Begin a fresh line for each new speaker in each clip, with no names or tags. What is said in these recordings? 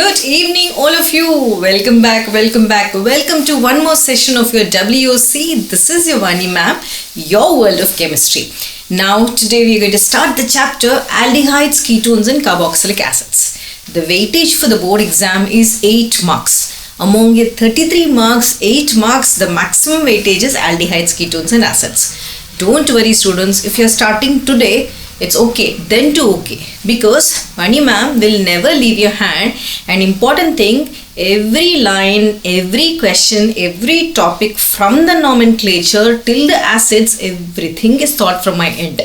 Good evening, all of you. Welcome back. Welcome to one more session of your WOC. This is your Vani ma'am, your world of chemistry. Now, today we are going to start the chapter Aldehydes, Ketones and Carboxylic Acids. The weightage for the board exam is 8 marks. Among your 33 marks, 8 marks, the maximum weightage is Aldehydes, Ketones and Acids. Don't worry students, if you are starting today, it's okay, then too okay, because Vani ma'am will never leave your hand. An important thing, every line, every question, every topic from the nomenclature till the acids, everything is taught from my end.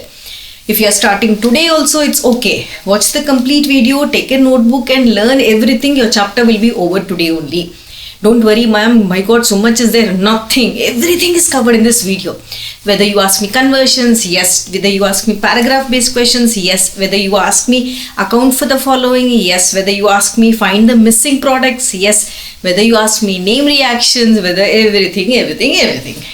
If you are starting today also, it's okay. Watch the complete video, take a notebook and learn everything. Your chapter will be over today only. Don't worry ma'am, my god, so much is there. Nothing, everything is covered in this video. Whether you ask me conversions, yes. Whether you ask me paragraph based questions, yes. Whether you ask me account for the following, yes. Whether you ask me find the missing products, yes. Whether you ask me name reactions, whether everything,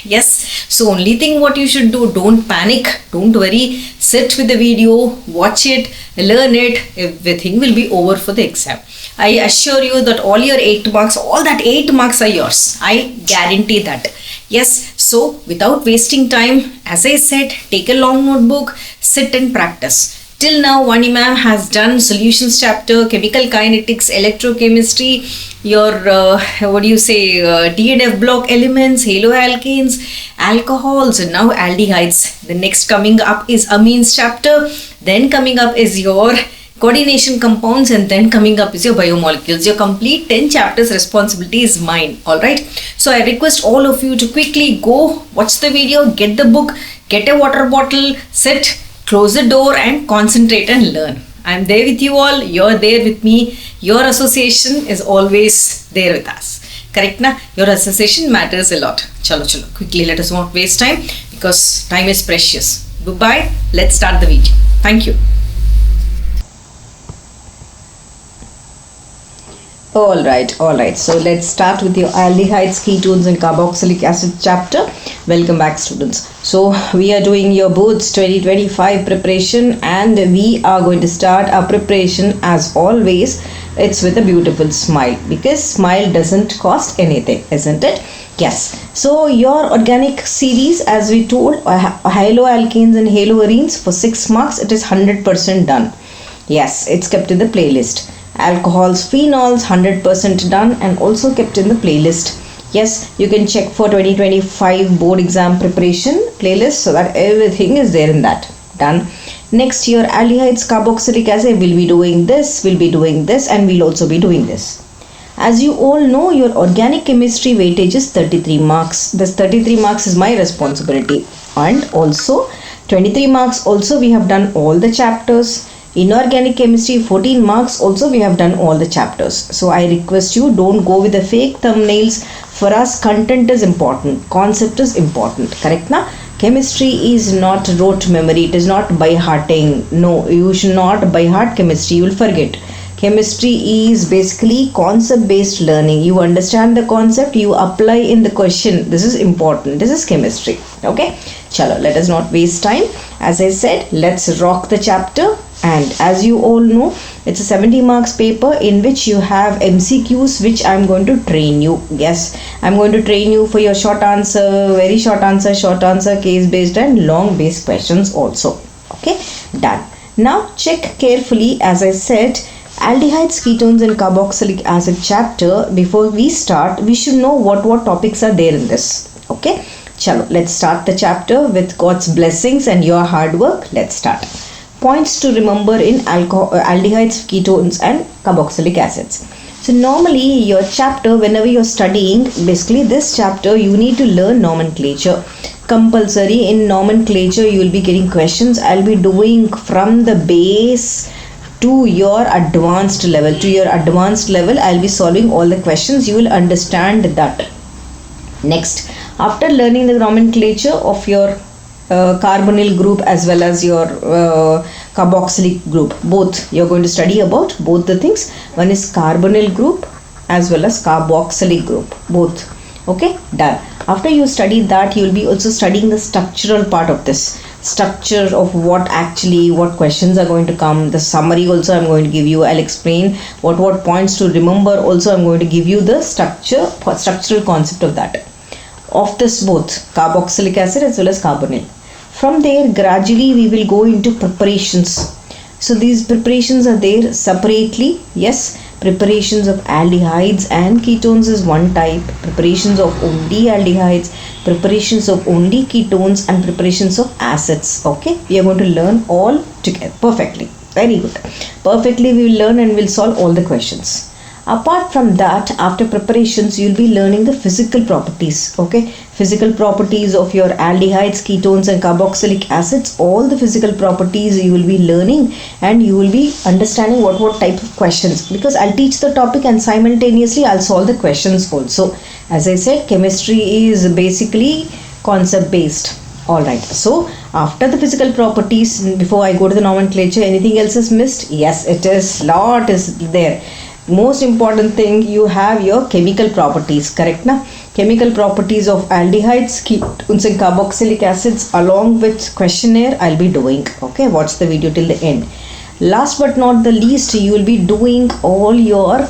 yes. So only thing what you should do, don't panic, don't worry, sit with the video, watch it, learn it, everything will be over for the exam. I assure you that all your 8 marks, all that 8 marks are yours. I guarantee that. Yes, so without wasting time, as I said, take a long notebook, sit and practice. Till now, Vani ma'am has done solutions chapter, chemical kinetics, electrochemistry, your DNF block elements, haloalkanes, alcohols, and now aldehydes. The next coming up is amines chapter. Then coming up is your coordination compounds, and then coming up is your biomolecules. Your complete 10 chapters responsibility is mine. Alright. So I request all of you to quickly go watch the video, get the book, get a water bottle, sit, close the door and concentrate and learn. I am there with you all. You're there with me. Your association is always there with us. Correct na? Your association matters a lot. Chalo. Quickly, let us not waste time because time is precious. Goodbye. Let's start the video. Thank you. Alright, so let's start with your aldehydes, ketones and carboxylic acid chapter. Welcome back students. So we are doing your boards 2025 preparation, and we are going to start our preparation as always. It's with a beautiful smile, because smile doesn't cost anything, isn't it? Yes. So your organic series, as we told, haloalkanes and haloarenes for 6 marks, it is 100% done. Yes, it's kept in the playlist. Alcohols, phenols, 100% done and also kept in the playlist. Yes, you can check for 2025 board exam preparation playlist, so that everything is there in that. Done. Next year, aldehydes, carboxylic acid, will be doing this, and we'll also be doing this. As you all know, your organic chemistry weightage is 33 marks. This 33 marks is my responsibility. And also 23 marks also we have done all the chapters. Inorganic chemistry 14 marks also we have done all the chapters. So I request you, don't go with the fake thumbnails. For us, content is important, concept is important. Correct na? Chemistry is not rote memory, it is not by hearting. No, you should not by heart chemistry, you will forget. Chemistry is basically concept based learning. You understand the concept, you apply in the question. This is important. This is chemistry. Okay, chalo, let us not waste time. As I said, let's rock the chapter. And as you all know, it's a 70 marks paper in which you have MCQs, which I'm going to train you. Yes, I'm going to train you for your short answer, very short answer, case based and long based questions also. Okay, done. Now check carefully. As I said, aldehydes, ketones and carboxylic acid chapter. Before we start, we should know what topics are there in this. Okay, chalo, let's start the chapter with God's blessings and your hard work. Let's start. Points to remember in aldehydes, ketones and carboxylic acids. So normally your chapter, whenever you're studying, basically this chapter, you need to learn nomenclature. Compulsory in nomenclature, you will be getting questions. I'll be doing from the base to your advanced level. I'll be solving all the questions. You will understand that. Next, after learning the nomenclature of your carbonyl group as well as your carboxylic group, both you're going to study about both the things. One is carbonyl group as well as carboxylic group, both. Okay, done. After you study that, you will be also studying the structural part of this. structure of what questions are going to come. The summary also I'm going to give you. I'll explain what points to remember. Also I'm going to give you the structural concept of that. Of this both carboxylic acid as well as carbonyl. From there gradually we will go into preparations. So these preparations are there separately. Yes, preparations of aldehydes and ketones is one type. Preparations of only aldehydes, preparations of only ketones, and preparations of acids. Okay, we are going to learn all together perfectly. Very good. Perfectly we will learn and we'll solve all the questions. Apart from that, after preparations you will be learning the physical properties. Okay, physical properties of your aldehydes, ketones and carboxylic acids. All the physical properties you will be learning, and you will be understanding what type of questions, because I'll teach the topic and simultaneously I'll solve the questions also. As I said, chemistry is basically concept based. Alright, so after the physical properties, before I go to the nomenclature, anything else is missed? Yes, it is. Lot is there. Most important thing, you have your chemical properties, correct na? Chemical properties of aldehydes, ketones and carboxylic acids along with questionnaire I'll be doing. Okay, watch the video till the end. Last but not the least, you will be doing all your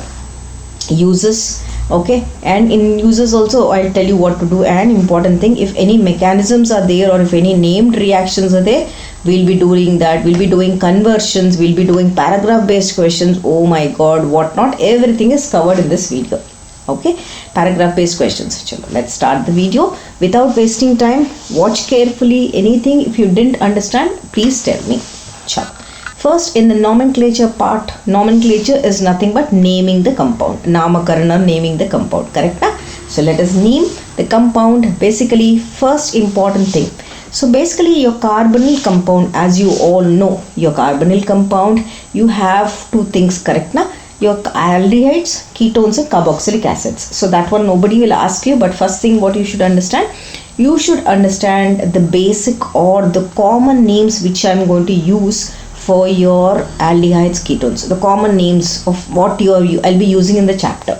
uses. Okay, and in uses also I'll tell you what to do. And important thing, if any mechanisms are there or if any named reactions are there, we'll be doing that. We'll be doing conversions, we'll be doing paragraph based questions. Oh my god, what not, everything is covered in this video. Okay, paragraph based questions. Chalo, let's start the video without wasting time. Watch carefully. Anything if you didn't understand, please tell me. Chalo. First, in the nomenclature part, nomenclature is nothing but naming the compound. Namakarana, naming the compound, correct na? So let us name the compound. Basically, first important thing. So basically your carbonyl compound, as you all know, your carbonyl compound, you have two things, correct na? Your aldehydes, ketones and carboxylic acids. So that one nobody will ask you, but first thing what you should understand, you should understand the basic or the common names which I am going to use for your aldehydes, ketones, the common names of what I'll be using in the chapter.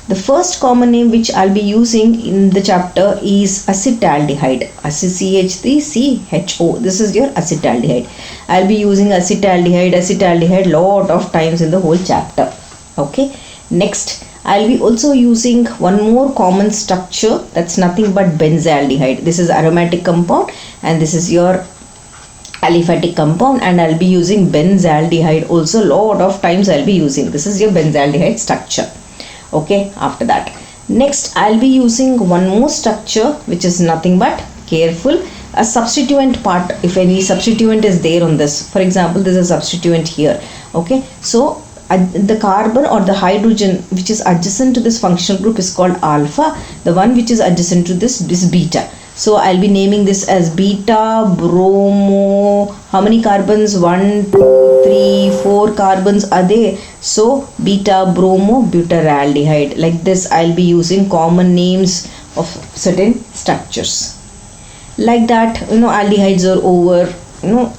The first common name which I'll be using in the chapter is acetaldehyde. CH3CHO. This is your acetaldehyde. I'll be using acetaldehyde lot of times in the whole chapter. Okay. Next, I'll be also using one more common structure, that's nothing but benzaldehyde. This is aromatic compound and this is your aliphatic compound, and I'll be using benzaldehyde also lot of times I'll be using. This is your benzaldehyde structure. Okay, after that, next I'll be using one more structure which is nothing but, careful, a substituent part. If any substituent is there on this, for example, there's a substituent here. Okay, so the carbon or the hydrogen which is adjacent to this functional group is called alpha. The one which is adjacent to this is beta. So I'll be naming this as beta bromo. How many carbons? 1, 2, 3, 4 carbons are there. So beta bromo butyraldehyde. Like this I'll be using common names of certain structures. Like that, aldehydes are over.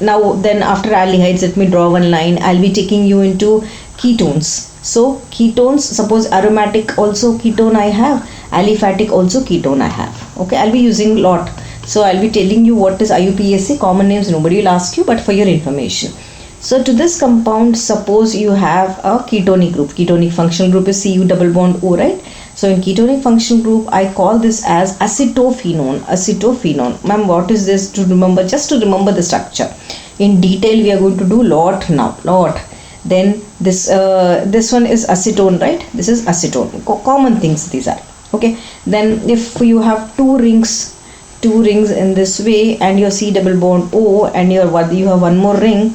Now then after aldehydes, let me draw one line. I'll be taking you into ketones. So ketones, suppose aromatic also ketone I have, aliphatic also ketone I have. Okay, I'll be using lot. So I'll be telling you what is IUPAC, common names nobody will ask you, but for your information. So to this compound, suppose you have a ketonic group. Ketonic functional group is Cu double bond O, right? So in ketonic functional group, I call this as acetophenone. Acetophenone. Ma'am, what is this to remember? Just to remember the structure. In detail, we are going to do lot now. Lot. Then this one is acetone, right? This is acetone. Common things these are. Okay. Then if you have two rings in this way, and your C double bond O, and you have one more ring.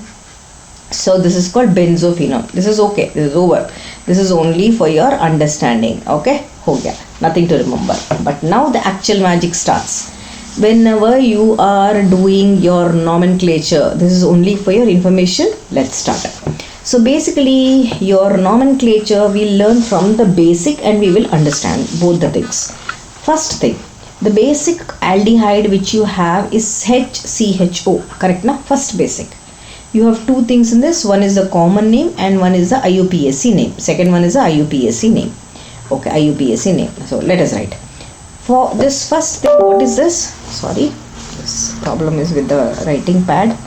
So this is called benzophenone. This is okay. This is over. This is only for your understanding. Okay. Okay. Nothing to remember. But now the actual magic starts. Whenever you are doing your nomenclature, this is only for your information. Let's start. So basically your nomenclature we'll learn from the basic and we will understand both the things. First thing, the basic aldehyde which you have is HCHO. Correct na? First basic. You have two things in this. One is the common name and one is the IUPAC name. Second one is the IUPAC name. Okay, IUPAC name. So let us write. For this first thing, what is this? Sorry. This problem is with the writing pad.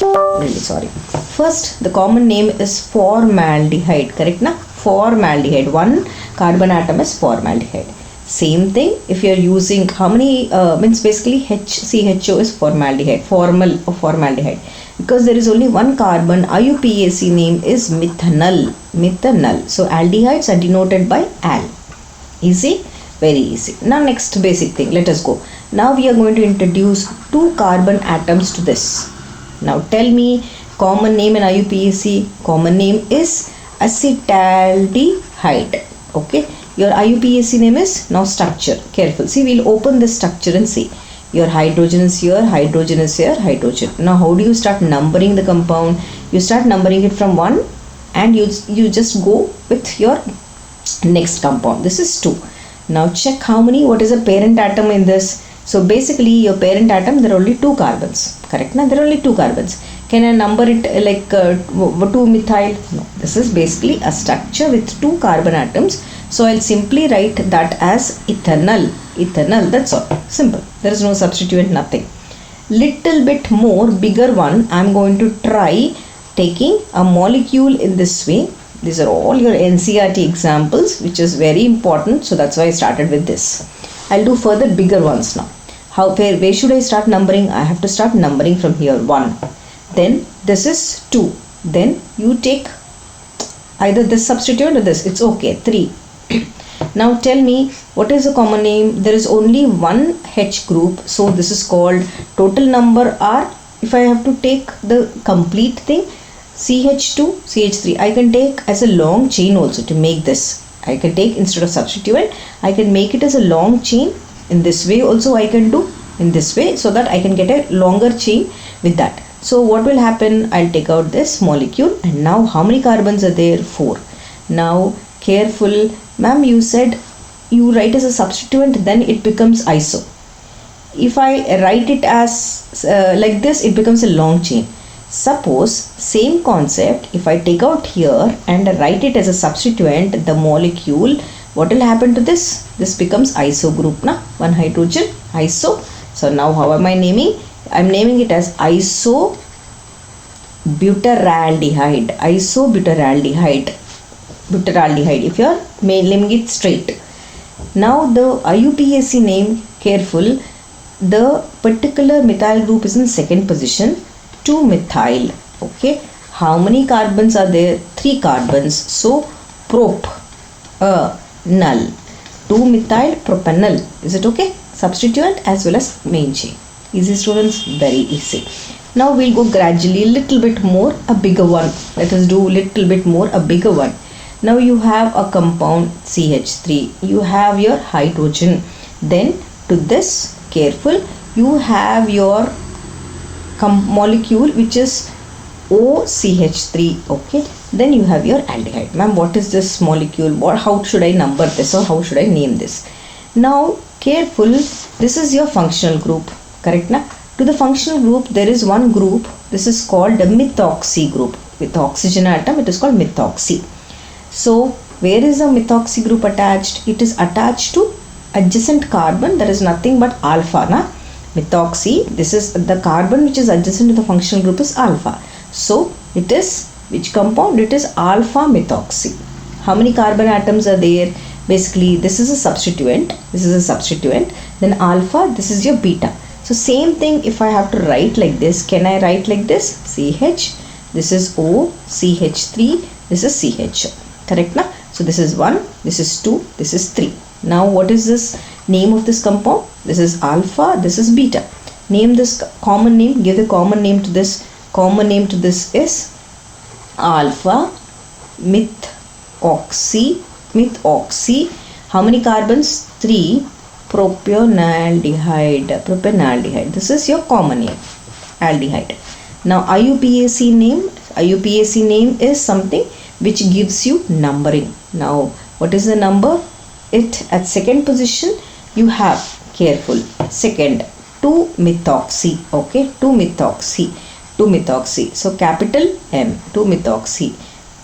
Really sorry. First, the common name is formaldehyde. Correct na? Formaldehyde. One carbon atom is formaldehyde. Same thing if you are using how many means basically HCHO is formaldehyde. Formaldehyde. Because there is only one carbon, IUPAC name is methanol. Methanol. So aldehydes are denoted by al. Easy? Very easy. Now next basic thing. Let us go. Now we are going to introduce two carbon atoms to this. Now tell me common name in IUPAC. Common name is acetaldehyde. Okay. Your IUPAC name is now structure. Careful. See, we'll open this structure and see. Your hydrogen is here, hydrogen is here, hydrogen. Now how do you start numbering the compound? You start numbering it from 1 and you just go with your next compound. This is 2. Now check how many, what is the parent atom in this? So basically your parent atom, there are only 2 carbons. Correct? Now there are only 2 carbons. Can I number it like 2 methyl? No. This is basically a structure with 2 carbon atoms. So I'll simply write that as ethanol. Ethanol, that's all. Simple. There is no substituent, nothing. Little bit more, bigger one, I'm going to try taking a molecule in this way. These are all your NCERT examples, which is very important. So that's why I started with this. I'll do further bigger ones now. Where should I start numbering? I have to start numbering from here. 1. Then this is 2. Then you take either this substituent or this. It's okay. 3. Now tell me what is the common name? There is only one H group. So this is called total number are. If I have to take the complete thing, CH2, CH3, I can take as a long chain also to make this. I can take instead of substituent, I can make it as a long chain. In this way also I can do in this way so that I can get a longer chain with that. So what will happen? I'll take out this molecule and now how many carbons are there? 4. Now careful, ma'am, you said you write as a substituent, then it becomes iso. If I write it as like this, it becomes a long chain. Suppose same concept, if I take out here and write it as a substituent, the molecule, what will happen to this? This becomes iso group, na? One hydrogen, iso. So now how am I naming? I am naming it as isobutyraldehyde. Isobutyraldehyde. Butyraldehyde, if you are naming it straight. Now the IUPAC name, careful, the particular methyl group is in second position, 2-methyl. Okay, how many carbons are there? 3 carbons. So prop null, 2-methyl propanol. Is it okay? Substituent as well as main chain. Easy students, very easy. Now we'll go gradually little bit more, a bigger one. Let us do little bit more, a bigger one. Now you have a compound CH3, you have your hydrogen, then to this, careful, you have your molecule which is OCH3, okay, then you have your aldehyde. Ma'am, what is this molecule? How should I number this or how should I name this? Now careful, this is your functional group, correct na? To the functional group there is one group, this is called the methoxy group. With oxygen atom it is called methoxy. So where is the methoxy group attached? It is attached to adjacent carbon, there is nothing but alpha, na? Methoxy, this is the carbon which is adjacent to the functional group is alpha. So it is which compound? It is alpha methoxy. How many carbon atoms are there? Basically this is a substituent, this is a substituent, then alpha, this is your beta. So same thing, if I have to write like this, can I write like this? CH, this is O, CH3, this is CH. Correct na? So this is 1, this is 2, this is 3. Now what is this name of this compound? This is alpha, this is beta. Name this common name, give the common name to this. Common name to this is alpha methoxy. Methoxy. How many carbons? 3. Propanaldehyde. Propanaldehyde. This is your common name. Aldehyde. Now IUPAC name. IUPAC name is something which gives you numbering. Now what is the number? It at second position you have, careful, second, 2-methoxy. Okay, 2-methoxy. 2-methoxy. So capital M, 2-methoxy.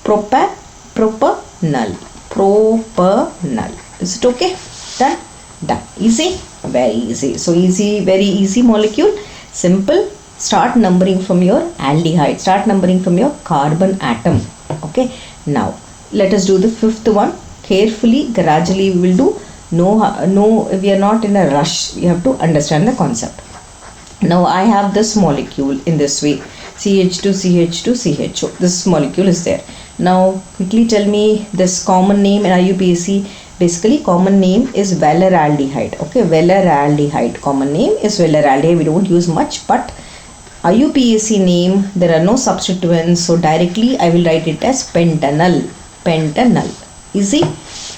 Propanol. Propanol. Is it okay? Done? Done. Easy? Very easy. So easy, very easy molecule. Simple. Start numbering from your aldehyde. Start numbering from your carbon atom. Okay. Now, let us do the fifth one. Carefully, gradually we will do. No, we are not in a rush. We have to understand the concept. Now, I have this molecule in this way. CH2, CH2, CHO. This molecule is there. Now, quickly tell me this common name in IUPAC. Basically, common name is valeraldehyde. Okay, valeraldehyde. Common name is valeraldehyde. We don't use much, but IUPAC name, there are no substituents. So, directly I will write it as pentanol. Pentanol. Easy?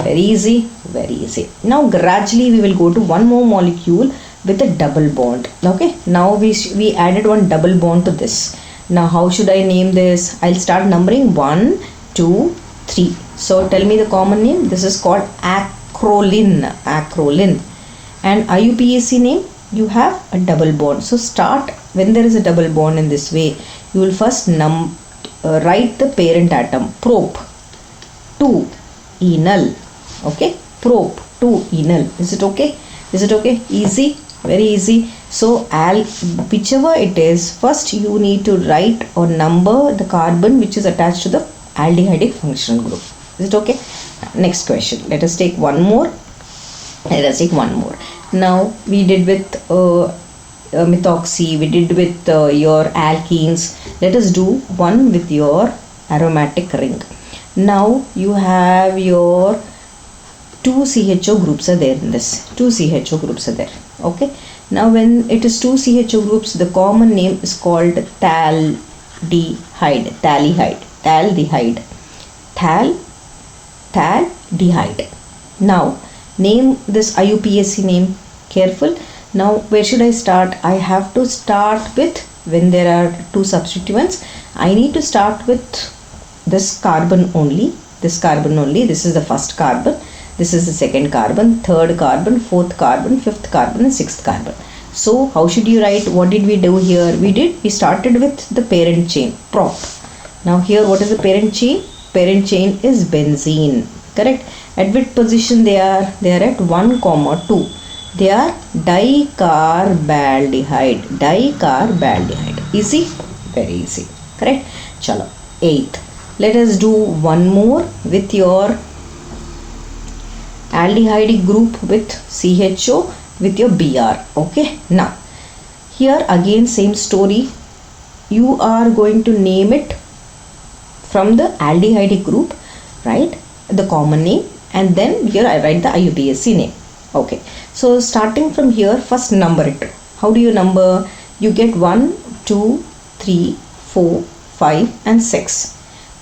Very easy. Very easy. Now, gradually we will go to one more molecule with a double bond. Okay, now we added one double bond to this. Now how should I name this? I'll start numbering 1, 2, 3. So tell me the common name. This is called acrolein. Acrolein. And IUPAC name, you have a double bond. So start when there is a double bond in this way. You will first write the parent atom. Prop 2 enol. Okay, prop 2 enol. Is it okay? Is it okay? Easy. Very easy. So whichever it is, first you need to write or number the carbon which is attached to the aldehydic functional group. Is it okay? Next question. Let us take one more. Let us take one more. Now we did with methoxy. We did with your alkenes. Let us do one with your aromatic ring. Now you have your 2 CHO groups are there in this. 2 CHO groups are there. Okay. Now when it is 2 CHO groups, the common name is called thaldehyde. Thaldehyde. Thaldehyde. Now name this IUPAC name. Careful. Now where should I start? I have to start with, when there are 2 substituents, I need to start with this carbon only. This carbon only. This is the first carbon. This is the second carbon, third carbon, fourth carbon, fifth carbon and sixth carbon. So how should you write? What did we do here? We started with the parent chain, prop. Now here what is the parent chain? Parent chain is benzene. Correct? At which position they are? They are at 1, 2. They are dicarbaldehyde. Dicarbaldehyde. Easy? Very easy. Correct? Chalo. 8th. Let us do one more with your aldehydic group with CHO with your Br. Okay. Now here again same story. You are going to name it from the aldehydic group, right? The common name, and then here I write the IUPAC name. Okay. So starting from here, first number it. How do you number? You get 1, 2, 3, 4, 5 and 6.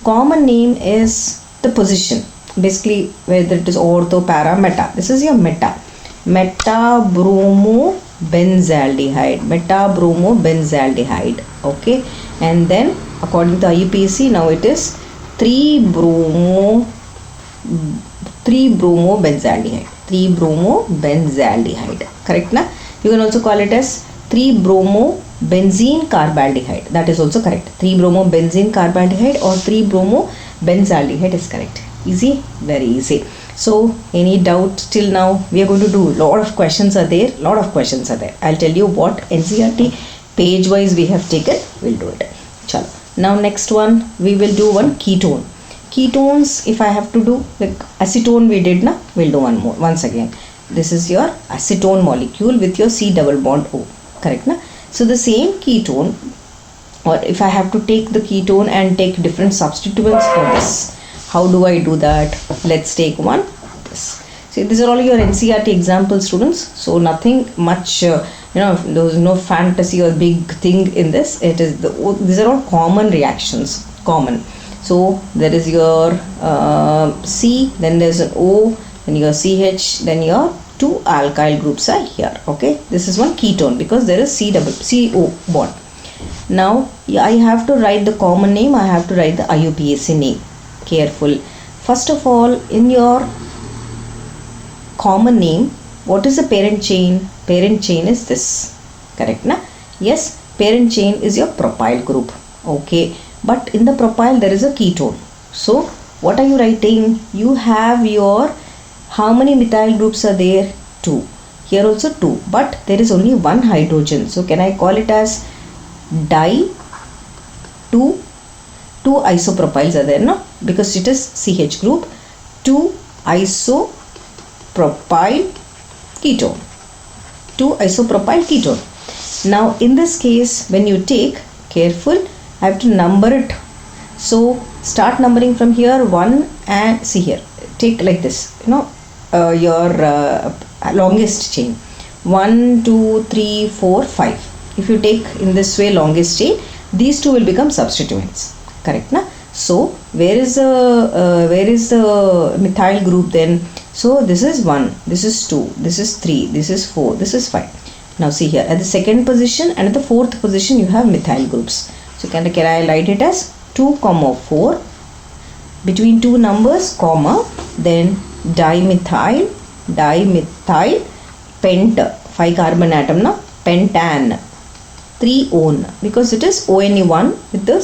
Common name is the position. Basically whether it is ortho, para, meta. This is your meta. Meta-bromo-benzaldehyde. Meta-bromo-benzaldehyde. Okay. And then according to IUPAC, now it is 3-bromo-benzaldehyde. 3-bromo-benzaldehyde. Correct na? You can also call it as 3-bromo-benzene carbaldehyde. That is also correct. 3-bromo-benzene carbaldehyde or 3-bromo-benzaldehyde is correct. Easy? Very easy. So any doubt till now? We are going to do lot of questions are there. Lot of questions are there. I'll tell you what NCERT page wise we have taken. We'll do it. Chalo. Now next one we will do one ketone. Ketones, if I have to do like acetone we did na, we'll do one more. Once again, this is your acetone molecule with your C double bond O. Correct na? So the same ketone, or if I have to take the ketone and take different substituents for this, how do I do that? Let's take one. This. See, these are all your NCERT example students. So nothing much, there is no fantasy or big thing in this. It is these are all common reactions. Common. So there is your C, then there is an O, then your CH, then your 2 alkyl groups are here. Okay, this is one ketone because there is CO bond. Now I have to write the common name. I have to write the IUPAC name. Careful. First of all, in your common name, what is the parent chain? Parent chain is this. Correct na? Yes, parent chain is your propyl group. Okay, but in the propyl there is a ketone. So what are you writing? You have your, how many methyl groups are there? 2. here also 2, but there is only one hydrogen. So can I call it as di? Two isopropyls are there, no? Because it is CH group. 2 isopropyl ketone. 2 isopropyl ketone. Now in this case, when you take, careful, I have to number it. So start numbering from here 1, and see here, take like this, your longest chain, 1 2 3 4 5. If you take in this way longest chain, these two will become substituents, correct na? So where is the methyl group then? So this is 1, this is 2, this is 3, this is 4, this is 5. Now see here, at the second position and at the fourth position you have methyl groups. So can I write it as 2, 4, between two numbers, comma, then dimethyl pent, 5 carbon atom na, pentan, 3 one, because it is ONE1 with the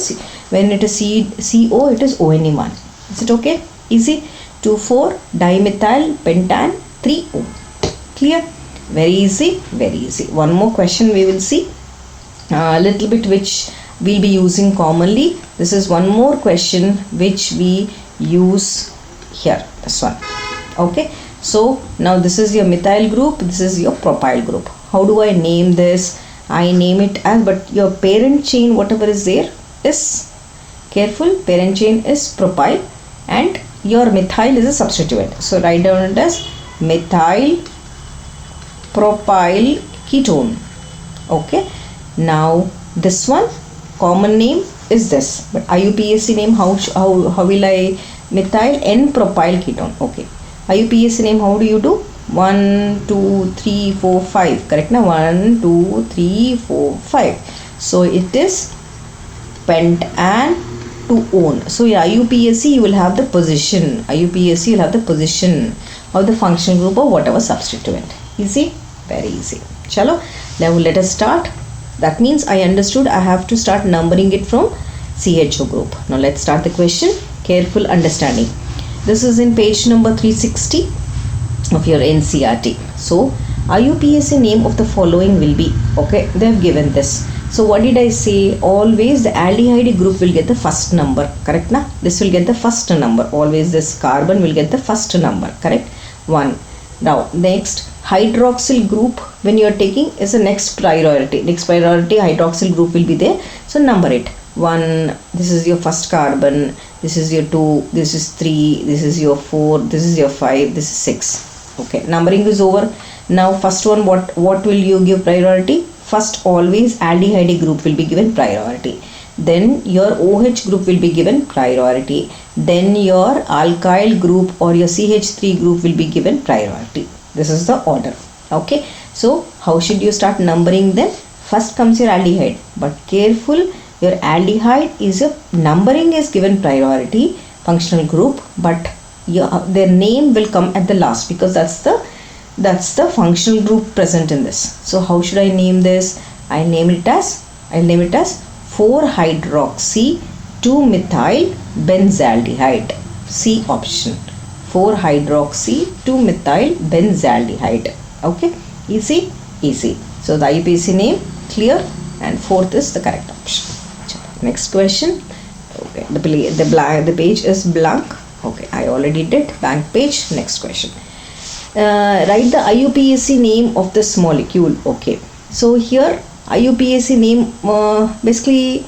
when it is CO, it is ONE1. Is it okay? Easy. 2 4 dimethyl pentan 3 O. Clear? Very easy, very easy. One more question we will see, a little bit which we'll be using commonly. This is one more question which we use here, this one. Okay, so now this is your methyl group, this is your propyl group. How do I name this? I name it as, but your parent chain, whatever is there, is, careful, parent chain is propyl and your methyl is a substituent. So write down it as methyl propyl ketone. Okay, now this one common name is this, but IUPAC name, how will I? Methyl N-propyl ketone. Okay, IUPAC name, how do you do? 1 2 3 4 5, correct na? 1 2 3 4 5. So it is pentan to one. So in IUPAC you will have the position. IUPAC will have the position of the functional group or whatever substituent. Easy, very easy. Chalo, now let us start. That means I understood I have to start numbering it from CHO group. Now let's start the question. Careful understanding. This is in page number 360 of your NCERT. So IUPAC name of the following will be, okay, they have given this. So what did I say? Always the aldehyde group will get the first number, correct na? This will get the first number. Always this carbon will get the first number, correct? 1. Now next, hydroxyl group, when you are taking, is the next priority. Next priority hydroxyl group will be there. So number it. 1, this is your first carbon, this is your 2, this is 3, this is your 4, this is your 5, this is 6. Okay, numbering is over. Now first one, what will you give priority? First, always aldehyde group will be given priority. Then your OH group will be given priority. Then your alkyl group or your CH3 group will be given priority. This is the order. Okay, so how should you start numbering them? First comes your aldehyde, but careful, your aldehyde is a numbering is given priority, functional group, but their name will come at the last, because that's the functional group present in this. So how should I name this? I'll name it as 4-hydroxy 2-methyl benzaldehyde. C option. 4-hydroxy 2-methyl benzaldehyde. Okay, easy, easy. So the IUPAC name clear, and fourth is the correct option. Next question. Okay, the page is blank. Okay, I already did blank page. Next question. Write the IUPAC name of this molecule. Okay, so here IUPAC name, basically,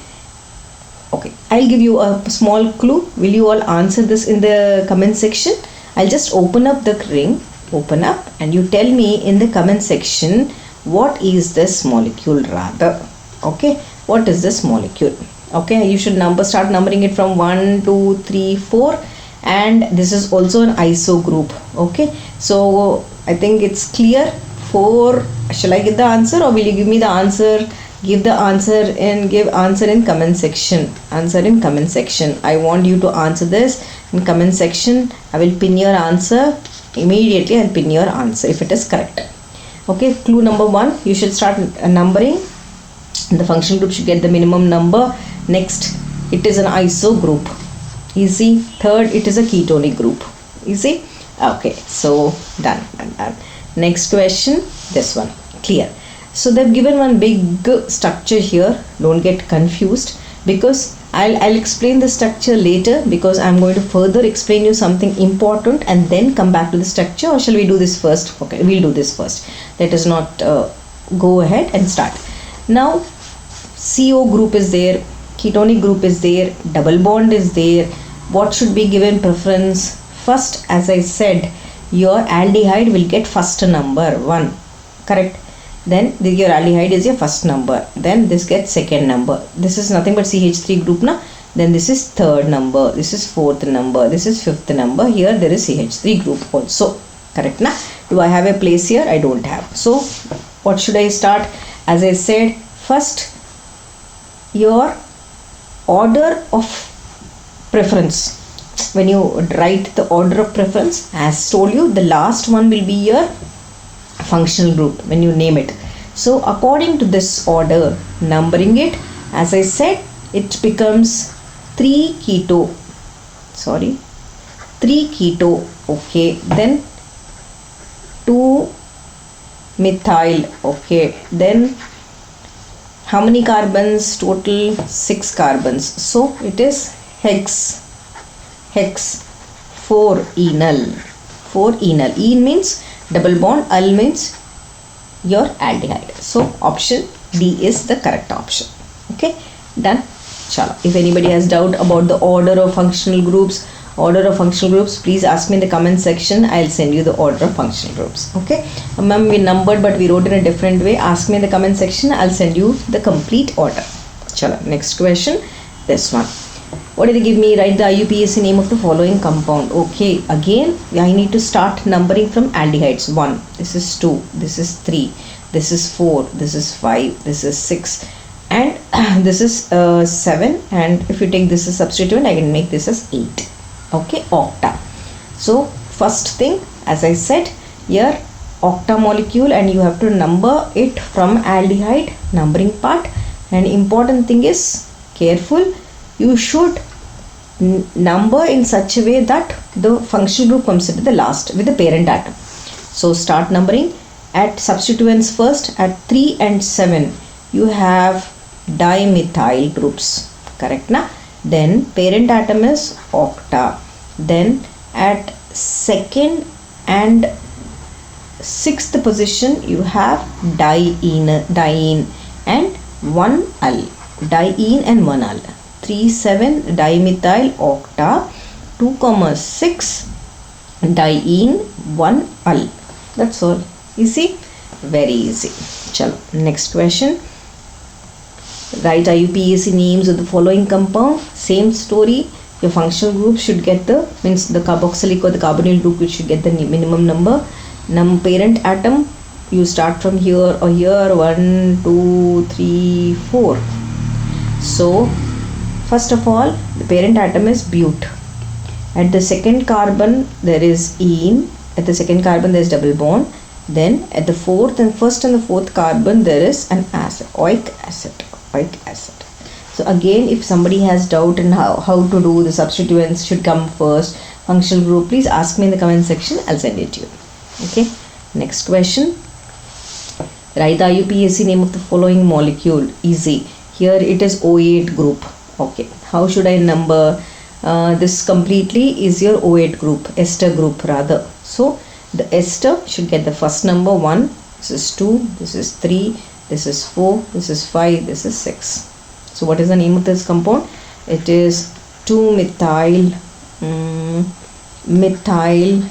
okay, I'll give you a small clue. Will you all answer this in the comment section? I'll just open up the ring, open up, and you tell me in the comment section what is this molecule rather. Okay, what is this molecule? Okay, you should start numbering it from 1 2 3 4, and this is also an iso group. Okay, so I think it's clear. 4. Shall I give the answer, or will you give me the answer? Give the answer and give answer in comment section. Answer in comment section. I want you to answer this in comment section. I will pin your answer immediately. I'll pin your answer if it is correct. Okay, clue number 1, you should start numbering. The functional group should get the minimum number. Next, it is an iso group. Easy. Third, it is a ketonic group. Easy. Okay, so done. Next question, this one, clear. So they've given one big structure here. Don't get confused, because I'll explain the structure later, because I'm going to further explain you something important and then come back to the structure. Or shall we do this first? Okay, we'll do this first. Let us not go ahead and start. Now, CO group is there, ketonic group is there, double bond is there. What should be given preference? First, as I said, your aldehyde will get first number 1, correct? Then your aldehyde is your first number, then this gets second number. This is nothing but CH3 group na. Then this is third number, this is fourth number, this is fifth number. Here there is CH3 group also, correct na? Do I have a place here? I don't have. So what should I start? As I said, first your order of preference. When you write the order of preference, as told you, the last one will be your functional group when you name it. So according to this order, numbering it, as I said, it becomes 3 keto, okay, then 2 methyl, okay, then how many carbons? Total 6 carbons. So it is hex 4 enal. En means double bond, al means your aldehyde. So option D is the correct option. Okay, done. Chalo. If anybody has doubt about the order of functional groups, please ask me in the comment section. I'll send you the order of functional groups. Okay, ma'am, we numbered but we wrote in a different way. Ask me in the comment section. I'll send you the complete order. Chalo. Next question, this one. What did they give me? Write the IUPAC name of the following compound. Okay, again I need to start numbering from aldehydes. 1, this is 2, this is 3, this is 4, this is 5, this is 6, and this is 7. And if you take this as substituent, I can make this as 8. Okay, octa. So first thing, as I said, here octa molecule, and you have to number it from aldehyde, numbering part. And important thing is, careful, you should number in such a way that the functional group comes into the last with the parent atom. So start numbering at substituents first. At 3 and 7 you have dimethyl groups, correct na? Then parent atom is octa. Then at second and 6th position you have diene and 1 al, diene and 1 al. 3, 7 dimethyl octa, 2, 6 diene, 1 al. That's all. Easy? Very easy. Chalo. Next question. Write IUPAC names of the following compound. Same story. Your functional group should get the, means the carboxylic or the carbonyl group, which should get the minimum number. Parent atom, you start from here or here. 1, 2, 3, 4. So first of all, the parent atom is but. At the second carbon there is ene. At the second carbon there is double bond. Then at the first and the fourth carbon there is an acid, oic acid. So again, if somebody has doubt in how to do the substituents should come first, functional group, please ask me in the comment section. I'll send it to you. Okay. Next question. Write the IUPAC name of the following molecule. Easy. Here it is O8 group. Okay, how should I number this? Completely is your O8 group, ester group rather. So the ester should get the first number 1, this is 2, this is 3, this is 4, this is 5, this is 6. So what is the name of this compound? It is 2-methyl methyl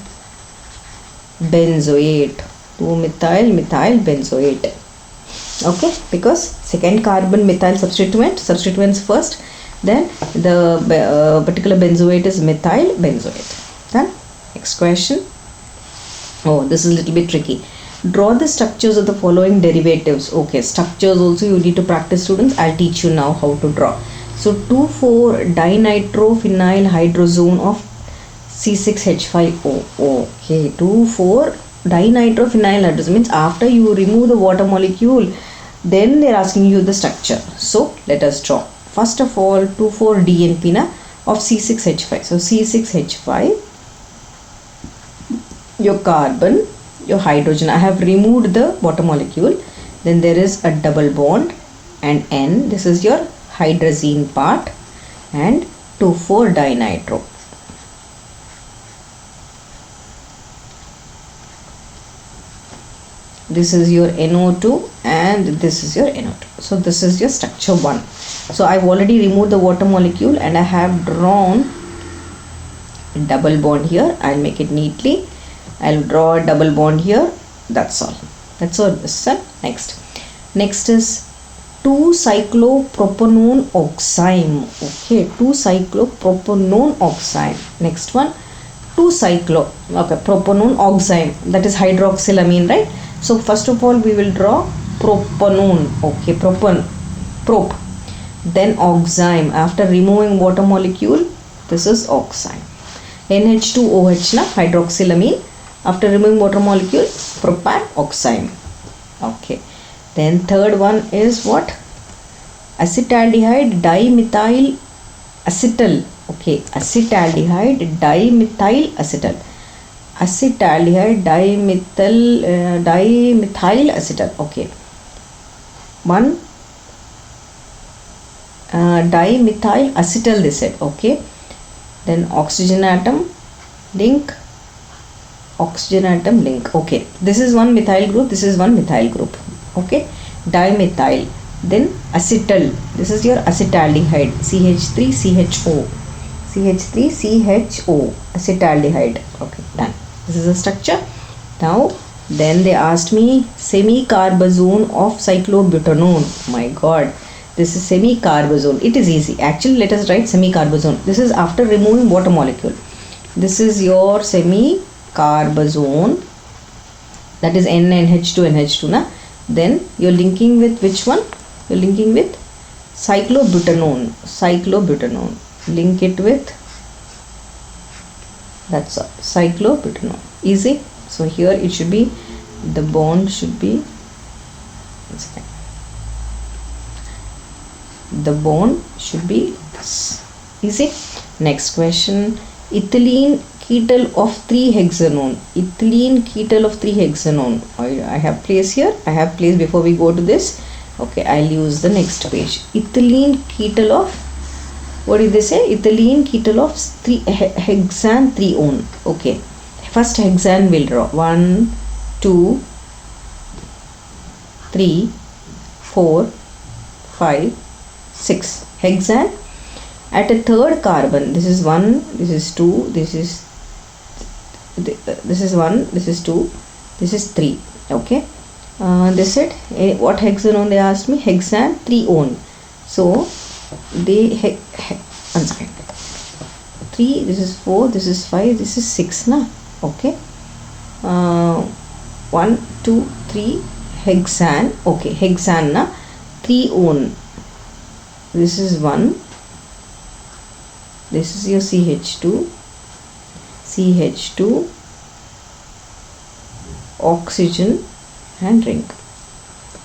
benzoate. 2-methyl benzoate. Okay, because second carbon methyl substituents first, then the particular benzoate is methyl benzoate. Done. Next question. Oh, this is a little bit tricky. Draw the structures of the following derivatives. Okay, structures also you need to practice, students. I'll teach you now how to draw. So 2,4-dinitrophenyl hydrazone of C6H5O. Okay, 2,4-dinitrophenyl hydrazone means after you remove the water molecule, then they are asking you the structure. So let us draw. First of all, 2,4-DNP na of C6H5. So C6H5, your carbon, your hydrogen. I have removed the water molecule. Then there is a double bond and N. This is your hydrazine part, and 2,4-dinitro. This is your NO2 and this is your NO2. So this is your structure 1. So I've already removed the water molecule and I have drawn a double bond here. I'll make it neatly. I'll draw a double bond here. That's all. That's all this is. Next is 2-cyclopropanone oxime. Okay, 2-cyclopropanone oxime. Next one, 2-cyclopropanone oxime. That is hydroxylamine, right? So first of all, we will draw propanone. Okay, prop. Then oxime. After removing water molecule, this is oxime. NH2OH, na, hydroxylamine. After removing water molecule, propan oxime. Okay. Then third one is what? Acetaldehyde dimethyl acetal. Okay, acetaldehyde dimethyl acetal. Acetaldehyde dimethyl acetal. Okay. One dimethyl acetal they said. Okay. Then oxygen atom link. Okay. This is one methyl group. This is one methyl group. Okay. Dimethyl. Then acetal. This is your acetaldehyde. CH3CHO. CH3CHO. Acetaldehyde. Okay. Done. This is the structure. Now, then they asked me semicarbazone of cyclobutanone. My God. This is semicarbazone. It is easy. Actually, let us write semicarbazone. This is after removing water molecule. This is your semicarbazone. That is NH2NH2. Na? Then you're linking with which one? You're linking with cyclobutanone. Link it with, that's all, cyclobutanone. Easy. So here it should be, the bond should be, the bond should be this. Easy. Next question. Ethylene ketal of 3-hexanone. Ethylene ketal of 3-hexanone. I have place here. I have place before we go to this. Okay, I'll use the next page. Ethylene ketal of, what did they say? Ethylene ketal of hexane 3-one. Okay. First hexane we'll draw. 1, 2, 3, 4, 5, 6. Hexane. At a third carbon, this is 1, this is 2, this is 1, this is 2, this is 3. Okay. They said what hexanone they asked me? Hexane 3-one. So they 3, this is 4, this is 5, this is 6 na. Okay. 1, 2, 3 hexane. Okay, hexane na 3-one. This is 1. This is your CH2, oxygen and ring.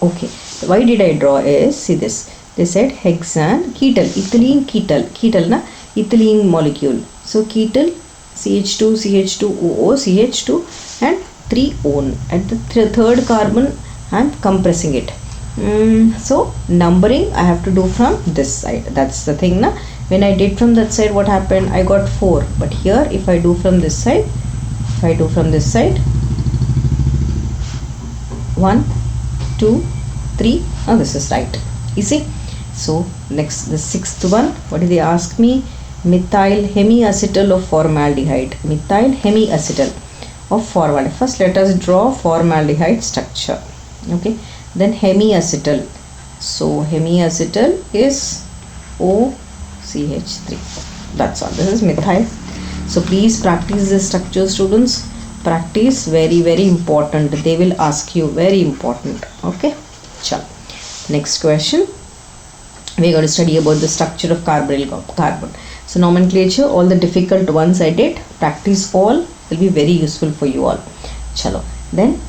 Okay, why did I draw is, see this, they said hexane ketal, ethylene ketal na, ethylene molecule. So ketal, CH2, CH2OO, CH2 and 3-one. At the third carbon I am compressing it. So numbering I have to do from this side. That's the thing na. When I did from that side, what happened? I got 4. But here, if I do from this side, 1, 2, 3. Oh, this is right. Easy. So, next, the sixth one. What did they ask me? Methyl hemiacetal of formaldehyde. Methyl hemiacetal of formaldehyde. First, let us draw formaldehyde structure. Okay. Then hemiacetal. So, hemiacetal is OCH3. That's all. This is methyl. So please practice this structure, students. Practice, very important. They will ask you, very important. Okay. Chal. Next question. We are going to study about the structure of carbonyl carbon. So nomenclature, all the difficult ones I did. Practice all, will be very useful for you all. Chalo. Then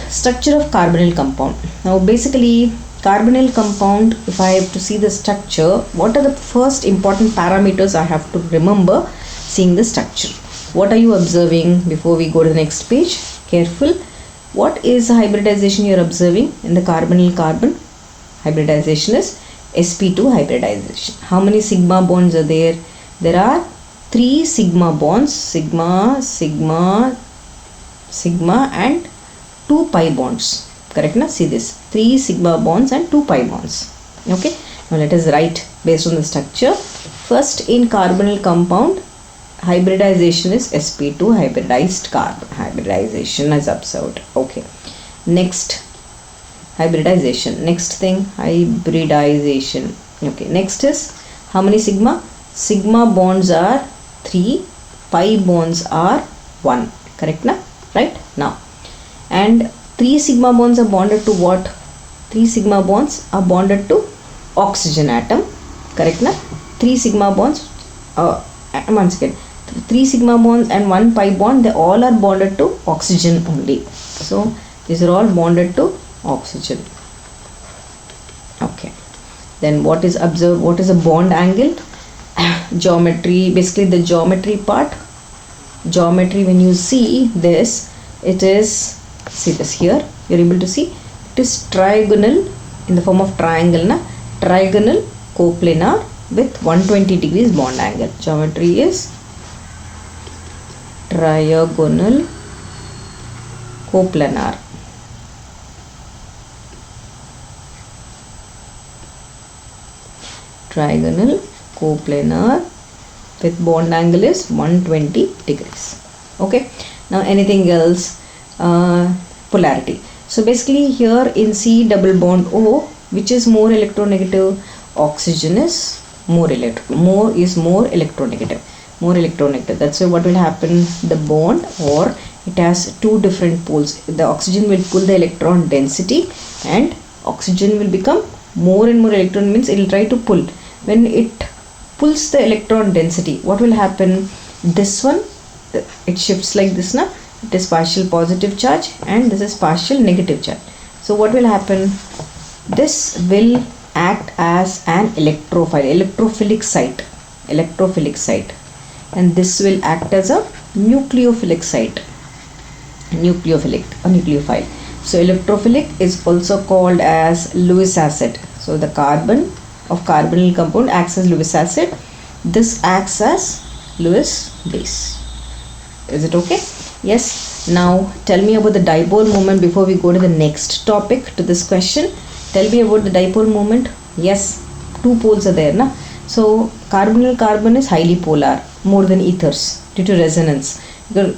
structure of carbonyl compound. Now basically carbonyl compound, if I have to see the structure, what are the first important parameters I have to remember seeing the structure? What are you observing before we go to the next page? Careful. What is the hybridization you are observing in the carbonyl carbon? Hybridization is sp2 hybridization. How many sigma bonds are there? There are 3 sigma bonds, sigma, sigma, sigma and 2 pi bonds. Correct na? See this, 3 sigma bonds and 2 pi bonds. Okay. Now let us write based on the structure. First, in carbonyl compound, hybridization is sp2 hybridized carbon. Hybridization is observed. Okay. Next, hybridization. Next thing, hybridization. Okay. Next is, how many sigma? Sigma bonds are 3, pi bonds are 1. Correct na? Right? Now, and 3 sigma bonds are bonded to what? 3 sigma bonds are bonded to oxygen atom. Correct na? 3 sigma bonds, one second, 3 sigma bonds and 1 pi bond, they all are bonded to oxygen only. So these are all bonded to oxygen. Okay. Then what is observed? What is a bond angle? Geometry, basically the geometry part. Geometry, when you see this, it is, see this here, you're able to see, it is trigonal in the form of triangle na, trigonal coplanar with 120 degrees bond angle. Geometry is trigonal coplanar. Trigonal coplanar with bond angle is 120 degrees. Okay. Now anything else? Polarity. So basically here in C double bond O, which is more electronegative? Oxygen is more electronegative. More electronegative. That's why what will happen? The bond, or it has 2 different poles. The oxygen will pull the electron density and oxygen will become more and more electron, means it will try to pull. When it pulls the electron density, what will happen? This one, it shifts like this na. It is partial positive charge and this is partial negative charge. So what will happen? This will act as an electrophilic site, and this will act as a nucleophilic site, nucleophile. So electrophilic is also called as Lewis acid. So the carbon of carbonyl compound acts as Lewis acid. This acts as Lewis base. Is it okay? Yes. Now tell me about the dipole moment before we go to the next topic to this question. Tell me about the dipole moment. Yes, 2 poles are there na. So carbonyl carbon is highly polar, more than ethers, due to resonance.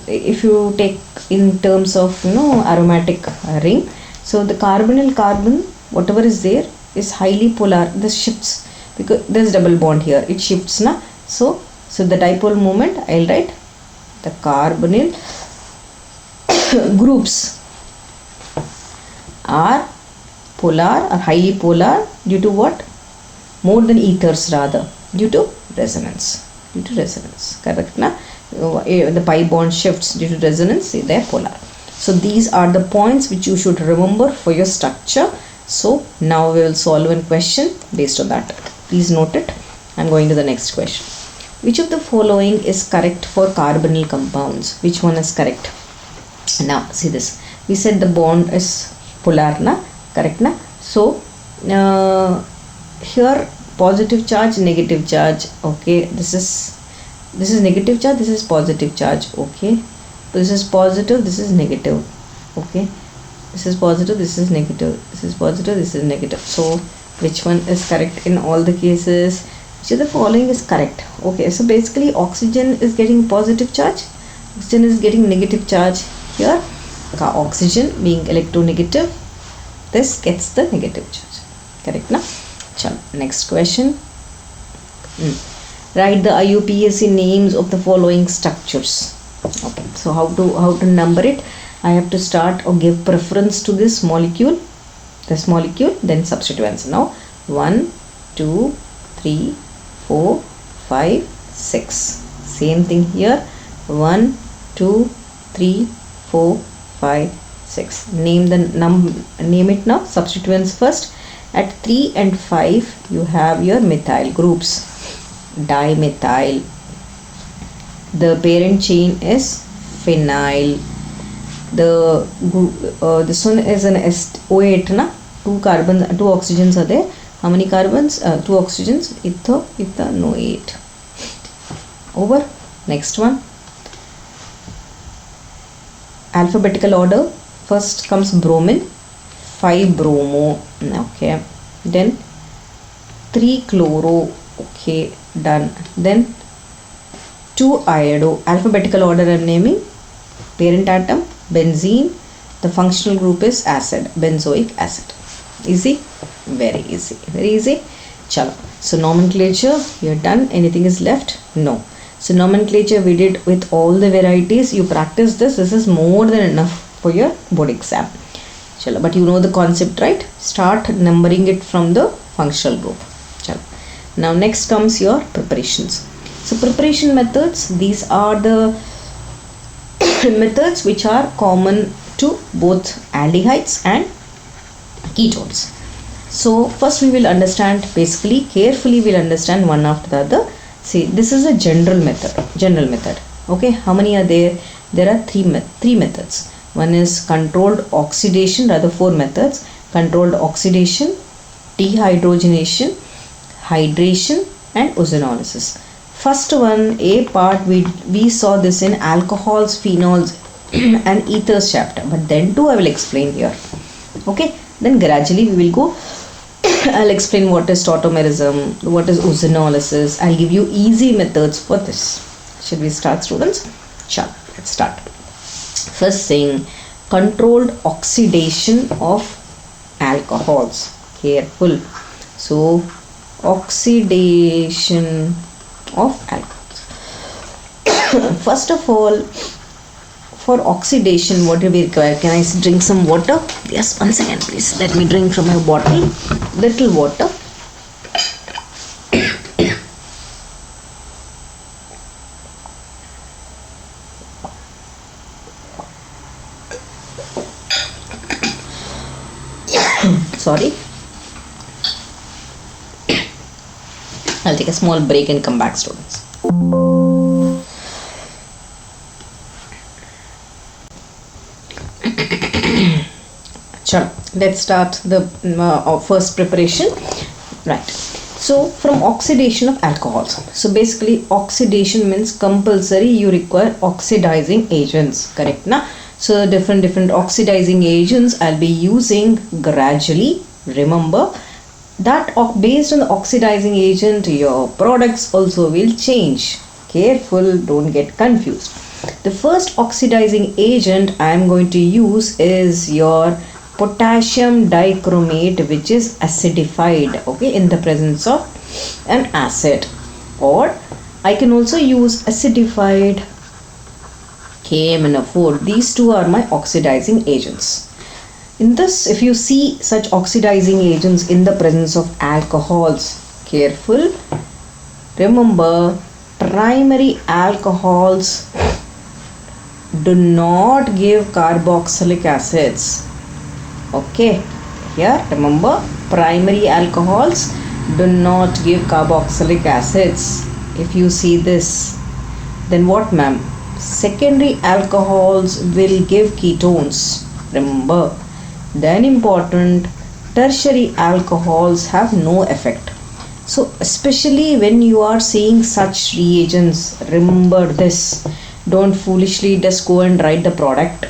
If you take in terms of aromatic ring, so the carbonyl carbon, whatever is there, is highly polar. This shifts because there's double bond here, it shifts na. So the dipole moment, I'll write the carbonyl groups are polar or highly polar due to what? More than ethers, rather, due to resonance. Correct na? The pi bond shifts due to resonance, they are polar. So these are the points which you should remember for your structure. So now we will solve one question based on that. Please note it. I'm going to the next question. Which of the following is correct for carbonyl compounds? Which one is correct? Now see this. We said the bond is polar na, correct na? So here positive charge, negative charge. Okay, this is negative charge, this is positive charge. Okay, this is positive, this is negative. Okay, this is positive, this is negative, this is positive, this is negative. So which one is correct in all the cases? Which of the following is correct? Okay, so basically oxygen is getting positive charge, oxygen is getting negative charge. Here oxygen being electronegative, this gets the negative charge. Correct na? Next question. Write the IUPAC names of the following structures. Okay, so how to number it? I have to start or give preference to this molecule, then substituents. Now 1, 2, 3, 4, 5, 6. Same thing here. 1, 2, 3, 4, 5, 6. Name it now. Substituents first. At 3 and 5 you have your methyl groups. Dimethyl. The parent chain is phenyl. This one is an O8 na, 2 carbons, 2 oxygens are there. How many carbons? 2 oxygens. Ethanoate. Over. Next one. Alphabetical order. First comes bromine, 5 bromo. Okay. Then 3 chloro. Okay, done. Then 2 iodo. Alphabetical order I'm naming. Parent atom, benzene. The functional group is acid, benzoic acid. Easy? Very easy. Very easy. Chalo. So nomenclature, you're done. Anything is left? No. So nomenclature we did with all the varieties. You practice this. This is more than enough for your board exam. Chalo. But you know the concept, right? Start numbering it from the functional group. Chalo. Now next comes your preparations. So preparation methods, these are the methods which are common to both aldehydes and ketones. So first we will understand, basically carefully we'll understand one after the other. See, this is a general method. Okay, how many are there? There are three methods. One is controlled oxidation, rather 4 methods. Controlled oxidation, dehydrogenation, hydration and ozonolysis. First one, A part, we saw this in alcohols, phenols and ethers chapter, but then too I will explain here. Okay, then gradually we will go. I'll explain what is tautomerism, what is ozonolysis. I'll give you easy methods for this. Should we start, students? Sure, let's start. First thing, controlled oxidation of alcohols. Careful. So oxidation of alcohols. First of all, for oxidation, what do we require? Can I drink some water? Yes, 1 second please. Let me drink from my bottle. Little water. Sorry. I'll take a small break and come back, students. Sure. Let's start the first preparation. Right. So from oxidation of alcohols. So basically oxidation means compulsory you require oxidizing agents. Correct na? So different oxidizing agents I'll be using gradually. Remember that based on the oxidizing agent, your products also will change. Careful, don't get confused. The first oxidizing agent I am going to use is your potassium dichromate, which is acidified, okay, in the presence of an acid. Or I can also use acidified KMnO4. These two are my oxidizing agents. In this, if you see such oxidizing agents in the presence of alcohols, careful, remember primary alcohols do not give carboxylic acids. Okay, here remember primary alcohols do not give carboxylic acids. If you see this, then what, ma'am? Secondary alcohols will give ketones. Remember. Then important, tertiary alcohols have no effect. So especially when you are seeing such reagents, remember this. Don't foolishly just go and write the product.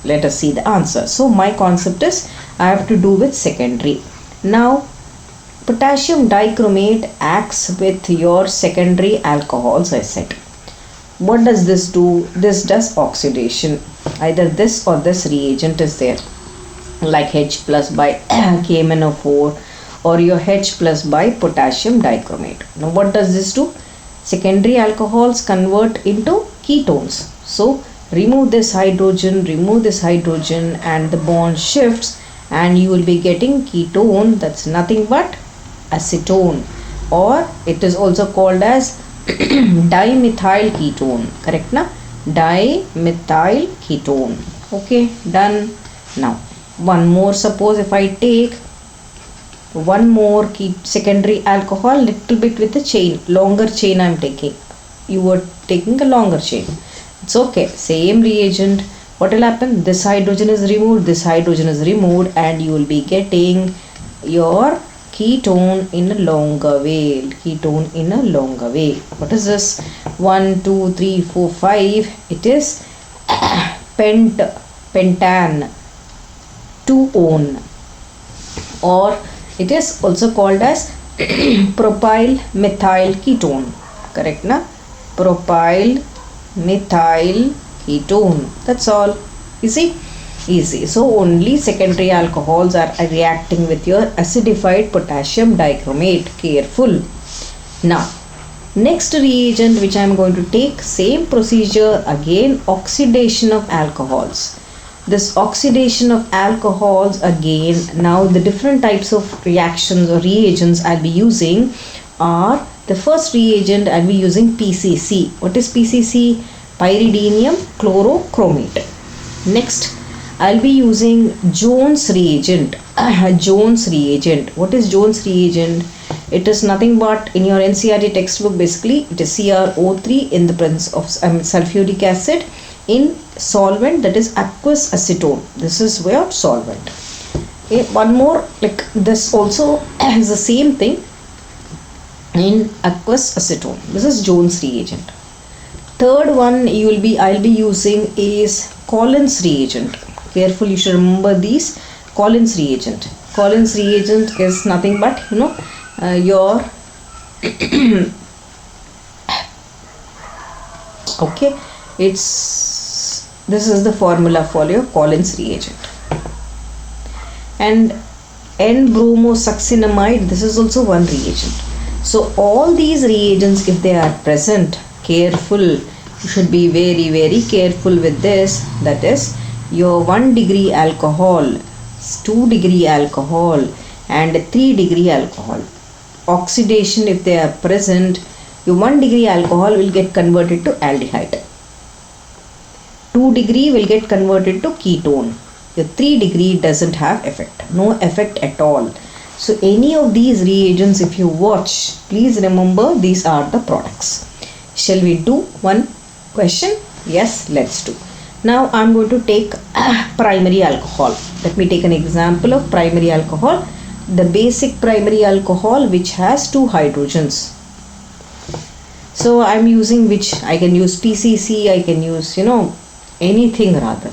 Let us see the answer. So my concept is I have to do with secondary. Now potassium dichromate acts with your secondary alcohols, I said. What does this do? This does oxidation. Either this or this reagent is there, like H plus by KMnO4 or your H plus by potassium dichromate. Now what does this do? Secondary alcohols convert into ketones. So remove this hydrogen and the bond shifts and you will be getting ketone, that's nothing but acetone, or it is also called as dimethyl ketone. Correct na? Dimethyl ketone. Okay, done. Now one more, suppose if I take one more secondary alcohol, little bit with a chain, longer chain I am taking. You were taking a longer chain. It's okay. Same reagent, what will happen? This hydrogen is removed, this hydrogen is removed, and you will be getting your ketone in a longer way. Ketone in a longer way. What is this? 1, 2, 3, 4, 5. It is pentan 2-one, or it is also called as propyl methyl ketone. Correct na? Propyl methyl ketone. That's all. Easy? Easy. So only secondary alcohols are reacting with your acidified potassium dichromate. Careful. Now, next reagent which I am going to take, same procedure again, oxidation of alcohols. This oxidation of alcohols again, now the different types of reactions or reagents I'll be using are, the first reagent I'll be using PCC. What is PCC? Pyridinium chlorochromate. Next, I'll be using Jones reagent. Jones reagent. What is Jones reagent? It is nothing but, in your NCERT textbook, basically it is CrO3 in the presence of sulfuric acid in solvent, that is aqueous acetone. This is where solvent. One more, like this also is the same thing in aqueous acetone. This is Jones reagent. Third one I'll be using is Collins reagent. Careful, you should remember these. Collins reagent. Collins reagent is nothing but, your okay, this is the formula for your Collins reagent. And N-bromosuccinamide, this is also one reagent. So all these reagents, if they are present, careful, you should be very, very careful with this. That is your 1 degree alcohol, 2 degree alcohol, and 3 degree alcohol. Oxidation, if they are present, your 1 degree alcohol will get converted to aldehyde. 2 degree will get converted to ketone. Your 3 degree doesn't have effect. No effect at all. So any of these reagents, if you watch, please remember these are the products. Shall we do one question? Yes, let's do. Now I'm going to take primary alcohol. Let me take an example of primary alcohol. The basic primary alcohol which has 2 hydrogens. So I'm using which, I can use PCC, I can use, anything rather.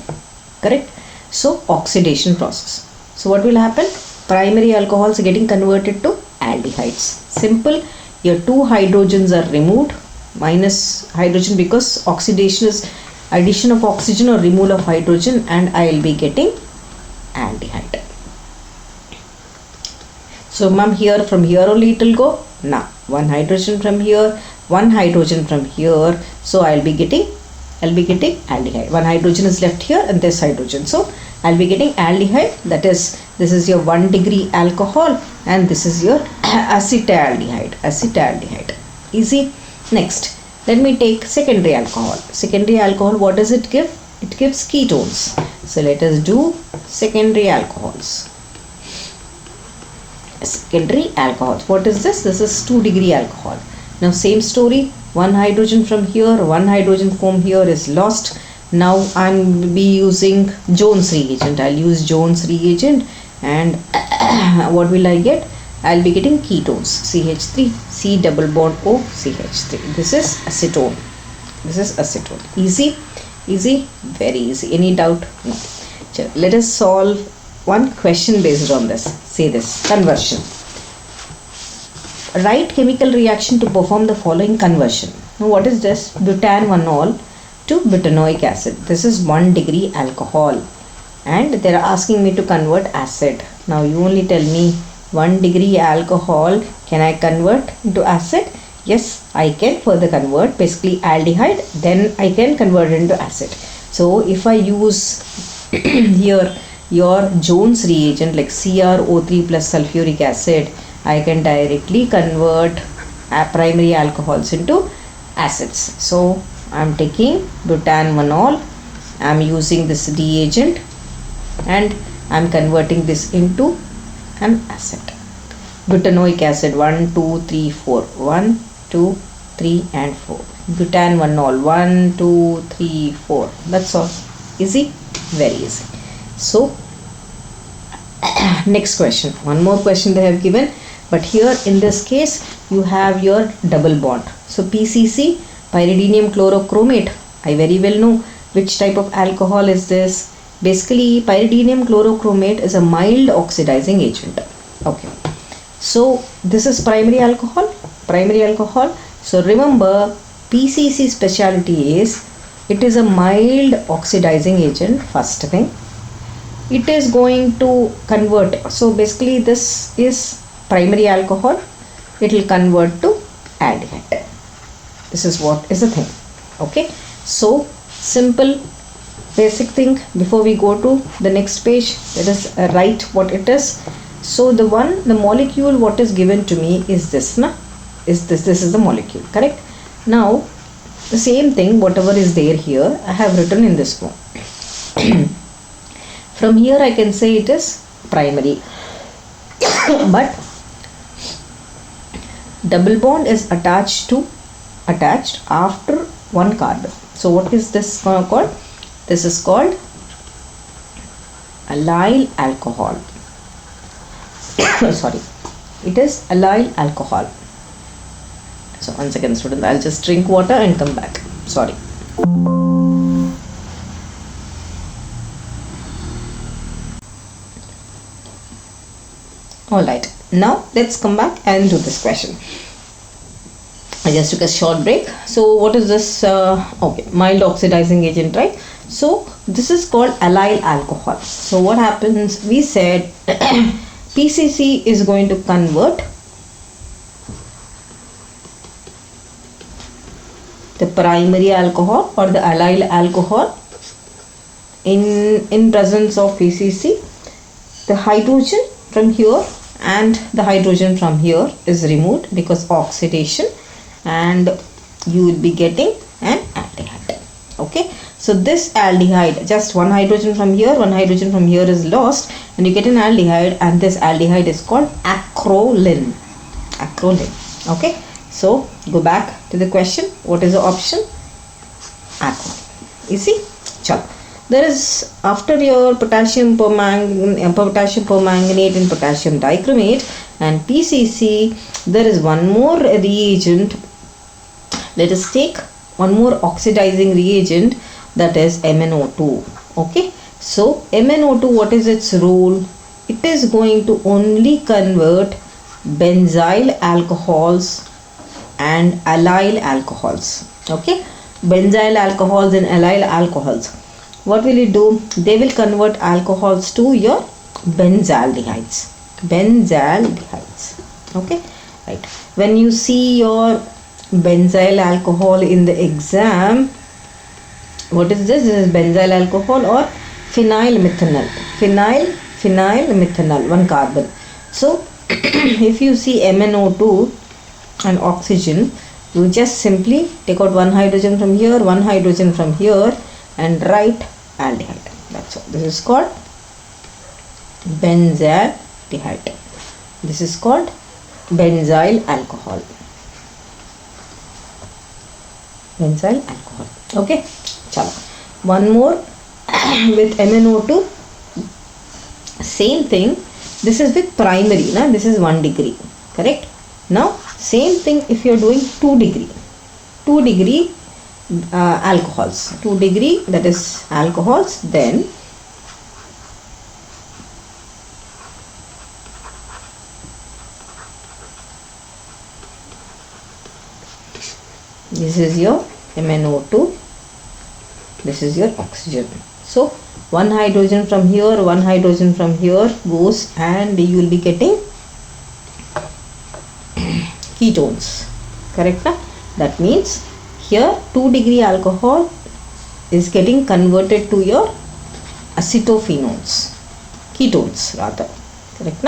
Correct? So oxidation process. So what will happen? Primary alcohols are getting converted to aldehydes. Simple. Your 2 hydrogens are removed, minus hydrogen, because oxidation is addition of oxygen or removal of hydrogen, and I will be getting aldehyde. So ma'am, here from here only it will go. Now 1 hydrogen from here, 1 hydrogen from here. So I'll be getting aldehyde. 1 hydrogen is left here and this hydrogen. So I'll be getting aldehyde. That is, this is your 1 degree alcohol and this is your acetaldehyde. Easy. Next, let me take secondary alcohol. Secondary alcohol, what does it give? It gives ketones. So let us do secondary alcohols. Secondary alcohols. What is this? This is 2 degree alcohol. Now same story. 1 hydrogen from here, 1 hydrogen from here is lost. Now I'm be using Jones reagent. I'll use Jones reagent, and what will I get? I'll be getting ketones. CH3, C double bond O, CH3. This is acetone. This is acetone. Easy, easy, very easy. Any doubt? No. So let us solve one question based on this. Say this: conversion. Write chemical reaction to perform the following conversion. Now what is this? Butanol to butanoic acid. This is 1 degree alcohol and they are asking me to convert acid. Now you only tell me 1 degree alcohol, can I convert into acid? Yes, I can further convert, basically aldehyde, then I can convert it into acid. So if I use here your Jones reagent like CrO3 plus sulfuric acid, I can directly convert primary alcohols into acids. So I'm taking butanol, I'm using this reagent and I'm converting this into an acid. Butanoic acid 1, 2, 3, 4. 1, 2, 3 and 4. Butanol 1, 2, 3, 4. That's all. Easy? Very easy. So next question. One more question they have given, but here in this case you have your double bond. So PCC, pyridinium chlorochromate. I very well know which type of alcohol is this. Basically pyridinium chlorochromate is a mild oxidizing agent. Okay, so this is primary alcohol. So remember, PCC specialty is it is a mild oxidizing agent. First thing, it is going to convert. So basically this is primary alcohol, it will convert to aldehyde. This is what is the thing. Okay, so simple basic thing. Before we go to the next page, let us write what it is. So the molecule what is given to me is this, this is the molecule, correct? Now the same thing, whatever is there here, I have written in this form. From here I can say it is primary, but double bond is attached after one carbon. So what is this called? This is called allyl alcohol. Sorry, it is allyl alcohol. So 1 second student, I'll just drink water and come back. Sorry. Alright, now let's come back and do this question. I just took a short break. So what is this? Okay, mild oxidizing agent, right? So this is called allyl alcohol. So what happens? We said PCC is going to convert the primary alcohol or the allyl alcohol. In presence of PCC, the hydrogen from here and the hydrogen from here is removed because oxidation, and you will be getting an aldehyde. Okay, so this aldehyde, just one hydrogen from here is lost, and you get an aldehyde, and this aldehyde is called acrolein. Okay, so go back to the question. What is the option? Acrolein. Easy. Chalo. There is, after your potassium permanganate and potassium dichromate and PCC, there is one more reagent. Let us take one more oxidizing reagent, that is MnO2. Okay, so MnO2, what is its role? It is going to only convert benzyl alcohols and allyl alcohols. Okay, benzyl alcohols and allyl alcohols. What will it do? They will convert alcohols to your benzaldehydes. Okay, right. When you see your benzyl alcohol in the exam, what is this? This is benzyl alcohol or phenyl methanol. Phenyl methanol, one carbon. So if you see MnO2 and oxygen, you just simply take out one hydrogen from here, one hydrogen from here, and write aldehyde. That's all. This is called benzaldehyde. This is called benzyl alcohol. Okay, chalo. One more with MnO2. Same thing. This is with primary. This is 1 degree. Correct. Now same thing if you are doing 2 degree alcohols. 2 degree, that is alcohols. Then this is your MnO2, this is your oxygen. So one hydrogen from here, one hydrogen from here goes, and you will be getting ketones. Correct? That means here 2 degree alcohol is getting converted to your acetophenes, ketones rather. Correct?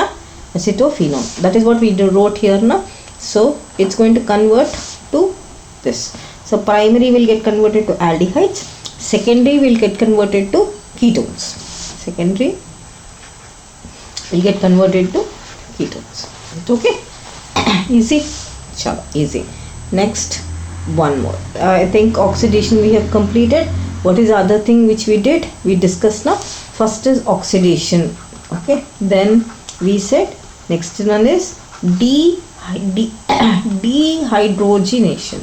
Acetophenone. That is what we wrote here. So it's going to convert to this. So primary will get converted to aldehydes, secondary will get converted to ketones. Secondary will get converted to ketones. Okay? Easy? Chalo, easy. Next, one more. I think oxidation we have completed. What is the other thing which we did? We discussed now. First is oxidation. Okay. Then we said next one is dehydrogenation.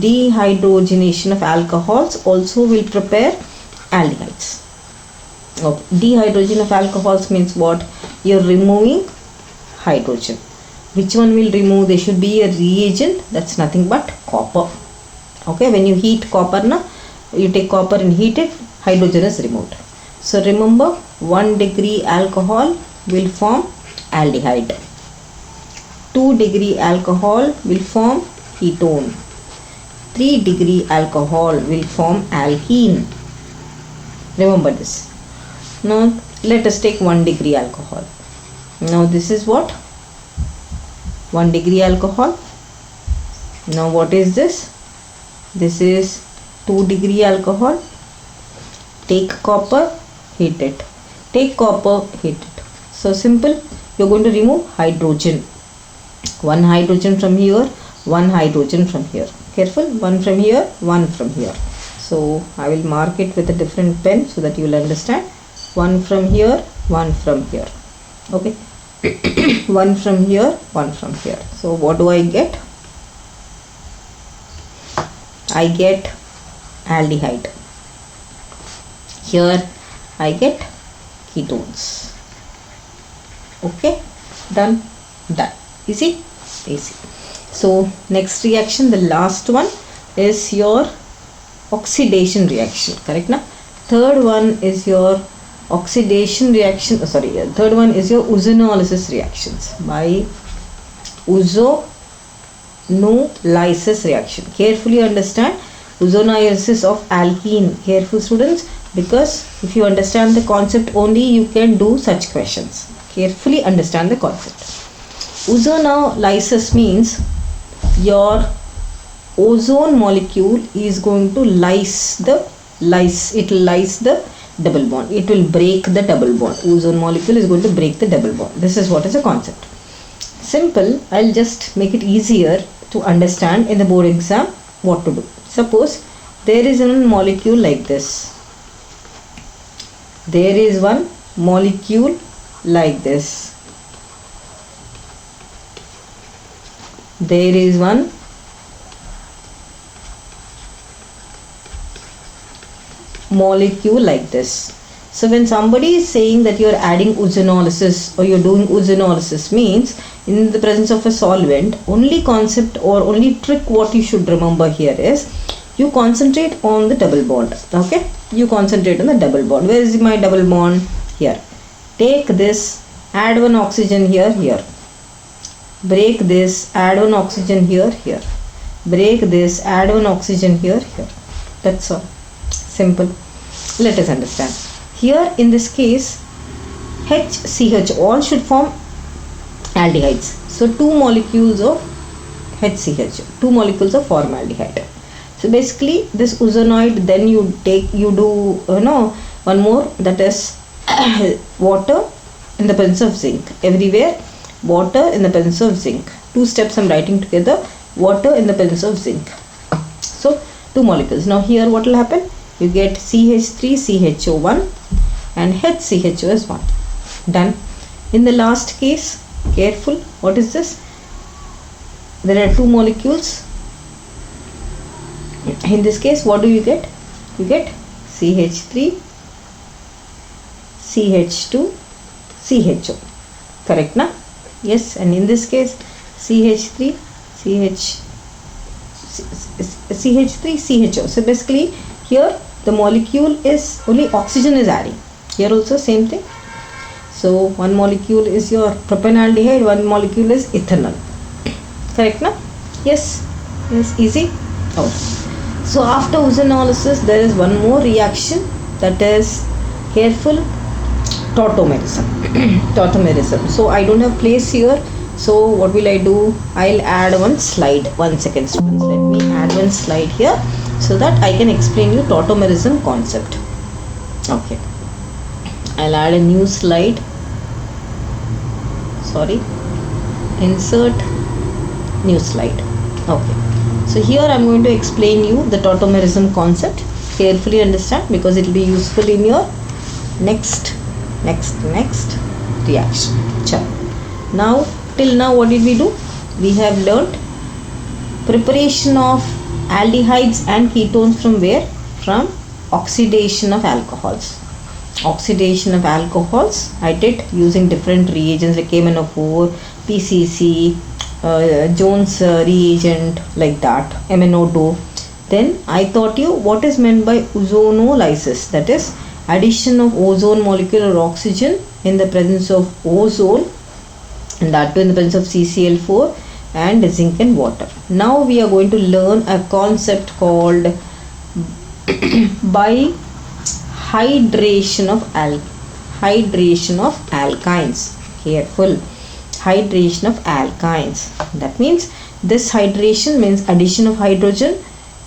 Dehydrogenation of alcohols also will prepare aldehydes. Okay. Dehydrogen of alcohols means what? You're removing hydrogen. Which one will remove? There should be a reagent, that's nothing but copper. Okay, when you heat copper, you take copper and heat it, hydrogen is removed. So remember, 1 degree alcohol will form aldehyde. 2 degree alcohol will form ketone. 3 degree alcohol will form alkene. Remember this. Now let us take 1 degree alcohol. Now this is what? 1 degree alcohol. Now what is this? This is 2 degree alcohol. Take copper, heat it. Take copper, heat it. So simple. You're going to remove hydrogen. 1 hydrogen from here, 1 hydrogen from here. Careful, 1 from here, 1 from here. So I will mark it with a different pen so that you will understand. 1 from here, 1 from here. Okay. 1 from here, 1 from here. So what do I get? I get aldehyde. Here I get ketones. Okay, done. Easy. So next reaction, the last one is your oxidation reaction. Correct na? Third one is your oxidation reaction. Third one is your ozonolysis reactions. By ozonolysis reaction. Carefully understand ozonolysis of alkene. Careful students, because if you understand the concept only, you can do such questions. Carefully understand the concept. Ozonolysis means your ozone molecule is going to lyse the double bond. It will break the double bond. Ozone molecule is going to break the double bond. This is what is the concept. Simple. I'll just make it easier to understand in the board exam what to do. Suppose there is a molecule like this. There is one molecule like this. There is one molecule like this. So when somebody is saying that you are adding ozonolysis or you are doing ozonolysis, means in the presence of a solvent, only concept or only trick what you should remember here is you concentrate on the double bond. Okay, you concentrate on the double bond. Where is my double bond? Here. Take this, add one oxygen here. Break this, add one oxygen here. Break this, add one oxygen here. That's all. Simple. Let us understand. Here in this case, HCH all should form aldehydes. So 2 molecules of HCH, 2 molecules of formaldehyde. So basically this ozonoid, then you do one more, that is water in the presence of zinc. Everywhere water in the presence of zinc. 2 steps I'm writing together. Water in the presence of zinc. So 2 molecules. Now here what will happen? You get CH3CHO1 and HCHO is 1. Done. In the last case, careful, what is this? There are 2 molecules. In this case, what do you get? You get CH3, CH2, CHO. Correct na? Yes, and in this case, CH3, CHO. So basically here the molecule is only oxygen is adding. Here also same thing. So one molecule is your propanaldehyde, one molecule is ethanol. Correct na? Yes, easy. Oh. So after ozonolysis there is one more reaction, that is, careful, tautomerism. Tautomerism. So I don't have place here. So what will I do? I'll add one slide. 1 second students. Let me add one slide here so that I can explain you tautomerism concept. Okay. I'll add a new slide. Insert new slide. Okay. So here I'm going to explain you the tautomerism concept. carefully understand, because it will be useful in your next reaction. Now, till now what did we do? We have learnt preparation of aldehydes and ketones from where? From oxidation of alcohols. Oxidation of alcohols I did using different reagents like MnO4, PCC, Jones reagent, like that, MnO2. Then I taught you what is meant by ozonolysis, that is addition of ozone molecule or oxygen in the presence of ozone, and that too in the presence of CCl4 and zinc and water. Now we are going to learn a concept called hydration of alkynes. Careful, hydration of alkynes. That means this hydration means addition of hydrogen.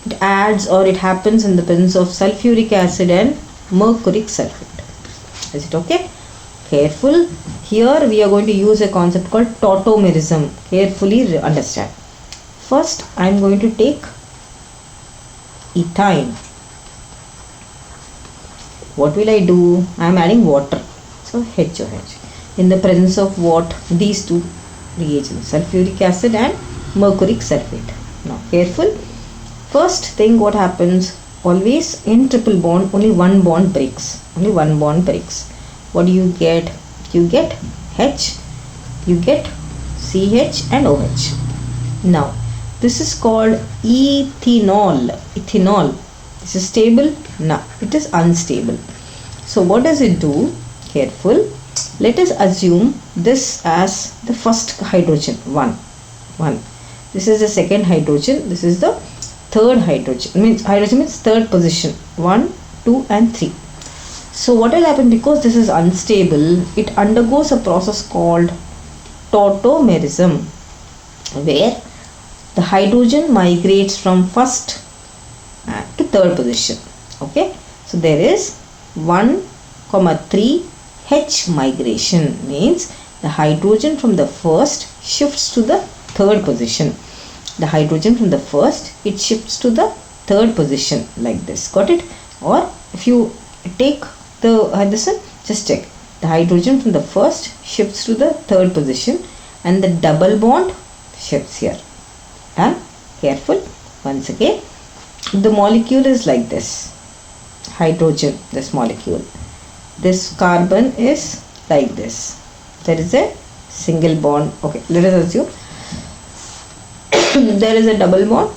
It adds, or it happens in the presence of sulfuric acid and mercuric sulfate. Is it okay? Careful. Here we are going to use a concept called tautomerism. Carefully understand. First I am going to take ethyne. What will I do? I am adding water. So HOH. In the presence of what? These two reagents, sulfuric acid and mercuric sulfate. Now careful. First thing, what happens? Always in triple bond, only one bond breaks. What do you get? You get H, you get CH and OH. Now this is called ethanol. This is stable? No, it is unstable. So what does it do? Careful. Let us assume this as the first hydrogen, 1. This is the second hydrogen. This is the third hydrogen. Hydrogen means third position. 1, 2 and 3. So what will happen? Because this is unstable, it undergoes a process called tautomerism, where the hydrogen migrates from first to third position. Okay, so there is 1,3 H migration, means the hydrogen from the first shifts to the third position. The hydrogen from the first, it shifts to the third position, like this. Got it? Or if you take the Henderson, just check. The hydrogen from the first shifts to the third position and the double bond shifts here. And careful, once again, the molecule is like this. Hydrogen, this molecule. This carbon is like this. There is a single bond. Okay, let us assume there is a double bond,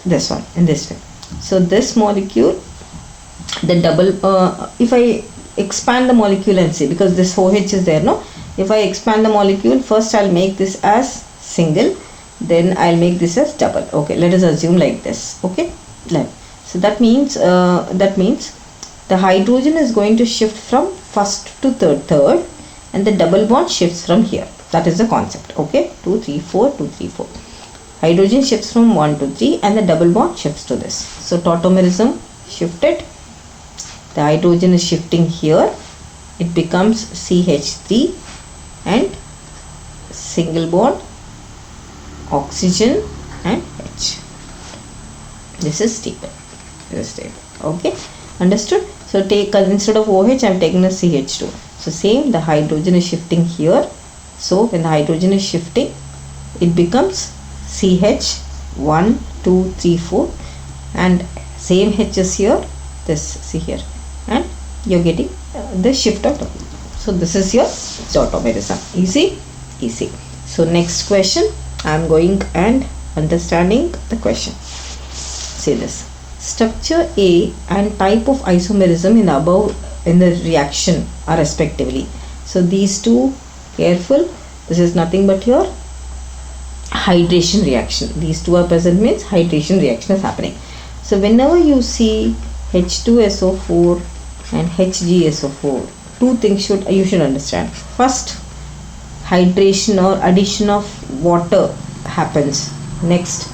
this one, in this way. So this molecule, the double, if I expand the molecule and see, because this OH is there, no? If I expand the molecule, first I'll make this as single, then I'll make this as double. Okay, let us assume like this. Okay, so that means the hydrogen is going to shift from first to third, and the double bond shifts from here. That is the concept. Okay, 2 3 4 2 3 4. Hydrogen shifts from 1 to 3 and the double bond shifts to this. So tautomerism shifted. The hydrogen is shifting here. It becomes CH3 and single bond, oxygen and H. This is stable. Okay, understood? So take, instead of OH, I am taking a CH2. So same, the hydrogen is shifting here. So when the hydrogen is shifting, it becomes CH 1 2 3 4 and same H is here, this see here, and you're getting the shift of double. So this is your tautomerism. Easy. So next question, I am going and understanding the question. See this. Structure A and type of isomerism in the reaction are respectively. So these two, careful, this is nothing but your hydration reaction. These two are present means hydration reaction is happening. So whenever you see H2SO4 and HgSO4, two things you should understand. First, hydration or addition of water happens. Next,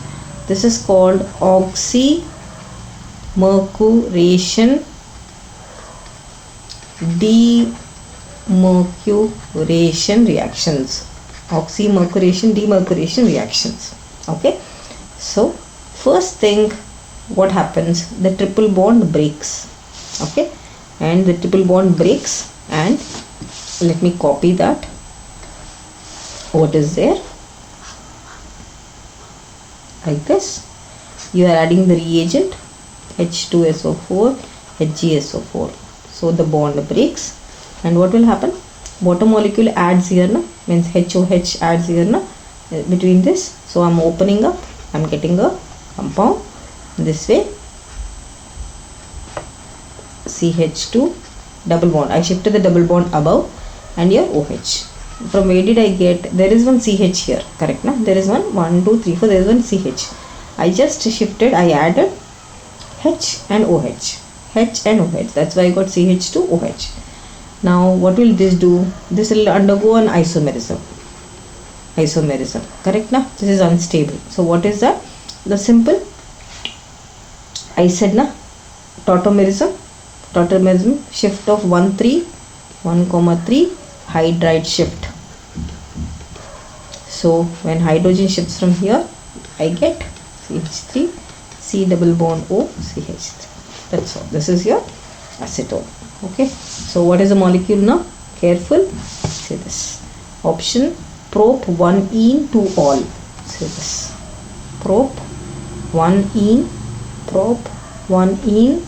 this is called oxymercuration, demercuration reactions. Oxymercuration, demercuration reactions. Okay, so first thing, what happens? The triple bond breaks. Okay, and the triple bond breaks, and let me copy that. What is there? Like this. You are adding the reagent H2SO4, HgSO4. So the bond breaks, and what will happen? Bottom molecule adds here, no? Means HOH adds here, no? Between this. So I'm opening up, I'm getting a compound this way. CH2 double bond. I shifted the double bond above, and here OH. From where did I get? There is one CH here, correct? Na? There is one 2 3 4. There is one CH. I just shifted. I added H and OH. H and OH. That's why I got CH2 OH. Now what will this do? This will undergo an isomerism. Isomerism, correct? Na? This is unstable. So what is that? The simple. I said na. Tautomerism. Tautomerism. Shift of 1 3 hydride shift. So when hydrogen shifts from here, I get CH3, C double bond O, CH3. That's all. This is your acetone. Okay. So what is the molecule now? Careful. See this. Option prop 1-ene to all. See this. Prop 1-ene. Prop 1-ene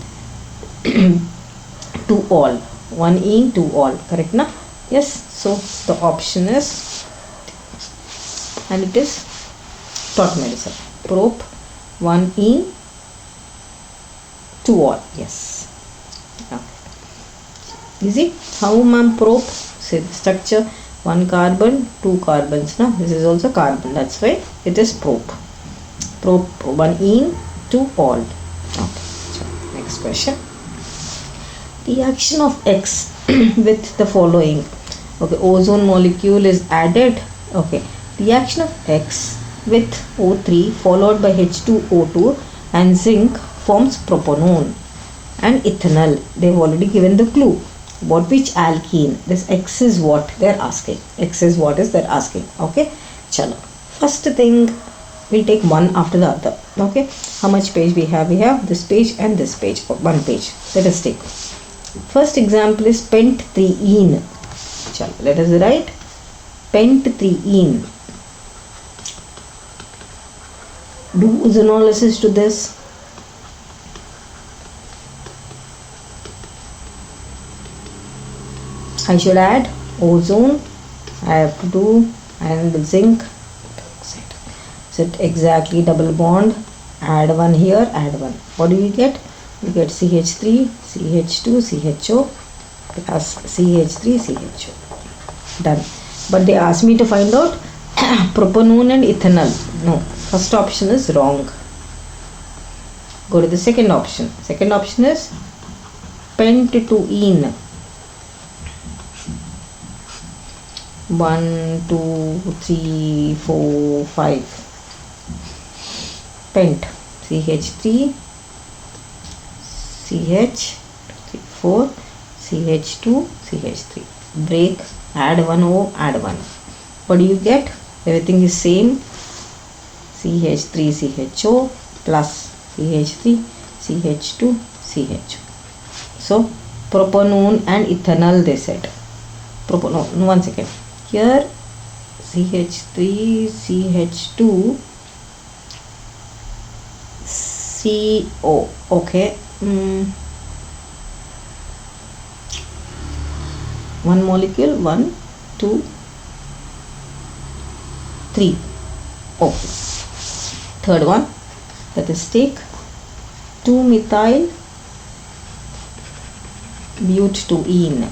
to all. 1-ene to all. Correct na? Yes. So the option is, and it is tautomerism. Prop 1-ene to all. Yes. Okay. Easy. How ma'am prop? Say the structure. 1 carbon, 2 carbons. Now this is also carbon. That's why it is prop. Prop 1-ene to all. Okay. So next question. The action of X with the following. Okay, ozone molecule is added. Okay, the action of X with O3 followed by H2O2 and zinc forms propanone and ethanol. They've already given the clue. Which alkene? This X is what they're asking. X is what is they're asking. Okay, chalo. First thing, we'll take one after the other. Okay, how much page we have? We have this page and this page, or one page. Let us take. First example is pent-3-ene. Chalo, let us write pent-3-ene. Do ozonolysis to this. I should add ozone. I have to do, and zinc. Set exactly double bond. Add one here. Add one. What do you get? You get CH3, CH2, CHO plus CH3, CHO. Done. But they asked me to find out propanone and ethanol. No. First option is wrong. Go to the second option. Second option is pent-2-ene. 1, 2, 3, 4, 5. Pent. CH3, CH, 3, 4, CH2, CH3. Break. Add one O. Add one. What do you get? Everything is same. CH3, CHO plus CH3, CH2, CHO. So propanone and ethanol they said. Propanone. No, 1 second. Here CH3, CH2, CO. Okay. One molecule. 1, 2, 3. Okay. Third one. Let us take 2-methyl but-2-ene.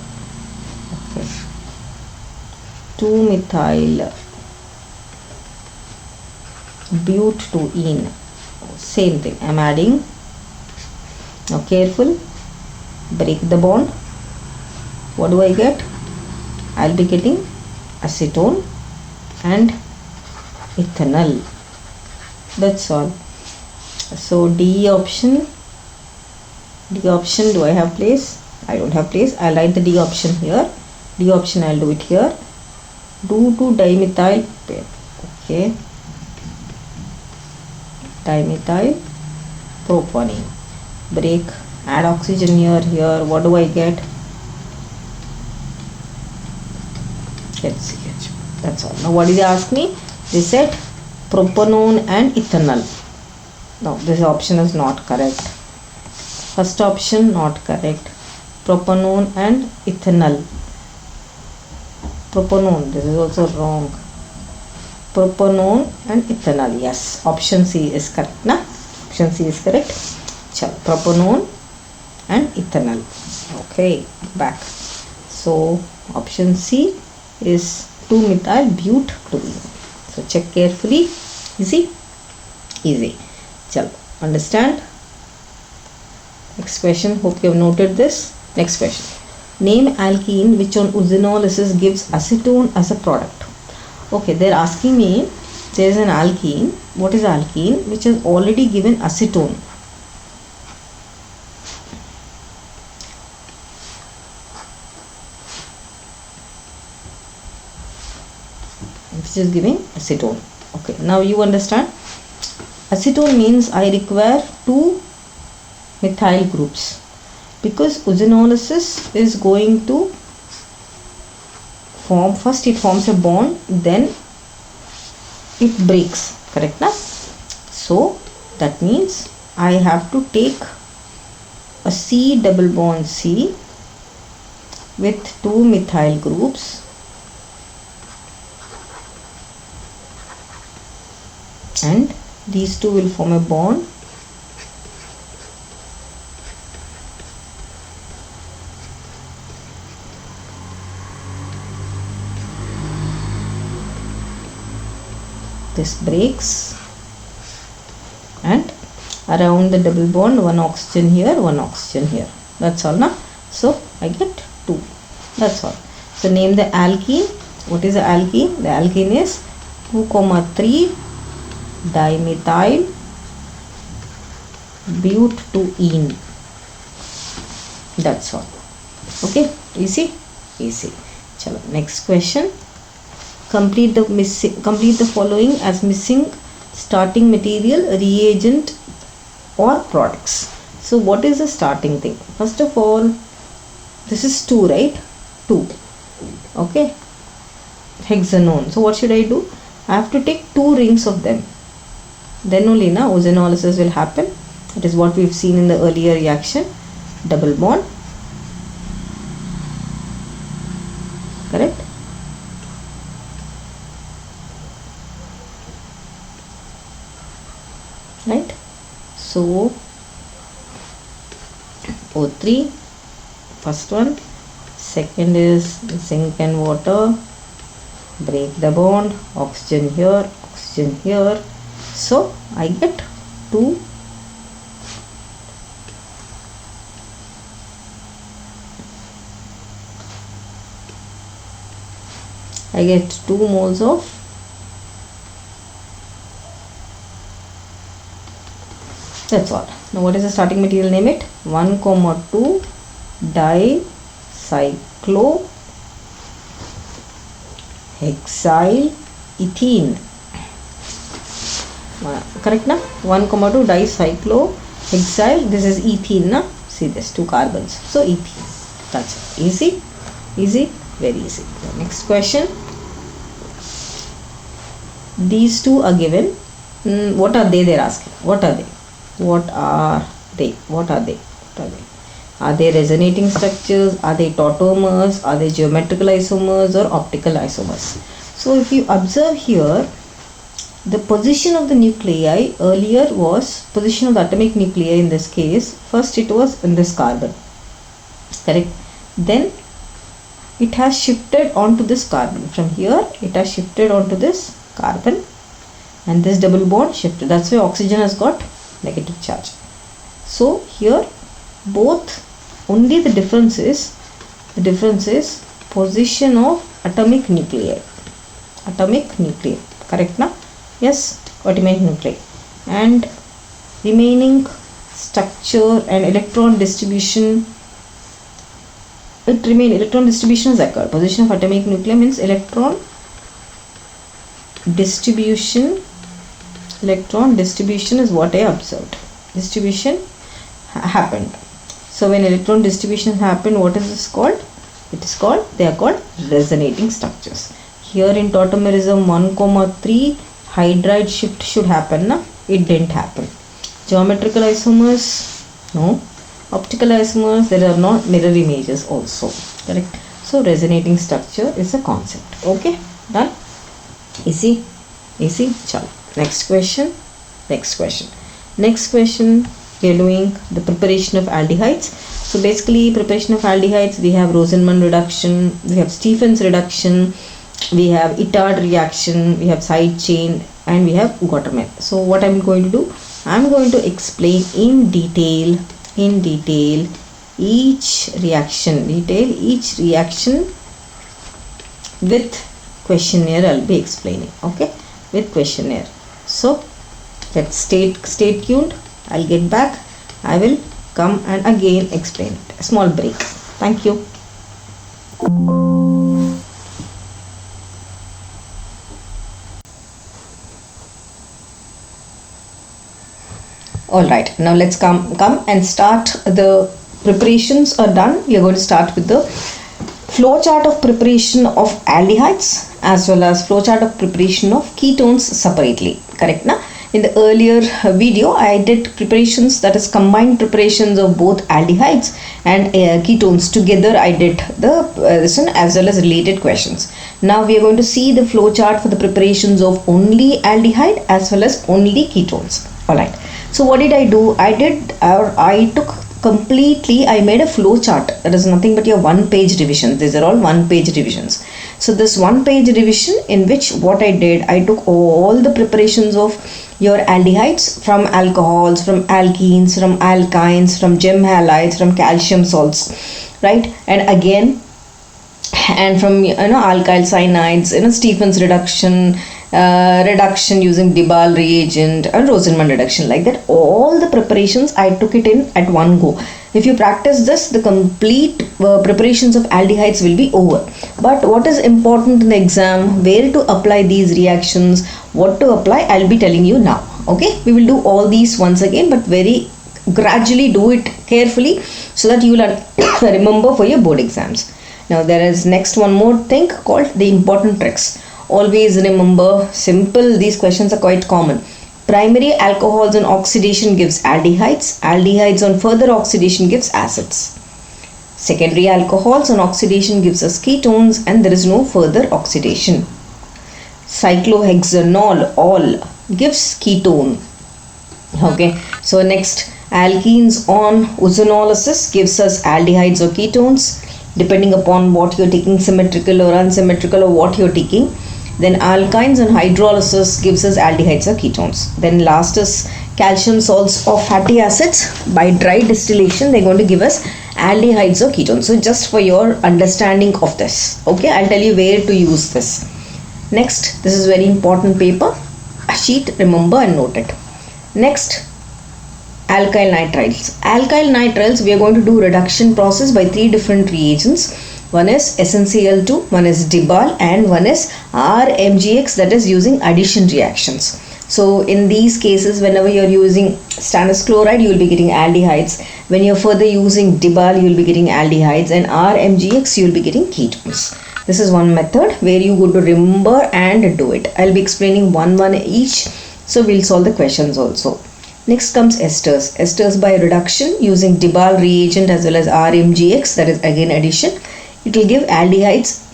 Okay. 2-methyl but-2-ene. Same thing. I am adding. Now careful. Break the bond. What do I get? I will be getting acetone and ethanol. That's all. So D option. D option. Do I have place? I don't have place. I'll write the D option here. D option I'll do it here. 2,2-dimethyl pair. Okay. Dimethyl propanene. Break, add oxygen here, what do I get? HCH. That's all. Now what did they ask me? They said propanone and ethanol. No, this option is not correct. First option not correct. Propanone and ethanol. Propanone, this is also wrong. Propanone and ethanol, yes. Option C is correct, na? Option C is correct. Chal, propanone and ethanol. Okay, back. So option C is 2-methyl butadiene. So check carefully. Easy? Easy. Chalo, understand? Next question. Hope you have noted this. Next question. Name alkene which on ozonolysis gives acetone as a product. Okay, they're asking me, there is an alkene. What is alkene? Which has already given acetone. Which is giving acetone. Okay, now you understand. Acetone means I require 2 methyl groups, because ozonolysis is going to form, first it forms a bond, then it breaks, correct na? So that means I have to take a C double bond C with 2 methyl groups and these two will form a bond. This breaks and around the double bond, one oxygen here, one oxygen here. That's all na. So I get 2. That's all. So name the alkene. What is the alkene? The alkene is 2,3 dimethyl butadiene. That's all. Okay, easy, easy. Chalo, next question. Complete the following as missing starting material, reagent or products. So what is the starting thing? First of all, this is 2, right? 2. Okay, hexanone. So what should I do? I have to take 2 rings of them. Then only na ozonolysis will happen. That is what we've seen in the earlier reaction. Double bond. Correct? Right? So O3, first one. Second is zinc and water. Break the bond. Oxygen here, oxygen here. So I get 2 moles of that's all. Now what is the starting material? Name it. 1,2 dicyclohexylethene. Correct na? 1,2 dicyclohexyl. This is ethene na. See this 2 carbons. So ethene. That's it. Easy, easy, very easy. Next question. These 2 are given. What are they? They're asking. What are they? What are they? What are they? What are they? Are they resonating structures? Are they tautomers? Are they geometrical isomers or optical isomers? So if you observe here, the position of the nuclei earlier was position of the atomic nuclei in this case. First it was in this carbon. Correct? Then it has shifted onto this carbon. From here it has shifted onto this carbon and this double bond shifted. That's why oxygen has got negative charge. So here both, only the difference is position of atomic nuclei. Atomic nuclei. Correct na? Yes, atomic nuclei. And remaining structure and electron distribution, electron distribution has occurred. Position of atomic nuclei means electron distribution is what I observed. happened. So when electron distribution happened, what is this called? It is called, they are called resonating structures. Here in tautomerism 1,3 hydride shift should happen, na? It didn't happen. Geometrical isomers, no. Optical isomers, there are not mirror images also, correct? So resonating structure is a concept. Okay, done. Easy. Chalo. Next question. We are doing the preparation of aldehydes. So basically, preparation of aldehydes, we have Rosenman reduction, we have Stephens reduction, we have Itard reaction, we have side chain, and we have Goterman. So what I'm going to do, I'm going to explain in detail each reaction with questionnaire. I'll be explaining, okay, with questionnaire. So let's stay tuned. I'll get back. I will come and again explain it. A small break. Thank you. Alright, now let's come and start. The preparations are done. We are going to start with the flowchart of preparation of aldehydes as well as flowchart of preparation of ketones separately. Correct na? In the earlier video, I did preparations, that is combined preparations of both aldehydes and ketones together. I did the this one as well as related questions. Now we are going to see the flowchart for the preparations of only aldehyde as well as only ketones. Alright. So what did I do? I made a flow chart. That is nothing but your one-page revision. These are all one-page revisions. So this one-page revision, in which what I did, I took all the preparations of your aldehydes from alcohols, from alkenes, from alkynes, from gem halides, from calcium salts, right? And again, and from alkyl cyanides, Stephens reduction, reduction using Debal reagent and Rosenman reduction, like that. All the preparations I took it in at one go. If you practice this, the complete preparations of aldehydes will be over. But what is important in the exam, where to apply these reactions, what to apply, I'll be telling you now. Okay, we will do all these once again, but very gradually, do it carefully so that you will remember for your board exams. Now there is next one more thing called the important tricks. Always remember, simple, these questions are quite common. Primary alcohols on oxidation gives aldehydes. Aldehydes on further oxidation gives acids. Secondary alcohols on oxidation gives us ketones, and there is no further oxidation. Cyclohexanol all gives ketone. Okay, so next, alkenes on ozonolysis gives us aldehydes or ketones, depending upon what you're taking, symmetrical or unsymmetrical, or what you're taking. Then alkynes on hydrolysis gives us aldehydes or ketones. Then last is calcium salts or fatty acids. By dry distillation, they're going to give us aldehydes or ketones. So just for your understanding of this, okay, I'll tell you where to use this. Next, this is very important paper, a sheet, remember and note it. Next, alkyl nitriles. Alkyl nitriles, we are going to do reduction process by 3 different reagents. One is SnCl2, one is Debal, and one is RMGX, that is using addition reactions. So in these cases, whenever you are using stannous chloride, you will be getting aldehydes. When you are further using Debal, you will be getting aldehydes, and RMGX, you will be getting ketones. This is one method where you go to remember and do it. I'll be explaining one each, so we'll solve the questions also. Next comes esters. Esters by reduction using Debal reagent as well as RMGX, that is again addition. It will give aldehydes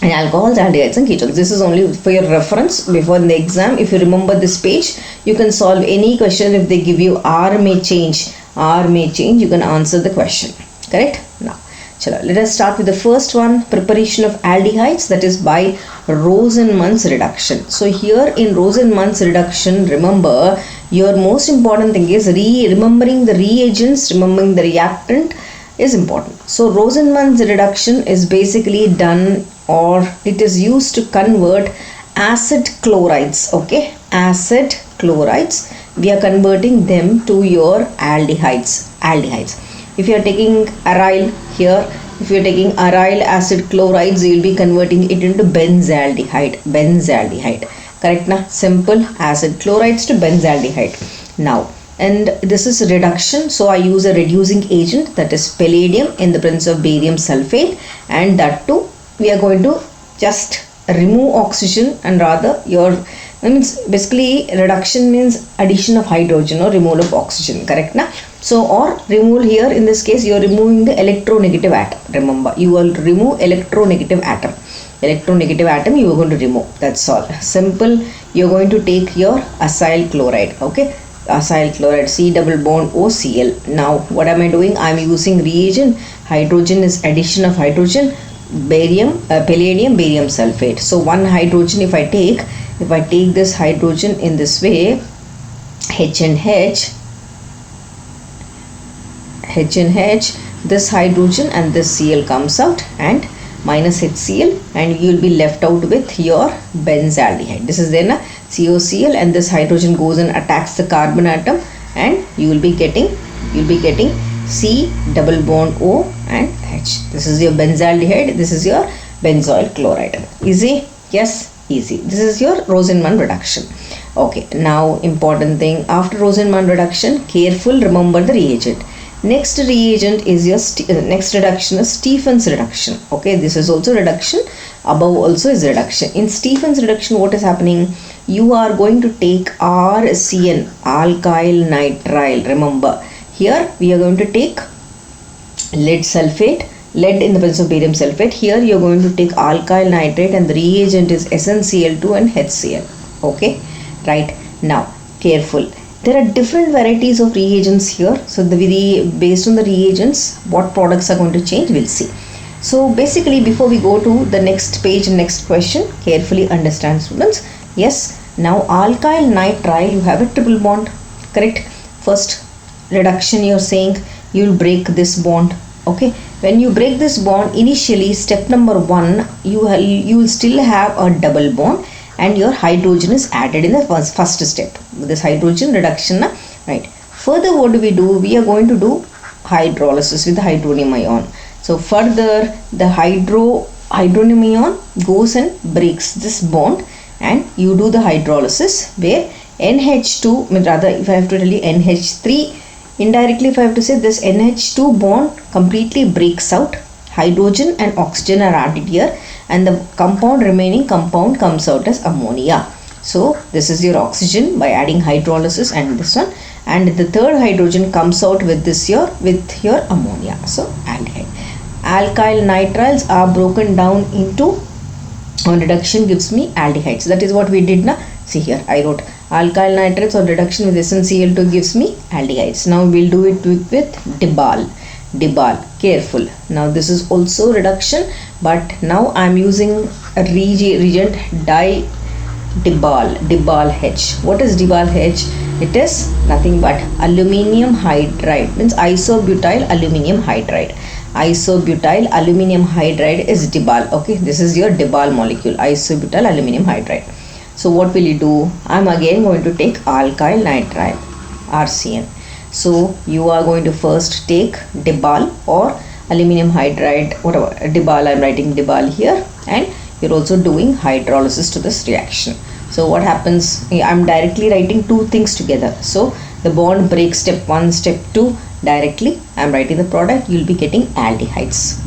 and alcohols, aldehydes and ketones. This is only for your reference before in the exam. If you remember this page, you can solve any question. If they give you R may change, you can answer the question. Correct? Now, let us start with the first one, preparation of aldehydes, that is by Rosenman's reduction. So here in Rosenman's reduction, remember, your most important thing is remembering the reagents, remembering the reactant is important. So Rosenman's reduction is basically done, or it is used to convert acid chlorides. Okay, acid chlorides, we are converting them to your aldehydes. If you are taking aryl here, if you are taking aryl acid chlorides, you will be converting it into benzaldehyde. Correct na? Simple, acid chlorides to benzaldehyde. Now and this is reduction, so I use a reducing agent, that is palladium in the presence of barium sulfate, and that too we are going to just remove oxygen, and rather your means basically reduction means addition of hydrogen or removal of oxygen, correct na? So or removal here in this case you are removing the electronegative atom. Remember, you will remove electronegative atom. Electronegative atom you are going to remove, that's all simple. You are going to take your acyl chloride, okay, acyl chloride, C double bond OCl. Now what am I doing? I am using reagent. Hydrogen is addition of hydrogen, barium palladium barium sulfate. So one hydrogen, if I take this hydrogen in this way, H and H, this hydrogen and this Cl comes out, and minus HCl, and you will be left out with your benzaldehyde. This is then a COCl, and this hydrogen goes and attacks the carbon atom, and you will be getting C double bond O and H. This is your benzaldehyde, this is your benzoyl chloride. Easy? Yes, easy. This is your Rosenman reduction. Okay, now important thing, after Rosenman reduction, careful, remember the reagent. Next reagent is your next reduction is Stephen's reduction. Okay, this is also reduction, above also is reduction. In Stephen's reduction, what is happening? You are going to take RCN, alkyl nitrile. Remember, here we are going to take lead sulfate, lead in the presence of barium sulfate. Here you are going to take alkyl nitrate, and the reagent is SnCl2 and HCl. Okay, right. Now careful, there are different varieties of reagents here, so based on the reagents what products are going to change, we'll see. So basically, before we go to the next page and next question, carefully understand students. Yes, now alkyl nitrile, you have a triple bond, correct? First reduction, you're saying you'll break this bond. Okay, when you break this bond, initially step number 1, you will still have a double bond, and your hydrogen is added in the first step, this hydrogen reduction, right? Further, what do? We are going to do hydrolysis with the hydronium ion. So further, the hydronium ion goes and breaks this bond, and you do the hydrolysis where NH2, rather if I have to tell you NH3, indirectly if I have to say this NH2 bond completely breaks out, hydrogen and oxygen are added here, and the remaining compound comes out as ammonia. So this is your oxygen by adding hydrolysis and this one, and the third hydrogen comes out with your ammonia. So aldehyde. Alkyl nitriles are broken down into, on reduction gives me aldehydes. That is what we did now. See here I wrote alkyl nitrates on reduction with SnCl2 gives me aldehydes. Now we'll do it with Dibal. Careful, now this is also reduction, but now I'm using a reagent Dibal H. What is Dibal H? It is nothing but aluminium hydride, means isobutyl aluminium hydride. Isobutyl aluminium hydride is Dibal. Okay, this is your Dibal molecule, isobutyl aluminium hydride. So what will you do? I'm again going to take alkyl nitrile, RCN. So you are going to first take Dibal or aluminium hydride, whatever, Dibal, I'm writing Dibal here, and you're also doing hydrolysis to this reaction. So what happens, I'm directly writing two things together. So the bond breaks step 1, step 2, directly I'm writing the product, you'll be getting aldehydes.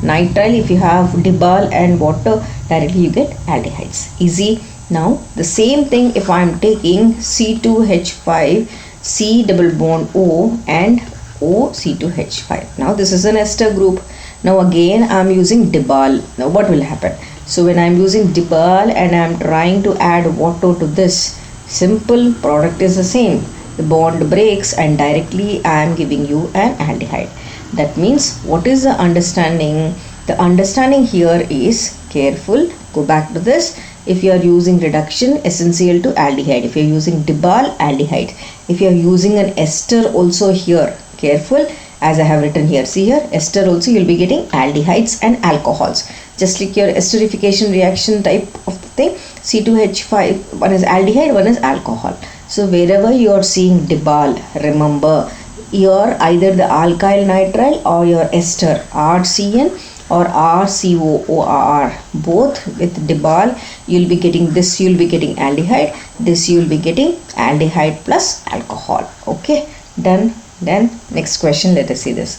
Nitrile, if you have Dibal and water, directly you get aldehydes. Easy. Now the same thing if I'm taking C2H5, C double bond O and O C2H5. Now this is an ester group. Now again I am using Dibal. Now what will happen? So when I am using Dibal and I am trying to add water to this, simple product is the same. The bond breaks and directly I am giving you an aldehyde. That means what is the understanding? The understanding here is, careful, go back to this. If you are using reduction, SnCl to aldehyde. If you are using Dibal, aldehyde. If you are using an ester also here, careful, as I have written here. See here, ester also you will be getting aldehydes and alcohols. Just like your esterification reaction type of thing, C2H5, one is aldehyde, one is alcohol. So wherever you are seeing Dibal, remember, your either the alkyl nitrile or your ester, RCN or RCOOR, both with Dibal, you'll be getting this, you'll be getting aldehyde, this you'll be getting aldehyde plus alcohol. Okay, done. Then next question, let us see this.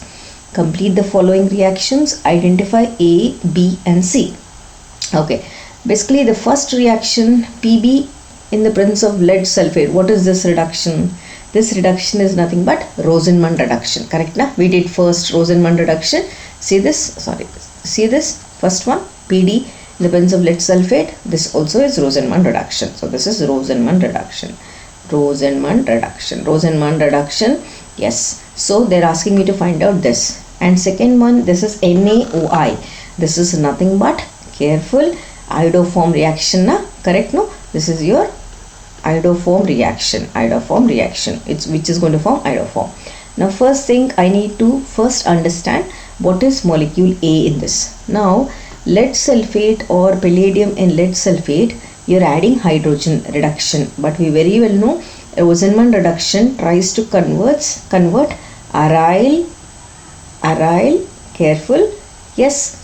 Complete the following reactions, identify A, B and C. Okay, basically the first reaction, PB in the presence of lead sulfate. What is this reduction? This reduction is nothing but Rosenmund reduction, correct na? We did first Rosenmund reduction. See this, see this first one, PD in the presence of lead sulfate. This also is Rosenmund reduction. So this is Rosenmund reduction. Rosenmund reduction. Yes. So they're asking me to find out this. And second one, this is NaOI. This is nothing but, careful, iodoform reaction na, correct no? This is your iodoform reaction, it's which is going to form iodoform. Now first thing, I need to first understand what is molecule A in this. Now lead sulfate or palladium in lead sulfate, you're adding hydrogen reduction, but we very well know Rosenmund reduction tries to convert aryl, careful, yes,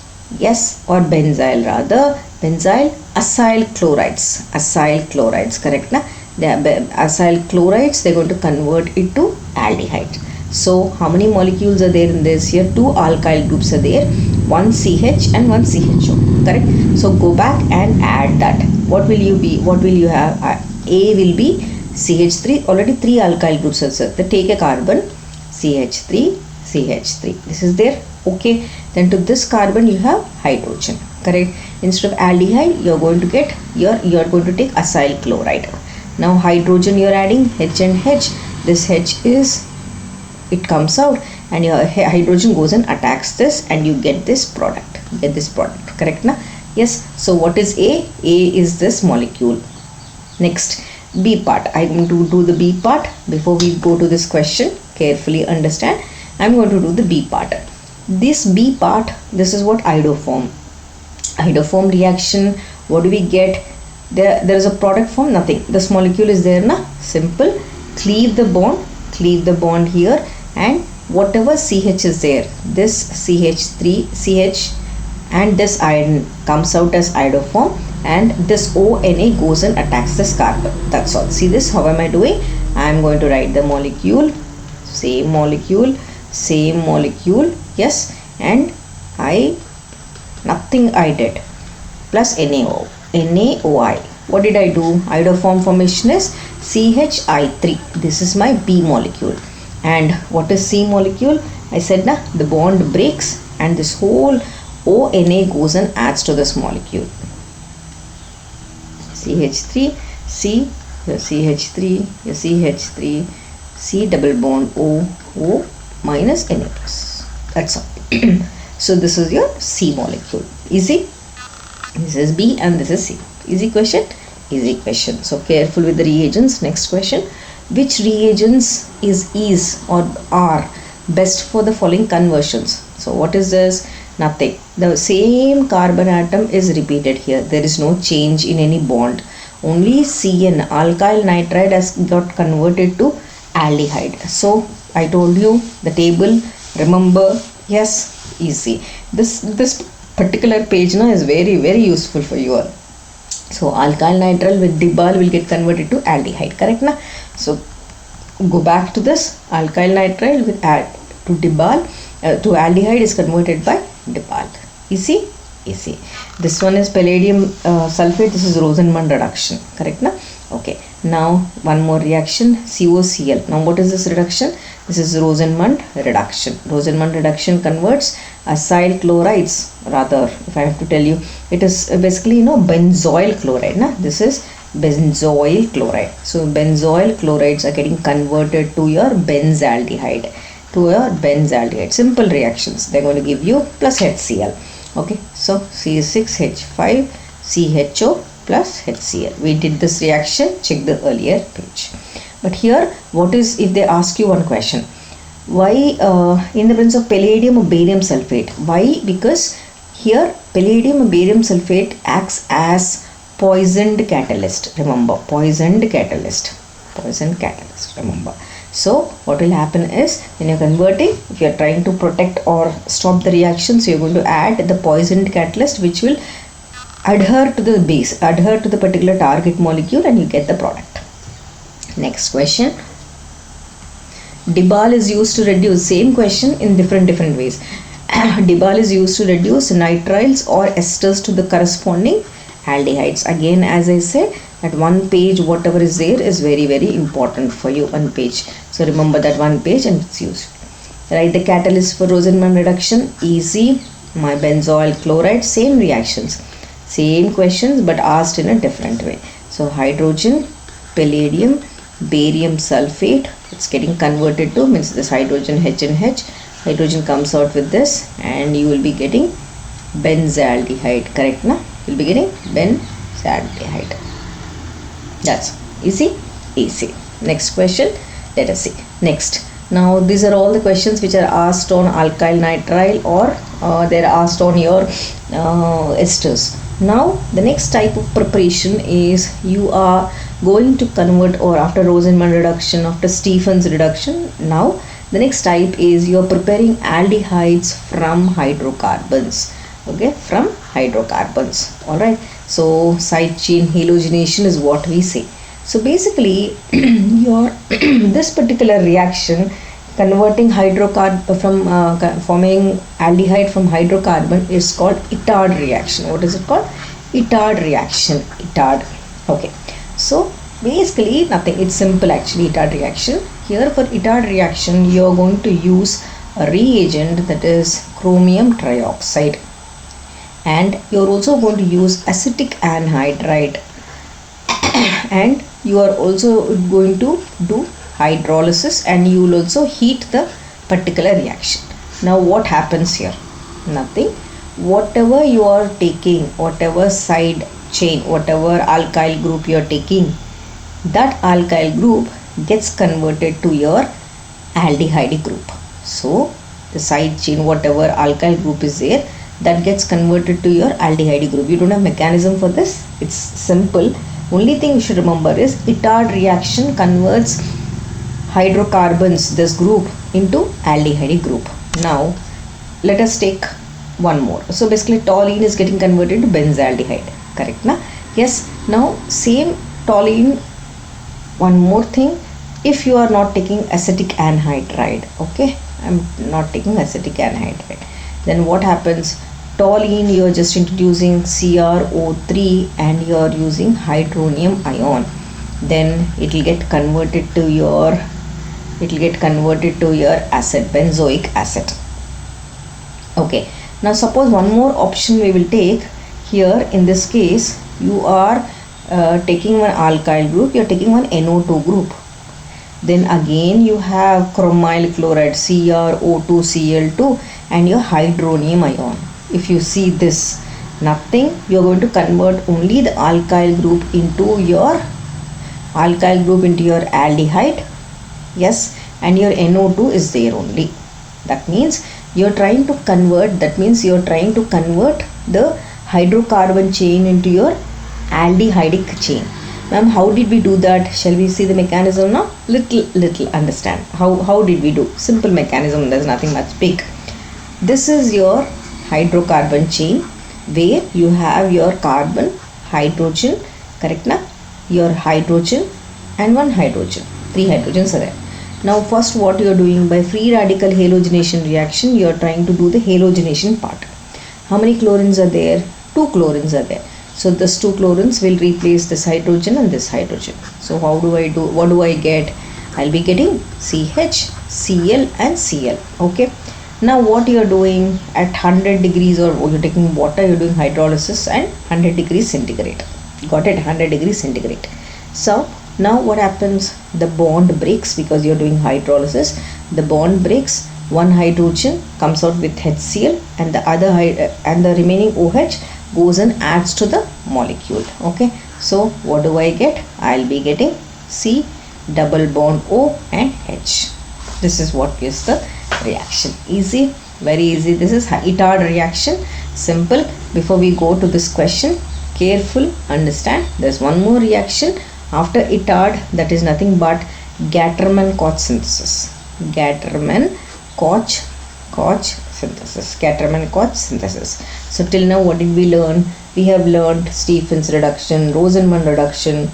or benzyl, rather benzyl acyl chlorides, correct na? The acyl chlorides, they're going to convert it to aldehyde. So how many molecules are there in this? Here two alkyl groups are there, one CH and one CHO, correct? So go back and add that. What will you have? A will be CH3, already three alkyl groups are there. Take a carbon, CH3, this is there. Okay, then to this carbon you have hydrogen, correct? Instead of aldehyde, you're going to get you're going to take acyl chloride. Now hydrogen you're adding, H and H. This H is, it comes out and your hydrogen goes and attacks this and you get this product. Correct na? Yes. So what is A? A is this molecule. Next, B part. I'm going to do the B part before we go to this question. Carefully understand. I'm going to do the B part. This B part, this is what iodoform reaction. What do we get? There is a product form, nothing. This molecule is there na, simple. Cleave the bond here, and whatever CH is there, this CH3 CH and this iron comes out as iodoform, and this ONA goes and attacks this carbon. That's all. See this, how am I doing? I am going to write the molecule, same molecule, yes, and nothing I did, plus NaOI. What did I do? Iodoform formation is CHI3. This is my B molecule. And what is C molecule? I said na, the bond breaks and this whole ONA goes and adds to this molecule. CH3, C, your CH3, your CH3, C double bond O minus Na plus. That's all. So this is your C molecule. Easy. This is B and this is C. Easy question. So careful with the reagents. Next question. Which reagents is or are best for the following conversions? So what is this? Nothing. The same carbon atom is repeated here. There is no change in any bond. Only CN, alkyl nitride, has got converted to aldehyde. So I told you the table. Remember? Yes. Easy. This particular page now is very useful for you all. So alkyl nitrile with Dibal will get converted to aldehyde, correct na? So go back to this. Alkyl nitrile with to Dibal to aldehyde is converted by Dibal. Easy. This one is palladium sulfate. This is Rosenmund reduction, correct na? Okay. Now one more reaction, COCl. Now what is this reduction? This is Rosenmund reduction. Rosenmund reduction converts acyl chlorides, rather, if I have to tell you, it is basically benzoyl chloride. This is benzoyl chloride. So benzoyl chlorides are getting converted to your benzaldehyde. Simple reactions. They're going to give you plus HCl. Okay, so C6H5 CHO plus HCl. We did this reaction. Check the earlier page. But here, what is if they ask you one question? Why in the presence of palladium or barium sulfate? Why? Because here palladium or barium sulfate acts as poisoned catalyst. Remember, poison catalyst. Remember. So what will happen is, when you're converting, if you're trying to protect or stop the reaction, so you're going to add the poisoned catalyst, which will adhere to the base, adhere to the particular target molecule, and you get the product. Next question. Dibal is used to reduce, same question in different ways. Dibal is used to reduce nitriles or esters to the corresponding aldehydes. Again, as I said, at one page whatever is there is very important for you, one page. So remember that one page and it's used. Write the catalyst for Rosenbaum reduction. Easy. My benzoyl chloride, same reactions, same questions but asked in a different way. So hydrogen, palladium, barium sulfate, it's getting converted to, means this hydrogen H and H, hydrogen comes out with this, and you will be getting benzaldehyde. Correct na? You'll be getting benzaldehyde. That's easy. Next question, let us see. Next, now these are all the questions which are asked on alkyl nitrile, or they're asked on your esters. Now the next type of preparation is, you are going to convert, or after Rosenbaum reduction, after Stefan's reduction, now the next type is, you are preparing aldehydes from hydrocarbons. Okay, from hydrocarbons. Alright, so side chain halogenation is what we say. So basically your this particular reaction, converting hydrocarbon from forming aldehyde from hydrocarbon, is called Itard reaction. What is it called? Itard reaction. Itard. Okay, so basically nothing, it's simple actually. Itard reaction, here for Itard reaction you are going to use a reagent, that is chromium trioxide, and you are also going to use acetic anhydride, and you are also going to do hydrolysis, and you will also heat the particular reaction. Now what happens here? Nothing. Whatever you are taking, whatever side chain, whatever alkyl group you are taking, that alkyl group gets converted to your aldehyde group. So the side chain, whatever alkyl group is there, that gets converted to your aldehyde group. You don't have mechanism for this, it's simple. Only thing you should remember is, Itard reaction converts hydrocarbons, this group, into aldehyde group. Now let us take one more. So basically toluene is getting converted to benzaldehyde. Correct na? Yes. Now same toluene, one more thing, if you are not taking acetic anhydride, okay, I'm not taking acetic anhydride, then what happens? Toluene, you are just introducing CrO3 and you are using hydronium ion, then it will get converted to your acid, benzoic acid. Okay, now suppose one more option we will take here. In this case, you are taking one alkyl group, you are taking one NO2 group, then again you have chromyl chloride, CrO2Cl2, and your hydronium ion. If you see this, nothing, you are going to convert only the alkyl group into your aldehyde. Yes, and your NO2 is there only. That means you are trying to convert, the hydrocarbon chain into your aldehydic chain. Ma'am, how did we do that? Shall we see the mechanism now? Little understand. How did we do? Simple mechanism, there's nothing much big. This is your hydrocarbon chain, where you have your carbon, hydrogen, correct na? Your hydrogen and one hydrogen, 3 hydrogens are there. Now first what you are doing, by free radical halogenation reaction, you are trying to do the halogenation part. How many chlorines are there? 2 chlorines are there. So this 2 chlorines will replace this hydrogen and this hydrogen. So how do I do? What do I get? I'll be getting CH, Cl and Cl. Okay. Now what you are doing at 100 degrees, or you're taking water, you're doing hydrolysis at 100 degrees centigrade. Got it? 100 degrees centigrade. So now what happens? The bond breaks because you're doing hydrolysis. The bond breaks. One hydrogen comes out with HCl, and the other and the remaining OH goes and adds to the molecule. Okay. So what do I get? I'll be getting C double bond O and H. This is what gives the reaction. Easy, very easy. This is Itard reaction. Simple. Before we go to this question, careful, understand. There's one more reaction after Itard, that is nothing but Gatterman-Koch synthesis. Gatterman-Koch synthesis. Gatterman-Koch synthesis. So till now what did we learn? We have learned Stephen's reduction, Rosenman reduction,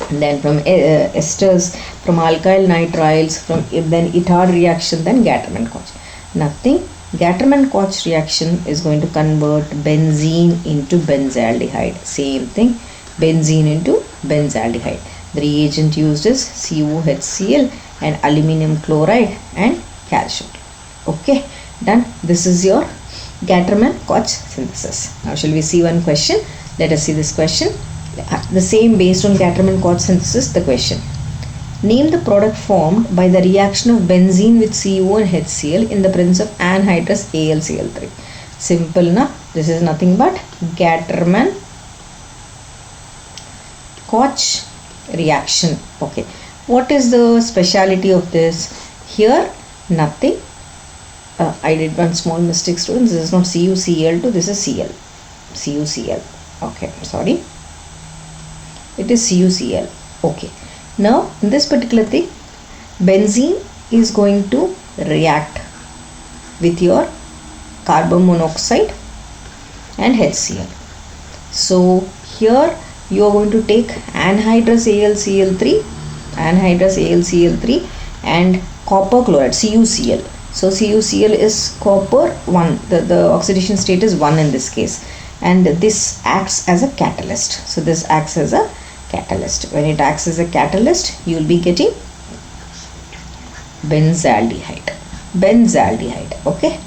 then from esters, from alkyl nitriles, from then Itard reaction, then Gatterman-Koch. Nothing. Gatterman-Koch reaction is going to convert benzene into benzaldehyde. Same thing, benzene into benzaldehyde. The reagent used is COHCl and aluminum chloride and calcium. Okay, done. This is your Gatterman-Koch synthesis. Now shall we see one question? Let us see this question. The same based on Gatterman-Koch synthesis, the question. Name the product formed by the reaction of benzene with CO and HCl in the presence of anhydrous AlCl3. Simple na? This is nothing but Gatterman-Koch reaction. Okay. What is the speciality of this? Here, nothing. I did one small mistake, students. This is not CuCl2, this is Cl. CuCl. Okay, sorry. It is CuCl. Okay. Now, in this particular thing, benzene is going to react with your carbon monoxide and HCl. So, here you are going to take anhydrous AlCl3 and copper chloride, CuCl. So, CuCl is copper 1. The oxidation state is 1 in this case. And this acts as a catalyst. So, this acts as a catalyst. When it acts as a catalyst, you will be getting benzaldehyde. Okay,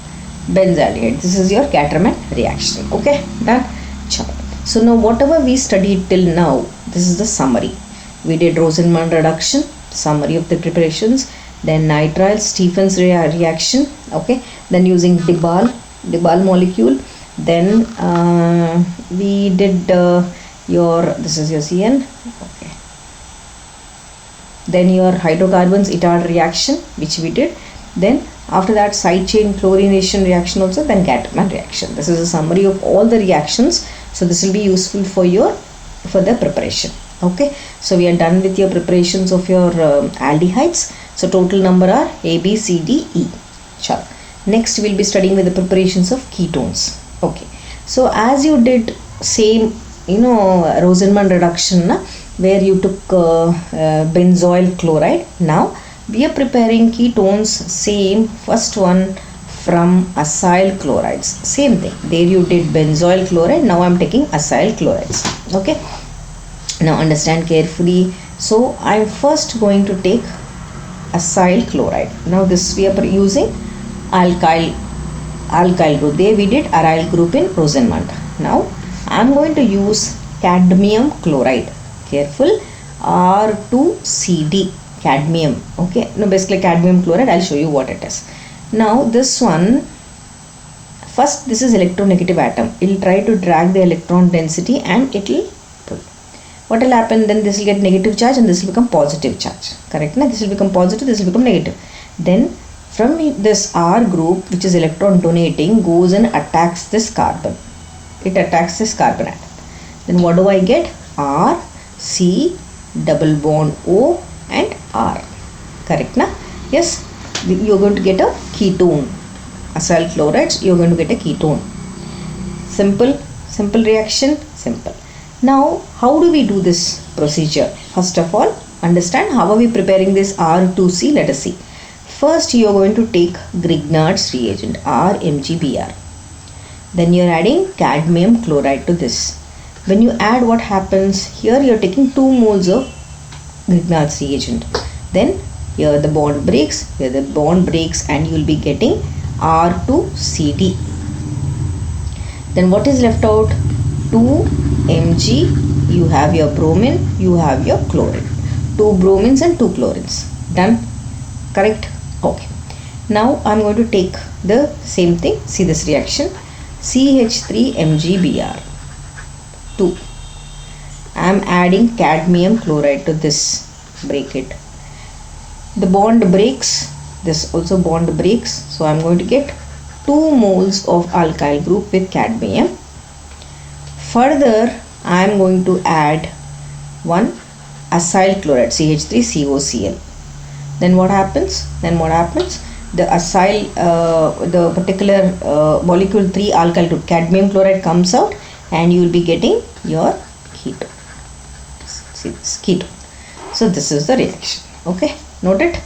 benzaldehyde. This is your Gatterman reaction. Okay, done. So now whatever we studied till now, this is the summary. We did Rosenman reduction, summary of the preparations, then nitrile Stephen's reaction. Okay, then using Dibal molecule. Then we did this is your CN. Okay. Then your hydrocarbons Itard reaction, which we did. Then after that side chain chlorination reaction also, then Gatterman reaction. This is a summary of all the reactions. So this will be useful for the preparation. Okay. So we are done with your preparations of your aldehydes. So total number are A, B, C, D, E. Sure. Next we will be studying with the preparations of ketones. Okay. So as you did same, Rosenman reduction, where you took benzoyl chloride. Now we are preparing ketones, same first one from acyl chlorides. Same thing. There you did benzoyl chloride. Now I am taking acyl chlorides. Okay. Now understand carefully. So I am first going to take acyl chloride. Now this we are using alkyl group. There we did aryl group in Rosenman. Now I am going to use cadmium chloride. Careful, R2CD, cadmium. Okay, no, basically cadmium chloride. I'll show you what it is. Now this one, first this is electronegative atom. It will try to drag the electron density and it will pull. What will happen then? This will get negative charge and this will become positive charge. Correct? Na? This will become positive, this will become negative. Then from this R group, which is electron donating, goes and attacks this carbon. It attacks this carbon atom. Then what do I get? R, C, double bond O and R. Correct na? Yes, you are going to get a ketone. Acyl chlorides, you are going to get a ketone. Simple reaction, simple. Now, how do we do this procedure? First of all, understand how are we preparing this R2C? Let us see. First, you are going to take Grignard's reagent, RMgBr. Then you are adding cadmium chloride to this. When you add, what happens? Here you are taking 2 moles of Grignard's reagent. Then here the bond breaks, and you will be getting R2CD. Then what is left out? 2Mg, you have your bromine, you have your chlorine. 2 bromines and 2 chlorines. Done? Correct? Okay. Now I am going to take the same thing. See this reaction. CH3MgBr 2. I am adding cadmium chloride to this. Break it. The bond breaks. This also bond breaks. So I am going to get 2 moles of alkyl group with cadmium. Further, I am going to add one acyl chloride, CH3COCl. then what happens? The acyl, the particular molecule 3 alkyl group, cadmium chloride, comes out, and you will be getting your ketone. See this, ketone. So this is the reaction. Okay, note it.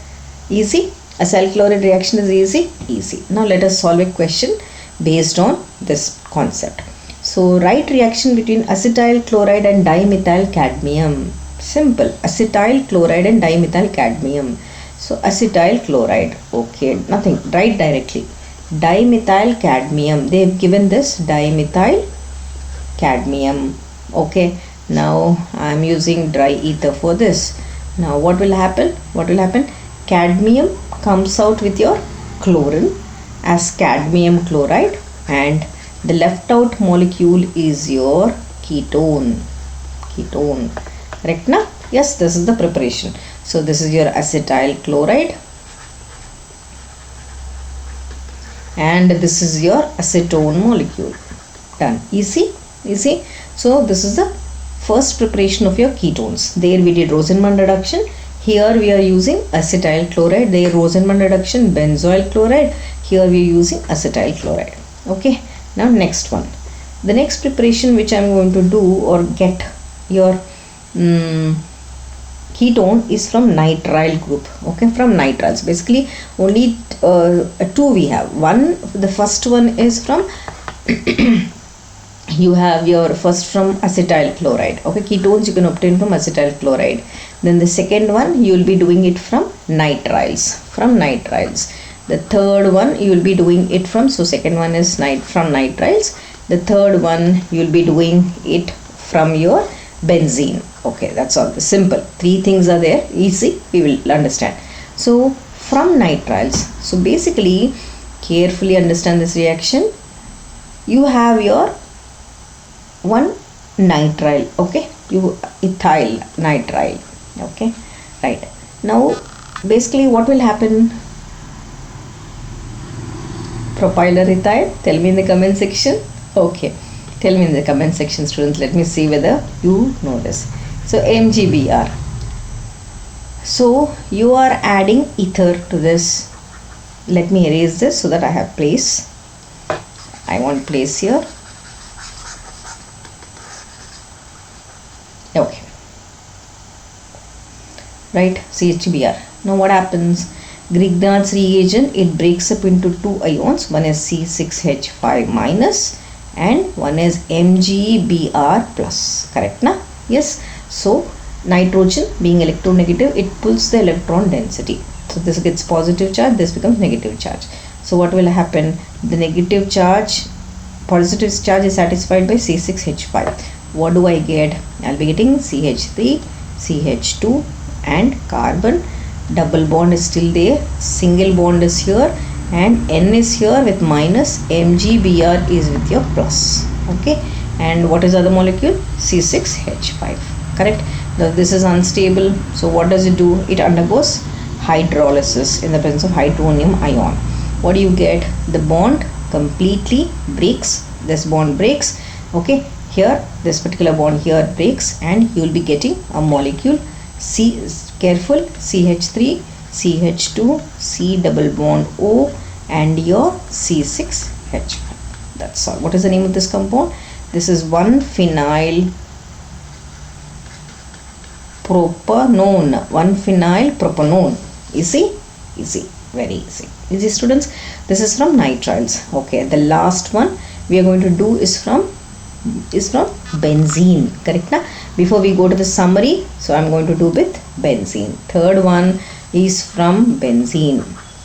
Easy. Acyl chloride reaction is easy. Now let us solve a question based on this concept. So write reaction between acetyl chloride and dimethyl cadmium. Simple. Acetyl chloride and dimethyl cadmium. So acetyl chloride. Okay, nothing. Write directly. Dimethyl cadmium. They have given this dimethyl cadmium. Okay. Now I am using dry ether for this. Now what will happen? Cadmium comes out with your chlorine as cadmium chloride, and the left out molecule is your ketone. Correct na? Yes, this is the preparation. So this is your acetyl chloride, and this is your acetone molecule. Done. Easy. So this is the first preparation of your ketones. There we did Rosenman reduction. Here we are using acetyl chloride. There Rosenman reduction, benzoyl chloride. Here we are using acetyl chloride. Okay. Now next one. The next preparation which I am going to do or get your ketone is from nitrile group. Okay, from nitriles. Basically only two we have. The first one is from you have your first from acetyl chloride. Okay, ketones you can obtain from acetyl chloride. Then the second one you will be doing it from nitriles. The third one you will be doing it from, so second one is from nitriles. The third one you will be doing it from your benzene. Okay, that's all. Simple. Three things are there. Easy. We will understand. So from nitriles. So basically, carefully understand this reaction. You have your one nitrile. Okay, you ethyl nitrile. Okay, right. Now basically what will happen? Propyl or ethyl? Tell me in the comment section. Okay, tell me in the comment section, students. Let me see whether you know this. So MgBr. So you are adding ether to this. Let me erase this so that I have place. I want place here. Okay. Right, CHBr. Now what happens? Grignard's reagent, it breaks up into two ions. One is C6H5 minus and one is MgBr plus. Correct na? Yes. So nitrogen being electronegative, it pulls the electron density. So this gets positive charge, this becomes negative charge. So what will happen? The negative charge, positive charge is satisfied by C6H5. What do I get? I'll be getting CH3, CH2 and carbon. Double bond is still there, single bond is here, and N is here with minus, MgBr is with your plus. Okay, and what is the other molecule? C6H5. Correct. Now this is unstable, so what does it do? It undergoes hydrolysis in the presence of hydronium ion. What do you get? The bond completely breaks. This bond breaks. Okay, here this particular bond here breaks, and you will be getting a molecule careful, CH3, CH2, C double bond O and your C6H5. That's all. What is the name of this compound? This is 1-phenyl propanone. 1-phenyl propanone. Easy? Easy. Very easy. Easy, students. This is from nitriles. Okay. The last one we are going to do is from benzene. Correct na? Before we go to the summary, so I am going to do with benzene. Third one is from benzene.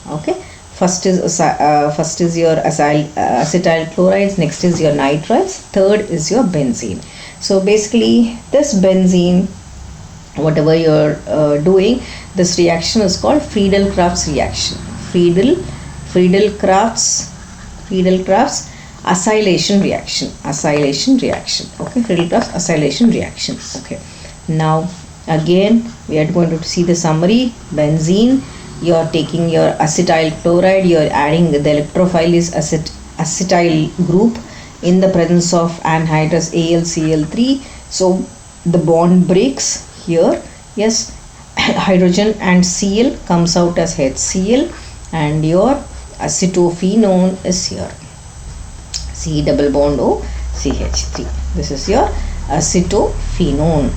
Okay. First is your acetyl chlorides. Next is your nitriles. Third is your benzene. So basically, this benzene, whatever you are doing, this reaction is called Friedel-Crafts reaction. Friedel-Crafts acylation reaction. Okay, Friedel-Crafts acylation reaction. Okay, now again we are going to see the summary. Benzene, you are taking your acetyl chloride, you are adding the electrophile is acetyl group in the presence of anhydrous AlCl3. So the bond breaks here. Yes, hydrogen and Cl comes out as HCl, and your acetophenone is here, C double bond O CH3. This is your acetophenone.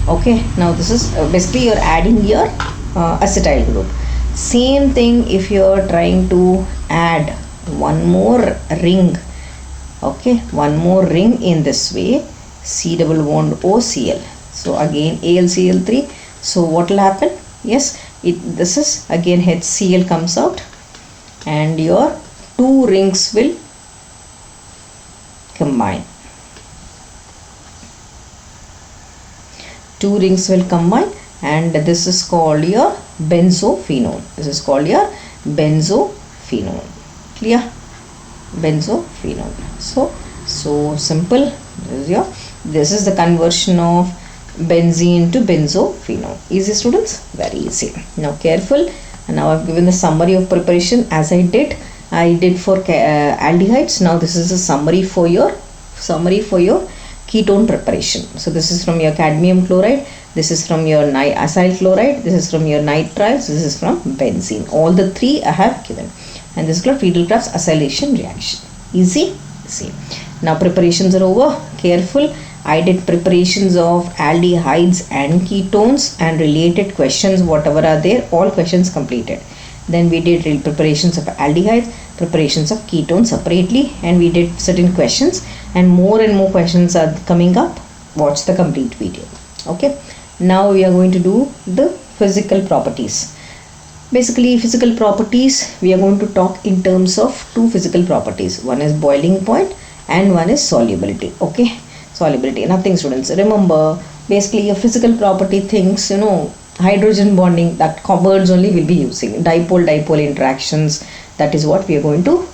Okay, now this is basically you're adding your acetyl group. Same thing if you're trying to add one more ring. Okay, one more ring in this way, C double bond OCl. So again AlCl3. So what will happen? Yes, this is again HCl comes out, and your two rings will combine. Two rings will combine, and this is called your benzophenone. This is called your benzophenone. Clear? Benzophenone. So simple. This is the conversion of benzene to benzophenone. Easy, students? Very easy. Now careful. And now I've given the summary of preparation as I did for aldehydes. Now this is a summary for your ketone preparation. So this is from your cadmium chloride, this is from your acyl chloride, this is from your nitriles, this is from benzene. All the three I have given. And this is called Friedel-Crafts acylation reaction. Easy? See. Now preparations are over. Careful. I did preparations of aldehydes and ketones and related questions, whatever are there, all questions completed. Then we did preparations of aldehydes, preparations of ketones separately, and we did certain questions, and more questions are coming up. Watch the complete video. Okay. Now we are going to do the physical properties. Basically physical properties, we are going to talk in terms of two physical properties. One is boiling point and one is solubility. Okay. Solubility, nothing, students. Remember, basically your physical property things, hydrogen bonding, that words only will be using. Dipole interactions, that is what we are going to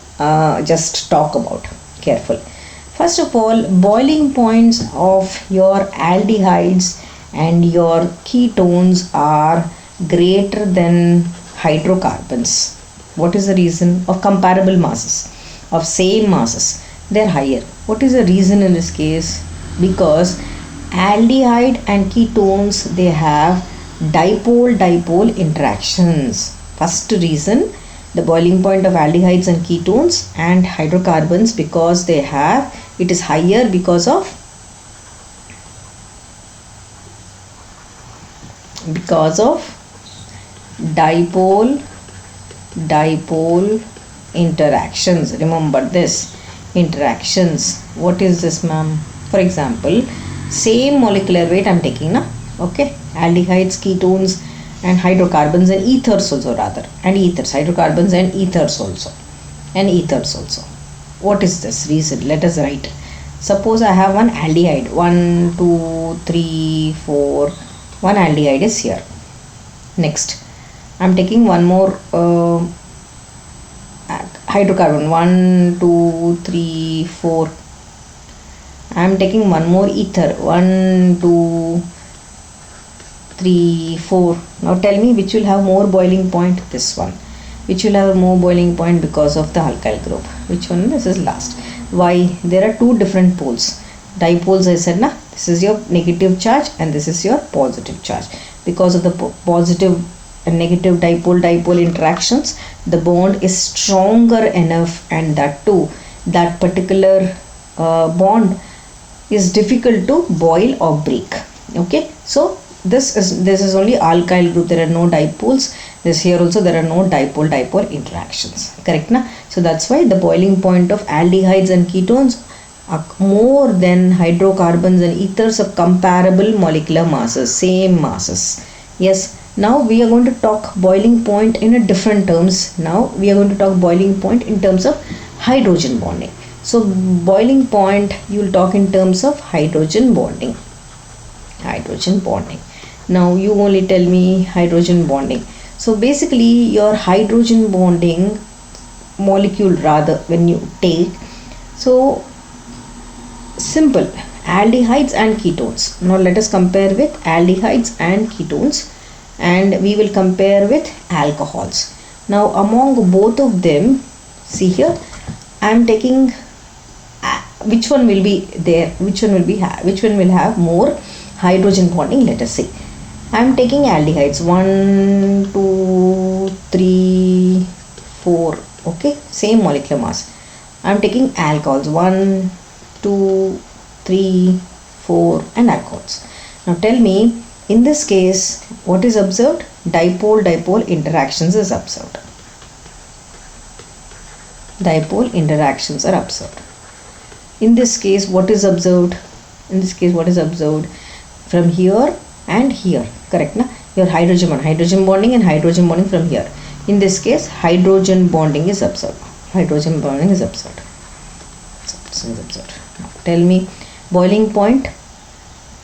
just talk about. Careful. First of all, boiling points of your aldehydes and your ketones are greater than hydrocarbons. What is the reason? Of comparable masses, of same masses, they're higher. What is the reason in this case? Because aldehyde and ketones, they have dipole interactions. First reason, the boiling point of aldehydes and ketones and hydrocarbons, because they have, it is higher because of dipole interactions. Remember this, interactions. What is this, ma'am? For example, same molecular weight I'm taking now. Okay, aldehydes, ketones and hydrocarbons and ethers also, rather, and ethers, hydrocarbons and ethers also, What is this reason? Let us write. Suppose I have one aldehyde, 1 2 3 4, one aldehyde is here. Next I'm taking one more hydrocarbon, 1 2 3 4. I am taking one more ether, 1 2 3 4. Now tell me which will have more boiling point? This one. Which will have more boiling point because of the alkyl group? Which one? This is last. Why? There are two different poles. Dipoles, I said na. This is your negative charge and this is your positive charge. Because of the positive and negative dipole interactions, the bond is stronger enough, and that too, that particular bond is difficult to boil or break. Okay, so this is only alkyl group. There are no dipoles. This here also there are no dipole interactions. Correct na? So that's why the boiling point of aldehydes and ketones are more than hydrocarbons and ethers of comparable molecular masses, same masses. Yes. Now we are going to talk boiling point in a different terms. Now we are going to talk boiling point in terms of hydrogen bonding. So boiling point, you will talk in terms of hydrogen bonding. Now you only tell me hydrogen bonding. So basically your hydrogen bonding molecule, rather, when you take, so simple, aldehydes and ketones. Now let us compare with aldehydes and ketones, and we will compare with alcohols. Now among both of them, see here, I am taking which one will be there, which one will have more hydrogen bonding, let us see. I'm taking aldehydes 1, 2, 3, 4. Okay, same molecular mass. I'm taking alcohols 1, 2, 3, 4 and alcohols. Now tell me, in this case, what is observed? Dipole-dipole interactions is observed. Dipole interactions are observed. In this case, what is observed? In this case, what is observed? From here and here, correct? Na? Your hydrogen bonding and hydrogen bonding from here. In this case, hydrogen bonding is observed. Hydrogen bonding is observed. Now, tell me, boiling point.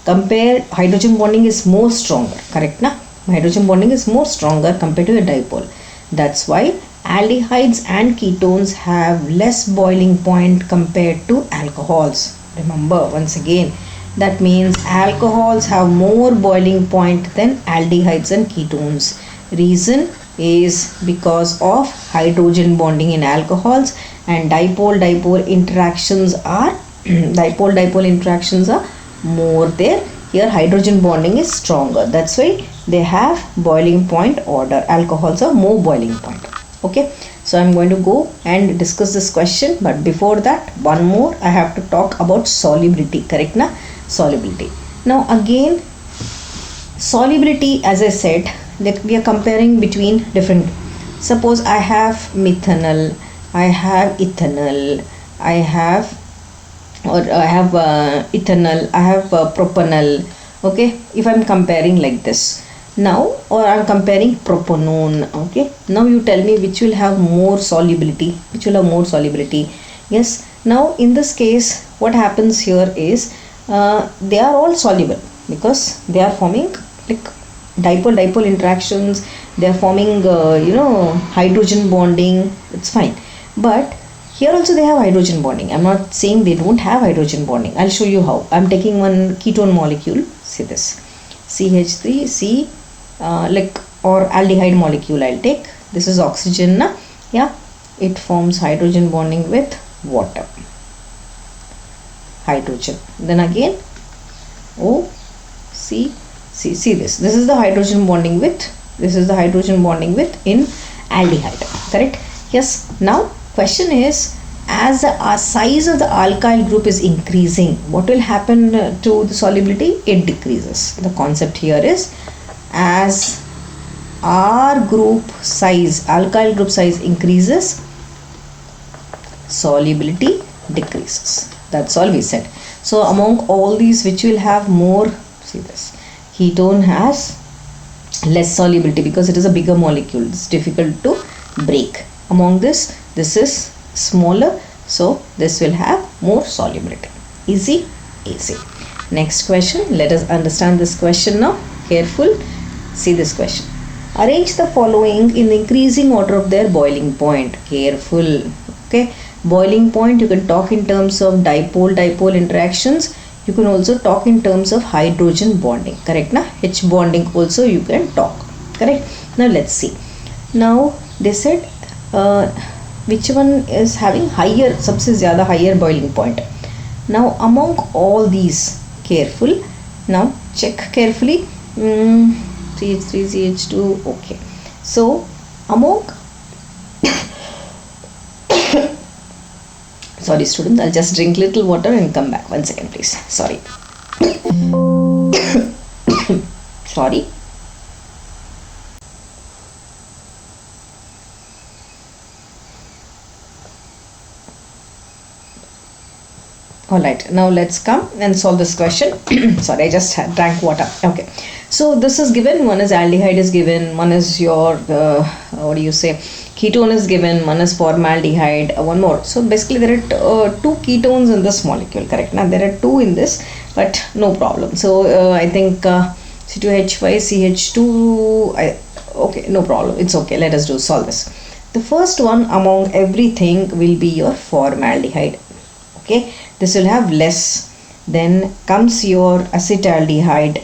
Compare, hydrogen bonding is more stronger, correct? Na? Hydrogen bonding is more stronger compared to a dipole. That's why aldehydes and ketones have less boiling point compared to alcohols. Remember, once again, that means alcohols have more boiling point than aldehydes and ketones. Reason is because of hydrogen bonding in alcohols, and dipole-dipole interactions are more there. Here hydrogen bonding is stronger. That's why they have boiling point order. Alcohols are more boiling point. Okay, so I'm going to go and discuss this question, but before that, one more I have to talk about solubility, correct? Na? Solubility. Now again, solubility, as I said, that we are comparing between different. Suppose I have methanol, I have ethanol, I have ethanol, I have propanol. Okay, if I'm comparing like this now, or I'm comparing propanone. Okay, now you tell me which will have more solubility, Yes, now in this case, what happens here is they are all soluble because they are forming like dipole-dipole interactions. They are forming hydrogen bonding. It's fine, but here also they have hydrogen bonding. I'm not saying they don't have hydrogen bonding. I'll show you how. I'm taking one ketone molecule. See this, CH3C, or aldehyde molecule. I'll take. This is oxygen, na? Yeah, it forms hydrogen bonding with water. Hydrogen. Then again, see this. This is the hydrogen bonding with. In aldehyde. Correct? Yes. Now question is, as the size of the alkyl group is increasing, what will happen to the solubility? It decreases. The concept here is, as R group size, alkyl group size increases, solubility decreases. That's all we said. So among all these, which will have more? See this, ketone has less solubility because it is a bigger molecule. It's difficult to break. Among this is smaller, so this will have more solubility. Easy. Next question. Let us understand this question now. Careful. See this question. Arrange the following in the increasing order of their boiling point. Careful. Okay. Boiling point, you can talk in terms of dipole-dipole interactions. You can also talk in terms of hydrogen bonding. Correct? Na? H bonding also you can talk. Correct? Now let's see. Now they said which one is having higher, सबसे ज़्यादा higher boiling point. Now among all these, careful. Now check carefully. CH3, CH2. Okay. So among sorry students, I'll just drink little water and come back. 1 second please. Sorry. Sorry. Alright, now let's come and solve this question. Sorry, I just drank water. Okay, so this is given. One is aldehyde is given. One is your ketone is given. One is formaldehyde. One more. So basically there are two ketones in this molecule. Correct? Now there are two in this, but no problem. So I think C2H5 CH2. Okay, no problem. It's okay. Let us solve this. The first one among everything will be your formaldehyde. Okay, this will have less. Then comes your acetaldehyde.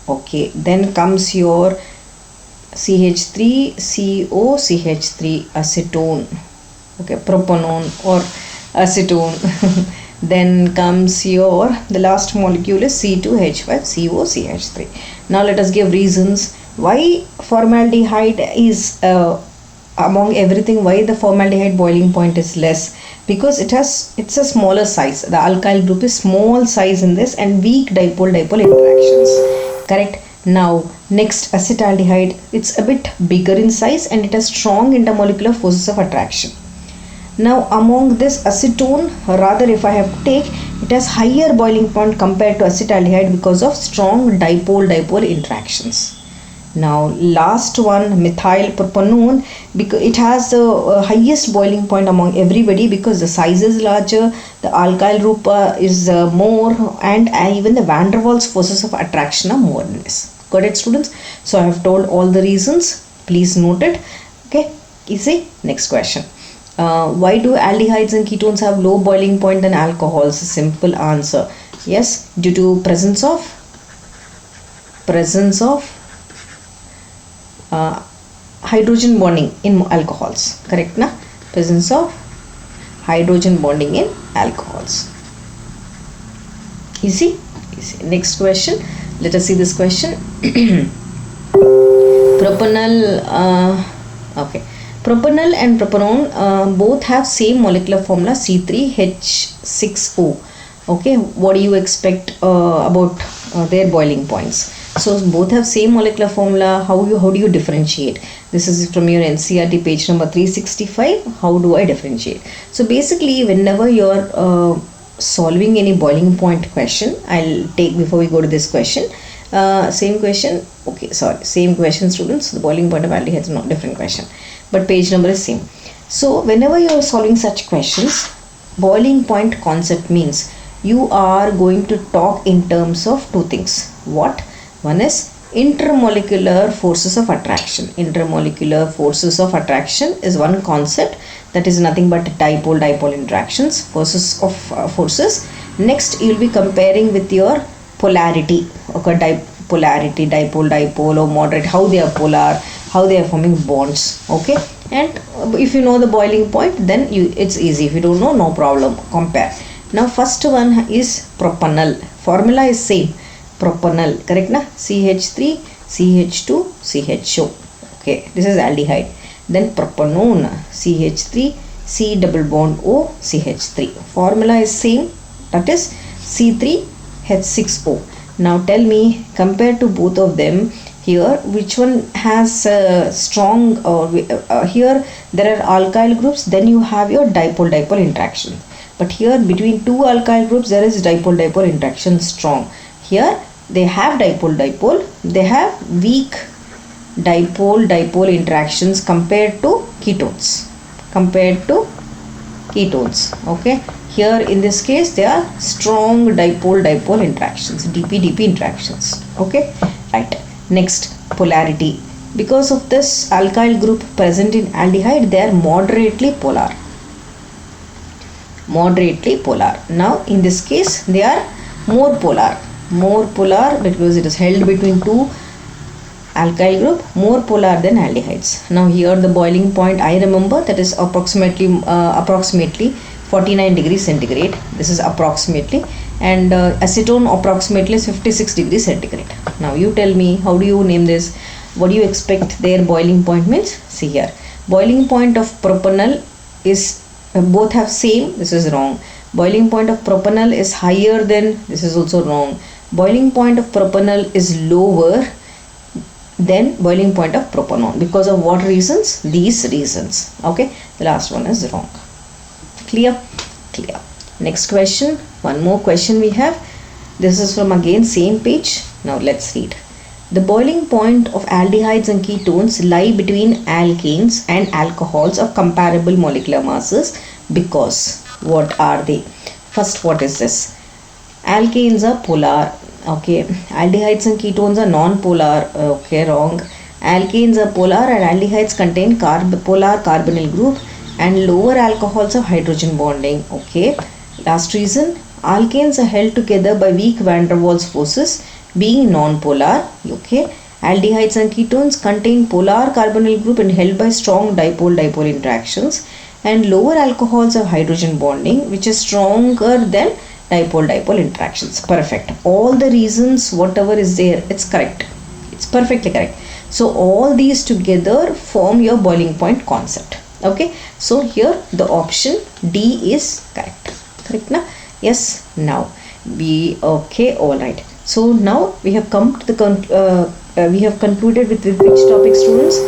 Okay, then comes your CH3CO CH3 acetone. Okay, propanone or acetone. Then comes your, the last molecule is C2H5COCH3. Now let us give reasons why formaldehyde is among everything, why the formaldehyde boiling point is less. Because it's a smaller size. The alkyl group is small size in this and weak dipole-dipole interactions. Correct. Now next, acetaldehyde, it's a bit bigger in size and it has strong intermolecular forces of attraction. Now among this acetone, rather if I have to take, it has higher boiling point compared to acetaldehyde because of strong dipole-dipole interactions. Now last one, methylpropanone, because it has the highest boiling point among everybody because the size is larger, the alkyl group is more, and even the van der Waals forces of attraction are more in this. Got it, students? So I have told all the reasons. Please note it. Okay, easy. Next question. Why do aldehydes and ketones have low boiling point than alcohols? Simple answer. Yes, due to presence of hydrogen bonding in alcohols. Correct na? Presence of hydrogen bonding in alcohols. Easy? Easy. Next question. Let us see this question. Propanol. Okay. Propanol and propanone both have same molecular formula C3H6O. Okay. What do you expect about their boiling points? So both have same molecular formula. How do you differentiate? This is from your NCERT page number 365. How do I differentiate? So basically, whenever you're solving any boiling point question, I'll take before we go to this question. Same question. Okay, sorry, same question, students. The boiling point of aldehydes is not different question, but page number is same. So whenever you're solving such questions, boiling point concept means you are going to talk in terms of two things. What? One is intermolecular forces of attraction. Intermolecular forces of attraction is one concept, that is nothing but dipole-dipole interactions, forces of forces. Next, you will be comparing with your polarity. Okay, polarity, dipole-dipole or moderate, how they are polar, how they are forming bonds. Okay, and if you know the boiling point, then it's easy. If you don't know, no problem. Compare. Now, first one is propanol. Formula is same. Propanol, correct na? CH3, CH2, CHO. Okay, this is aldehyde. Then propanone, CH3, C double bond O, CH3. Formula is same, that is C3H6O. Now tell me, compared to both of them, here which one has strong, here there are alkyl groups, then you have your dipole-dipole interaction. But here between two alkyl groups there is dipole-dipole interaction strong. Here they have dipole-dipole, they have weak dipole-dipole interactions compared to ketones. Okay, here in this case they are strong dipole-dipole interactions, DP-DP interactions. Okay, right. Next, polarity. Because of this alkyl group present in aldehyde, they are moderately polar. Now in this case they are more polar because it is held between two alkyl group, more polar than aldehydes. Now here the boiling point I remember, that is approximately 49 degrees centigrade. This is approximately, and acetone approximately is 56 degrees centigrade. Now you tell me, how do you name this? What do you expect their boiling point means? See here, boiling point of propanol is both have same. This is wrong. Boiling point of propanol is higher than, this is also wrong. Boiling point of propanol is lower than boiling point of propanone. Because of what reasons? These reasons. Okay, the last one is wrong. Clear? Next question, one more question we have. This is from again same page. Now let's read. The boiling point of aldehydes and ketones lie between alkanes and alcohols of comparable molecular masses because, what are they? First, what is this? Alkanes are polar. Okay, aldehydes and ketones are non-polar. Okay, wrong. Alkanes are polar and aldehydes contain polar carbonyl group and lower alcohols of hydrogen bonding. Okay, last reason, alkanes are held together by weak van der Waals forces being non-polar. Okay, aldehydes and ketones contain polar carbonyl group and held by strong dipole-dipole interactions. and lower alcohols have hydrogen bonding which is stronger than dipole-dipole interactions. Perfect. All the reasons, whatever is there, it's correct. It's perfectly correct. So all these together form your boiling point concept. Okay. So here the option D is correct. Correct na? Yes. Now we okay. All right. So now we have come to the we have concluded with which topic, students?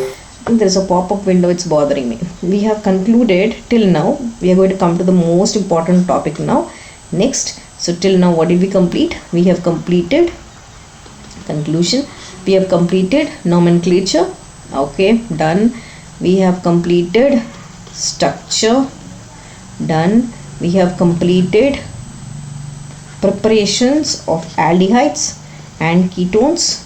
There is a pop-up window, it's bothering me. We have concluded till now. We are going to come to the most important topic now. Next. So till now what did we complete? We have completed conclusion. We have completed nomenclature. Okay, done. We have completed structure. Done. We have completed preparations of aldehydes and ketones.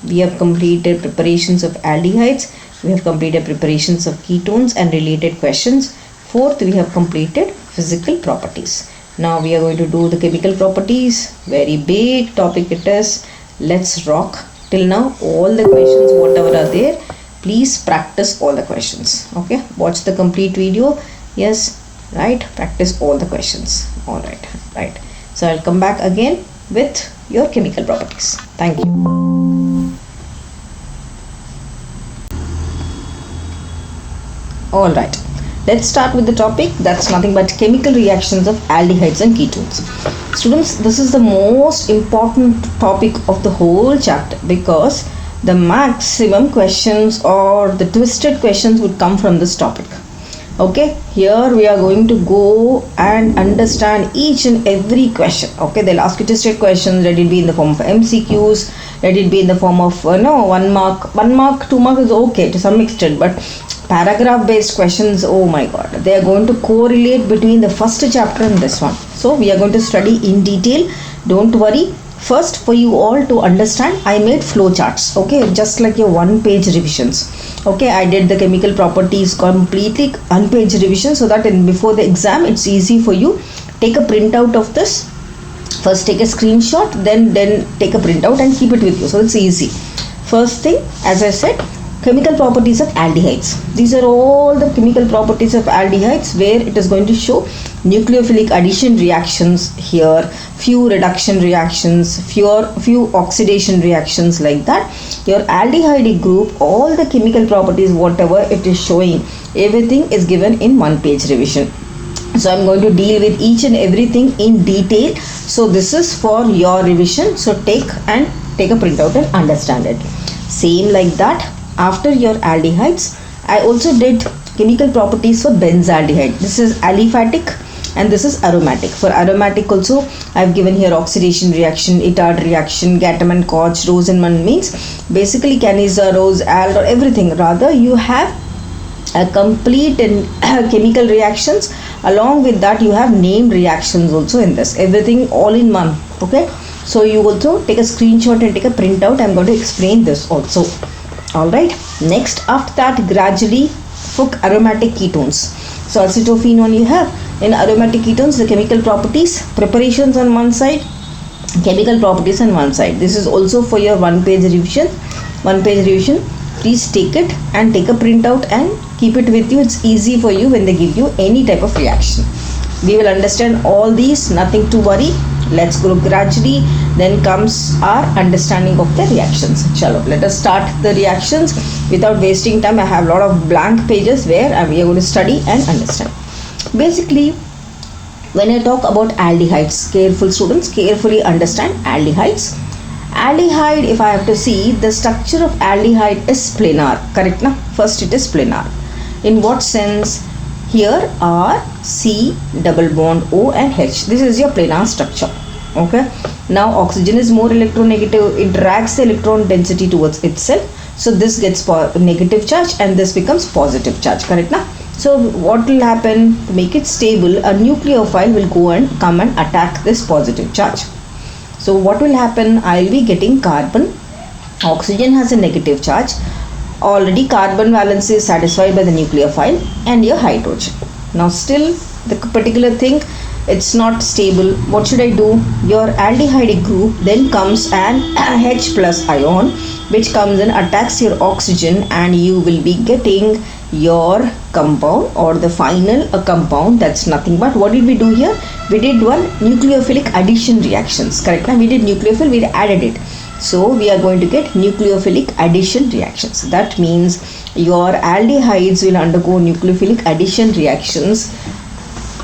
We have completed preparations of aldehydes. We have completed preparations of ketones and related questions. Fourth, we have completed physical properties. Now we are going to do the chemical properties. Very big topic it is. Let's rock. Till now, all the questions, whatever are there, please practice all the questions. Okay, watch the complete video. Yes, right, practice all the questions. All right, right. So I'll come back again with your chemical properties. Thank you. All right, let's start with the topic. That's nothing but chemical reactions of aldehydes and ketones. Students, this is the most important topic of the whole chapter because the maximum questions or the twisted questions would come from this topic. Okay, here we are going to go and understand each and every question. Okay, they'll ask you twisted questions. Let it be in the form of MCQs, let it be in the form of 1 mark, 2 mark is okay to some extent, but paragraph based questions, oh my god, they are going to correlate between the first chapter and this one. So we are going to study in detail. Don't worry. First, for you all to understand, I made flow charts. Okay, just like your 1-page revisions. Okay, I did the chemical properties completely one-page revision so that before the exam it's easy for you. Take a printout of this. First take a screenshot, then take a printout and keep it with you. So it's easy. First thing, as I said, chemical properties of aldehydes. These are all the chemical properties of aldehydes where it is going to show nucleophilic addition reactions here, few reduction reactions, few oxidation reactions, like that. Your aldehyde group, all the chemical properties, whatever it is showing, everything is given in 1-page revision. So I'm going to deal with each and everything in detail. So this is for your revision. So take a printout and understand it. Same like that. After your aldehydes, I also did chemical properties for benzaldehyde. This is aliphatic and this is aromatic. For aromatic also, I have given here oxidation reaction, Itard reaction, Gattermann, Koch, Rosenman, means basically Caniza, Rose, Ald, or everything. Rather, you have a complete chemical reactions. Along with that, you have named reactions also in this. Everything all in one. Okay. So you also take a screenshot and take a printout. I'm going to explain this also. Alright, next after that, gradually for aromatic ketones. So acetophenone you have. In aromatic ketones, the chemical properties, preparations on one side, chemical properties on one side. This is also for your 1-page revision. 1-page revision. Please take it and take a printout and keep it with you. It's easy for you when they give you any type of reaction. We will understand all these, nothing to worry. Let's go gradually. Then comes our understanding of the reactions. Chalo, let us start the reactions without wasting time. I have a lot of blank pages where we are going to study and understand. Basically, when I talk about aldehydes, careful students, carefully understand aldehydes. Aldehyde, if I have to see, the structure of aldehyde is planar. Correct na? First it is planar. In what sense? Here are C, double bond O and H. This is your planar structure. Okay. Now oxygen is more electronegative. It drags the electron density towards itself. So this gets negative charge and this becomes positive charge. Correct na? So what will happen? To make it stable, a nucleophile will go and come and attack this positive charge. So what will happen? I will be getting carbon. Oxygen has a negative charge. Already carbon valence is satisfied by the nucleophile and your hydrogen. Now still the particular thing, it's not stable. What should I do? Your aldehyde group then comes an H plus ion which comes and attacks your oxygen and you will be getting your compound or the final compound. That's nothing but what did we do here? We did one nucleophilic addition reactions, correct? Now we did nucleophile, we added it. So we are going to get nucleophilic addition reactions. That means your aldehydes will undergo nucleophilic addition reactions.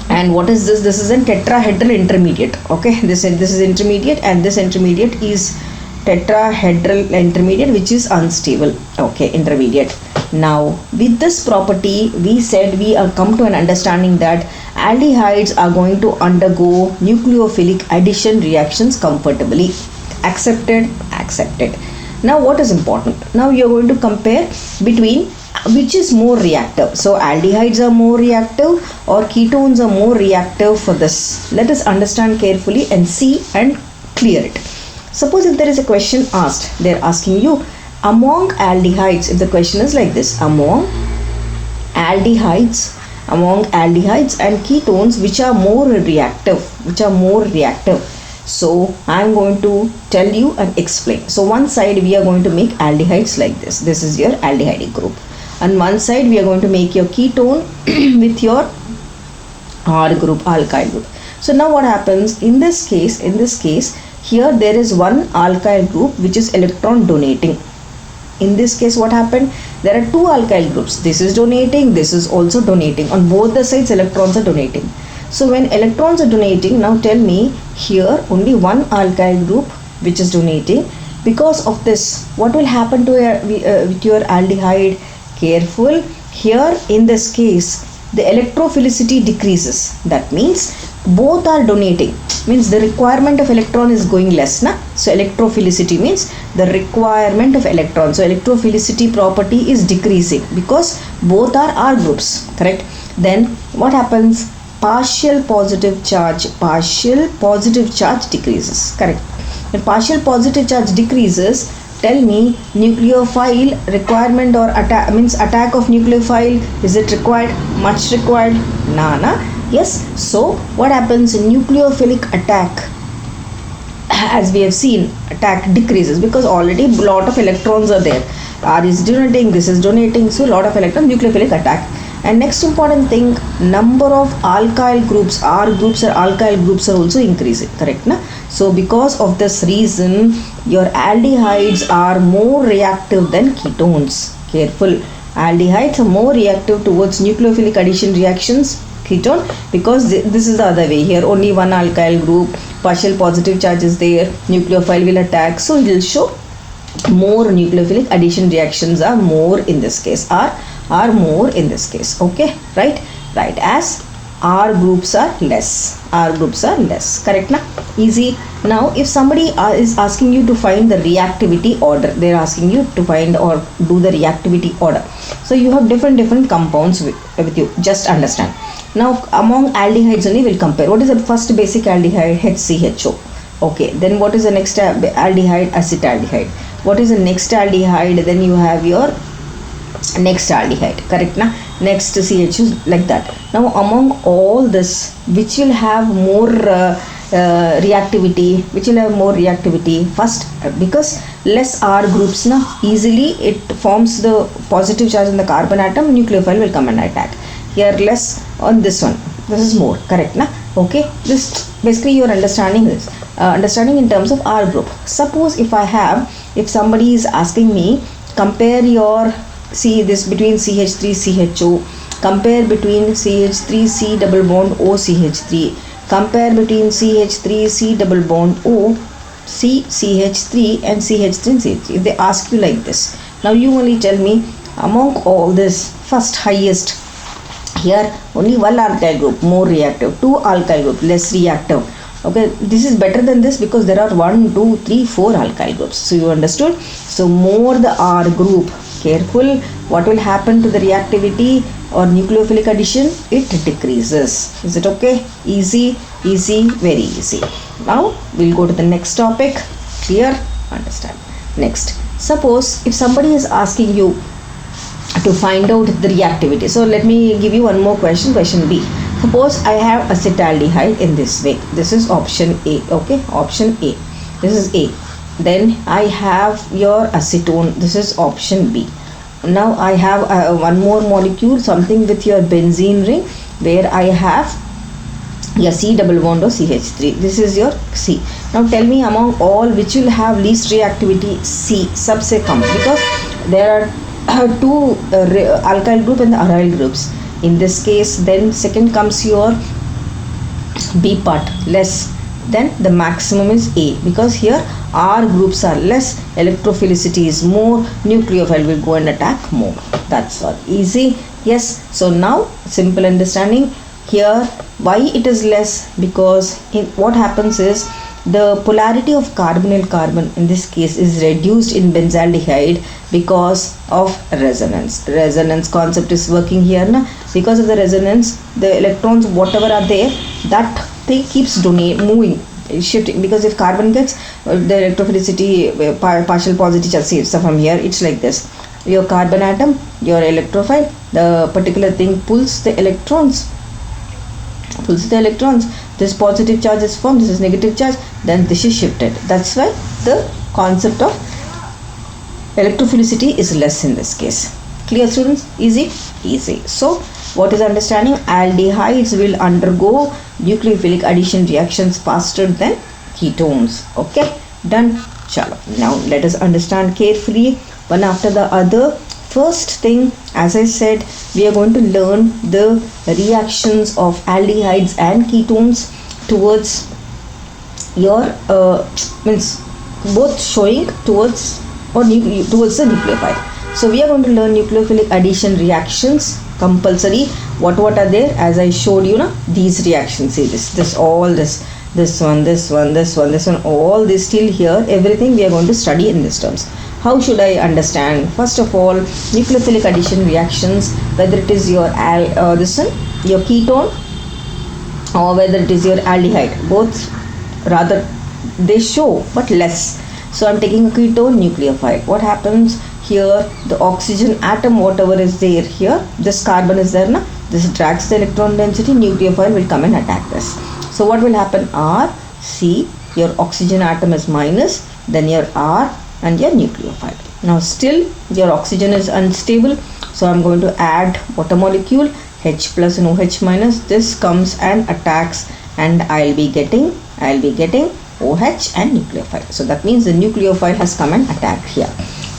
And what is this? This is a tetrahedral intermediate. Okay, this is intermediate, and this intermediate is tetrahedral intermediate, which is unstable. Okay, intermediate. Now with this property, we said we are come to an understanding that aldehydes are going to undergo nucleophilic addition reactions comfortably. Accepted? Accepted. Now what is important? Now you are going to compare between which is more reactive. So aldehydes are more reactive or ketones are more reactive for this. Let us understand carefully and see and clear it. Suppose if there is a question asked, they are asking you among aldehydes, if the question is like this, among aldehydes and ketones, which are more reactive, so I am going to tell you and explain. So one side we are going to make aldehydes like this. This is your aldehyde group. And one side we are going to make your ketone with your R group, alkyl group. So now what happens in this case, here there is one alkyl group which is electron donating. In this case what happened? There are two alkyl groups. This is donating, this is also donating. On both the sides electrons are donating. So when electrons are donating, now tell me here only one alkyl group which is donating. Because of this, what will happen to with your aldehyde? Careful, here in this case the electrophilicity decreases. That means both are donating, means the requirement of electron is going less, na? So electrophilicity means the requirement of electron. So electrophilicity property is decreasing because both are R groups, correct? Then what happens? Partial positive charge decreases, correct? When partial positive charge decreases, tell me nucleophile requirement or attack of nucleophile, is it required? Much required? Nah. Yes. So what happens? Nucleophilic attack, as we have seen, attack decreases because already lot of electrons are there. R is donating, this is donating, so lot of electrons, nucleophilic attack. And next important thing, number of alkyl groups, R groups or alkyl groups are also increasing, correct? Na? So because of this reason, your aldehydes are more reactive than ketones. Careful, aldehydes are more reactive towards nucleophilic addition reactions, ketone, because this is the other way. Here only one alkyl group, partial positive charge is there, nucleophile will attack, so it will show more nucleophilic addition reactions are more in this case, are more in this case. Okay, right, as R groups are less, correct na? Easy. Now if somebody is asking you to find the reactivity order, they are asking you to find or do the reactivity order. So you have different compounds with you, just understand. Now among aldehydes only we'll compare. What is the first basic aldehyde? HCHO. Okay, then what is the next aldehyde? Acetaldehyde. What is the next aldehyde? Then you have your next aldehyde, correct na? Next CHO, like that. Now among all this, which will have more reactivity? First, because less R groups na, easily it forms the positive charge in the carbon atom, nucleophile will come and attack. Here less on this one, this is more, correct na? Okay, this basically your understanding is understanding in terms of R group. Suppose if somebody is asking me, compare your, see this between CH3 CHO, compare between CH3 C double bond O CH3, compare between CH3 C double bond O C CH3 and CH3 and CH3. If they ask you like this, now you only tell me among all this, first highest, here only one alkyl group more reactive, two alkyl group less reactive. Okay, this is better than this because there are 1, 2, 3, 4 alkyl groups. So you understood? So more the R group, careful, what will happen to the reactivity or nucleophilic addition? It decreases. Is it okay? Easy, very easy. Now we'll go to the next topic. Clear? Understand. Next, suppose if somebody is asking you to find out the reactivity. So let me give you one more question, question B. Suppose I have acetaldehyde in this way. This is option A. Okay, option A. This is A. Then I have your acetone. This is option B. now I have one more molecule, something with your benzene ring, where I have your C double bond or CH3. This is your C. Now tell me, among all, which will have least reactivity? C, सबसे कम, because there are two alkyl group and the aryl groups. In this case, then second comes your B part, less. Then the maximum is A, because here R groups are less, electrophilicity is more, nucleophile will go and attack more. That's all. Easy. Yes. So now simple understanding here. Why it is less? Because what happens is the polarity of carbonyl carbon in this case is reduced in benzaldehyde because of resonance. Resonance concept is working here na? Because of the resonance, the electrons whatever are there, that thing keeps moving, shifting, because if carbon gets the electrophilicity partial positive charge, so from here it's like this. Your carbon atom, your electrophile, the particular thing pulls the electrons, this positive charge is formed, this is negative charge, then this is shifted. That's why the concept of electrophilicity is less in this case. Clear, students? Easy? Easy. So what is understanding? Aldehydes will undergo nucleophilic addition reactions faster than ketones. Okay, done. Chalo. Now let us understand carefully one after the other. First thing, as I said, we are going to learn the reactions of aldehydes and ketones towards your means both showing towards towards the nucleophile. So we are going to learn nucleophilic addition reactions compulsory. What are there? As I showed you, na, these reactions. See this one, all this till here. Everything we are going to study in these terms. How should I understand? First of all, nucleophilic addition reactions, whether it is your your ketone, or whether it is your aldehyde, both rather they show but less. So I'm taking a ketone nucleophile. What happens here? The oxygen atom, whatever is there here, this carbon is there na, this drags the electron density, nucleophile will come and attack this. So what will happen? R, C, your oxygen atom is minus, then your R and your nucleophile. Now still your oxygen is unstable, so I'm going to add water molecule, H plus and OH minus. This comes and attacks, and I'll be getting OH and nucleophile. So that means the nucleophile has come and attacked here.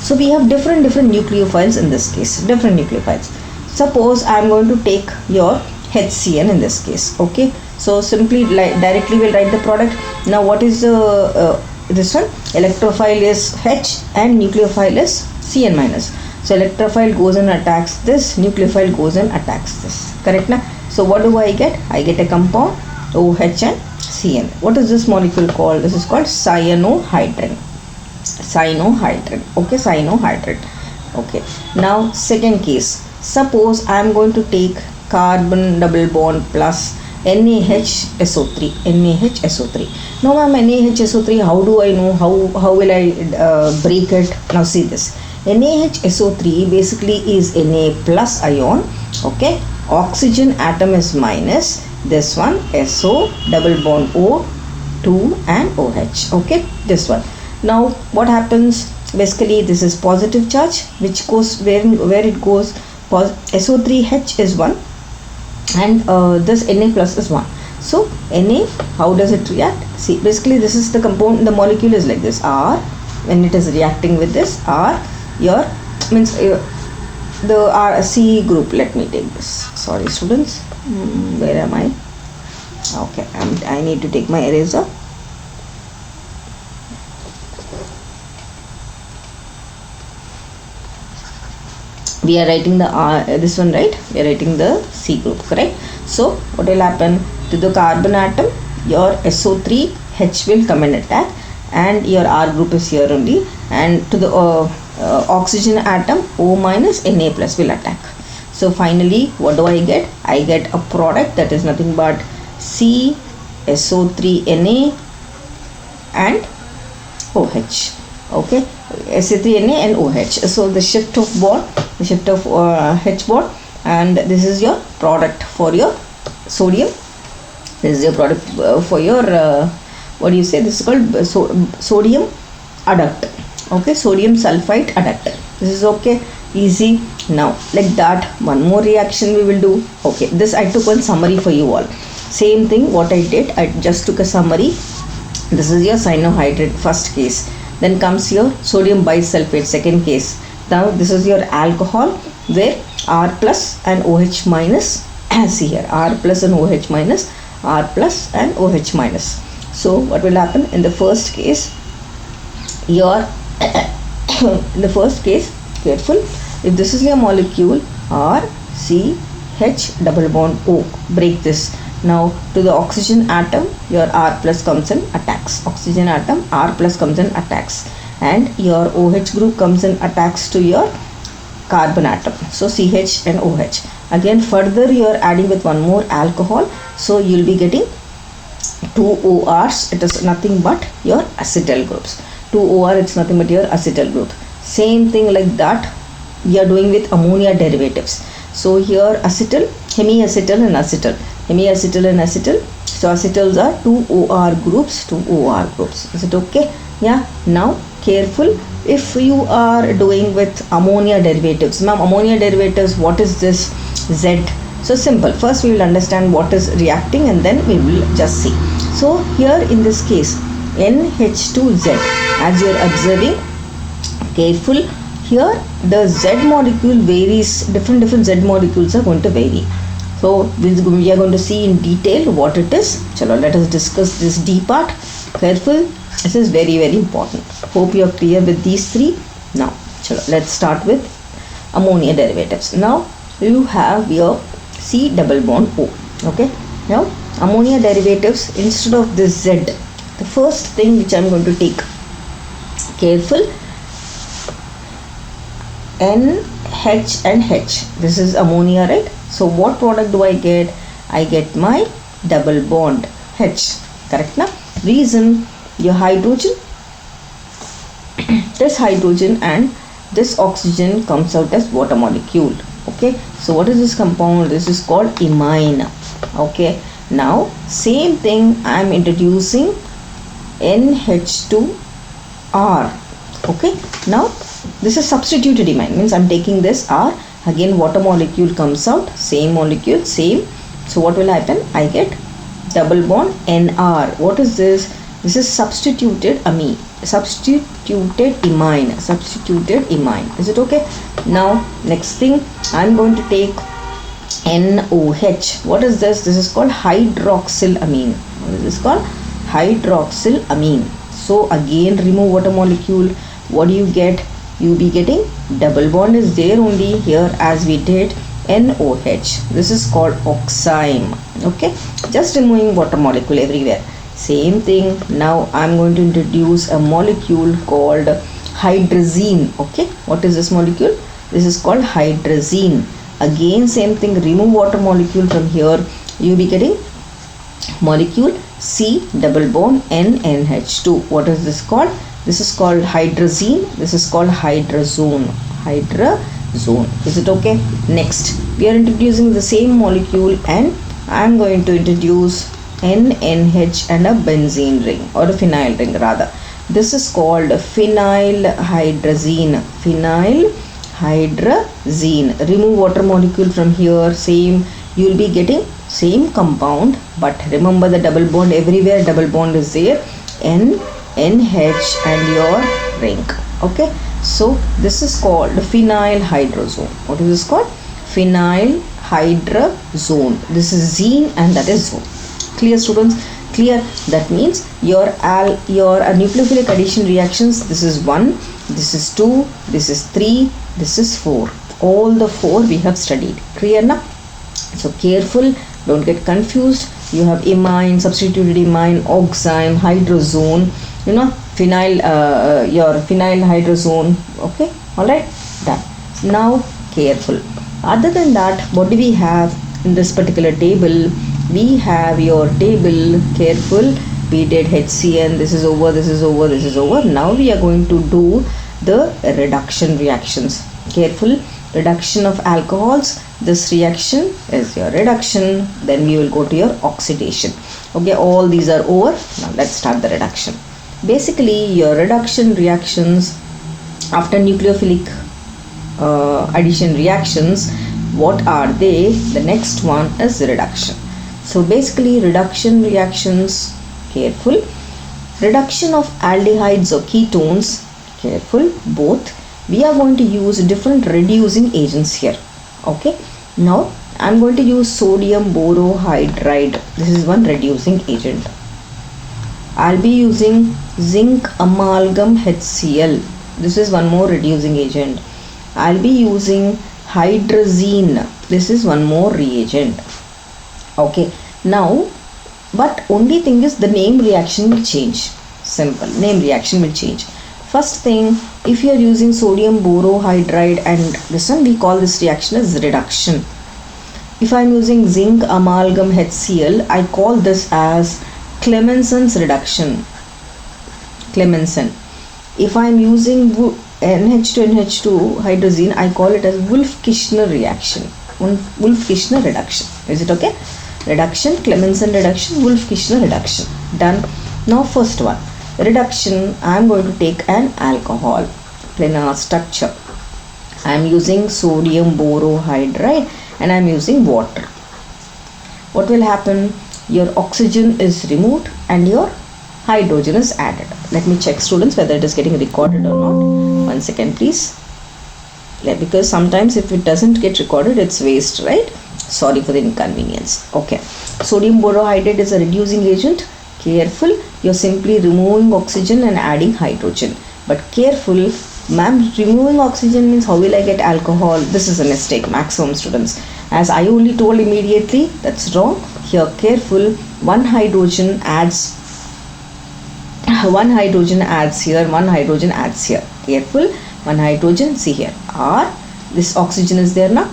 So we have different nucleophiles in this case, different nucleophiles. Suppose I'm going to take your HCN in this case. Okay, so simply directly we'll write the product. Now what is the this one? Electrophile is H and nucleophile is Cn minus. So electrophile goes and attacks this, nucleophile goes and attacks this. Correct na? So what do I get? I get a compound OH and Cn. What is this molecule called? This is called cyanohydrin. Okay, cyanohydrin. Okay. Now second case. Suppose I am going to take carbon double bond plus NaHSO3. Now ma'am, NaHSO3, how do I know? How will I break it? Now see this. NaHSO3 basically is Na plus ion. Okay. Oxygen atom is minus. This one SO double bond O 2 and OH. Okay. This one. Now what happens? Basically this is positive charge, which goes where it goes. SO3H is 1 and this Na plus is 1. So Na, how does it react? See, basically this is the compound, the molecule is like this. R, when it is reacting with this, R, your means the C group. Let me take this. Sorry students, where am I? Okay, I need to take my eraser. We are writing the this one, right? We are writing the C group, correct? So what will happen to the carbon atom? Your SO3H will come and attack, and your R group is here only, and to the oxygen atom O minus Na plus will attack. So finally what do I get? I get a product that is nothing but CSO3Na and OH. Okay, SO3Na and OH. So the shift of bond, H bond, and this is your product for your sodium. This is your product for your what do you say? This is called sodium adduct. Okay, sodium sulfite adduct. This is okay. Easy. Now like that, one more reaction we will do. Okay, this I took one summary for you all. Same thing what I did, I just took a summary. This is your cyanohydrate first case. Then comes your sodium bisulfate second case. Now this is your alcohol where R plus and OH minus. See here, R plus and OH minus, R plus and OH minus. So what will happen in the first case? Your in the first case, careful, if this is your molecule R C H double bond O, break this. Now to the oxygen atom, your R plus comes and attacks. Oxygen atom, R plus comes and attacks, and your OH group comes and attacks to your carbon atom. So CH and OH. Again further you are adding with one more alcohol, so you will be getting two ORs. It is nothing but your acetyl groups. 2 OR, it's nothing but your acetyl group. Same thing like that we are doing with ammonia derivatives. So here acetyl, hemiacetyl and acetyl. Hemiacetyl and acetyl. So acetyls are 2 OR groups, 2 OR groups. Is it okay? Yeah. Now careful, if you are doing with ammonia derivatives. Now ammonia derivatives, what is this? Z. So simple. First we will understand what is reacting and then we will just see. So here in this case, NH2Z, as you are observing, careful, here the Z molecule varies, different Z molecules are going to vary. So we are going to see in detail what it is. Chalo, let us discuss this D part. Careful, this is very important. Hope you are clear with these three. Now chalo, let's start with ammonia derivatives. Now you have your C double bond O. Okay, now ammonia derivatives, instead of this Z, the first thing which I am going to take, careful, NH and H. This is ammonia, right? So what product do I get? I get my double bond H. Correct now? Reason, your hydrogen, this hydrogen and this oxygen comes out as water molecule. Okay, so what is this compound? This is called imine. Okay, now same thing I am introducing NH2R. Okay, now this is substituted imine, means I am taking this R, again water molecule comes out, same molecule, same. So what will happen? I get double bond NR. What is this? This is substituted amine, substituted imine. Is it okay? Now next thing I am going to take NOH. What is this? This is called hydroxylamine. What is this called? Hydroxylamine. So again remove water molecule. What do you get? You be getting double bond is there only here as we did NOH. This is called oxime. Okay, just removing water molecule everywhere. Same thing. Now I am going to introduce a molecule called hydrazine. Okay, what is this molecule? This is called hydrazine. Again same thing, remove water molecule from here. You be getting molecule C double bond NH2. What is this called? This is called hydrazine. This is called hydrazone. Is it okay? Next we are introducing the same molecule and I am going to introduce NH and a benzene ring, or a phenyl ring rather. This is called phenylhydrazine. Remove water molecule from here. Same, you will be getting same compound, but remember the double bond, everywhere double bond is there. NH and your ring. Okay, so this is called phenylhydrazone. What is this called? Phenylhydrazone. This is zine and that is zone. Clear students? Clear? That means your nucleophilic addition reactions, this is 1, this is 2, this is 3, this is 4. All the 4 we have studied. Clear now? So careful, don't get confused. You have imine, substituted imine, oxime, hydrazone, your phenylhydrazone. Okay, alright, done. Now careful. Other than that, what do we have in this particular table? We have your table. Careful, we did HCN, this is over, this is over, this is over. Now we are going to do the reduction reactions. Careful, reduction of alcohols. This reaction is your reduction. Then we will go to your oxidation. Okay, all these are over. Now let's start the reduction. Basically your reduction reactions after nucleophilic addition reactions. What are they? The next one is reduction. So basically reduction reactions, careful. Reduction of aldehydes or ketones, careful, both. We are going to use different reducing agents here. Okay, now I am going to use sodium borohydride. This is one reducing agent. I'll be using zinc amalgam HCl. This is one more reducing agent. I'll be using hydrazine. This is one more reagent. Okay, now but only thing is the name reaction will change. Simple, name reaction will change. First thing, if you are using sodium borohydride and this one, we call this reaction as reduction. If I am using zinc amalgam HCl, I call this as Clemenson's reduction. Clemenson. If I am using NH2NH2 hydrazine, I call it as Wolff-Kishner reaction. Wolff-Kishner reduction. Is it okay? Reduction, Clemenson reduction, Wolff-Kishner reduction. Done. Now first one, reduction. I am going to take an alcohol, planar structure. I am using sodium borohydride and I am using water. What will happen? Your oxygen is removed and your hydrogen is added. Let me check, students, whether it is getting recorded or not. 1 second please. Yeah, because sometimes if it doesn't get recorded, it's waste, right? Sorry for the inconvenience. Okay, sodium borohydride is a reducing agent. Careful, you're simply removing oxygen and adding hydrogen. But careful, ma'am, removing oxygen means how will I get alcohol? This is a mistake, maximum students. As I only told immediately, that's wrong. Here, careful, one hydrogen adds here, one hydrogen adds here. Careful, one hydrogen, see here, R, this oxygen is there now,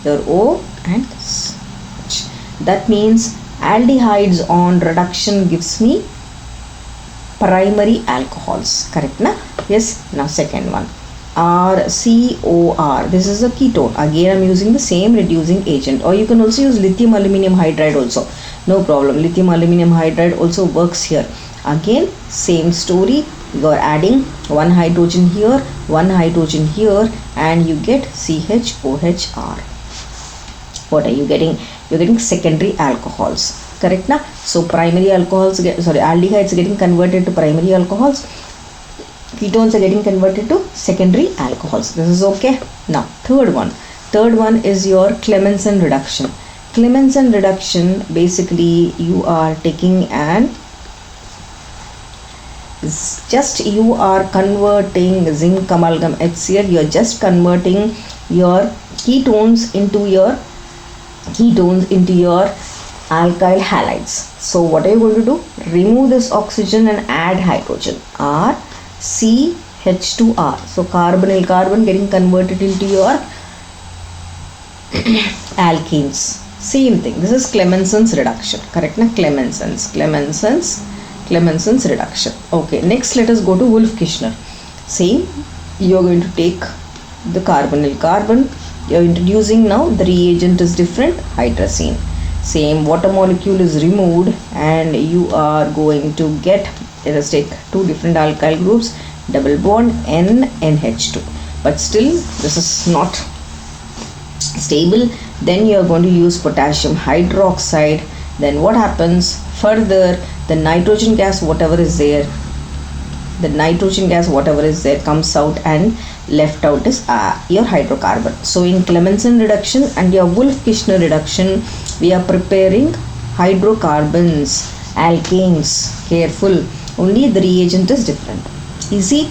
your O and H. That means aldehydes on reduction gives me primary alcohols, correct na? Yes. Now second one, RCOR, this is a ketone. Again I am using the same reducing agent, or you can also use lithium aluminum hydride also, no problem. Lithium aluminum hydride also works here. Again same story, you are adding one hydrogen here, one hydrogen here, and you get CHOHR. What are you getting? You're getting secondary alcohols, correct na? So primary alcohols, aldehydes are getting converted to primary alcohols, ketones are getting converted to secondary alcohols. This is okay. Now third one is your Clemenson reduction. Clemenson reduction, basically you are taking an you are converting zinc amalgam HCl, you are just converting your ketones into your alkyl halides. So what are you going to do? Remove this oxygen and add hydrogen, R C H2R. So carbonyl carbon getting converted into your alkenes. Same thing. This is Clemenson's reduction, correct na? Clemenson's reduction. Okay, next let us go to Wolff-Kishner. Same, you are going to take the carbonyl carbon, you are introducing now, the reagent is different, hydrazine. Same, water molecule is removed and you are going to get, let us take two different alkyl groups, double bond NH2. But still this is not stable. Then you are going to use potassium hydroxide. Then what happens further? The nitrogen gas whatever is there comes out, and left out is your hydrocarbon. So in Clemenson reduction and your Wolff-Kishner reduction, we are preparing hydrocarbons, alkanes. Careful, only the reagent is different. Easy?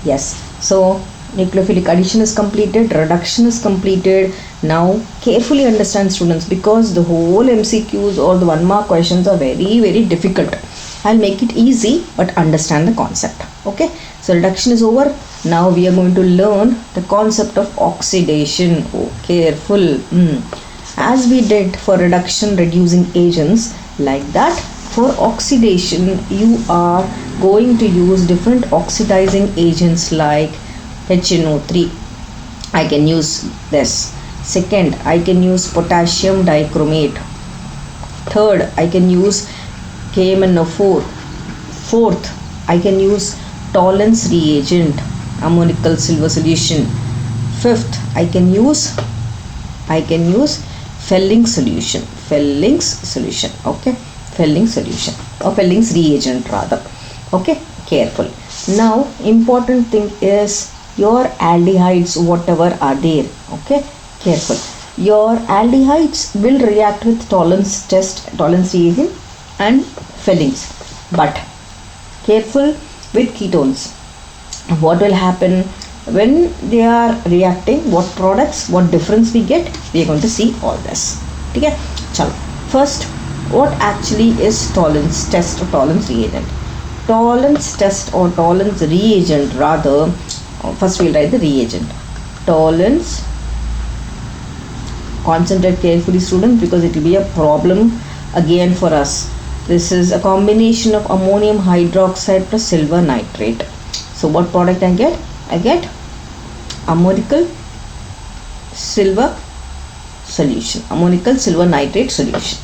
Yes. So nucleophilic addition is completed, reduction is completed. Now carefully understand, students, because the whole MCQs or the 1 mark questions are very, very difficult. I'll make it easy, but understand the concept. Okay, so reduction is over. Now we are going to learn the concept of oxidation. Oh, careful. As we did for reduction reducing agents, like that for oxidation you are going to use different oxidizing agents like HNO3. I can use this. Second, I can use potassium dichromate. Third, I can use KMnO4. Fourth, I can use Tollens reagent, ammonical silver solution. Fifth, I can use Felling's solution. Okay, Felling's solution or Felling's reagent rather. Okay, careful. Now important thing is your aldehydes, whatever are there. Okay, careful. Your aldehydes will react with tolerance reagent and Felling's, but careful with ketones. What will happen when they are reacting? What products, what difference we get? We are going to see all this. Okay, chalo. First, what actually is tolerance test or tolerance reagent? Tolerance test or tolerance reagent rather. First we'll write the reagent. Tolerance. Concentrate carefully, students, because it will be a problem again for us. This is a combination of ammonium hydroxide plus silver nitrate. So what product I get? I get ammonical silver solution, ammonical silver nitrate solution.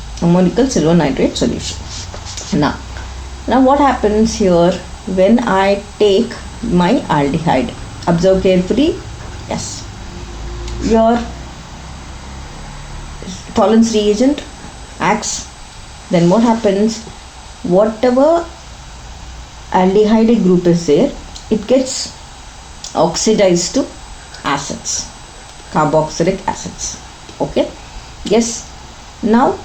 Now what happens here when I take my aldehyde? Observe carefully. Yes, your tolerance reagent acts. Then what happens? Whatever aldehyde group is there, it gets oxidized to acids, carboxylic acids. Okay, yes. Now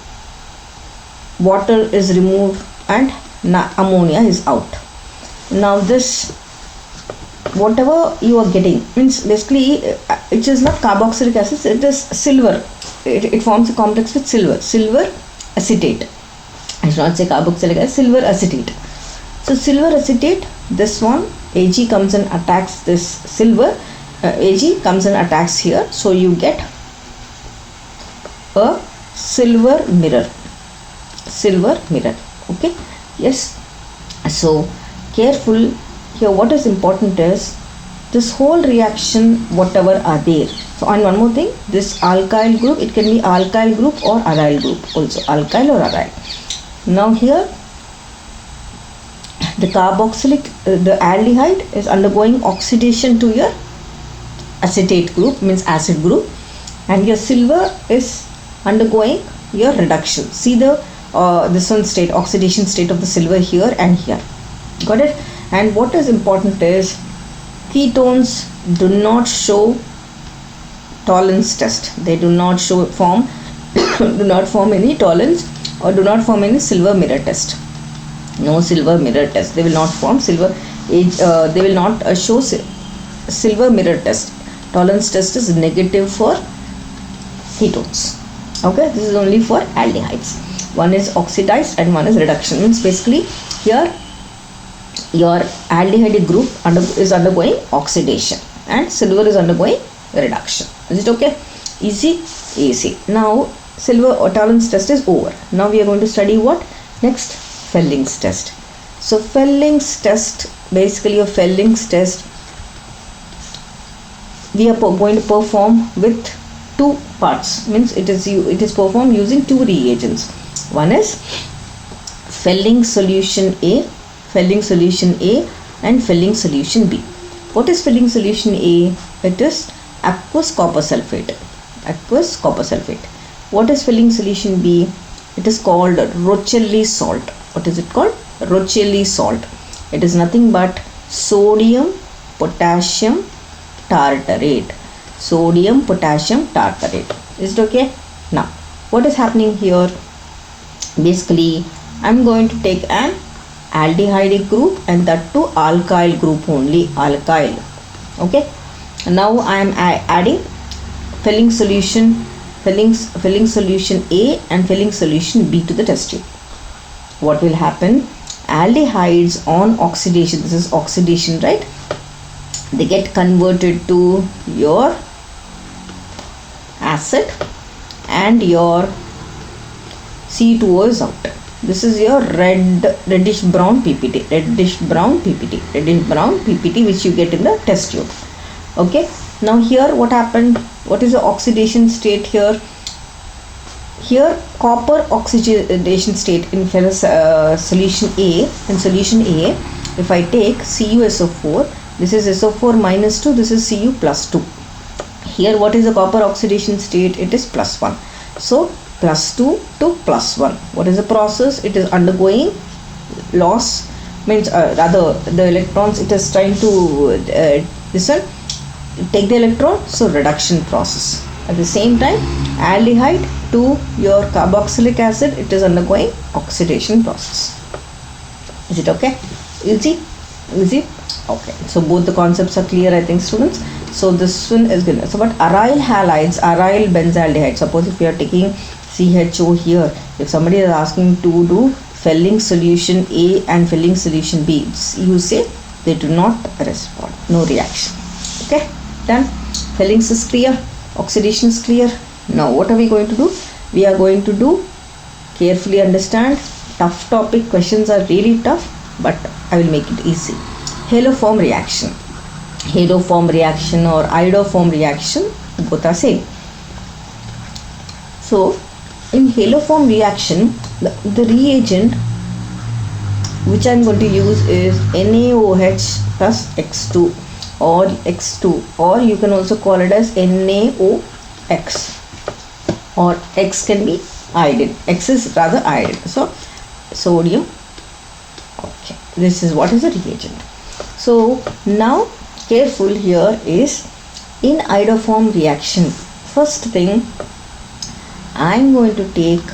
water is removed and ammonia is out. Now this, whatever you are getting, means basically it is not carboxylic acids, it is silver. It forms a complex with silver acetate. I should not say carboxylic acid, silver acetate. So silver acetate, this one, Ag comes and attacks this silver, Ag comes and attacks here. So you get a silver mirror. Okay, yes. So careful here. What is important is this whole reaction, whatever are there. So, and one more thing, this alkyl group, it can be alkyl group or aryl group also, alkyl or aryl. Now here the carboxylic, the aldehyde is undergoing oxidation to your acetate group, means acid group, and your silver is undergoing your reduction. See the this one state, oxidation state of the silver here and here. Got it? And what is important is ketones do not show tolerance test. They do not form any tolerance or do not form any silver mirror test. No silver mirror test. They will not form silver. They will not show silver mirror test. Tolerance test is negative for ketones. Okay, this is only for aldehydes. One is oxidized and one is reduction. Means basically here your aldehyde group is undergoing oxidation and silver is undergoing reduction. Is it okay? Easy. Now silver tolerance test is over. Now we are going to study what? Next, Felling's test. So Felling's test, basically a Felling's test we are going to perform with two parts. Means it is performed using two reagents. One is Felling's solution A and Felling's solution B. What is Felling's solution A? It is aqueous copper sulfate. What is Felling's solution B? It is called Rocelli salt. What is it called? Rocelli salt. It is nothing but sodium potassium tartarate. Is it okay? Now what is happening here? Basically I'm going to take an aldehyde group and that too alkyl group only, alkyl. Okay, now I am adding Felling's solution A and Felling's solution B to the test tube. What will happen? Aldehydes on oxidation, this is oxidation, right? They get converted to your acid and your C2O is out. This is your reddish brown PPT which you get in the test tube. Okay, now here what happened? What is the oxidation state here? Here copper oxidation state in solution A. In solution A, if I take CuSO4, this is SO4 minus 2, this is Cu plus 2. Here what is the copper oxidation state? It is +1. So +2 to +1. What is the process? It is undergoing loss, means rather the electrons, it is trying to take the electron, so reduction process. At the same time, aldehyde to your carboxylic acid, it is undergoing oxidation process. Is it okay? Easy? Okay, so both the concepts are clear, I think, students. So this one is good. So but aryl halides, aryl benzaldehyde, suppose if you are taking CHO here, if somebody is asking to do Fehling solution A and Fehling solution B, you say they do not respond, no reaction. Okay, done. Fehling's is clear, oxidation is clear. Now what are we going to do? We are going to do, carefully understand, tough topic, questions are really tough, but I will make it easy. Haloform reaction. Haloform reaction or iodoform reaction, both are same. So in haloform reaction, the reagent which I am going to use is NaOH plus X2 or X2, or you can also call it as NaOX, or X can be iodine. X is rather iodine. So sodium. Okay, this is what is the reagent. So now careful here is in iodoform reaction, first thing I am going to take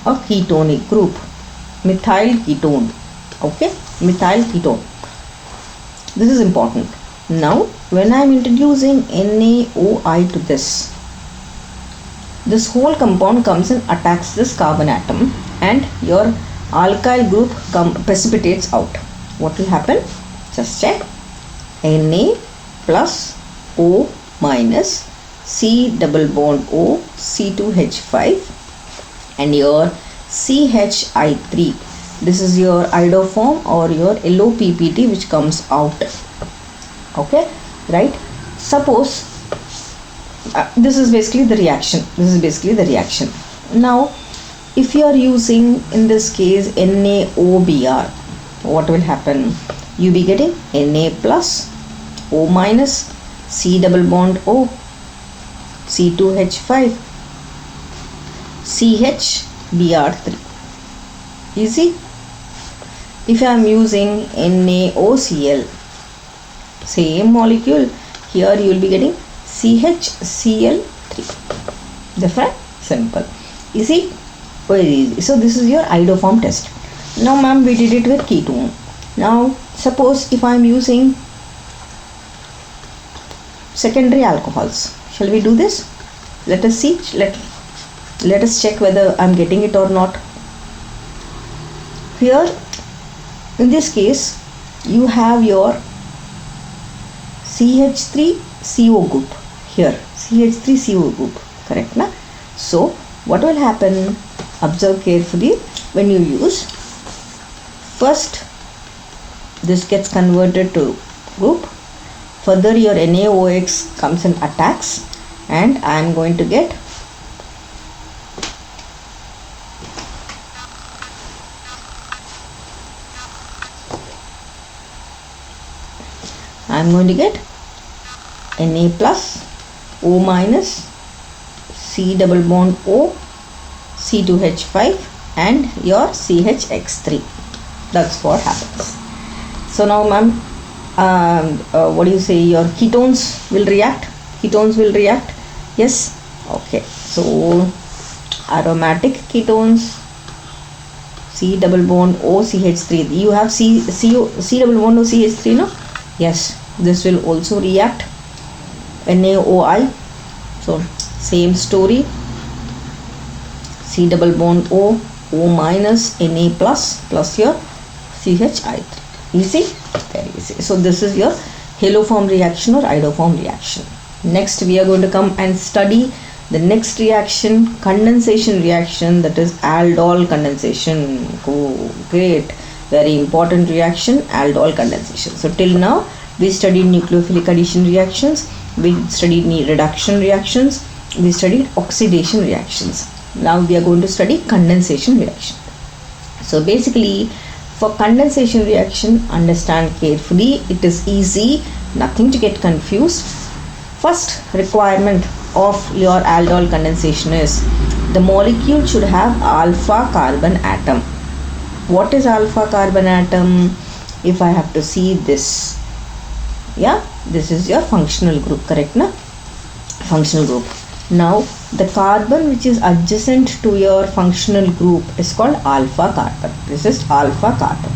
a ketonic group, methyl ketone. Okay, methyl ketone. This is important. Now when I am introducing NaOI to this whole compound comes and attacks this carbon atom, and your alkyl group precipitates out. What will happen? Just check. Na plus O minus C double bond O C2H5 and your CHI3. This is your iodoform or your LOPPT which comes out. Okay, right? Suppose this is basically the reaction. Now if you are using in this case NaOBr, what will happen? You be getting Na plus O minus C double bond O C2H5 CHBr3. Easy. If I am using NaOCl, same molecule, here you will be getting CHCl3. Different? Simple. Easy? Very easy. So this is your iodoform test. Now ma'am, we did it with ketone. Now suppose if I am using secondary alcohols, shall we do this? Let us see. Let us check whether I am getting it or not. Here in this case you have your CH3CO group here, CH3CO group, correct na? So what will happen? Observe carefully. When you use, first this gets converted to group, further your NaOX comes and attacks, and I am going to get Na plus O minus C double bond O C2H5 and your CHX3. That's what happens. So now ma'am, what do you say, your ketones will react? Yes. Okay, so aromatic ketones, C double bond O CH3. You have C double bond O CH3, no? Yes, this will also react. NaOI, so same story, C double bond O minus Na plus your CHI3. Easy? Very easy. So this is your haloform reaction or iodoform reaction. Next we are going to come and study the next reaction, condensation reaction, that is aldol condensation. Oh, great, very important reaction, aldol condensation. So till now we studied nucleophilic addition reactions, we studied reduction reactions, we studied oxidation reactions. Now we are going to study condensation reaction. So basically for condensation reaction, understand carefully, it is easy, nothing to get confused. first requirement of your aldol condensation is the molecule should have alpha carbon atom. What is alpha carbon atom? If I have to see this, yeah, this is your functional group, correct na? Functional group. Now the carbon which is adjacent to your functional group is called alpha carbon. This is alpha carbon.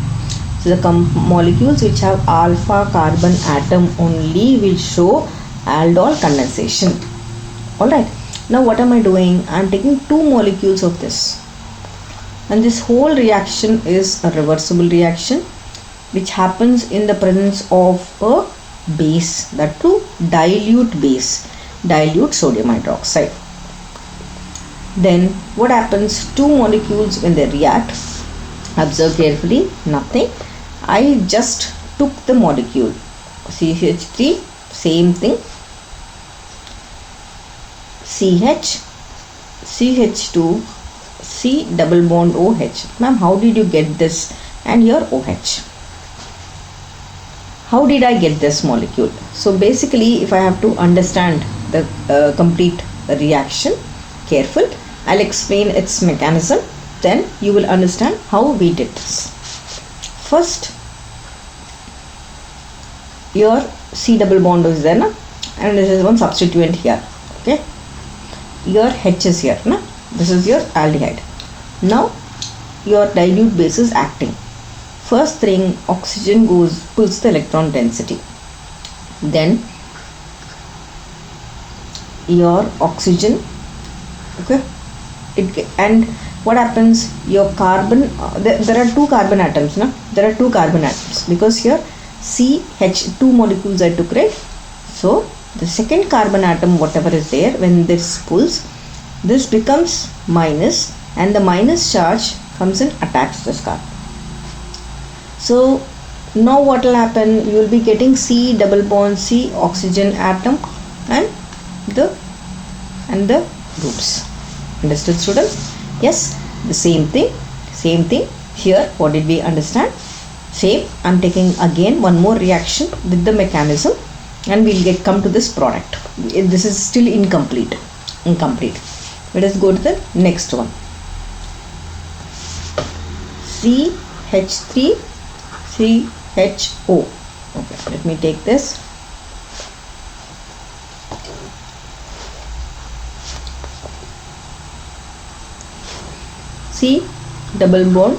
So the molecules which have alpha carbon atom only will show aldol condensation. Alright, now what am I doing? I am taking two molecules of this, and this whole reaction is a reversible reaction which happens in the presence of a base, that too dilute base, dilute sodium hydroxide. Then what happens? Two molecules when they react, observe carefully, nothing. I just took the molecule CH3, same thing, CH, CH2, C double bond OH. Ma'am, how did you get this? And here OH. How did I get this molecule? So basically, if I have to understand the complete reaction, careful, I'll explain its mechanism, then you will understand how we did this. First, your C double bond is there, na? And this is one substituent here, okay? Your H is here, na? This is your aldehyde. Now your dilute base is acting. First thing, oxygen pulls the electron density. Then your oxygen, okay, and what happens? Your carbon, there are two carbon atoms, na? There are two carbon atoms because here CH, two molecules I took, right? So the second carbon atom, whatever is there, when this pulls, this becomes minus, and the minus charge comes and attacks this carbon. So now what will happen? You will be getting C double bond C oxygen atom and the groups. Understood, students? Yes, the same thing here. What did we understand? Same. I am taking again one more reaction with the mechanism, and we'll come to this product. This is still incomplete. Let us go to the next one. CH3 CHO. Okay, let me take this. C double bond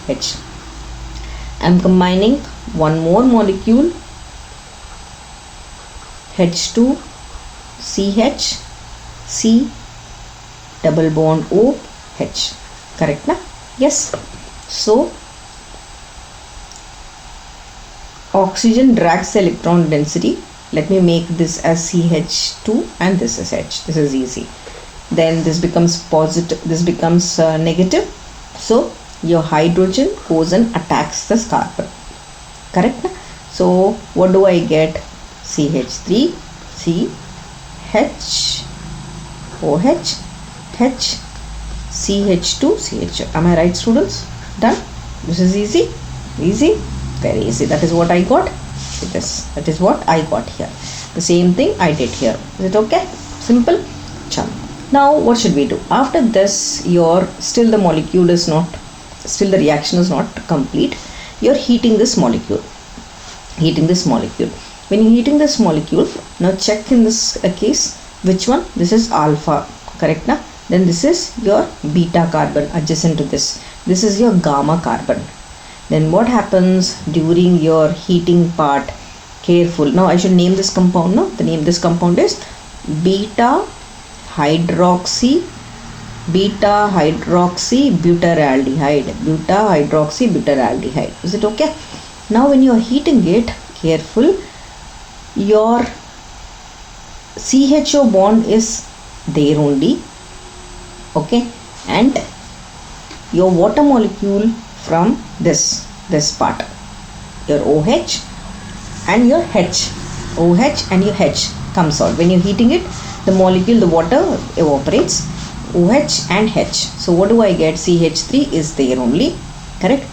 H. I am combining one more molecule, H2 CH C double bond OH. Correct na? Yes. So oxygen drags the electron density. Let me make this as CH2 and this is H. This is easy. Then this becomes positive, this becomes negative. So your hydrogen goes and attacks this carbon. Correct na? So what do I get? CH3 C H OH H CH2 CH. Am I right, students? Done? This is easy. Very easy. That is what I got. That is what I got here. The same thing I did here. Is it okay? Simple. Chal. Now what should we do? After this, still the reaction is not complete. You're heating this molecule. When you're heating this molecule, now check in this case which one. This is alpha, correct na? Then this is your beta carbon adjacent to this. This is your gamma carbon. Then what happens during your heating part? Careful. Now I should name this compound. No, the name this compound is beta hydroxy butyraldehyde. Is it okay? Now when you are heating it, careful, your CHO bond is there only, okay, and your water molecule from this part, your OH and your H, OH and your H comes out. When you're heating it, the molecule, the water evaporates, OH and H. So what do I get? CH3 is there only, correct?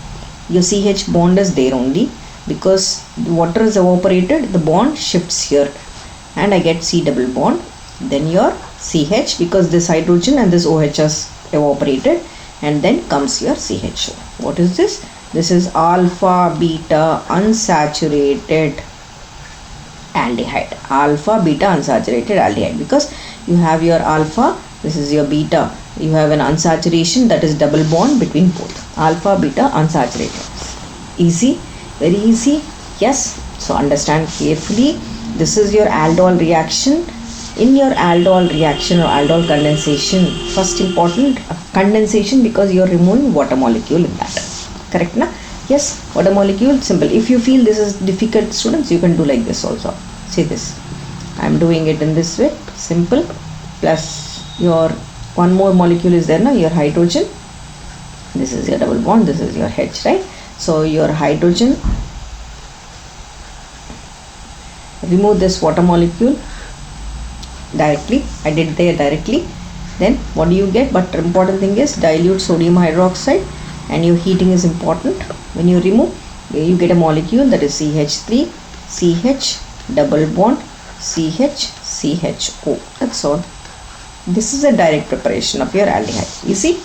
Your CH bond is there only because the water is evaporated, the bond shifts here. and I get C double bond, then your CH, because this hydrogen and this OH has evaporated, and then comes your CHO. What is this? This is alpha beta unsaturated aldehyde. Alpha beta unsaturated aldehyde, because you have your alpha, this is your beta, you have an unsaturation, that is double bond between both. Alpha beta unsaturated. Easy, very easy. Yes. So understand carefully. This is your aldol reaction. In your aldol reaction or aldol condensation, first important condensation, because you are removing water molecule in that. Correct na? Yes, water molecule, simple. If you feel this is difficult, students, you can do like this also. See this. I am doing it in this way. Simple. Plus your one more molecule is there now, your hydrogen. This is your double bond. This is your H, right? So your hydrogen. Remove this water molecule directly. I did there directly. Then what do you get? But important thing is dilute sodium hydroxide, and your heating is important. When you remove, you get a molecule, that is CH3, CH, double bond, CH, CHO. That's all. This is a direct preparation of your aldehyde. Easy?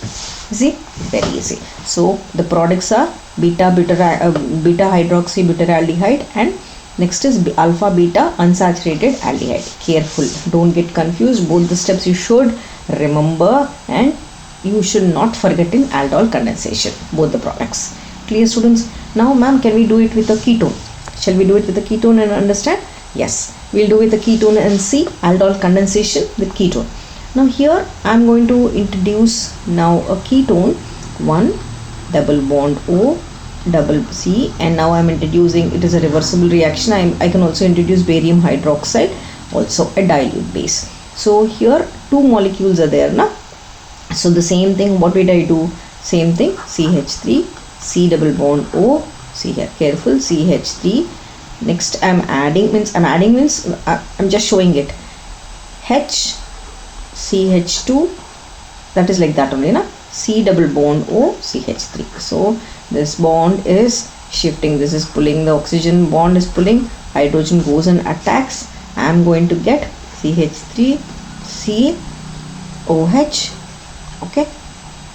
Easy? Very easy. So the products are beta hydroxy butyraldehyde, and next is alpha beta unsaturated aldehyde. Careful, don't get confused. Both the steps you should remember, and you should not forget in aldol condensation, both the products. Clear, students? Now ma'am, can we do it with a ketone? Shall we do it with a ketone and understand? Yes, we'll do with the ketone and see aldol condensation with ketone. Now here I am going to introduce now a ketone, 1 double bond O double C, and now I am introducing, it is a reversible reaction. I can also introduce barium hydroxide, also a dilute base. So here two molecules are there now. So the same thing, what did I do? Same thing, CH3, C double bond O, see here, careful, CH3. Next I'm just showing it, H, CH2, that is like that only, na? C double bond O, CH3. So this bond is shifting, this is pulling, the oxygen bond is pulling, hydrogen goes and attacks. I am going to get CH3, C, OH, okay,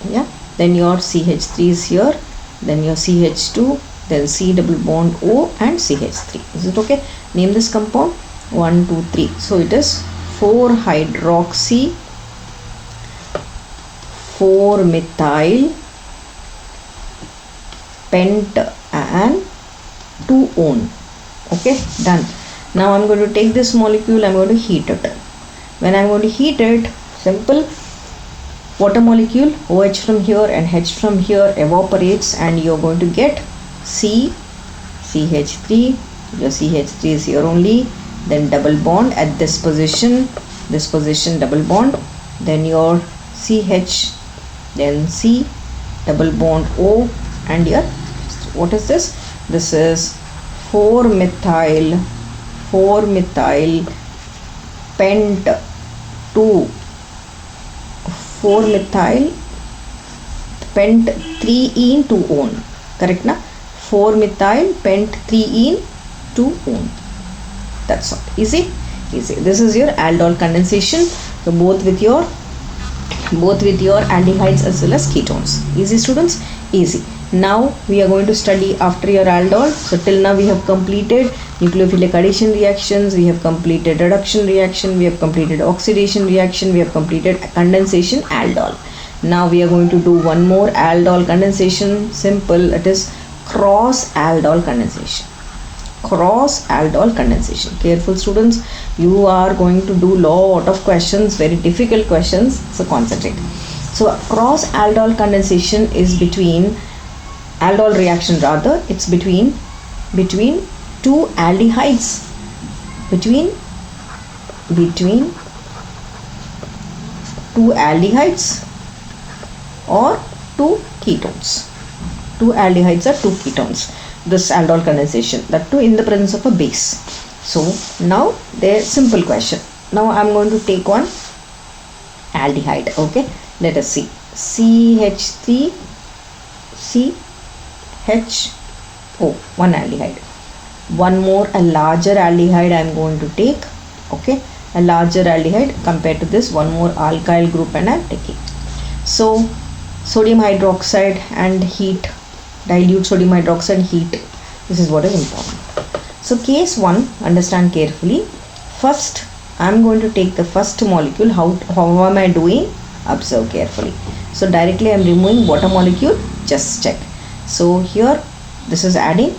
yeah, then your CH3 is here, then your CH2, then C double bond O and CH3. Is it okay? Name this compound 1, 2, 3. So it is 4-hydroxy 4-methyl pent and 2-one. Okay, done. Now I'm going to take this molecule, I'm going to heat it. When I'm going to heat it, simple, water molecule, OH from here and H from here evaporates, and you're going to get C, CH3, your CH3 is here only, then double bond at this position double bond, then your CH, then C, double bond O, and your, what is this? This is 4-methyl pent 2, 4-methyl pent 3-ene 2-one. Correct na? 4-methyl pent 3-ene 2-one. That's all. Easy? Easy. This is your aldol condensation. So both with your aldehydes as well as ketones. Easy, students? Easy. Now we are going to study after your aldol. So till now we have completed nucleophilic addition reactions, we have completed reduction reaction, we have completed oxidation reaction, we have completed condensation, aldol. Now we are going to do one more aldol condensation. Simple, it is cross aldol condensation. Cross aldol condensation. Careful, students, you are going to do lot of questions, very difficult questions, so concentrate. So cross aldol condensation is between aldol reaction, rather it's between two aldehydes, between two aldehydes or two ketones. Two aldehydes are two ketones. This aldol condensation, that too in the presence of a base. So now there, simple question. Now I am going to take one aldehyde. Okay, let us see. CH3, CHO, one aldehyde. One more, a larger aldehyde I am going to take. Okay, a larger aldehyde compared to this one more alkyl group, and I'm taking. So sodium hydroxide and heat, dilute sodium hydroxide heat, this is what is important. So case 1, understand carefully. First I'm going to take the first molecule. How am I doing? Observe carefully. So directly I'm removing water molecule, just check. So here this is adding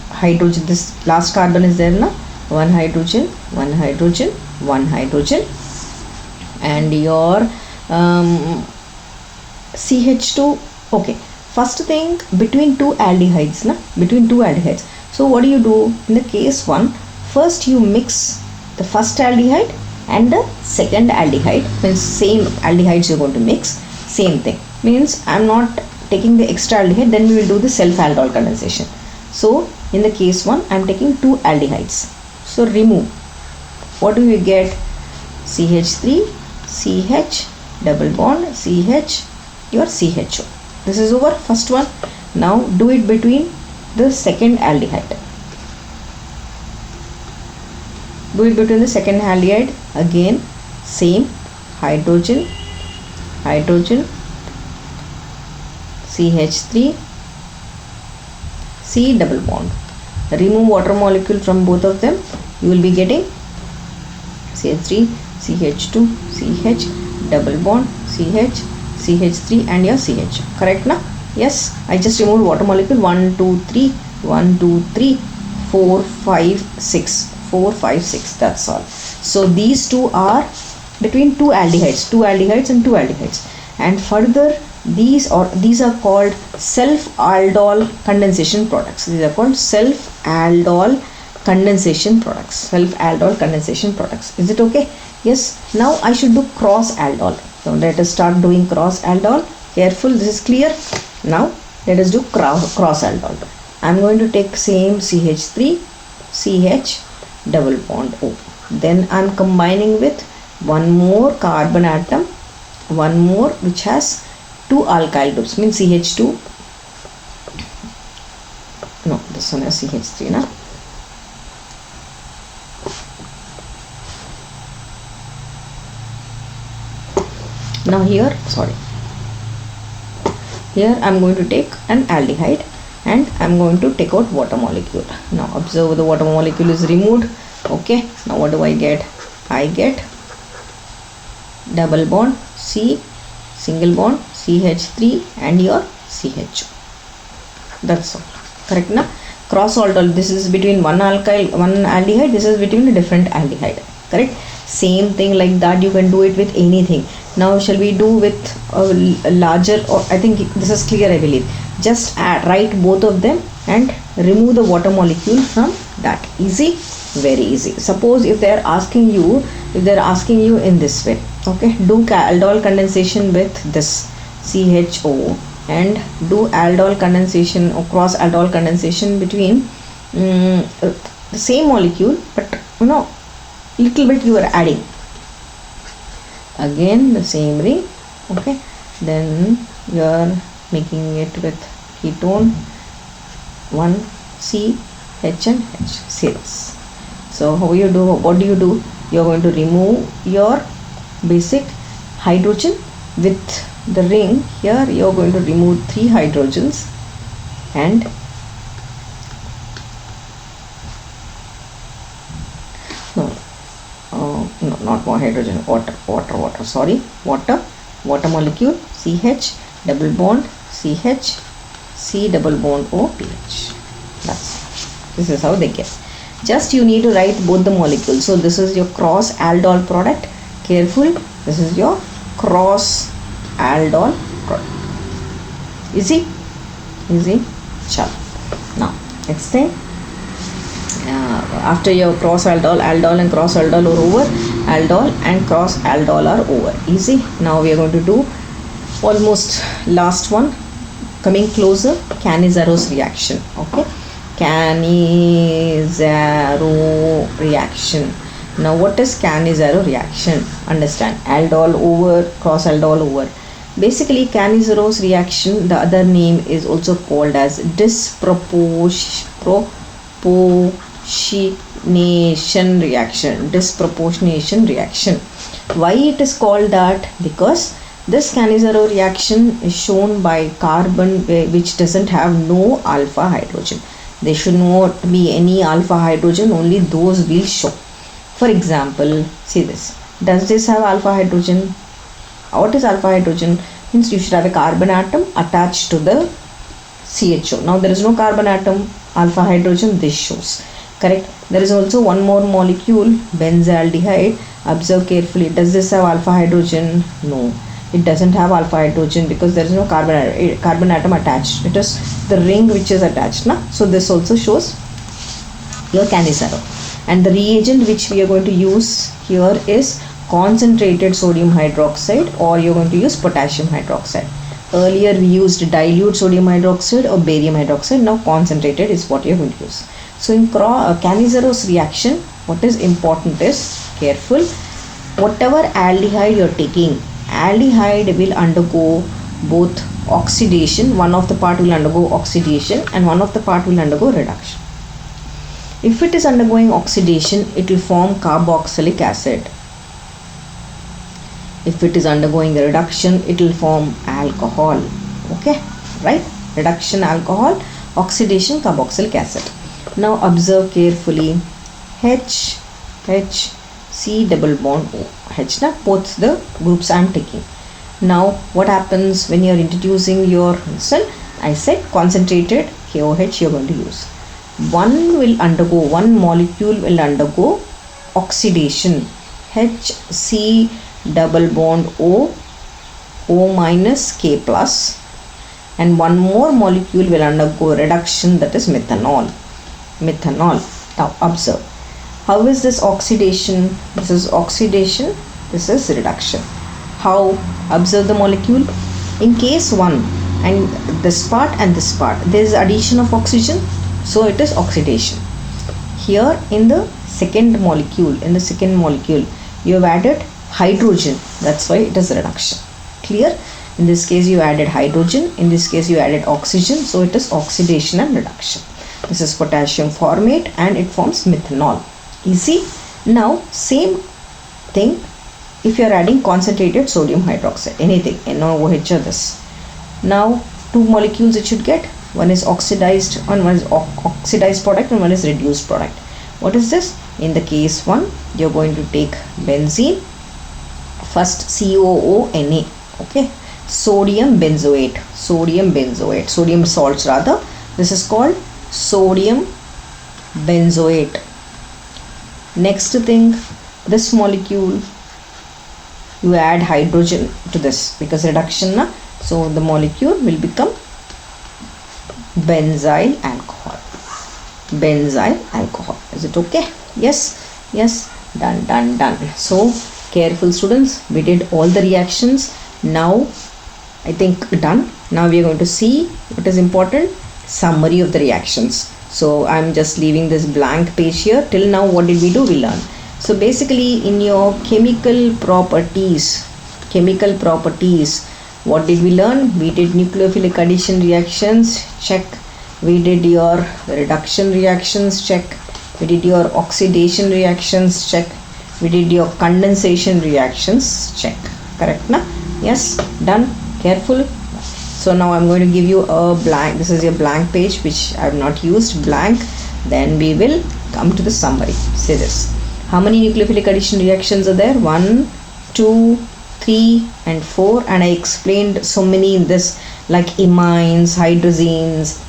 hydrogen, this last carbon is there now, one hydrogen, one hydrogen, one hydrogen, and your CH2. okay, first thing, between two aldehydes so what do? In the case 1, first you mix the first aldehyde and the second aldehyde, means same aldehydes you're going to mix, same thing, means I'm not taking the extra aldehyde, then we will do the self aldol condensation. So in the case 1, I'm taking 2 aldehydes, so remove. What do we get? CH3, CH, double bond, CH, your CHO. This is over first one. Now do it between the second aldehyde. Do it between the second aldehyde. Again same, hydrogen, hydrogen, CH3, C double bond. Remove water molecule from both of them. You will be getting CH3, CH2, CH, double bond, CH, CH3 and your CH. Correct now? Yes, I just removed water molecule. 1, 2, 3, 1, 2, 3, 4, 5, 6. 4, 5, 6. That's all. So these two are between two aldehydes and two aldehydes. And further, these are called self-aldol condensation products. These are called self-aldol condensation products. Self-aldol condensation products. Is it okay? Yes. Now I should do cross-aldol. So let us start doing cross-aldol. Careful, this is clear. Now let us do cross-aldol. I am going to take same CH3, CH, double bond O. Then I am combining with one more carbon atom, one more which has two alkyl groups, means CH2. No, this one is CH3 now. Now here, here I am going to take an aldehyde and I am going to take out water molecule. Now observe, the water molecule is removed. Okay, now what do I get? I get double bond C, single bond CH3 and your CH. That's all. Correct now? Cross-aldol, this is between one aldehyde, this is between a different aldehyde. Correct? Same thing like that, you can do it with anything. Now shall we do with a larger, or I think this is clear, I believe. Just write both of them and remove the water molecule from that. Easy? Very easy. Suppose if they are asking you in this way, okay, do aldol condensation with this CHO and do aldol condensation or cross aldol condensation between the same molecule, but little bit you are adding. Again the same ring, okay, then you are making it with ketone 1 C, H and H. See this. So how you do? What do? You are going to remove your basic hydrogen with the ring. Here you are going to remove 3 hydrogens and no, not more hydrogen, water molecule CH, double bond CH, C double bond O, pH. This is how they get. Just you need to write both the molecules. So this is your cross aldol product. Careful, this is your cross aldol product. Easy? Chalo. Now next thing, after your cross aldol and cross aldol are over, aldol and cross aldol are over. Easy. Now we are going to do almost last one, coming closer, Cannizaro's reaction. Okay, Cannizzaro reaction. Now what is Cannizzaro reaction? Understand, aldol over, cross aldol over. Basically Cannizaro's reaction, the other name is also called as disproportionation reaction. Why it is called that? Because this Cannizzaro reaction is shown by carbon which doesn't have no alpha hydrogen. There should not be any alpha hydrogen, only those will show. For example, see this. Does this have alpha hydrogen? What is alpha hydrogen? Means you should have a carbon atom attached to the CHO. Now there is no carbon atom, alpha hydrogen, this shows. Correct. There is also one more molecule, benzaldehyde. Observe carefully. Does this have alpha hydrogen? No. It doesn't have alpha hydrogen because there is no carbon atom attached. It is the ring which is attached. So this also shows your Cannizzaro. And the reagent which we are going to use here is concentrated sodium hydroxide, or you are going to use potassium hydroxide. Earlier we used dilute sodium hydroxide or barium hydroxide. Now concentrated is what you are going to use. So in Cannizzaro reaction, what is important is, careful, whatever aldehyde you are taking, aldehyde will undergo both oxidation. One of the part will undergo oxidation and one of the part will undergo reduction. If it is undergoing oxidation, it will form carboxylic acid. If it is undergoing the reduction, it will form alcohol. Okay, right? Reduction alcohol, oxidation carboxylic acid. Now observe carefully. C double bond O. H, both the groups I am taking. Now what happens when you are introducing your cell? I said concentrated KOH you are going to use. One molecule will undergo oxidation. HC double bond O minus K plus, and one more molecule will undergo reduction, that is methanol. Now observe. How is this oxidation? This is oxidation, this is reduction. How? Observe the molecule. In case 1 and this part and this part, there is addition of oxygen, so it is oxidation. Here in the second molecule, you have added hydrogen, that's why it is reduction. Clear? In this case you added hydrogen, in this case you added oxygen, so it is oxidation and reduction. This is potassium formate and it forms methanol. Easy. Now same thing if you are adding concentrated sodium hydroxide, anything, NaOH or this. Now 2 molecules it should get. One is oxidized and one is oxidized product and one is reduced product. What is this? In the case 1, you are going to take benzene, first COONA, okay, sodium benzoate, sodium salts rather. This is called sodium benzoate. Next thing, this molecule you add hydrogen to this because reduction na, so the molecule will become benzyl alcohol. Is it okay? Yes, done. So careful students, we did all the reactions. Now I think done. Now we are going to see what is important, summary of the reactions. So I'm just leaving this blank page here. Till now what did we do? We learned. So basically in your chemical properties, what did we learn? We did nucleophilic addition reactions, check. We did your reduction reactions, check. We did your oxidation reactions, check. We did your condensation reactions, check. Correct na? Yes, done. Careful. So now I'm going to give you a blank. This is your blank page which I have not used, blank. Then we will come to the summary. Say this. How many nucleophilic addition reactions are there? 1, 2, 3 and 4, and I explained so many in this, like imines, hydrazines,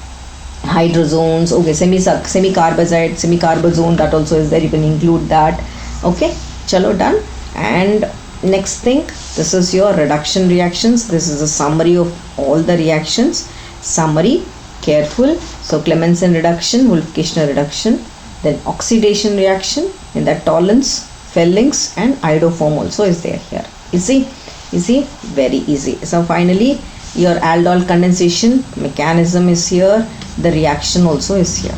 hydrozones, okay, semi-carbazide, semi-carbazone, that also is there, you can include that. Okay, chalo, done. And next thing, this is your reduction reactions. This is a summary of all the reactions. Summary, careful. So Clemmensen reduction, Wolff-Kishner reduction, then oxidation reaction, in that Tollens, Fellings and iodoform also is there here. Easy, very easy. So finally your aldol condensation mechanism is here, the reaction also is here.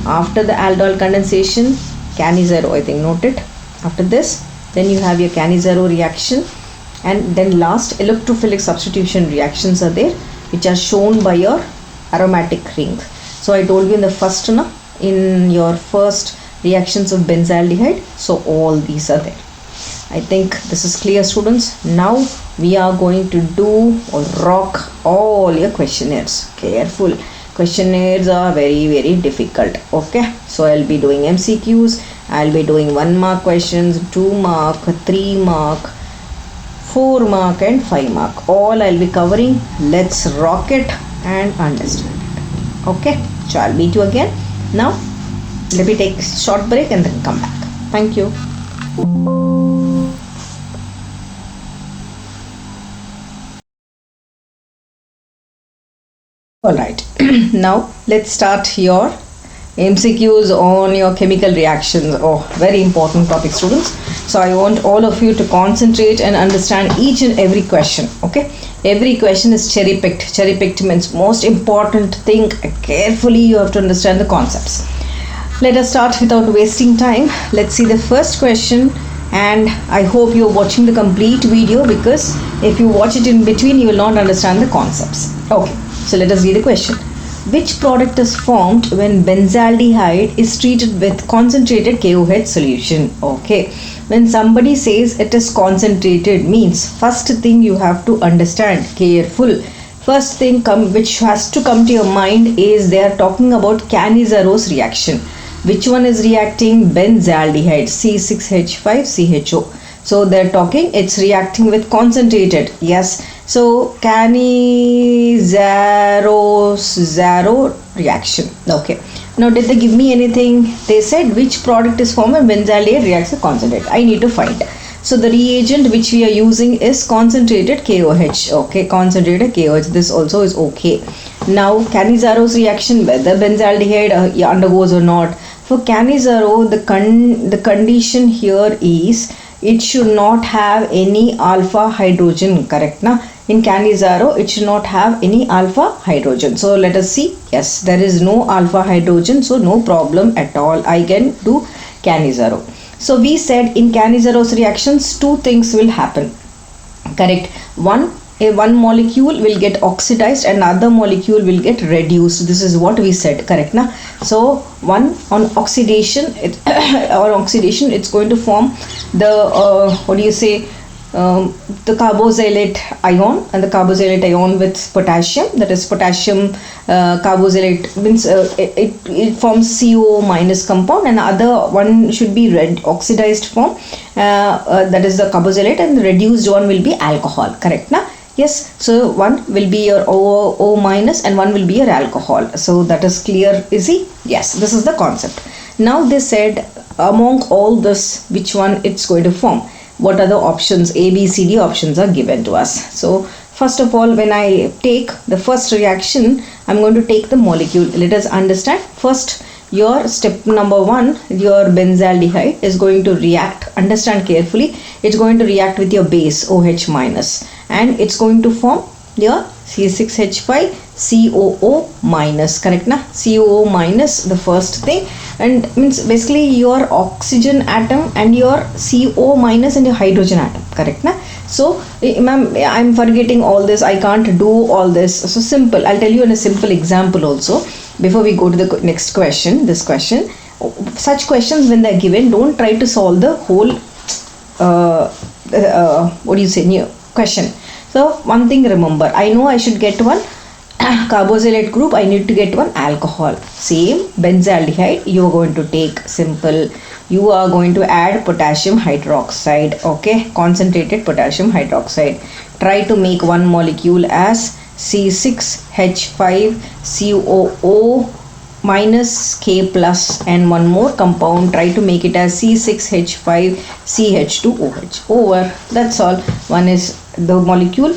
After the aldol condensation, Cannizzaro, I think, note it. After this, then you have your Cannizzaro reaction, and then last electrophilic substitution reactions are there, which are shown by your aromatic ring. So I told you in the first, in your first reactions of benzaldehyde. So all these are there. I think this is clear, students. Now we are going to do or rock all your questionnaires. Careful. Questionnaires are very difficult. Okay. So I'll be doing MCQs. I'll be doing 1 mark questions, 2 mark, 3 mark, 4 mark and 5 mark. All I'll be covering. Let's rock it and understand it. Okay. So I'll meet you again. Now let me take a short break and then come back. Thank you. Alright, now let's start your MCQs on your chemical reactions. Oh, very important topic, students. So I want all of you to concentrate and understand each and every question. Okay, every question is cherry picked. Cherry picked means most important thing. Carefully you have to understand the concepts. Let us start without wasting time. Let's see the first question, and I hope you're watching the complete video, because if you watch it in between you will not understand the concepts. Okay, so let us read the question. Which product is formed when benzaldehyde is treated with concentrated KOH solution? Okay, when somebody says it is concentrated, means first thing you have to understand, careful. First thing which has to come to your mind is they are talking about Cannizaro's reaction. Which one is reacting? Benzaldehyde, C6H5CHO. So they're talking it's reacting with concentrated. Yes. So Cannizaro's reaction. Okay. Now did they give me anything? They said which product is formed when benzaldehyde reacts with concentrate. I need to find. So the reagent which we are using is concentrated KOH. Okay, concentrated KOH. This also is okay. Now Cannizaro's reaction, whether benzaldehyde undergoes or not. For Cannizaro, the condition here is it should not have any alpha hydrogen. Correct? Na? In Cannizaro, it should not have any alpha hydrogen. So let us see. Yes, there is no alpha hydrogen, so no problem at all. I can do Cannizaro. So we said in Cannizaro's reactions, two things will happen. Correct? One molecule will get oxidized and other molecule will get reduced. This is what we said. Correct? Na? So one on oxidation, it's going to form the the carboxylate ion, and the carboxylate ion with potassium, that is potassium carboxylate means it forms CO minus compound, and other one should be oxidized form, that is the carboxylate, and the reduced one will be alcohol. Correct? Na? Yes, so one will be your O minus and one will be your alcohol. So that is clear, easy? Yes, this is the concept. Now they said among all this, which one it's going to form? What are the options? A, B, C, D options are given to us. So first of all, when I take the first reaction, I'm going to take the molecule. Let us understand. First, your step number 1, your benzaldehyde is going to react. Understand carefully. It's going to react with your base OH minus, and it's going to form your C6H5COO minus. Correct? Na? COO minus, the first thing, and means basically your oxygen atom and your CO minus and your hydrogen atom. Correct? Na? So ma'am, I'm forgetting all this, I can't do all this. So simple. I'll tell you in a simple example also before we go to the next question. This question, such questions when they're given, don't try to solve the whole new question. So one thing remember, I know I should get one carboxylate group, I need to get one alcohol. Same benzaldehyde, you are going to take simple, you are going to add potassium hydroxide. Okay, concentrated potassium hydroxide. Try to make one molecule as C6H5COO minus K plus, and one more compound, try to make it as C6H5CH2OH. Over. That's all. One is the molecule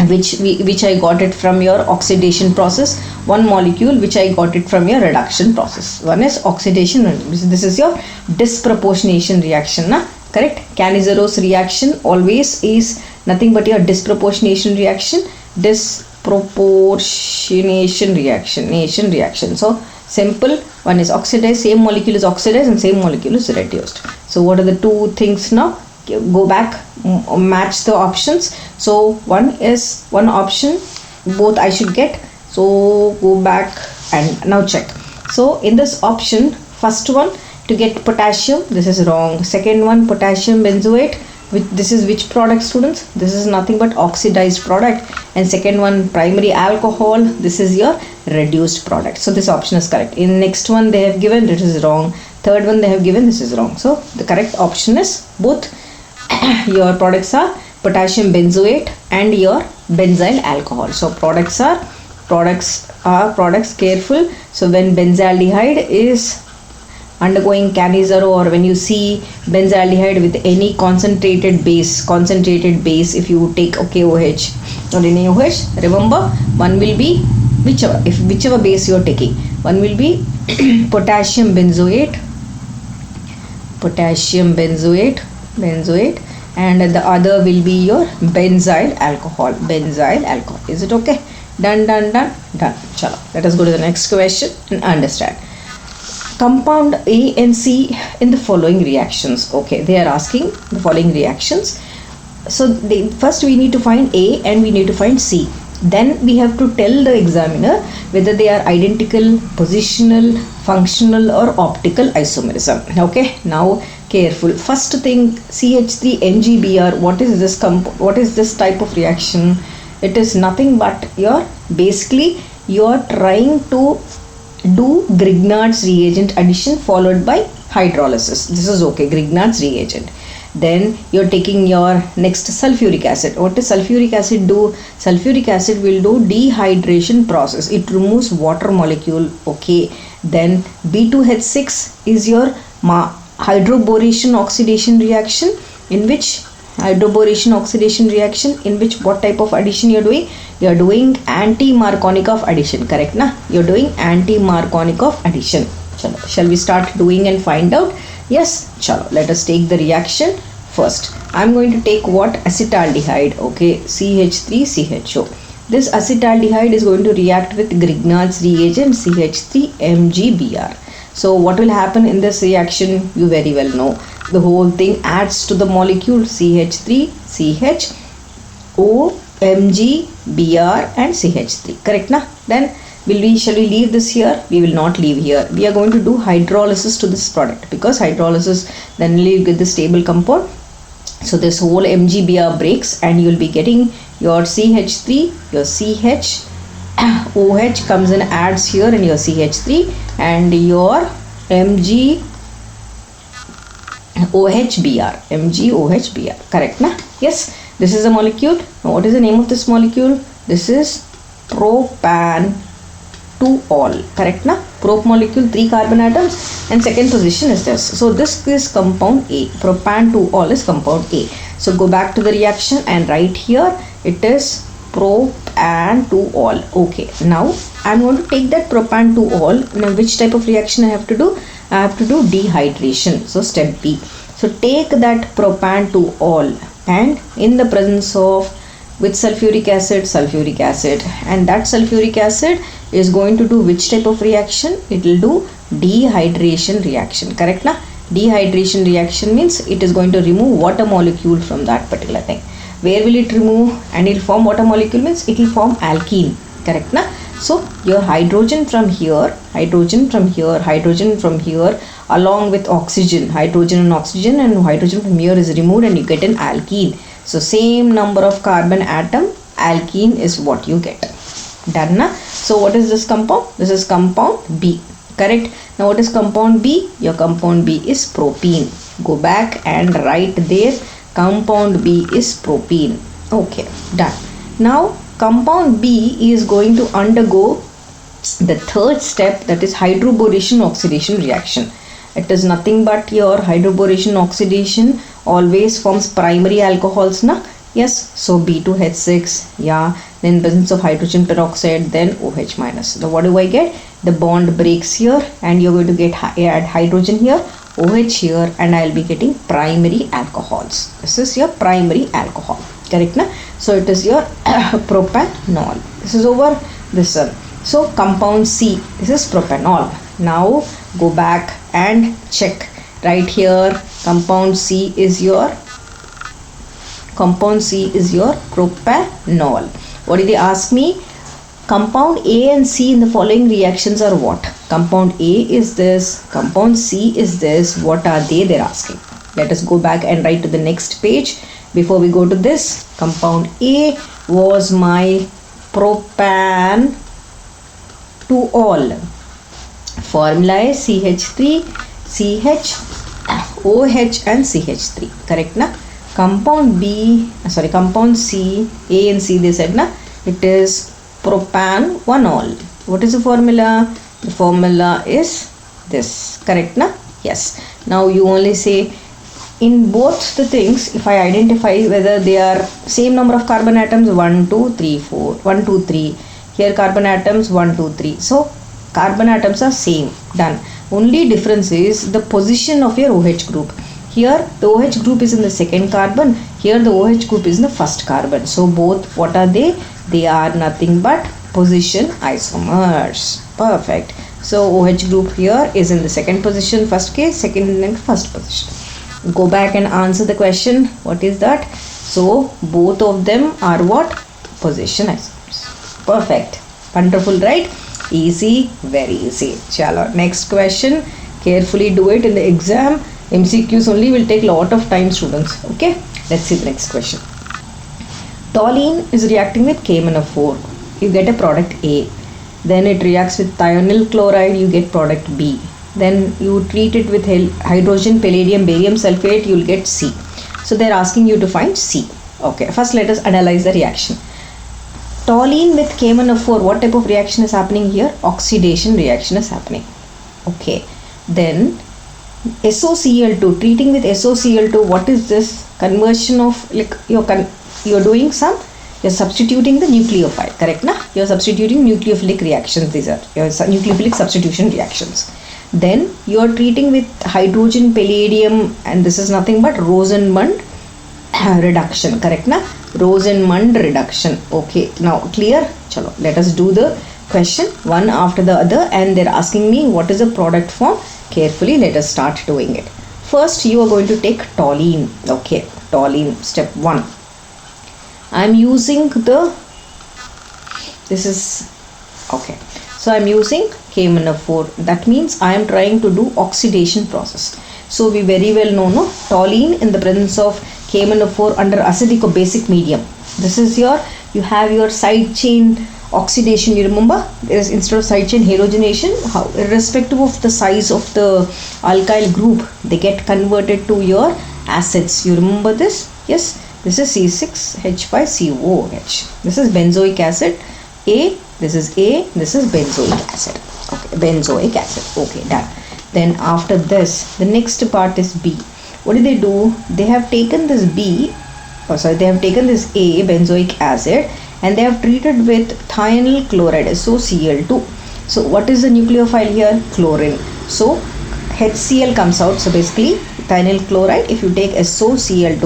which I got it from your oxidation process, one molecule which I got it from your reduction process. One is oxidation, this is your disproportionation reaction. Na? Correct? Cannizaro's reaction always is nothing but your disproportionation reaction. So simple, one is oxidized, same molecule is oxidized and same molecule is reduced. So what are the two things now? Go back, match the options. So one option, both I should get. So go back and now check. So in this option, first one, to get potassium. This is wrong. Second one, potassium benzoate. This is which product, students? This is nothing but oxidized product. And second one, primary alcohol. This is your reduced product. So this option is correct. In next one they have given, this is wrong. Third one they have given, this is wrong. So the correct option is both your products are potassium benzoate and your benzyl alcohol. So products, careful. So when benzaldehyde is undergoing Cannizzaro, or when you see benzaldehyde with any concentrated base, if you take KOH or NaOH, remember one will be whichever base you are taking, one will be potassium benzoate, and the other will be your benzyl alcohol. Is it okay? Done. Chalo, let us go to the next question and understand. Compound A and C in the following reactions. Okay, they are asking the following reactions. So first we need to find A and we need to find C. Then we have to tell the examiner whether they are identical, positional, functional or optical isomerism. Okay, now careful. First thing, CH3MgBr. What is this type of reaction? It is nothing but you're trying to do Grignard's reagent addition followed by hydrolysis. This is okay, Grignard's reagent. Then you're taking your next sulfuric acid. What does sulfuric acid do? Sulfuric acid will do dehydration process. It removes water molecule. Okay. Then B2H6 is your hydroboration oxidation reaction, in which what type of addition you're doing? You're doing anti-Markovnikov addition, correct na? You're doing anti-Markovnikov addition. Chalo, shall we start doing and find out? Yes, chalo, let us take the reaction first. I'm going to take what? Acetaldehyde, okay, CH3CHO. This acetaldehyde is going to react with Grignard's reagent CH3MgBr. So what will happen in this reaction? You very well know. The whole thing adds to the molecule CH3CHOMgBr and CH3, correct na? Then shall we leave this here? We will not leave here. We are going to do hydrolysis to this product, because hydrolysis, then you get the stable compound. So this whole MgBr breaks and you will be getting your CH3, your CHOH comes and adds here in your CH3, and your MgOHBr, correct na? Yes, this is a molecule. Now what is the name of this molecule? This is propan-2-ol, correct na? Prop molecule, 3 carbon atoms, and second position is this. So this is compound A. Propan-2-ol is compound A. So go back to the reaction and write here it is propan-2-ol. Okay, now I'm going to take that propan-2-ol. Now which type of reaction I have to do? I have to do dehydration. So step B. So take that propan-2-ol and in the presence of with sulfuric acid, and that sulfuric acid is going to do which type of reaction? It will do dehydration reaction, correct na? Dehydration reaction means it is going to remove water molecule from that particular thing. Where will it remove? And it will form water molecule means it will form alkene, correct na? So your hydrogen from here along with oxygen, hydrogen and oxygen, and hydrogen from here is removed and you get an alkene. So same number of carbon atom, alkene is what you get. Done na? So what is this compound? This is compound B, correct? Now what is compound B? Your compound B is propene. Go back and write there compound B is propene. Okay, done. Now compound B is going to undergo the third step, that is hydroboration oxidation reaction. It is nothing but your hydroboration oxidation always forms primary alcohols na? Yes, so B2H6, yeah, then presence of hydrogen peroxide, then OH minus. So what do I get? The bond breaks here and you're going to get add hydrogen here, OH here, and I'll be getting primary alcohols. This is your primary alcohol, correct na? So it is your propanol. This is over this one. So compound C, this is propanol. Now go back and check right here. Compound C is your propanol. What did they ask me? compound A and C in the following reactions are what? Compound A is this, compound C is this. What are they? They're asking. Let us go back and write to the next page. Before we go to this, compound A was my propan to all. Formula is CH3, CH, OH and CH3. Correct na? Compound compound C, A and C they said na, it is propan 1-ol. What is the formula? The formula is this. Correct na? Yes. Now you only say in both the things, if I identify whether they are same number of carbon atoms, 1, 2, 3, 4, 1, 2, 3. Here carbon atoms 1, 2, 3. So carbon atoms are same. Done. Only difference is the position of your OH group. Here the OH group is in the second carbon. Here the OH group is in the first carbon. So both, what are they? They are nothing but position isomers. Perfect. So OH group here is in the second position, first case, second and first position. Go back and answer the question. What is that? So both of them are what? Position isomers. Perfect. Wonderful, right? Easy, very easy. Chalo, next question. Carefully do it in the exam. MCQs only will take lot of time, students. Okay, let's see the next question. Toluene is reacting with KMnO4. You get a product A. Then it reacts with thionyl chloride. You get product B. Then you treat it with hydrogen, palladium, barium sulfate. You will get C. So they are asking you to find C. Okay, first let us analyze the reaction. Toluene with KMnO4, what type of reaction is happening here? Oxidation reaction is happening. Okay, then SOCl2, treating with SOCl2, what is this? Conversion of, like you're doing some, you're substituting the nucleophile, correct na? You're substituting nucleophilic reactions, these are your nucleophilic substitution reactions. Then you're treating with hydrogen, palladium, and this is nothing but Rosenmund reduction, correct na? Rosenmund reduction. Okay, now clear? Chalo, let us do the question one after the other, and they're asking me what is the product form. Carefully, let us start doing it. First, you are going to take toluene. Okay, toluene, step 1. I'm using this is, okay. So I'm using KMnO4. That means I am trying to do oxidation process. So we very well know, no, toluene in the presence of KMnO4 under acidic or basic medium. This is your, you have your side chain oxidation. You remember, there is, instead of side chain halogenation, how irrespective of the size of the alkyl group, they get converted to your acids. You remember this? Yes, this is C6H5COOH. This is benzoic acid A. This is A. This is benzoic acid. Okay, benzoic acid. Okay, done. Then after this, the next part is B. What do? They have taken this B, they have taken this A, benzoic acid, and they have treated with thionyl chloride, SOCl2. So what is the nucleophile here? Chlorine. So HCl comes out. So basically thionyl chloride, if you take SOCl2,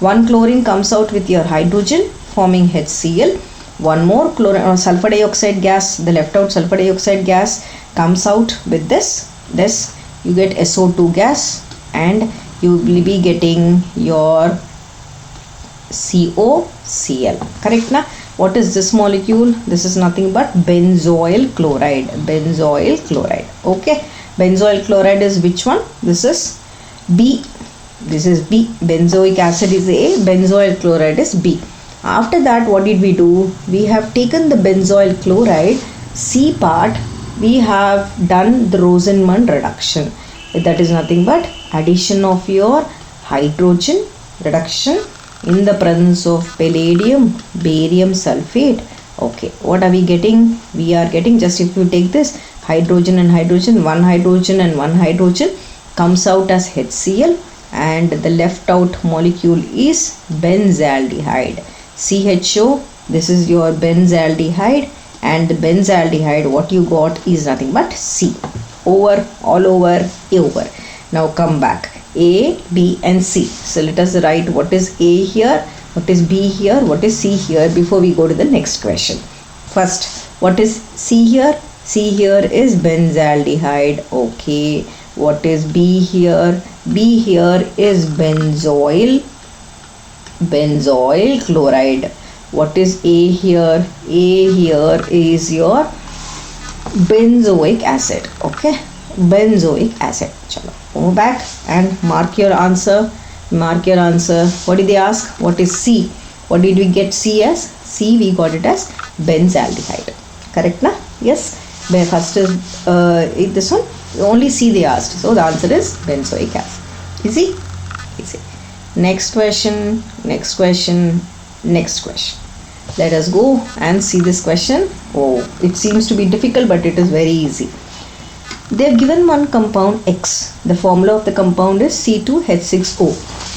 one chlorine comes out with your hydrogen forming HCl. One more chlorine, sulfur dioxide gas, the left out sulfur dioxide gas comes out with this. You get SO2 gas, and you will be getting your COCl. Correct na? What is this molecule? This is nothing but benzoyl chloride. Benzoyl chloride. Okay. Benzoyl chloride is which one? This is B. This is B. Benzoic acid is A. Benzoyl chloride is B. After that, what did we do? We have taken the benzoyl chloride, C part, we have done the Rosenmund reduction. That is nothing but addition of your hydrogen, reduction in the presence of palladium, barium sulfate. Okay, what are we getting? We are getting, just if you take this hydrogen and hydrogen, one hydrogen and one hydrogen comes out as HCl, and the left out molecule is benzaldehyde. CHO, this is your benzaldehyde, and the benzaldehyde, what you got is nothing but C. Over, all over, over. Now come back. A, B and C. So let us write what is A here, what is B here, what is C here before we go to the next question. First, what is C here? C here is benzaldehyde. Okay. What is B here? B here is benzoyl chloride. What is A here? A here is your benzoic acid. Okay, benzoic acid. Chalo, go back and mark your answer. Mark your answer. What did they ask? What is C? What did we get C as? C we got it as benzaldehyde. Correct na? Yes. First is this one. Only C they asked. So the answer is benzoic acid. Easy? Easy. Next question. Next question. Next question. Let us go and see this question. Oh, it seems to be difficult, but it is very easy. They have given one compound X. The formula of the compound is C2H6O.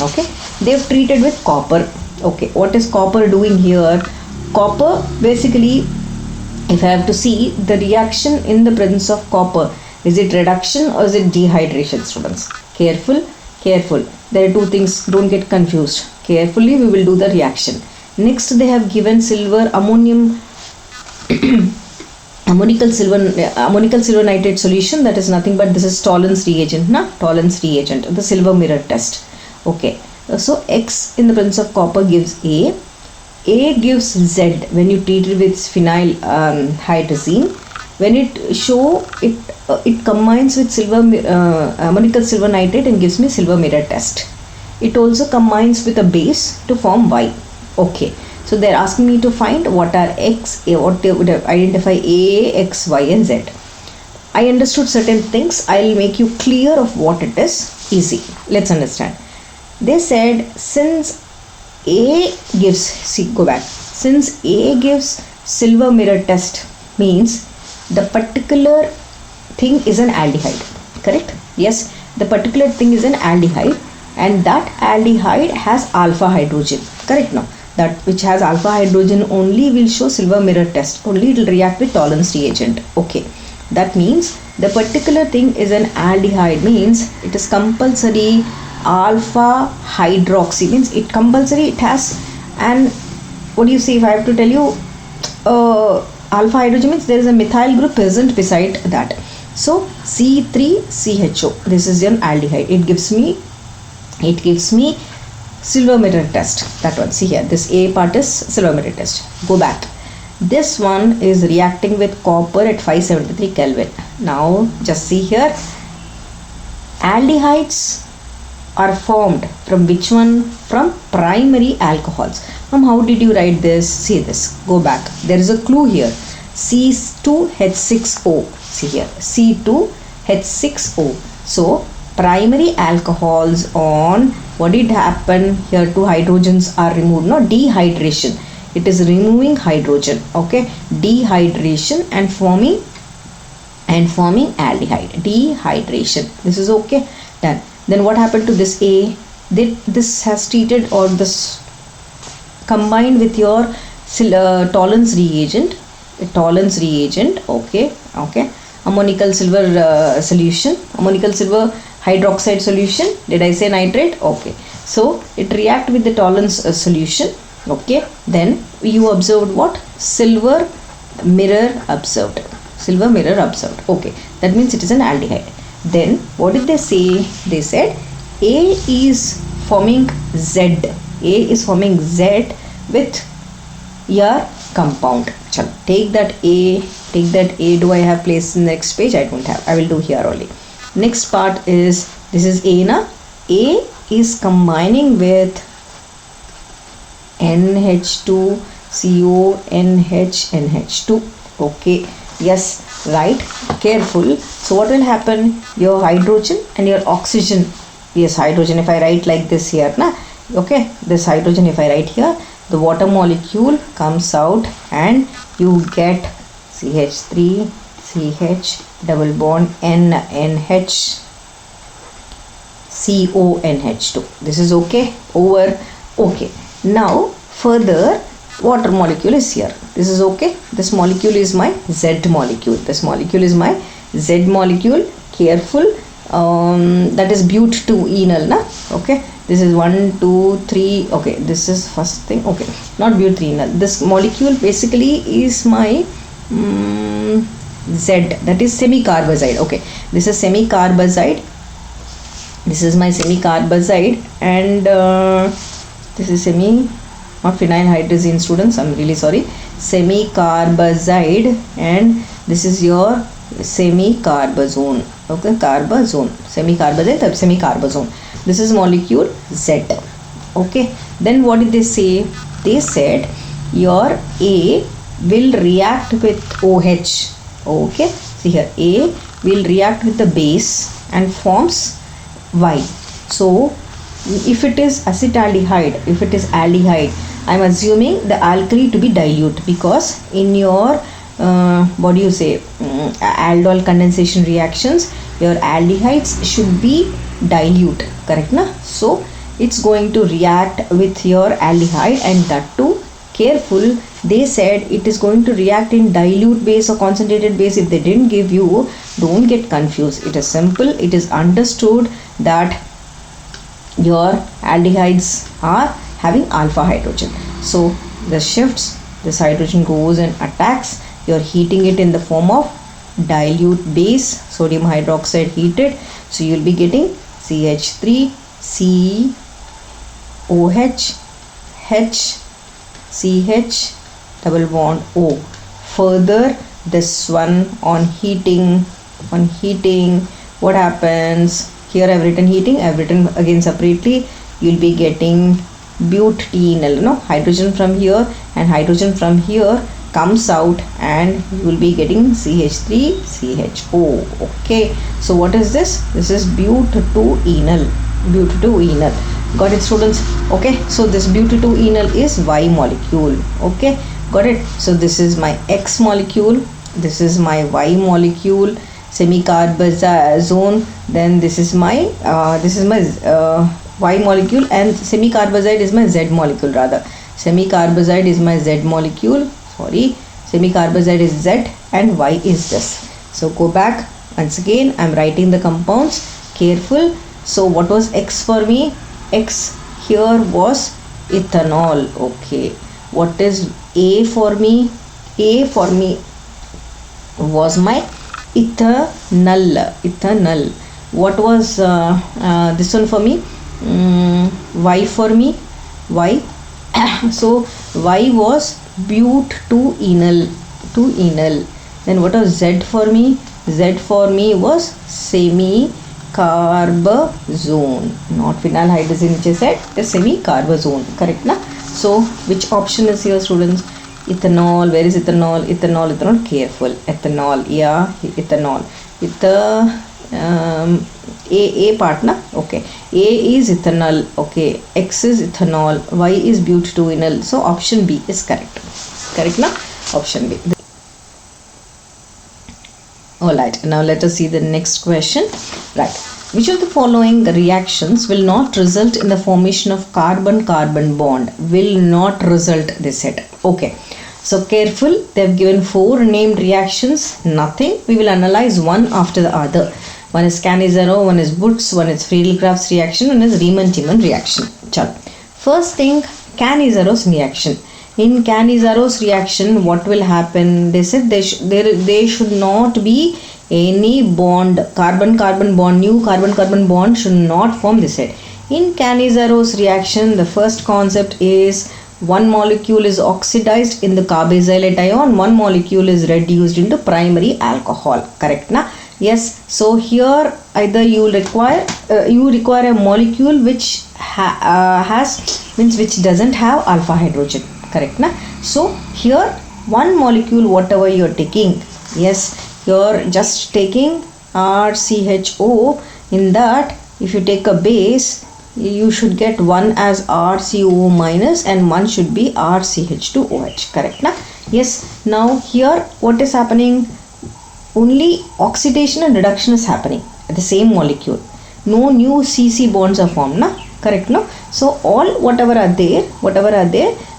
Okay. They have treated with copper. Okay. What is copper doing here? Copper, basically, if I have to see the reaction in the presence of copper, is it reduction or is it dehydration, students? Careful, careful. There are two things. Don't get confused. Carefully, we will do the reaction. Next, they have given silver ammonium ammonical silver nitrate solution. That is nothing but this is Tollens reagent, Tollens reagent, the silver mirror test. Okay, so X in the presence of copper gives A. A gives Z when you treat it with phenyl hydrazine. When it combines with ammonical silver nitrate and gives me silver mirror test. It also combines with a base to form Y. Okay, so they're asking me to find what are X, what they would identify A, X, Y and Z. I understood certain things. I'll make you clear of what it is. Easy. Let's understand. They said since A gives, go back. Since A gives silver mirror test means the particular thing is an aldehyde. Correct? Yes, the particular thing is an aldehyde and that aldehyde has alpha hydrogen. Correct now? That which has alpha hydrogen only will show silver mirror test. Only it will react with Tollens reagent. Okay. That means the particular thing is an aldehyde means it is compulsory alpha hydroxy means it compulsory it has and what do you say if I have to tell you alpha hydrogen means there is a methyl group present beside that. So C3CHO, this is an aldehyde. It gives me silver mirror test. That one, see here, this A part is silver mirror test. Go back. This one is reacting with copper at 573 Kelvin. Now just see here, aldehydes are formed from which one? From primary alcohols. How did you write this? See this. Go back. There is a clue here. C2H6O. See here. C2H6O. So primary alcohols on what did happen here? Two hydrogens are removed. No, dehydration. It is removing hydrogen. Okay. Dehydration and forming aldehyde. Dehydration. This is okay. Done. Then what happened to this A? This has treated or this combined with your Tollens reagent. Tollens reagent. Okay. Okay. Ammonical silver solution. Ammonical silver hydroxide solution. Did I say nitrate? Okay. So it react with the Tollens solution. Okay. Then you observed what? Silver mirror observed. Silver mirror observed. Okay. That means it is an aldehyde. Then what did they say? They said A is forming Z. A is forming Z with your compound. Take that A. Take that A. Do I have placed in the next page? I don't have. I will do here only. Next part is, this is A na. A is combining with NH2CO NH2. Okay. Yes, right. Careful. So what will happen? Your hydrogen and your oxygen. Yes, hydrogen. If I write like this here, na. Okay. This hydrogen, if I write here, the water molecule comes out and you get CH3, CH, double bond NH, CONH2. This is okay. Over. Okay. Now further, water molecule is here. This is okay. This molecule is my Z molecule. This molecule is my Z molecule. Careful. That is but2enal na. Okay. This is 1, 2, 3. Okay. This is first thing. Okay. Not but3enal. This molecule basically is my Z. That is semicarbazide. Okay. This is semicarbazide. This is my semicarbazide and this is not phenylhydrazine students, I'm really sorry, semicarbazide, and this is your semicarbazone. Okay, carbazone, semicarbazide, semicarbazone. This is molecule Z. Okay, then what did they say? They said your A will react with OH. Okay, see here, A will react with the base and forms Y. So if it is acetaldehyde, if it is aldehyde, I am assuming the alkali to be dilute, because in your what do you say, aldol condensation reactions, your aldehydes should be dilute, correct na? So it's going to react with your aldehyde, and that too careful, they said it is going to react in dilute base or concentrated base. If they didn't give you, don't get confused. It is simple, it is understood that your aldehydes are having alpha hydrogen. So this shifts, this hydrogen goes and attacks, you are heating it in the form of dilute base, sodium hydroxide heated, so you will be getting CH3, COH, H, CH, double bond O. Further, this one on heating, what happens? Here I have written heating, I have written again separately, you will be getting butanol, no? Hydrogen from here and hydrogen from here comes out, and you will be getting CH3, CHO. Okay, so what is this? This is butanol. Got it, students? Okay, so this butanol is Y molecule. Okay, got it? So this is my X molecule, this is my Y molecule, semicarbazone, then this is my Y molecule, and semicarbazide is my Z molecule, rather. Semicarbazide is my Z molecule, sorry, semicarbazide is Z and Y is this. So go back once again, I am writing the compounds, careful. So what was X for me? X here was ethanol. Okay, what is A for me? A for me was my ethanol. What was this one for me? Y for me, Y. So Y was butanol. Then what was Z for me? Z for me was semicarbazone, not phenylhydrazine, which I said, the semicarbazone, correct na? So which option is here, students? Ethanol. Where is ethanol? Ethanol, careful. Ethanol, yeah, ethanol. A part na? Okay, A is ethanol, okay, X is ethanol, Y is butanol. So option B is correct na? Option B. Alright, now let us see the next question. Right, which of the following reactions will not result in the formation of carbon-carbon bond? Will not result, they said. Okay, so careful, they have given 4 named reactions, nothing. We will analyze one after the other. One is Cannizzaro, one is Wurtz, one is Friedel-Crafts reaction, one is Riemann-Timan reaction. Chalo. First thing, Cannizzaro's reaction. In Cannizzaro's reaction, what will happen? They said there should not be any bond, carbon-carbon bond, new carbon-carbon bond should not form, they said. In Cannizzaro's reaction, the first concept is one molecule is oxidized in the carbazylate ion, one molecule is reduced into primary alcohol, correct na? Yes, so here either you require a molecule which which doesn't have alpha hydrogen, correct na? So here one molecule, whatever you are taking, yes, you are just taking RCHO. In that, if you take a base, you should get one as RCO minus and one should be RCH2OH, correct na? Yes, now here what is happening? Only oxidation and reduction is happening at the same molecule. No new CC bonds are formed, na? Correct, no? So all whatever are there,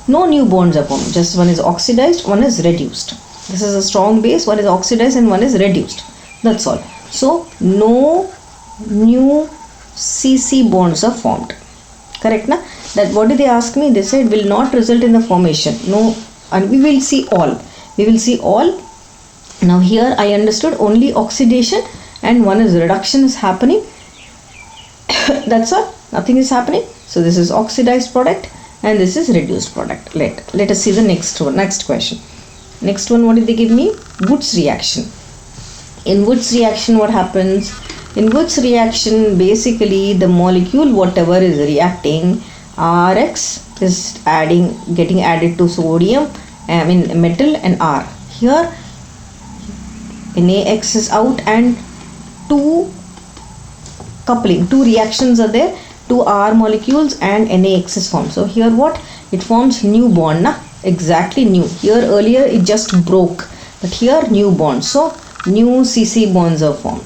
no new bonds are formed. Just one is oxidized, one is reduced. This is a strong base, one is oxidized and one is reduced. That's all. So no new CC bonds are formed. Correct, na? That what did they ask me? They said will not result in the formation. No, and we will see all. We will see all. Now here I understood only oxidation and one is reduction is happening. That's all. Nothing is happening. So this is oxidized product. and this is reduced product. Let us see the next question. Next one, what did they give me? Woods reaction. In Woods reaction, what happens? In Woods reaction, basically the molecule whatever is reacting, Rx is getting added to sodium, metal, and R. Here NaX is out and two reactions are there, two R molecules and NaX is formed. So here what? It forms new bond, exactly new. Here earlier it just broke, but here new bond. So new CC bonds are formed.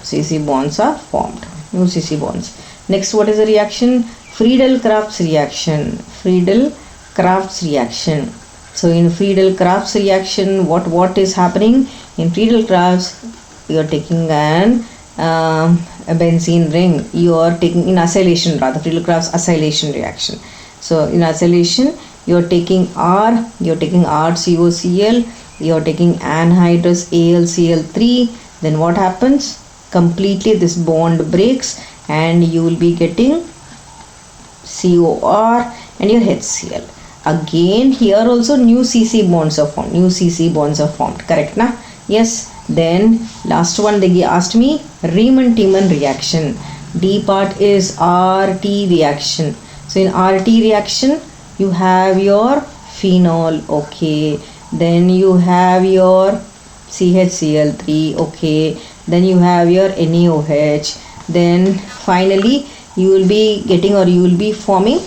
New CC bonds. Next, what is the reaction? Friedel-Crafts reaction. So in Friedel-Crafts reaction, what is happening? In Friedel-Crafts, you are taking a benzene ring. You are taking in acylation, rather Friedel-Crafts acylation reaction. So in acylation, you are taking RCOCl. You are taking anhydrous AlCl3. Then what happens? Completely this bond breaks and you will be getting COR and your HCl. Again here also new CC bonds are formed. Correct na? Yes. Then last one they asked me Riemann-Tiemann reaction. D part is RT reaction. So in RT reaction you have your phenol, okay. Then you have your CHCl3, okay. Then you have your NaOH. Then finally you will be getting, or you will be forming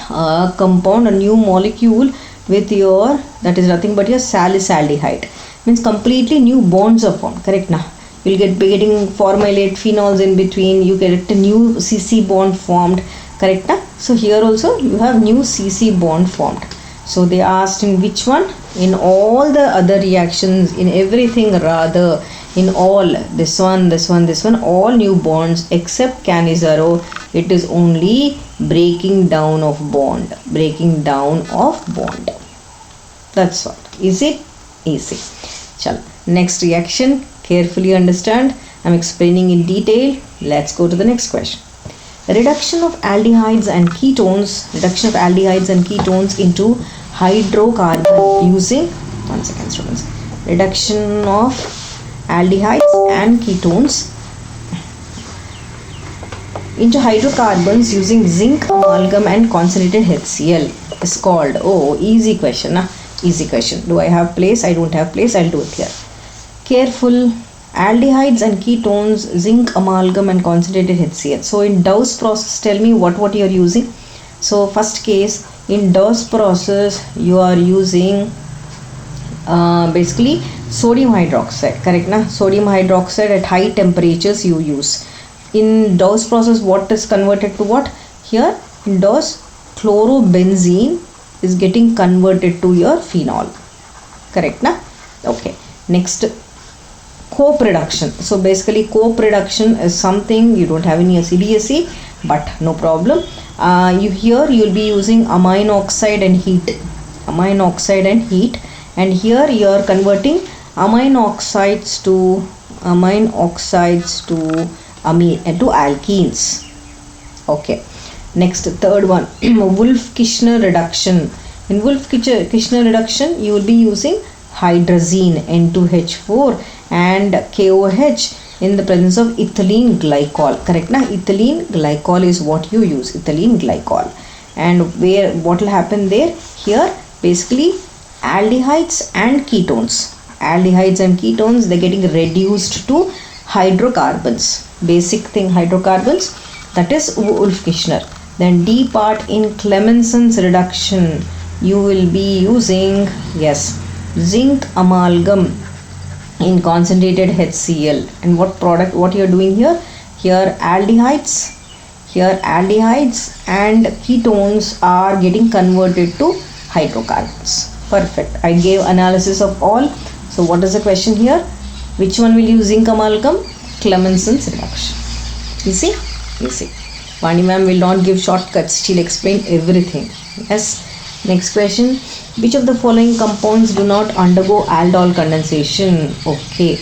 a compound, a new molecule with your, that is nothing but your salicylic. Means completely new bonds are formed. Correct na? You will be getting formylate phenols in between. You get a new CC bond formed. Correct na? So here also you have new CC bond formed. So they asked in which one? In all the other reactions, in everything rather, in all, this one, all new bonds except Cannizzaro, it is only breaking down of bond. That's all. Is it? Easy. Chalo. Next reaction, carefully understand. I'm explaining in detail. Let's go to the next question. Reduction of aldehydes and ketones into hydrocarbon using, one second students, reduction of aldehydes and ketones into hydrocarbons using zinc amalgam and concentrated HCl is called, easy question. Easy question. Do I have place? I don't have place. I'll do it here. Careful. Aldehydes and ketones, zinc amalgam and concentrated HCl. So in Dow's process, tell me what you are using. So first case, in Dow's process you are using basically sodium hydroxide. Correct na? Sodium hydroxide at high temperatures you use. In Dow's process, what is converted to what? Here in Dow's, chlorobenzene is getting converted to your phenol. Correct na? Okay. Next, co-production. So basically co-production is something you don't have in your CBSE, but no problem. You will be using amine oxide and heat, and here you are converting amine oxides to alkenes. Okay. Next, third one, Wolff-Kishner reduction. In Wolff-Kishner reduction, you will be using hydrazine N2H4 and KOH in the presence of ethylene glycol. Correct na? Ethylene glycol is what you use, ethylene glycol. And what will happen there? Here basically aldehydes and ketones, they're getting reduced to hydrocarbons. Basic thing, hydrocarbons, that is Wolff-Kishner. Then D part, in Clemenson's reduction, you will be using, yes, zinc amalgam in concentrated HCl. And what you are doing here? Here aldehydes and ketones are getting converted to hydrocarbons. Perfect. I gave analysis of all. So what is the question here? Which one will use zinc amalgam? Clemenson's reduction. Easy? Vani ma'am will not give shortcuts. She'll explain everything. Yes. Next question. Which of the following compounds do not undergo aldol condensation? Okay.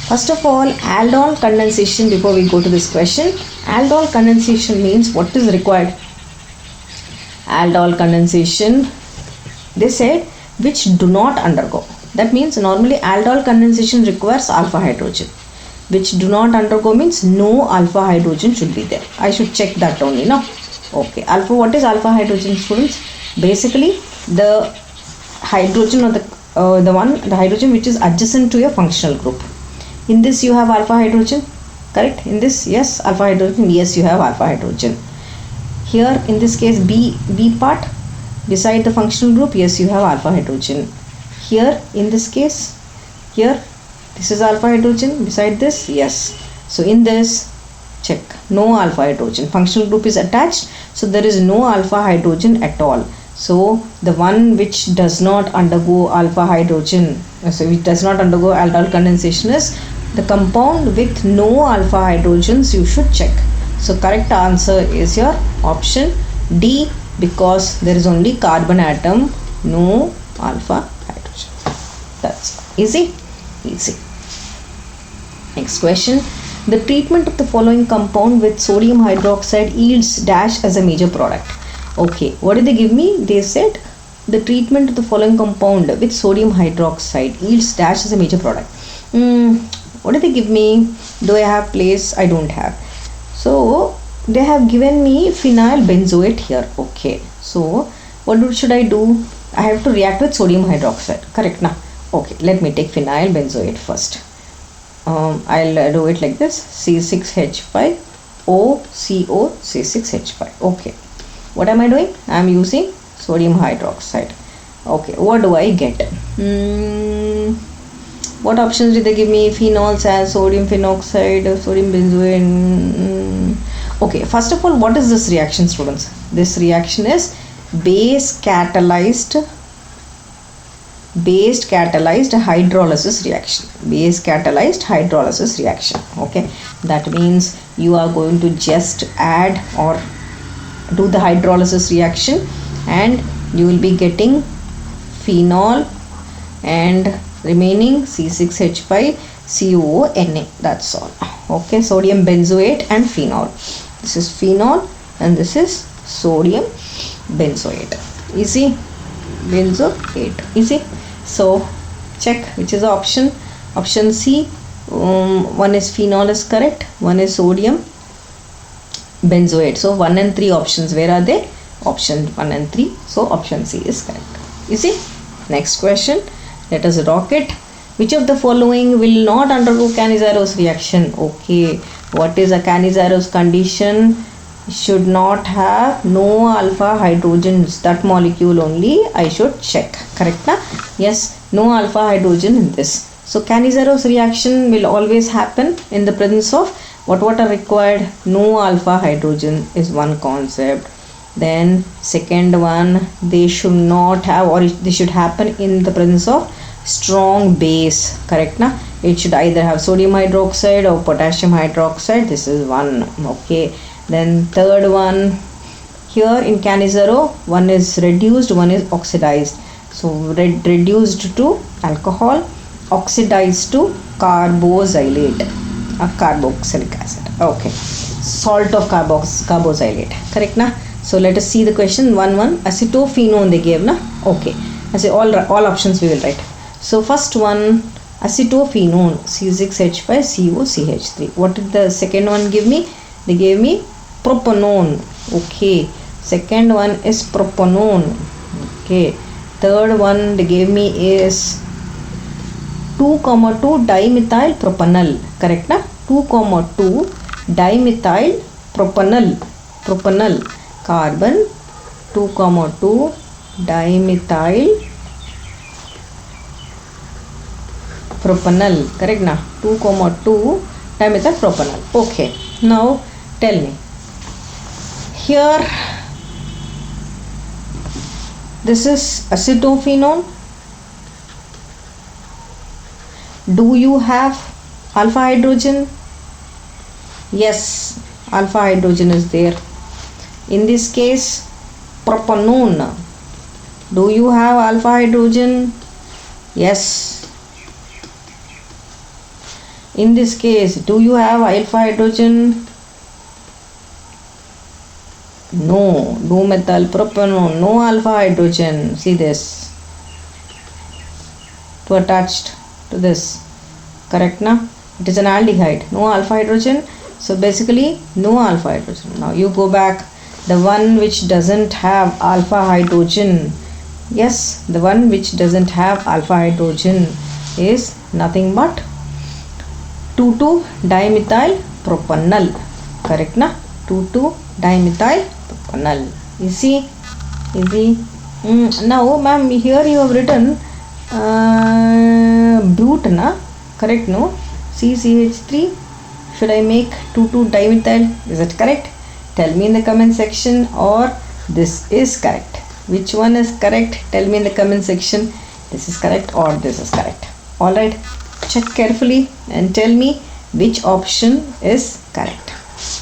First of all, aldol condensation, before we go to this question, aldol condensation means what is required? aldol condensation, they said which do not undergo. That means normally aldol condensation requires alpha hydrogen. Which do not undergo means no alpha hydrogen should be there. I should check that only, no? Okay. Alpha, what is alpha hydrogen, students? Basically the hydrogen or the hydrogen which is adjacent to your functional group. In this you have alpha hydrogen, correct? In this, yes, alpha hydrogen, yes, you have alpha hydrogen. Here in this case B part beside the functional group, yes, you have alpha hydrogen. Here in this case, here this is alpha hydrogen beside this, yes. So in this, check, no alpha hydrogen. Functional group is attached, so there is no alpha hydrogen at all. So the one which does not undergo alpha hydrogen, so which does not undergo aldol condensation is the compound with no alpha hydrogens. You should check. So correct answer is your option D, because there is only carbon atom, no alpha hydrogen. That's easy. Easy. Next question. The treatment of the following compound with sodium hydroxide yields dash as a major product. Okay, what did they give me? They said the treatment of the following compound with sodium hydroxide yields dash as a major product. What did they give me? Do I have place? I don't have. So they have given me phenyl benzoate here. Okay, so what should I do? I have to react with sodium hydroxide, correct now? Okay, let me take phenyl benzoate first. I'll do it like this: C6H5 OCO C6H5. Okay, what am I doing? I am using sodium hydroxide. Okay, what do I get? What options did they give me? Phenols as sodium phenoxide, sodium benzoate. Okay, first of all, what is this reaction, students? This reaction is base catalyzed hydrolysis reaction. Base catalyzed hydrolysis reaction. Okay, that means you are going to just add or do the hydrolysis reaction and you will be getting phenol and remaining C6H5 COONA. That's all. Okay, sodium benzoate and phenol. This is phenol and this is sodium benzoate. Easy. Benzoate. Easy. So check which is the option. Option C. One is phenol is correct. One is sodium benzoate. So 1 and 3 options. Where are they? Option 1 and 3. So option C is correct. Easy. Next question. Let us rock it. Which of the following will not undergo Cannizaro's reaction? Okay. What is a Cannizaro's condition? Should not have no alpha hydrogens. That molecule only I should check. Correct na? Yes. No alpha hydrogen in this. So Cannizaro's reaction will always happen in the presence of what are required? No alpha hydrogen is one concept. Then second one, they should not have, or they should happen in the presence of strong base. Correct na? It should either have sodium hydroxide or potassium hydroxide. This is one. Okay. Then third one, here in Cannizaro, one is reduced, one is oxidized. So reduced to alcohol, oxidized to carboxylate, carboxylic acid. Okay, salt of carboxylate. Correct na? So let us see the question. 1 acetophenone they gave na. Okay, I say all options we will write. So first one, acetophenone, C6H5COCH3. What did the second one give me? They gave me propanone. Okay, second one is propanone. Okay, third one they gave me is 2,2 dimethyl propanol. Correct na? 2,2 dimethyl propanol. Carbon 2,2 dimethyl propanol. Correct na? 2,2 dimethyl propanol. Okay, now tell me, here this is acetophenone. Do you have alpha hydrogen? Yes, alpha hydrogen is there. In this case, propanone. Do you have alpha hydrogen? Yes. In this case, do you have alpha hydrogen? No, no methyl propanone, no alpha hydrogen. See this. To attached to this. Correct na? It is an aldehyde. No alpha hydrogen. So basically no alpha hydrogen. Now you go back. The one which doesn't have alpha hydrogen. Yes, the one which doesn't have alpha hydrogen is nothing but 2,2-dimethyl propanol. Correct na? 2,2-dimethyl propanol. Easy. Now ma'am, here you have written brute na? Correct no? CCH3. Should I make 2,2-dimethyl? Is it correct? Tell me in the comment section, or this is correct. Which one is correct? Tell me in the comment section. This is correct or this is correct. Alright. Check carefully and tell me which option is correct.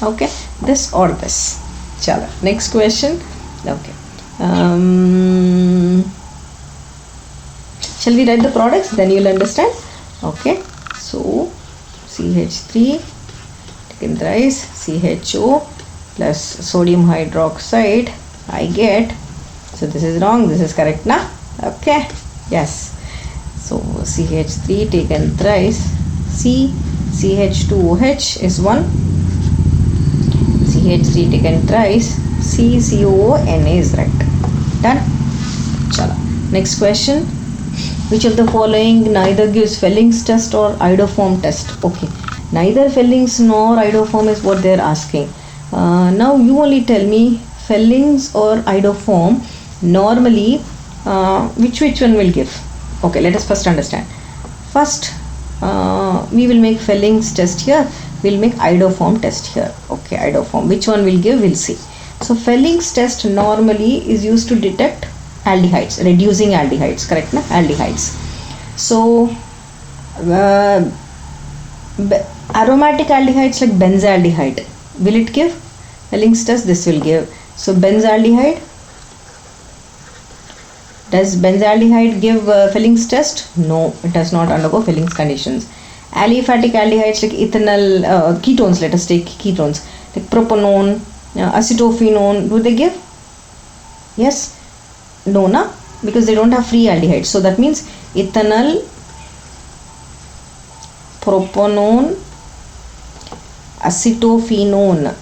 Okay. This or this. Chala. Next question. Okay. Shall we write the products? Then you'll understand. Okay. So CH3 taken thrice, CHO plus sodium hydroxide I get. So this is wrong, this is correct na? Okay. Yes. So CH3 taken thrice, CH2OH is 1, CH3 taken thrice, CCOONA is right. Done. Chala. Next question. Which of the following neither gives Felling's test or iodoform test? Okay. Neither Felling's nor iodoform is what they are asking. Now you only tell me Felling's or iodoform. Normally, which one will give? Okay, let us first understand. First, we will make Felling's test here. We'll make iodoform test here. Okay, iodoform. Which one will give? We'll see. So Felling's test normally is used to detect aldehydes, reducing aldehydes. Correct na? Aldehydes. So aromatic aldehydes like benzaldehyde, will it give Felling's test? This will give. So benzaldehyde, does benzaldehyde give Felling's test? No, it does not undergo Felling's conditions. Aliphatic aldehydes like ethanol, ketones, let us take ketones like propanone, acetophenone, do they give? Yes. No na, because they don't have free aldehydes. So that means ethanol, propanone, acetophenone,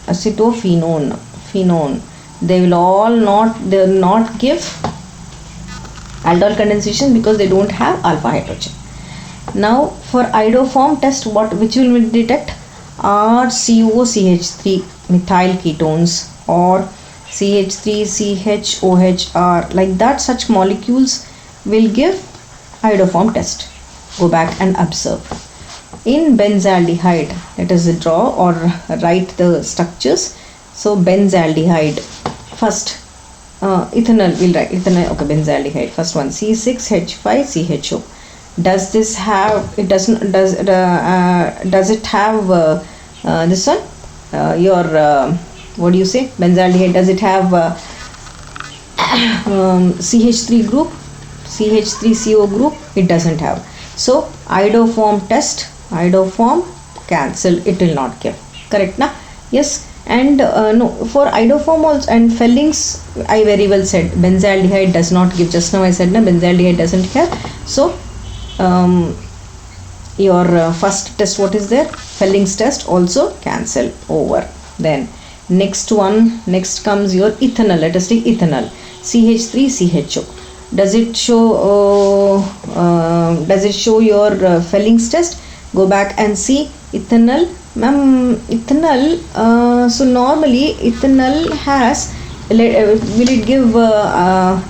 phenone, they will not give aldol condensation because they don't have alpha hydrogen. Now for iodoform test, which will we detect? RCOCH3 methyl ketones or CH3CHOHR, like that, such molecules will give iodoform test. Go back and observe. In benzaldehyde, let us draw or write the structures. So benzaldehyde, first ethanol, we'll write ethanol. Okay, benzaldehyde, first one C6H5CHO. Does this have, it doesn't, does it have this one, what do you say, benzaldehyde, does it have CH3 group, CH3CO group? It doesn't have. So iodoform test, iodoform cancel, it will not give. Correct na? Yes. And no, for iodoform also and Felling's, I very well said benzaldehyde does not give. Just now I said na, benzaldehyde doesn't have. So your first test, what is there? Felling's test also cancel over. Then next one, next comes your ethanol. Let us take ethanol, CH3CHO. Does it show your Felling's test? Go back and see ethanol. Ma'am, ethanol, so normally ethanol has, will it give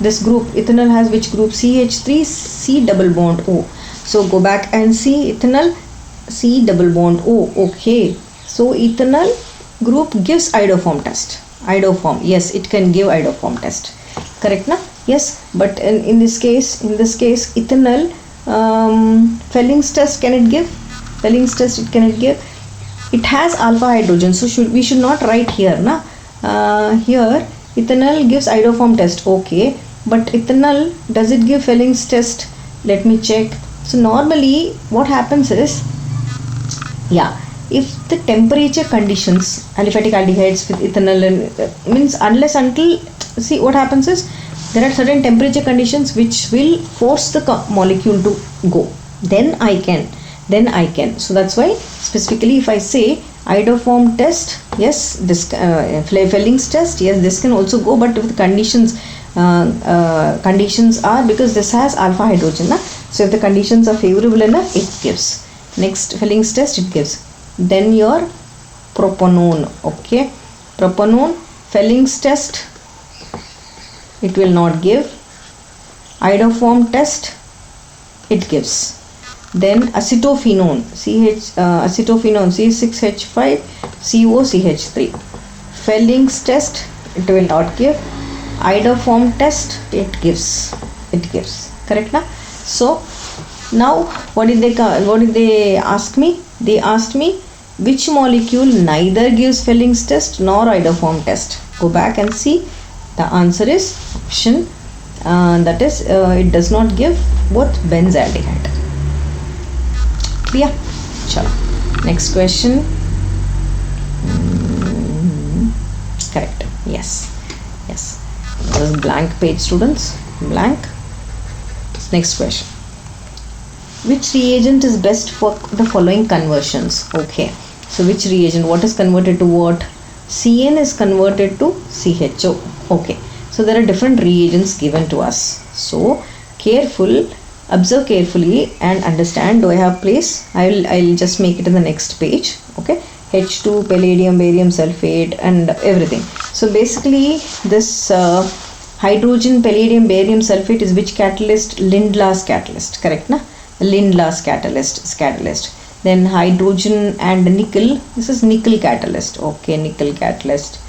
this group? Ethanol has which group? CH3 C double bond O. So go back and see ethanol C double bond O. Okay, so ethanol group gives iodoform test. Iodoform, yes, it can give iodoform test. Correct na? Yes, but in this case ethanol, Felling's test, can it give? Felling's test, it cannot give. It has alpha hydrogen, so we should not write here na. Here ethanol gives iodoform test. Okay, but ethanol, does it give Felling's test? Let me check. So normally what happens is, yeah, if the temperature conditions, aliphatic aldehydes with ethanol and means unless until, see what happens is there are certain temperature conditions which will force the molecule to go. Then I can. So that's why specifically if I say iodoform test, yes, this Fleming's test, yes, this can also go, but with conditions. Conditions are because this has alpha hydrogen, so if the conditions are favorable enough, it gives. Next, Fleming's test, it gives. Then your propanone, okay, propanone, Fleming's test, it will not give. Iodoform test, it gives. Then acetophenone, acetophenone C6H5 COCH3, Fleming's test, it will not give. Iodoform test, it gives. Correct na? So now what did they ask me? They asked me which molecule neither gives Fleming's test nor iodoform test. Go back and see. The answer is option, that is it does not give both benzaldehyde. Clear? Chalo. Next question. Correct. Yes. This is blank page, students. Blank. Next question. Which reagent is best for the following conversions? Okay. So which reagent? What is converted to what? CN is converted to CHO. Okay. So there are different reagents given to us. So observe carefully and understand. Do I have place? I'll just make it in the next page. Okay. H2, palladium, barium sulfate and everything. So basically this hydrogen, palladium, barium sulfate is which catalyst? Lindlar's catalyst, correct na? Lindlar's catalyst. Then hydrogen and nickel, this is nickel catalyst. Okay, nickel catalyst.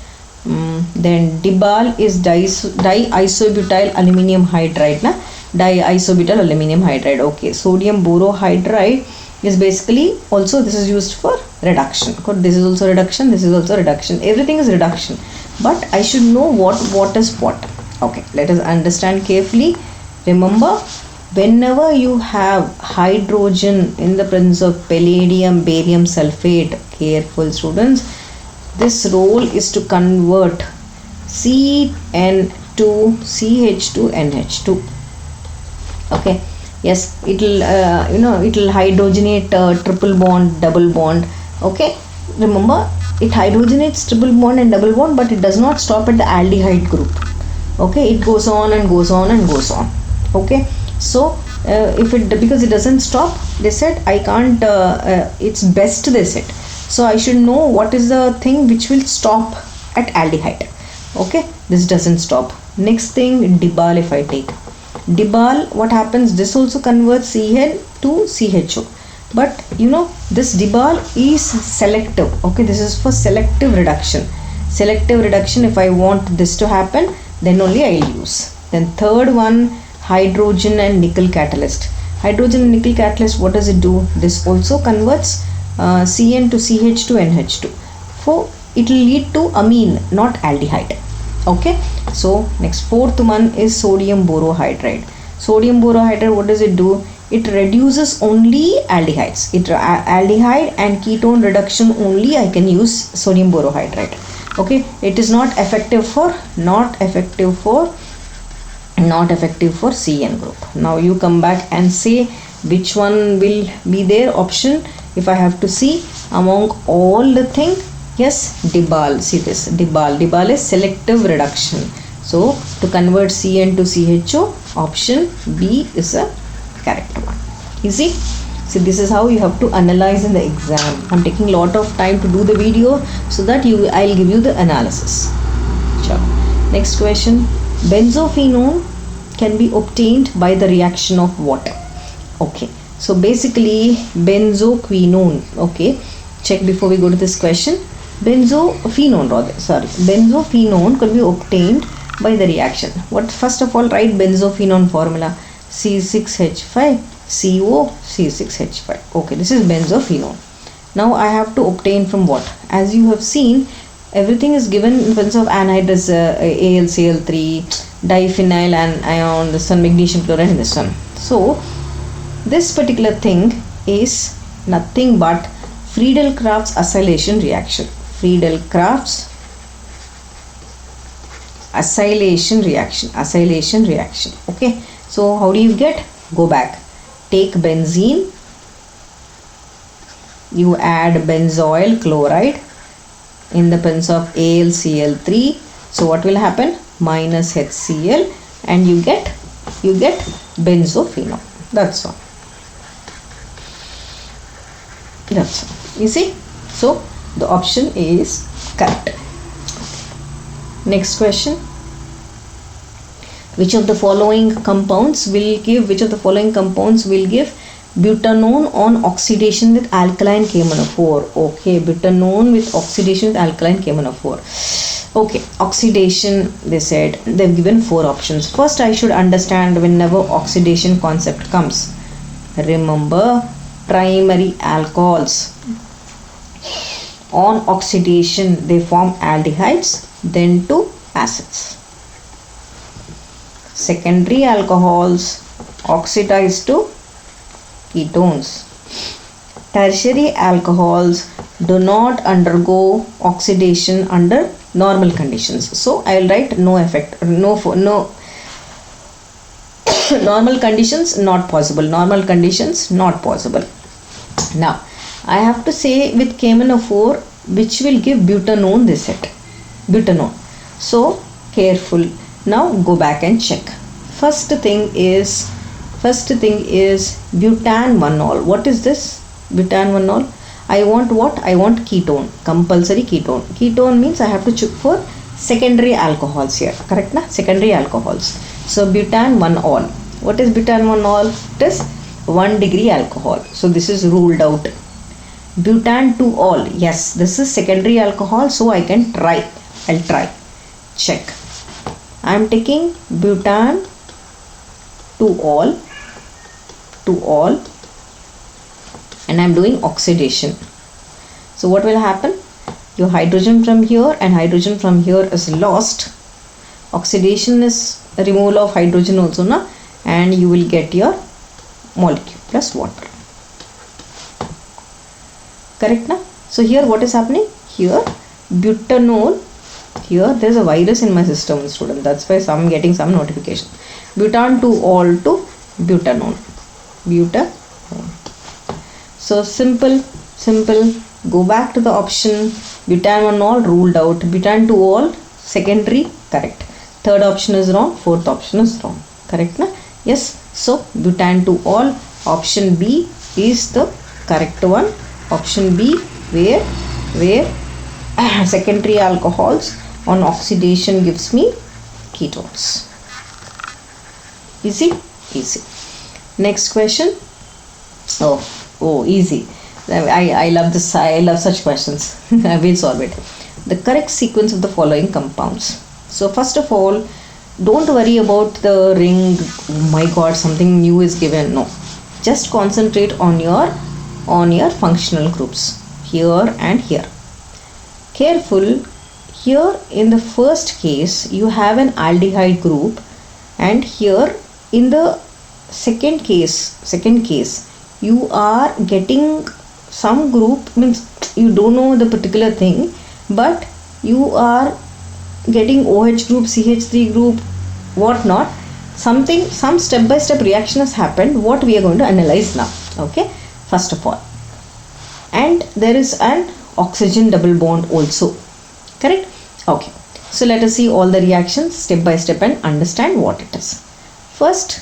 Then dibal is diisobutyl aluminium hydride na? Diisobutyl aluminium hydride. Okay, sodium borohydride is basically also, this is used for reduction. This is also reduction, this is also reduction. Everything is reduction. But I should know what is what. Okay, let us understand carefully. Remember, whenever you have hydrogen in the presence of palladium, barium sulfate, careful students, this role is to convert Cn to CH2 NH2. Okay. Yes, it will it will hydrogenate triple bond, double bond. Okay, remember it hydrogenates triple bond and double bond, but it does not stop at the aldehyde group. Okay, it goes on and goes on and goes on. Okay, so because it doesn't stop, they said I can't. It's best, they said. So I should know what is the thing which will stop at aldehyde. Okay, this doesn't stop. Next thing, dibal. If I take dibal, what happens? This also converts CN to CHO, but this dibal is selective. Okay, this is for selective reduction. If I want this to happen, then only I will use. Then third one, hydrogen and nickel catalyst. Hydrogen and nickel catalyst, what does it do? This also converts CN to CH2 NH2. So it will lead to amine, not aldehyde. Okay, so next fourth one is sodium borohydride. Sodium borohydride, what does it do? It reduces only aldehydes. Aldehyde and ketone reduction only I can use sodium borohydride. Okay, it is not effective for CN group. Now you come back and say which one will be their option. If I have to see among all the thing, yes, dibal. See this, dibal is selective reduction. So to convert CN to CHO, option B is a correct one. Easy. So this is how you have to analyze in the exam. I'm taking a lot of time to do the video so that I'll give you the analysis. Sure. Next question. Benzophenone can be obtained by the reaction of water. Okay. So basically benzoquinone. Okay. Check before we go to this question. Benzophenone could be obtained by the reaction. First of all, write benzophenone formula. C6H5 CO C6H5. Okay, this is benzophenone. Now I have to obtain from what? As you have seen, everything is given in terms of anhydrous AlCl3, diphenyl anion, this one magnesium chloride, and this one. So this particular thing is nothing but Friedel-Crafts acylation reaction. Friedel-Crafts acylation reaction. Okay, so how do you get? Go back, take benzene, you add benzoyl chloride in the presence of AlCl3. So what will happen? Minus HCl, and you get benzophenol. That's all. You see, so the option is correct. Next question. Which of the following compounds will give butanone on oxidation with alkaline KMnO4? Okay, butanone with oxidation with alkaline KMnO4. Okay, oxidation, they said, they've given 4 options. First, I should understand whenever oxidation concept comes. Remember, primary alcohols on oxidation, they form aldehydes, then to acids. Secondary alcohols oxidize to ketones. Tertiary alcohols do not undergo oxidation under normal conditions. So I will write no effect, no normal conditions not possible. Normal conditions not possible. Now I have to say with KMnO4 which will give butanone, they said. Butanone. So careful. Now go back and check. First thing is butanol. What is this? Butanol. I want what? I want ketone. Compulsory ketone. Ketone means I have to check for secondary alcohols here. Correct na? Secondary alcohols. So butanol. What is butanol? It is 1 degree alcohol. So this is ruled out. Butan2-ol. Yes, this is secondary alcohol. So I can try. I'll try. Check. I am taking butan2-ol and I am doing oxidation. So what will happen? Your hydrogen from here and hydrogen from here is lost. Oxidation is removal of hydrogen also, na? And you will get your molecule plus water. Correct na? So here what is happening? Here butanol. Here there is a virus in my system, student. That's why I'm getting some notification. Butan2-ol to butanol. So simple. Go back to the option. Butanol ruled out. Butan2-ol secondary, correct. Third option is wrong. Fourth option is wrong. Correct na? Yes. So butan2-ol, option B is the correct one. Option B, where secondary alcohols on oxidation gives me ketones. Easy. Next question. Oh, easy. I love this. I love such questions. I will solve it. The correct sequence of the following compounds. So first of all, don't worry about the ring. Oh my God, something new is given. No, just concentrate on your functional groups here and here. Careful. Here in the first case you have an aldehyde group, and here in the second case you are getting some group, means you don't know the particular thing, but you are getting OH group, CH3 group, what not. Some step-by-step reaction has happened. What we are going to analyze now. Okay, first of all, and there is an oxygen double bond also. Correct? Okay. So let us see all the reactions step by step and understand what it is. First,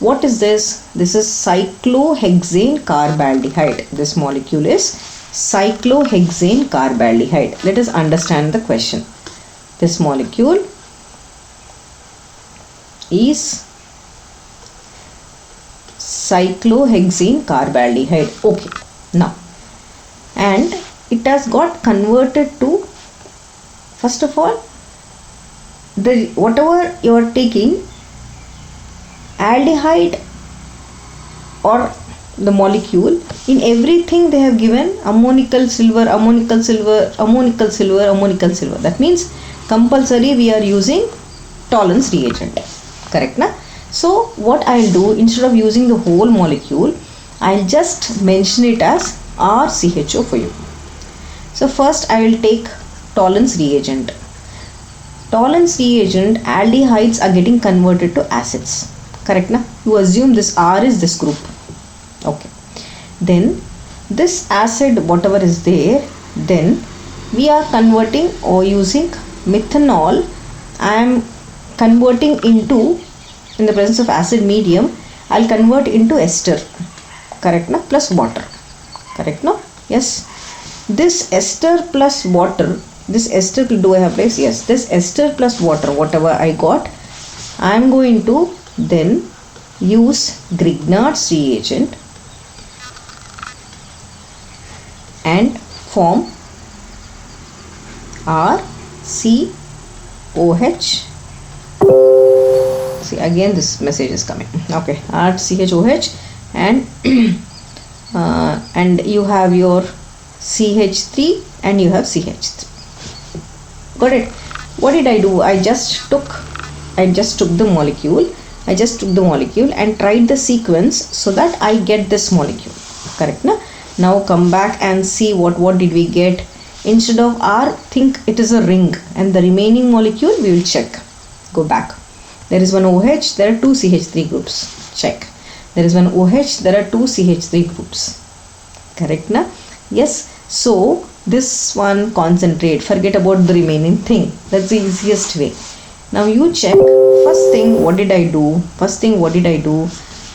what is this? This is cyclohexane carbaldehyde. This molecule is cyclohexane carbaldehyde. Let us understand the question. This molecule is cyclohexane carbaldehyde. Okay. Now, and it has got converted to, first of all, whatever you are taking, aldehyde or the molecule, in everything they have given ammonical silver. That means compulsory we are using tolerance reagent. Correct na? So what I'll do, instead of using the whole molecule, I'll just mention it as RCHO for you. So first I will take Tollens reagent. Tollens reagent, aldehydes are getting converted to acids. Correct na? You assume this R is this group. Okay. Then this acid, whatever is there, then we are converting or using methanol. I am converting into, in the presence of acid medium, I'll convert into ester. Correct na? Plus water. Correct no? Yes. This ester plus water, this ester, do I have place? Yes. This ester plus water, whatever I got, I am going to then use Grignard's reagent and form RCOH. See, again this message is coming. Okay, RCHOH and and you have your CH3 and you have CH3. Got it? What did I do? I just took the molecule. I just took the molecule and tried the sequence so that I get this molecule. Correct na? Now come back and see what did we get. Instead of R, think it is a ring, and the remaining molecule we will check. Go back. There is one OH, there are two CH3 groups. Check. There is one OH, there are two CH3 groups. Correct na? Yes. So this one concentrate. Forget about the remaining thing. That's the easiest way. Now you check. First thing, what did I do?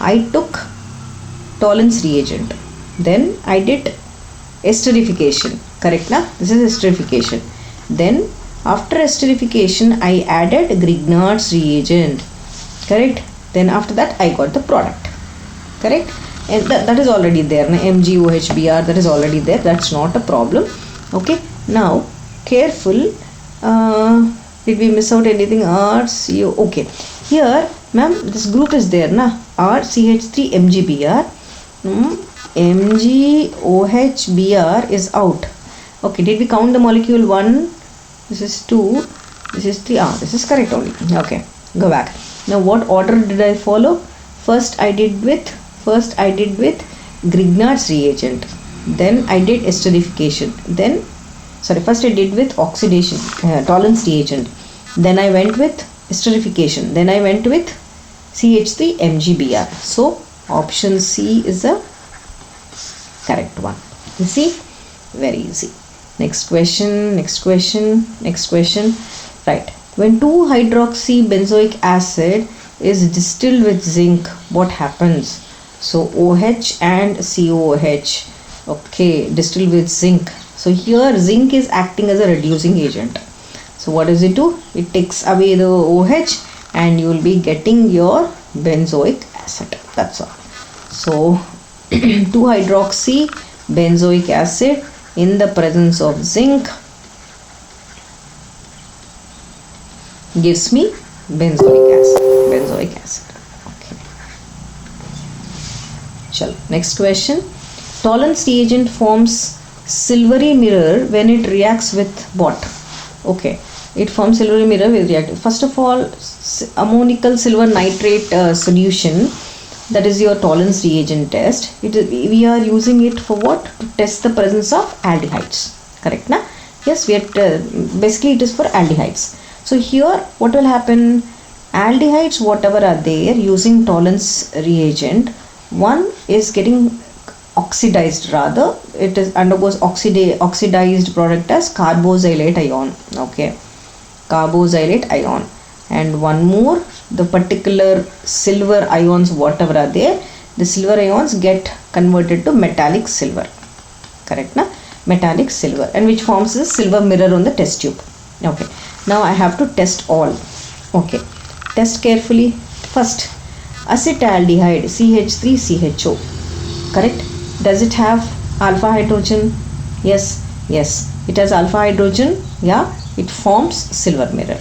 I took Tollens reagent. Then I did esterification. Correct na? This is esterification. Then after esterification, I added Grignard's reagent. Correct? Then after that, I got the product. Correct? And that is already there. MgOHBr, that is already there. That's not a problem. Okay. Now, careful. Did we miss out anything? RCO. Okay. Here, ma'am, this group is there. Na? RCH3 MgBr. MgOHBr is out. Okay. Did we count the molecule? 1. This is 2. This is 3. This is correct only. Okay. Go back. Now, what order did I follow? First I did with Grignard's reagent. Then I did esterification. First I did with oxidation, Tollens reagent. Then I went with esterification. Then I went with CH3 MgBr. So option C is the correct one. You see? Very easy. Next question. Right. When 2-hydroxybenzoic acid is distilled with zinc, what happens? So OH and COOH. Okay, distilled with zinc. So here zinc is acting as a reducing agent. So what does it do? It takes away the OH and you will be getting your benzoic acid. That's all. So 2-hydroxybenzoic acid in the presence of zinc gives me benzoic acid. Okay. Chalo. Next question. Tollens reagent forms silvery mirror when it reacts with what? Okay. It forms silvery mirror with reactive. First of all, ammonical silver nitrate solution, that is your Tollens reagent test. We are using it for what? To test the presence of aldehydes. Correct na? Yes, basically it is for aldehydes. So here what will happen? Aldehydes whatever are there using Tollens reagent, one is getting oxidized, rather it is undergoes oxidized product as carboxylate ion. Okay, carboxylate ion. And one more, the particular silver ions whatever are there, the silver ions get converted to metallic silver. Correct na? Metallic silver, and which forms a silver mirror on the test tube. Okay, now I have to test all. Okay, test carefully. First, acetaldehyde CH3CHO. Correct? Does it have alpha hydrogen? Yes, it has alpha hydrogen. Yeah, it forms silver mirror.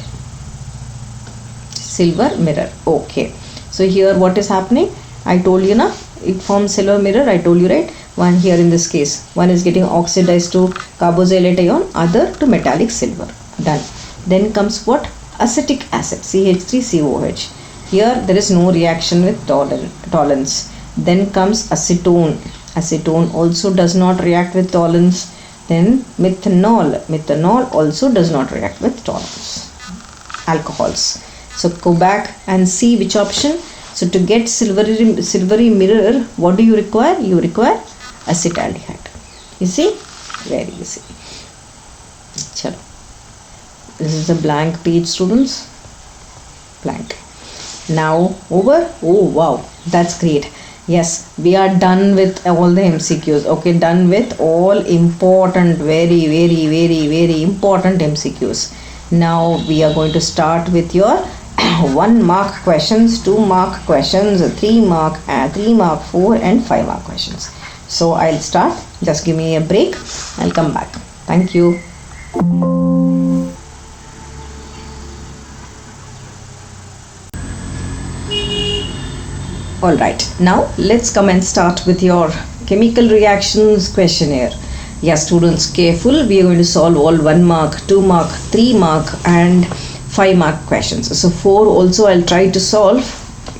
Okay, so here what is happening? I told you na, it forms silver mirror. I told you, right? One here in this case, one is getting oxidized to carboxylate ion, other to metallic silver. Done. Then comes what? Acetic acid CH3COH. Here there is no reaction with Tollens. Then comes acetone. Acetone also does not react with toluenes. Then methanol also does not react with toluenes. Alcohols. So go back and see which option. So to get silvery mirror, what do you require? You require acetaldehyde. You see? Very easy. Chalo. This is a blank page, students. Blank. Now over. Oh wow, that's great. Yes, we are done with all the MCQs. Okay, done with all important, very important MCQs. Now we are going to start with your 1 mark questions, 2 mark questions, 3 mark, 4 and 5 mark questions. So I'll start. Just give me a break. I'll come back. Thank you. Alright, now let's come and start with your chemical reactions questionnaire. Yes, students, careful. We are going to solve all 1 mark, 2 mark, 3 mark and 5 mark questions. So 4 also I'll try to solve.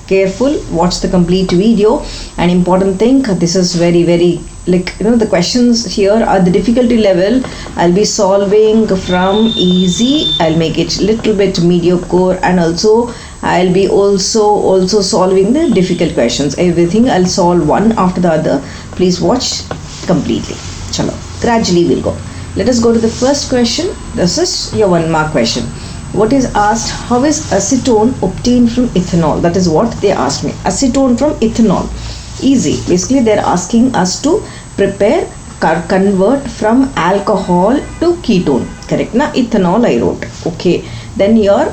Careful, watch the complete video. An important thing, this is very the questions here are the difficulty level. I'll be solving from easy, I'll make it little bit mediocre, and also I'll be also solving the difficult questions. Everything I'll solve one after the other. Please watch completely. Chalo, gradually we'll go. Let us go to the first question. This is your 1 mark question. What is asked? How is acetone obtained from ethanol? That is what they asked me. Acetone from ethanol. Easy. Basically, they're asking us to prepare, convert from alcohol to ketone. Correct? Na? Ethanol I wrote. Okay. Then your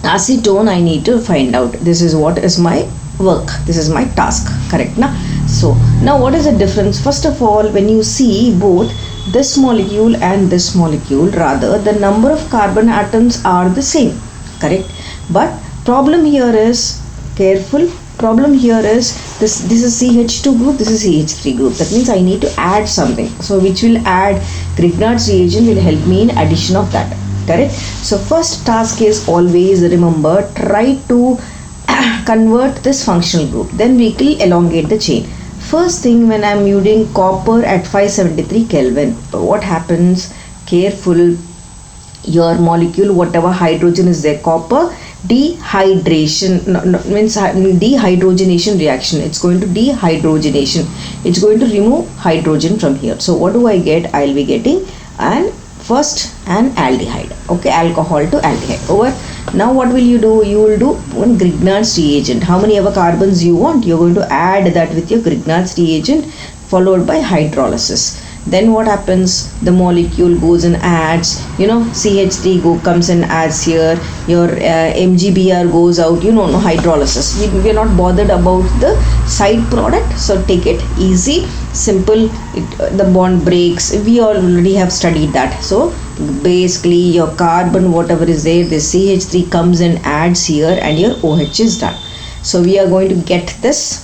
acetone I need to find out. This is what is my work. This is my task. Correct? Na? So, now what is the difference? First of all, when you see both this molecule and this molecule, rather the number of carbon atoms are the same, correct? But problem here is, careful, problem here is this is CH2 group, this is CH3 group. That means I need to add something. So which will add Grignard's reagent will help me in addition of that, correct? So first task is always remember, try to convert this functional group. Then we will elongate the chain. First thing, when I am using copper at 573 Kelvin, what happens? Careful, your molecule, whatever hydrogen is there, copper, dehydration, means dehydrogenation reaction. It's going to dehydrogenation. It's going to remove hydrogen from here. So what do I get? I'll be getting an aldehyde. Okay, alcohol to aldehyde. Over. Now what will you do? You will do one Grignard's reagent. How many ever carbons you want? You're going to add that with your Grignard's reagent followed by hydrolysis. Then what happens? The molecule goes and adds, CH3 comes and adds here. Your MgBr goes out, no hydrolysis. We are not bothered about the side product. So take it easy, simple. The bond breaks. We already have studied that. So basically your carbon, whatever is there, the CH3 comes and adds here and your OH is done. So we are going to get this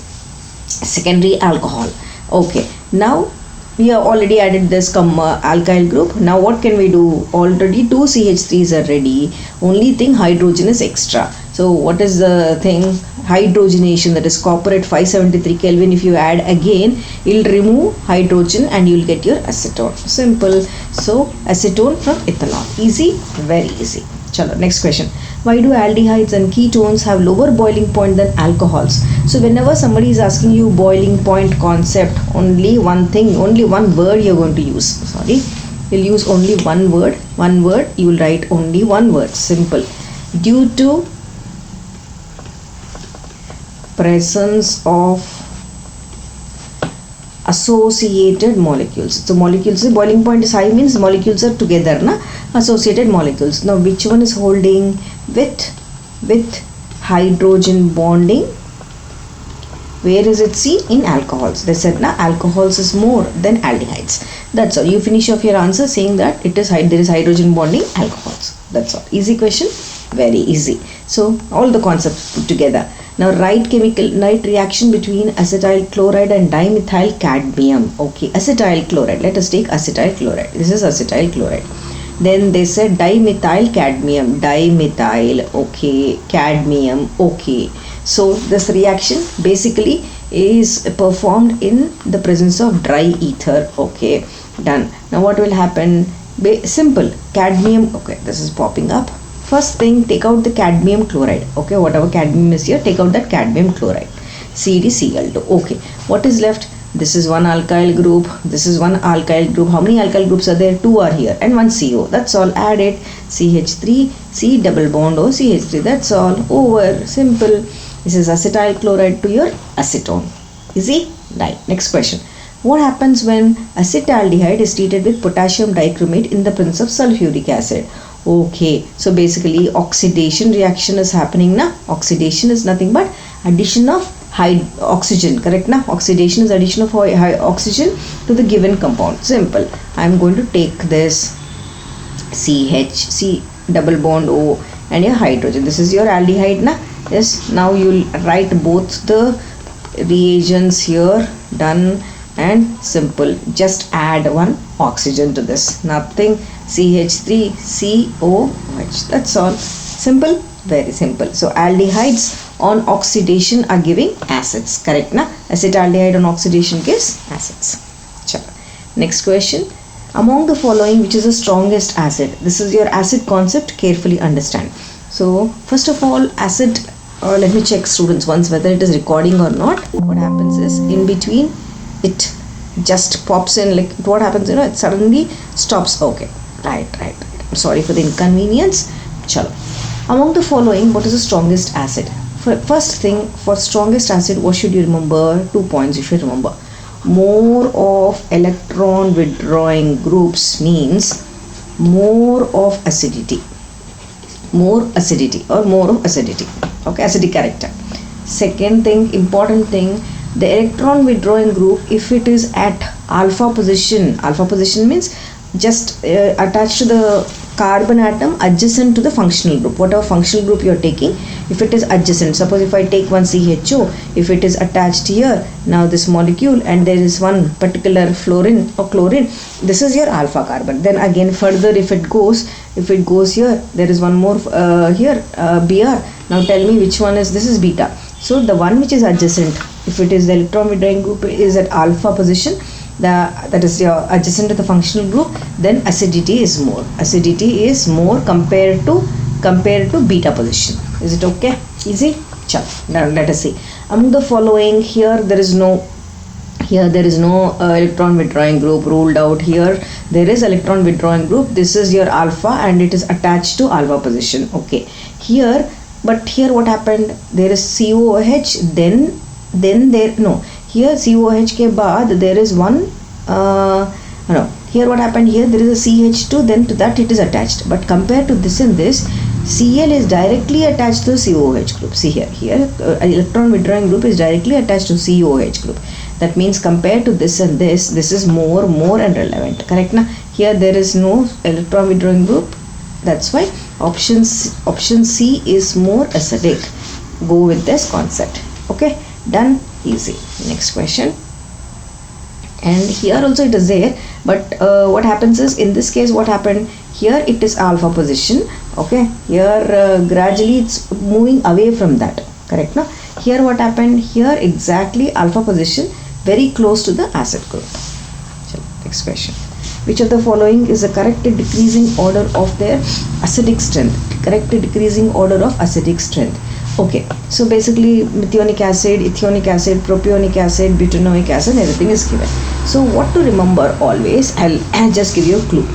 secondary alcohol. Okay, now we have already added this alkyl group. Now what can we do? Already 2 CH3s are ready. Only thing, hydrogen is extra. So what is the thing? Hydrogenation, that is copper at 573 Kelvin. If you add again, it will remove hydrogen and you will get your acetone. Simple. So acetone from ethanol. Easy? Very easy. Chalo, next question. Why do aldehydes and ketones have lower boiling point than alcohols? So whenever somebody is asking you boiling point concept, only one thing, only one word you're going to use. Sorry, you'll use only one word. One word, you will write only one word. Simple. Due to presence of associated molecules. So molecules, boiling point is high means molecules are together, na? Associated molecules. Now which one is holding with hydrogen bonding? Where is it? See, in alcohols. They said na alcohols is more than aldehydes. That's all. You finish off your answer saying that there is hydrogen bonding alcohols. That's all. Easy question. Very easy. So all the concepts put together. Now write reaction between acetyl chloride and dimethyl cadmium. Okay, acetyl chloride. Let us take acetyl chloride. This is acetyl chloride. Then they said dimethyl cadmium. Dimethyl. Okay. Cadmium. Okay. So this reaction basically is performed in the presence of dry ether. Okay, done. Now what will happen? Simple. Cadmium. Okay, this is popping up. First thing, take out the cadmium chloride. Okay, whatever cadmium is here, take out that cadmium chloride. CdCl2. Okay, what is left? This is one alkyl group, this is one alkyl group. How many alkyl groups are there? 2 are here and one CO. That's all. Add it. CH3, C double bond O, CH3. That's all. Over. Simple. This is acetyl chloride to your acetone. Easy? Right. Next question. What happens when acetaldehyde is treated with potassium dichromate in the presence of sulfuric acid? Okay, so basically oxidation reaction is happening now. Oxidation is nothing but addition of oxygen, correct now? Oxidation is addition of oxygen to the given compound. Simple. I am going to take this CH, C double bond O and your hydrogen. This is your aldehyde now. Yes, now you will write both the reagents here. Done. And simple, just add one oxygen to this. Nothing. CH3COH. That's all. Simple, very simple. So aldehydes on oxidation are giving acids, correct na? Acetaldehyde on oxidation gives acids. Chalo. Next question. Among the following, which is the strongest acid? This is your acid concept. Carefully understand. So first of all, acid. Let me check, students, once whether it is recording or not. What happens is, in between, it just pops in, like what happens, it suddenly stops. Okay, right. I'm sorry for the inconvenience. Chalo. Among the following, what is the strongest acid? First thing, for strongest acid, what should you remember? 2 points you should remember. More of electron withdrawing groups means more of acidity. More acidity or more of acidity. Okay, acidic character. Second thing, important thing, the electron withdrawing group, if it is at alpha position means just attached to the carbon atom adjacent to the functional group, whatever functional group you are taking, if it is adjacent, suppose if I take one CHO, if it is attached here, now this molecule, and there is one particular fluorine or chlorine, this is your alpha carbon. Then again further, if it goes here, there is one more here, Br. Now tell me which one is, this is beta. So the one which is adjacent, if it is the electron withdrawing group is at alpha position, that is your adjacent to the functional group, then acidity is more. Acidity is more compared to beta position. Is it okay? Easy? Chal. Now let us see. Among the following, here there is no electron withdrawing group ruled out. Here there is electron withdrawing group. This is your alpha and it is attached to alpha position. Okay. Here, but here what happened? There is COOH. Then there no. Here COH ke baad there is one here what happened, here there is a CH2, then to that it is attached, but compared to this and this, Cl is directly attached to the COH group. See here electron withdrawing group is directly attached to COH group. That means compared to this and this is more and relevant, correct na? Here there is no electron withdrawing group, that's why option C is more acidic. Go with this concept. Okay, done. Easy. Next question. And here also it is there, but what happens is, in this case what happened, here it is alpha position. Okay, here gradually it's moving away from that, correct now? Here what happened, here exactly alpha position, very close to the acid group. So, next question. Which of the following is the correct decreasing order of their acidic strength? Correct decreasing order of acidic strength. Okay, so basically methanic acid, ethanic acid, propionic acid, butanoic acid, everything is given. So what to remember always, I'll just give you a clue.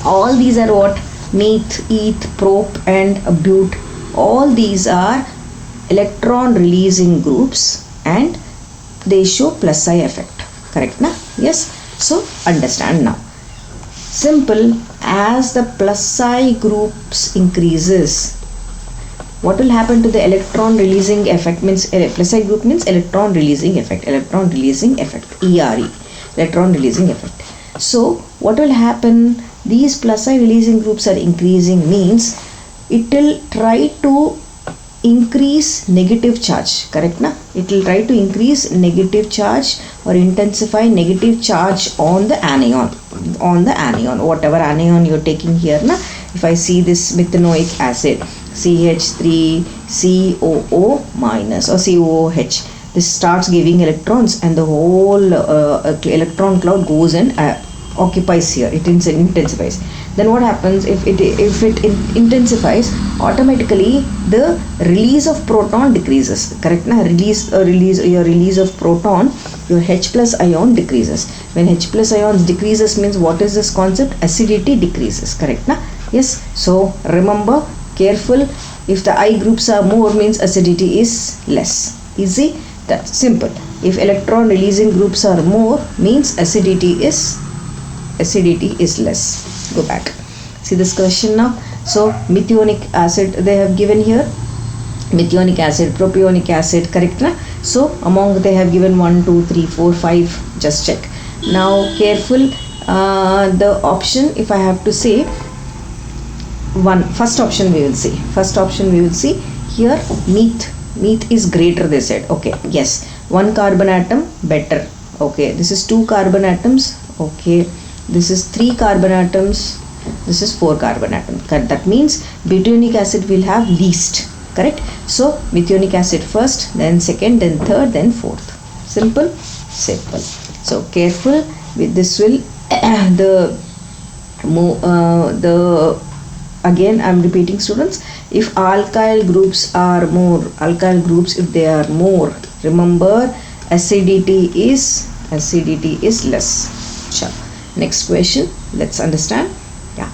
All these are what? Meth, eth, prop and but. All these are electron releasing groups and they show plus I effect, correct na? Yes, so understand now. Simple, as the plus I groups increases, what will happen to the electron releasing effect? Means plus I group means electron releasing effect, ERE, electron releasing effect. So what will happen, these plus I releasing groups are increasing, means it will try to increase negative charge, correct na? It will try to increase negative charge or intensify negative charge on the anion, whatever anion you're taking here na. If I see this methanoic acid, CH3 COO minus or COOH. This starts giving electrons, and the whole electron cloud goes and occupies here. It intensifies. Then what happens if it intensifies? Automatically the release of proton decreases. Correct? Na? Your release of proton, your H plus ion decreases. When H plus ions decreases means what is this concept? Acidity decreases. Correct? Na? Yes. So remember, careful. If the I groups are more means acidity is less. Easy. That's simple. If electron releasing groups are more means acidity is less. Go back. See this question now. So methanic acid they have given here. Methanic acid, propionic acid, correct na? So among they have given 1, 2, 3, 4, 5. Just check. Now careful. The option, if I have to say, first option we will see. Here NEET is greater, they said. Okay, yes, 1 carbon atom better. Okay, this is 2 carbon atoms. Okay, this is 3 carbon atoms. This is 4 carbon atoms. That means butanic acid will have least. Correct? So methanic acid first, then second, then third, then fourth. Simple. So careful with this. Will again I'm repeating, students, if alkyl groups if they are more, remember acidity is less. Sure. Next question, let's understand. Yeah,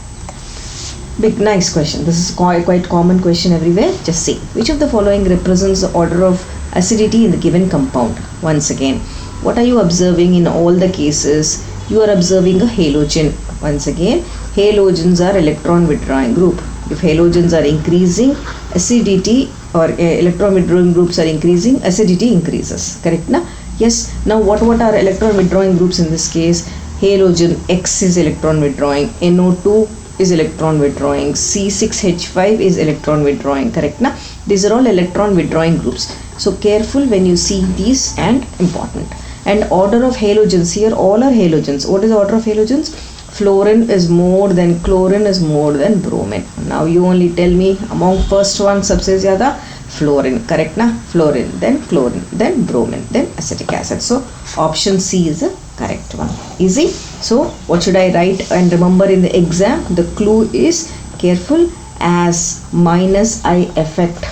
nice question. This is quite common question everywhere. Just see which of the following represents the order of acidity in the given compound. Once again, what are you observing in all the cases? You are observing a halogen. Once again, halogens are electron withdrawing group. If halogens are increasing, acidity or electron withdrawing groups are increasing, acidity increases. Correct na? Yes. Now what are electron withdrawing groups in this case? Halogen X is electron withdrawing, NO2 is electron withdrawing, C6H5 is electron withdrawing. Correct na? These are all electron withdrawing groups. So careful when you see these, and important. And order of halogens, here all are halogens. What is the order of halogens? Fluorine is more than chlorine is more than bromine. Now you only tell me among first one सबसे ज़्यादा fluorine. Correct ना? Fluorine, then chlorine, then bromine, then acetic acid. So option C is the correct one. Easy. So what should I write and remember in the exam? The clue is careful, as minus I effect.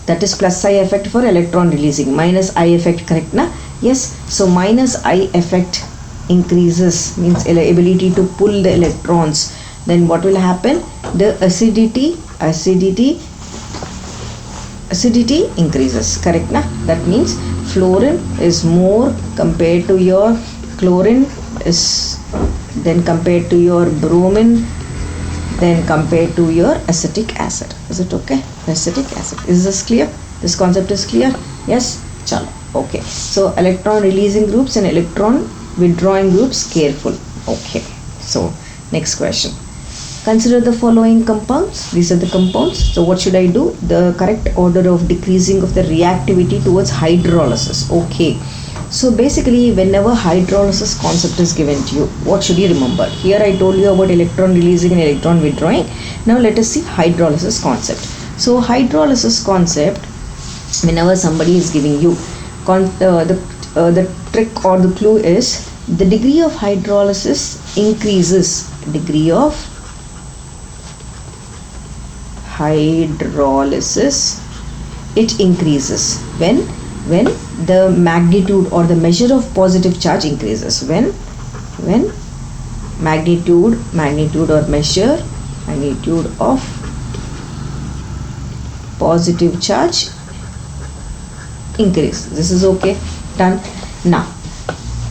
That is plus I effect for electron releasing. Minus I effect, correct na? Yes. So minus I effect increases, means ability to pull the electrons. Then what will happen? The acidity increases. Correct na? That means fluorine is more compared to your chlorine, is then compared to your bromine, then compared to your acetic acid. Is it okay? Acetic acid. Is this clear? This concept is clear? Yes? Chalo. Okay. So electron releasing groups and electron withdrawing groups, careful. Okay. So next question. Consider the following compounds. These are the compounds. So what should I do? The correct order of decreasing of the reactivity towards hydrolysis. Okay. So basically, whenever hydrolysis concept is given to you, what should you remember? Here I told you about electron releasing and electron withdrawing. Now let us see hydrolysis concept. So hydrolysis concept, whenever somebody is giving you the trick or the clue is the degree of hydrolysis increases. Degree of hydrolysis, it increases when the magnitude or the measure of positive charge increases. When magnitude or measure magnitude of positive charge increase. This is okay. Done. Now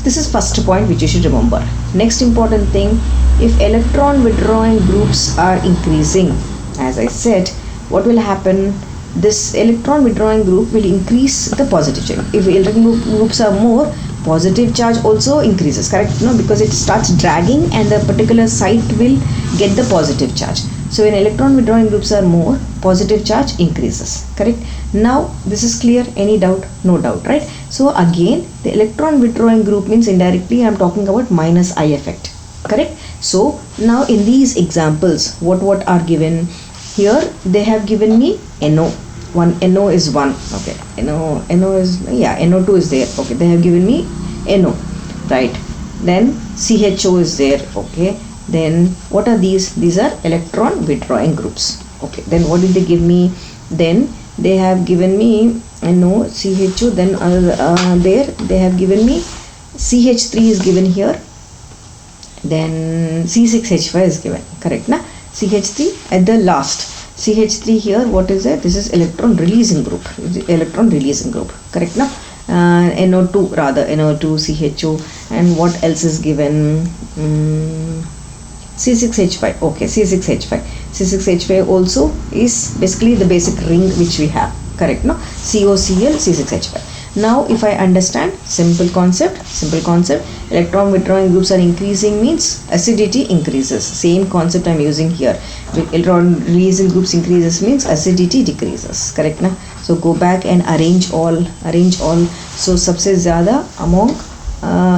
this is first point which you should remember. Next important thing, if electron withdrawing groups are increasing, as I said, what will happen? This electron withdrawing group will increase the positive charge. If electron groups are more, positive charge also increases. Correct? No, because it starts dragging and the particular site will get the positive charge. So when electron withdrawing groups are more, positive charge increases. Correct? Now this is clear. Any doubt? No doubt, right? So again, the electron withdrawing group means indirectly I am talking about minus I effect. Correct? So now in these examples, what are given? here they have given me NO. One NO is 1. Okay, NO is, yeah, NO2 is there. Okay, they have given me NO, right? Then CHO is there. Okay, then what are these? These are electron withdrawing groups. Okay, then what did they give me? Then they have given me NO, CHO. Then there they have given me CH3 is given here. Then C6H5 is given. Correct, na? CH3 at the last. CH3 here, what is it? This is electron releasing group. Electron releasing group. Correct, na? NO2 rather, NO2, CHO, and what else is given? C6H5. Okay, C6H5. C6H5 also is basically the basic ring which we have. Correct, no? COCl, C6H5. Now if I understand, simple concept, electron withdrawing groups are increasing means acidity increases. Same concept I am using here. Electron releasing groups increases means acidity decreases. Correct, na? So go back and arrange all. So सबसे ज़्यादा among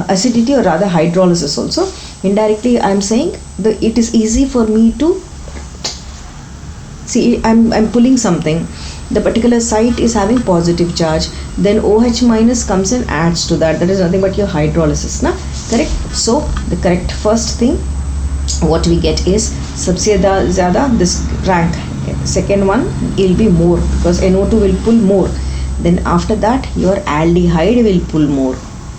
acidity or rather hydrolysis also. Indirectly I am saying it is easy for me to see. I'm pulling something. The particular site is having positive charge, then OH minus comes and adds to that. That is nothing but your hydrolysis, na? Correct? So the correct first thing what we get is sabse zyada this rank. Second one will be more because NO2 will pull more. Then after that your aldehyde will pull more.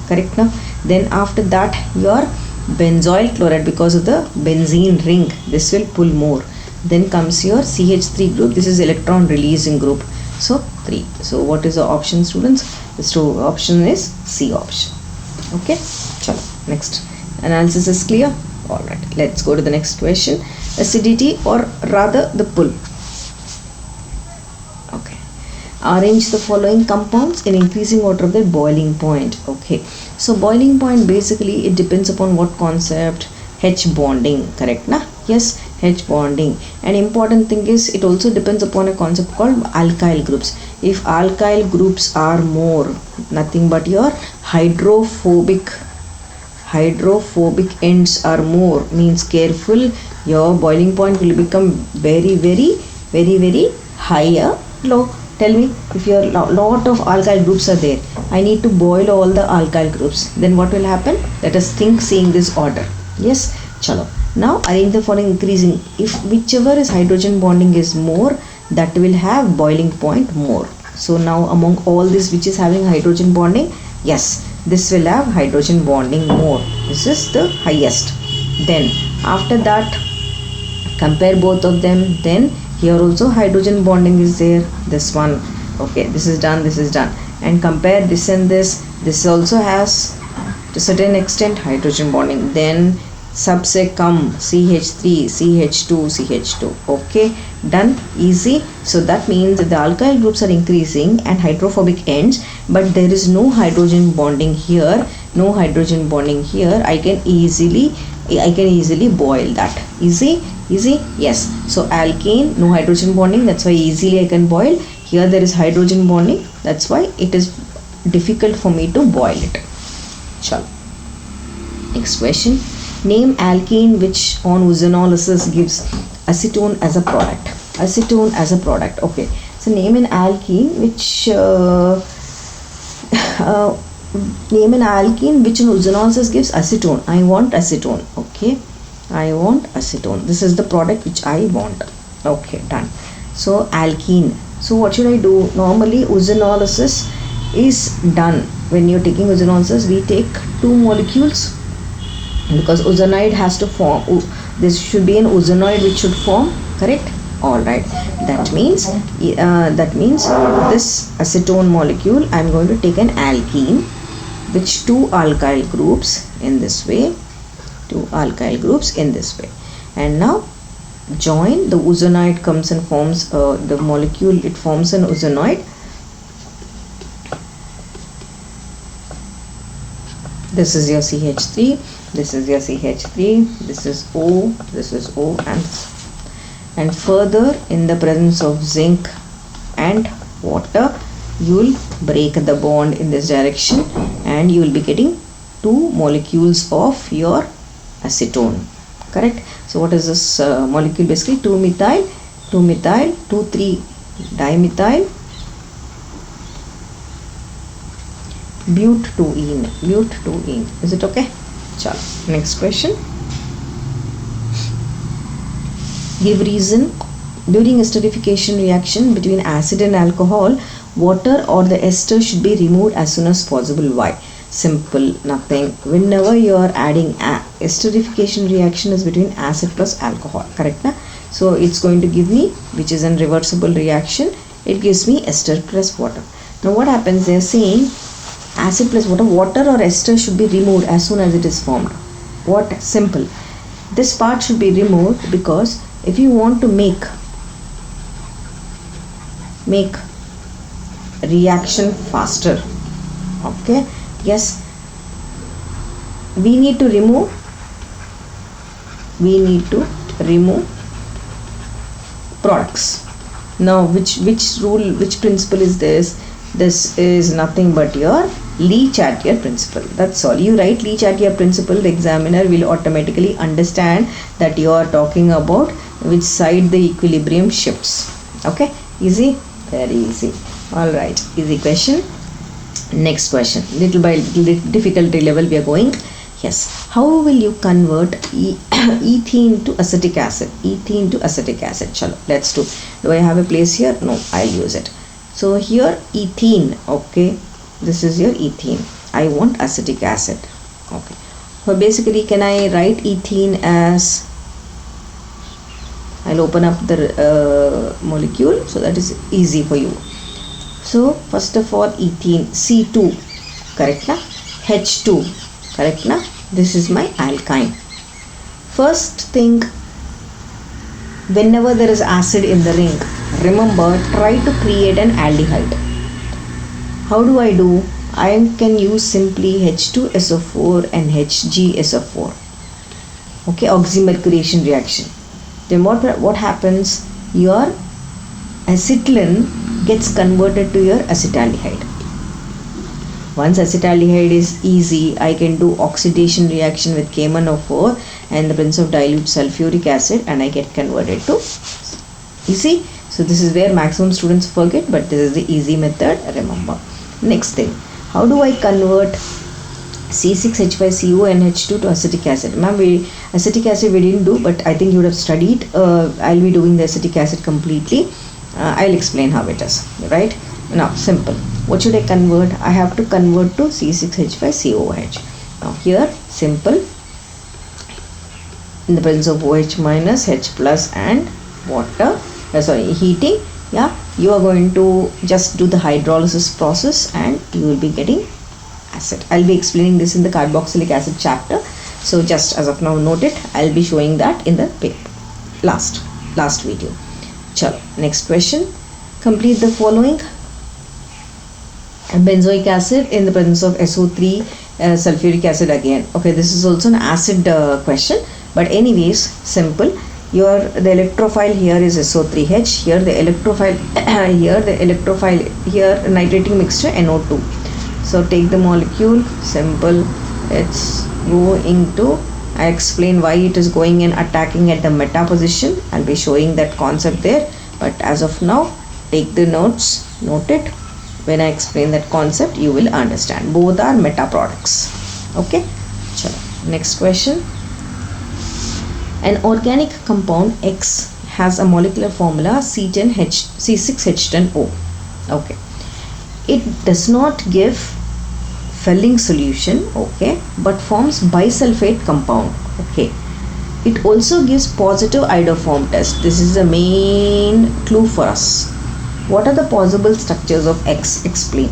Correct, na? Then after that your benzoyl chloride, because of the benzene ring, this will pull more. Then comes your CH3 group. This is electron releasing group. So 3. So what is the option, students? The option is C option. Okay. Chalo. Next. Analysis is clear. Alright. Let's go to the next question. Acidity or rather the pull. Okay. Arrange the following compounds in increasing order of their boiling point. Okay. So boiling point basically it depends upon what concept? H bonding. Correct, na? Yes, H bonding. And important thing is it also depends upon a concept called alkyl groups. If alkyl groups are more, nothing but your hydrophobic ends are more, means careful, your boiling point will become very higher. Low. Tell me, if your lot of alkyl groups are there, I need to boil all the alkyl groups, then what will happen? Let us think seeing this order. Yes, chalo. Now arrange the following increasing. If whichever is hydrogen bonding is more, that will have boiling point more. So now among all this which is having hydrogen bonding, yes, this will have hydrogen bonding more. This is the highest. Then after that compare both of them. Then here also hydrogen bonding is there. This one. Okay, this is done. And compare this and this. This also has to a certain extent hydrogen bonding. Then सबसे कम CH3, CH2. Okay, done, easy. So that means that the alkyl groups are increasing and hydrophobic ends, but there is no hydrogen bonding here. I can easily boil that. Easy. Yes. So alkane, no hydrogen bonding. That's why easily I can boil. Here there is hydrogen bonding. That's why it is difficult for me to boil it. Chalo. Next question. Name alkene which on ozonolysis gives acetone as a product. Okay. So name an alkene which on ozonolysis gives acetone. I want acetone. Okay. I want acetone. This is the product which I want. Okay, done. So alkene. So what should I do? Normally ozonolysis is done. When you're taking ozonolysis, we take 2 molecules. Because ozonide has to form, this should be an ozonoid which should form, correct? Alright, that means this acetone molecule, I am going to take an alkene which 2 alkyl groups in this way, and now join the ozonoid comes and forms the molecule, it forms an ozonoid. This is your CH3, this is your CH3, this is O, and further in the presence of zinc and water, you will break the bond in this direction and you will be getting 2 molecules of your acetone. Correct? So what is this molecule? Basically 2-methyl 2-methyl, 2,3-dimethyl, but2ene. Is it okay? Chalo. Next question. Give reason. During esterification reaction between acid and alcohol, water or the ester should be removed as soon as possible. Why? Simple, nothing. Whenever you are adding esterification reaction is between acid plus alcohol, correct na? So it's going to give me, which is an reversible reaction, it gives me ester plus water. Now what happens, they are saying acid plus water or ester should be removed as soon as it is formed. What? Simple. This part should be removed because if you want to make reaction faster, okay, yes, we need to remove products. Now which principle is this? This is nothing but your Lee-Chattier principle. That's all. You write Lee-Chattier principle, the examiner will automatically understand that you are talking about which side the equilibrium shifts. Okay, easy, very easy. All right, easy question. Next question, little by little difficulty level we are going. Yes, how will you convert ethene to acetic acid? Chalo, let's do. Do I have a place here? No, I'll use it. So here ethene, okay, this is your ethene. I want acetic acid. Okay, so basically can I write ethene as, I'll open up the molecule so that is easy for you. So first of all, ethene, C2, correct na? H2, correct na? This is my alkyne. First thing, whenever there is acid in the ring, remember, try to create an aldehyde. How do? I can use simply H2SO4 and HgSO4. Okay, oxymercuration reaction. Then what happens? Your acetylene gets converted to your acetaldehyde. Once acetaldehyde is easy, I can do oxidation reaction with K1O4 and the presence of dilute sulfuric acid and I get converted to easy. So this is where maximum students forget, but this is the easy method, remember. Next thing, how do I convert C6H5CO and H2 to acetic acid? Ma'am, acetic acid we didn't do, but I think you would have studied. I'll be doing the acetic acid completely. I'll explain how it is, right? Now, simple. What should I convert? I have to convert to C6H5COH. Now here, simple. In the presence of OH minus, H plus and water, heating, yeah, you are going to just do the hydrolysis process and you will be getting acid. I'll be explaining this in the carboxylic acid chapter. So just as of now, note it. I'll be showing that in the paper. Last video. Chalo, next question. Complete the following. Benzoic acid in the presence of SO3, sulfuric acid again. Okay, this is also an acid question, but anyways, simple. The electrophile here is SO3H. Here the electrophile here nitrating mixture NO2. So take the molecule, simple. It's going to, I explain why it is going and attacking at the meta position. I'll be showing that concept there, but as of now, take the notes, note it. When I explain that concept, you will understand. Both are meta products. Okay. Chalo. Next question. An organic compound X has a molecular formula C6H10O. Okay. It does not give Felling solution, okay, but forms bisulfate compound. Okay. It also gives positive iodoform test. This is the main clue for us. What are the possible structures of X? Explain.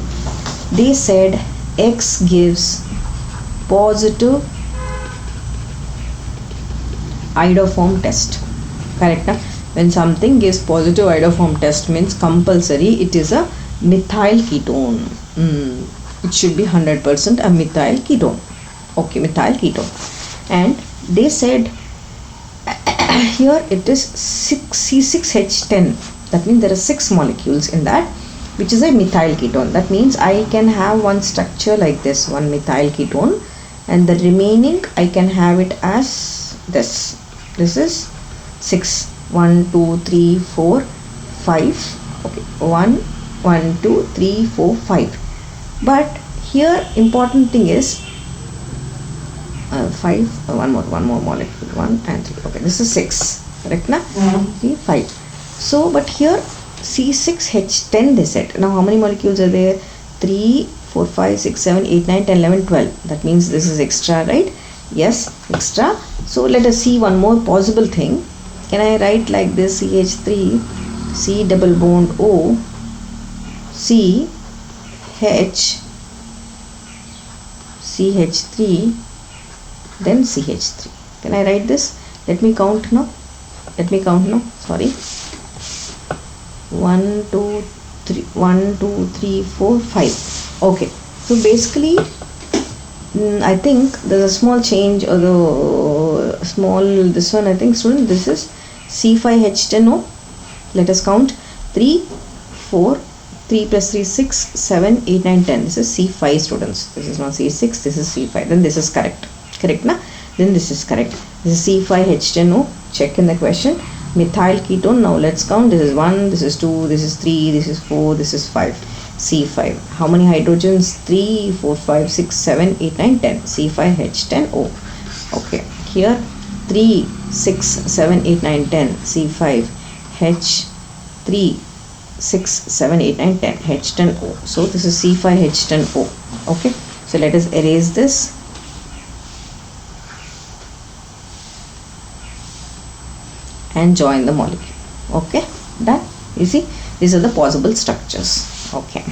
They said X gives positive iodoform test. Correct? Na? When something gives positive iodoform test means compulsory it is a methyl ketone. It should be 100% a methyl ketone. Okay, methyl ketone. And they said here it is C6H10. That means there are 6 molecules in that, which is a methyl ketone. That means I can have one structure like this, one methyl ketone, and the remaining I can have it as this. This is 6 1 2 3 4 5. Okay, 1 1 2 3 4 5. But here important thing is 5, one more molecule, 1 and 3. Okay, this is 6, correct na? 3 5. So but here C6H10 they said. Now how many molecules are there? 3 4 5 6 7 8 9 10 11 12. That means this is extra, right? Yes, extra. So let us see one more possible thing. Can I write like this? CH3, C double bond O, C H, CH3, then CH3. Can I write this? Let me count now. Sorry. 1 2 3 1 2 3 4 5. Okay, so basically I think there's a small change, or the small this one. I think student, this is C5H10O. Let us count. 3 4 3 plus 3 6 7 8 9 10. This is C5 students. This is not C6, this is C5. Then this is correct na? Then this is correct. This is C5H10O. Check in the question. Methyl ketone. Now let's count. This is 1, this is 2, this is 3, this is 4, this is 5. C5. How many hydrogens? 3 4 5 6 7 8 9 10. C5H10O. Okay, here 3 6 7 8 9 10. C5H3 6 7 8 9 10. H10O. So this is C5H10O. Okay, so let us erase this. And join the molecule. Okay, done. You see, these are the possible structures. Okay,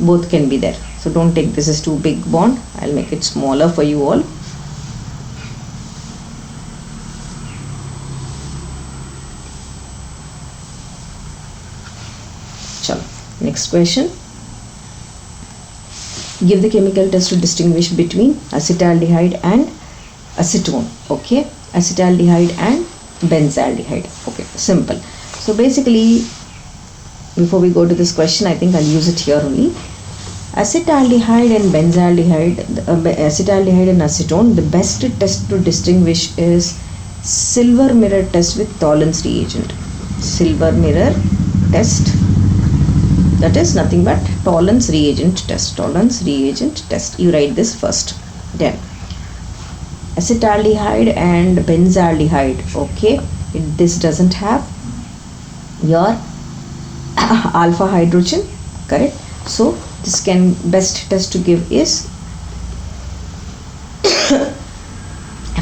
both can be there. So don't take this is too big bond. I'll make it smaller for you all. Chalo. Next question. Give the chemical test to distinguish between acetaldehyde and acetone. Okay, acetaldehyde and benzaldehyde. Okay, simple. So basically, before we go to this question, I think I'll use it here only. Acetaldehyde and benzaldehyde, acetaldehyde and acetone, the best test to distinguish is silver mirror test with tolerance reagent. Silver mirror test, that is nothing but tolerance reagent test. Tolerance reagent test. You write this first. Then acetaldehyde and benzaldehyde. Okay, this doesn't have your alpha hydrogen, correct? So this can best test to give is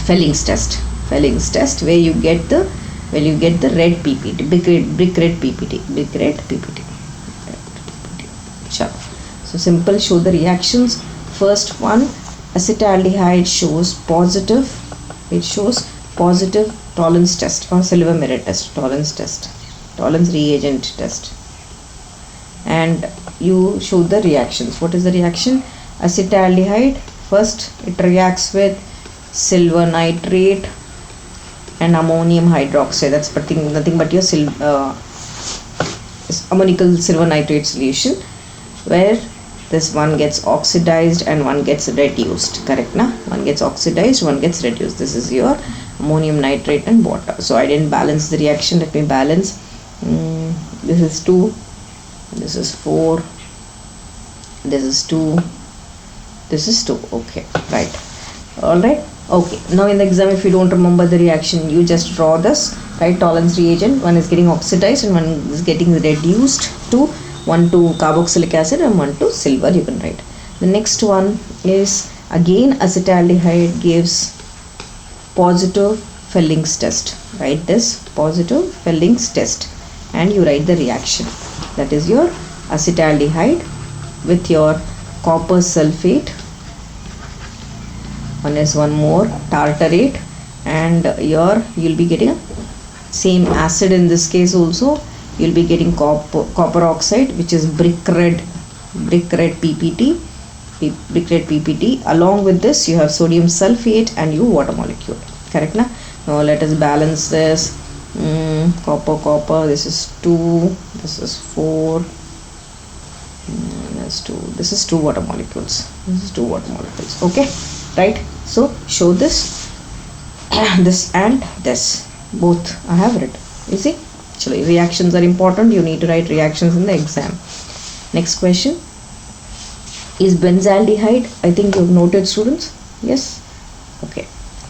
Felling's test. Felling's test, where you get the red PPT, brick red PPT. Sure. So simple. Show the reactions. First one, acetaldehyde shows positive. It shows positive tolerance test or silver mirror test, tolerance reagent test. And you show the reactions. What is the reaction? Acetaldehyde, first it reacts with silver nitrate and ammonium hydroxide. That's nothing but your ammonical silver nitrate solution, where this one gets oxidized and one gets reduced, correct na? One gets oxidized, one gets reduced. This is your ammonium nitrate and water. So I didn't balance the reaction. Let me balance. This is 2, this is 4, this is 2, this is 2. Okay, right. Alright. Okay, now in the exam, if you don't remember the reaction, you just draw this, right? Tolerance reagent, one is getting oxidized and one is getting reduced to 1 to carboxylic acid and 1 to silver, you can write. The next one is again acetaldehyde gives positive Felling's test. Write this, positive Felling's test, and you write the reaction. That is your acetaldehyde with your copper sulfate. One is one more tartarate, and you'll be getting same acid in this case also. You'll be getting copper oxide, which is brick red PPT. Along with this, you have sodium sulfate and your water molecule. Correct na? Now let us balance this. Copper. This is 2. This is 4. That's 2. This is 2 water molecules. Okay, right? So show this, this and this. Both I have written. You see, actually reactions are important. You need to write reactions in the exam. Next question is benzaldehyde. I think you've noted, students. Yes. Okay.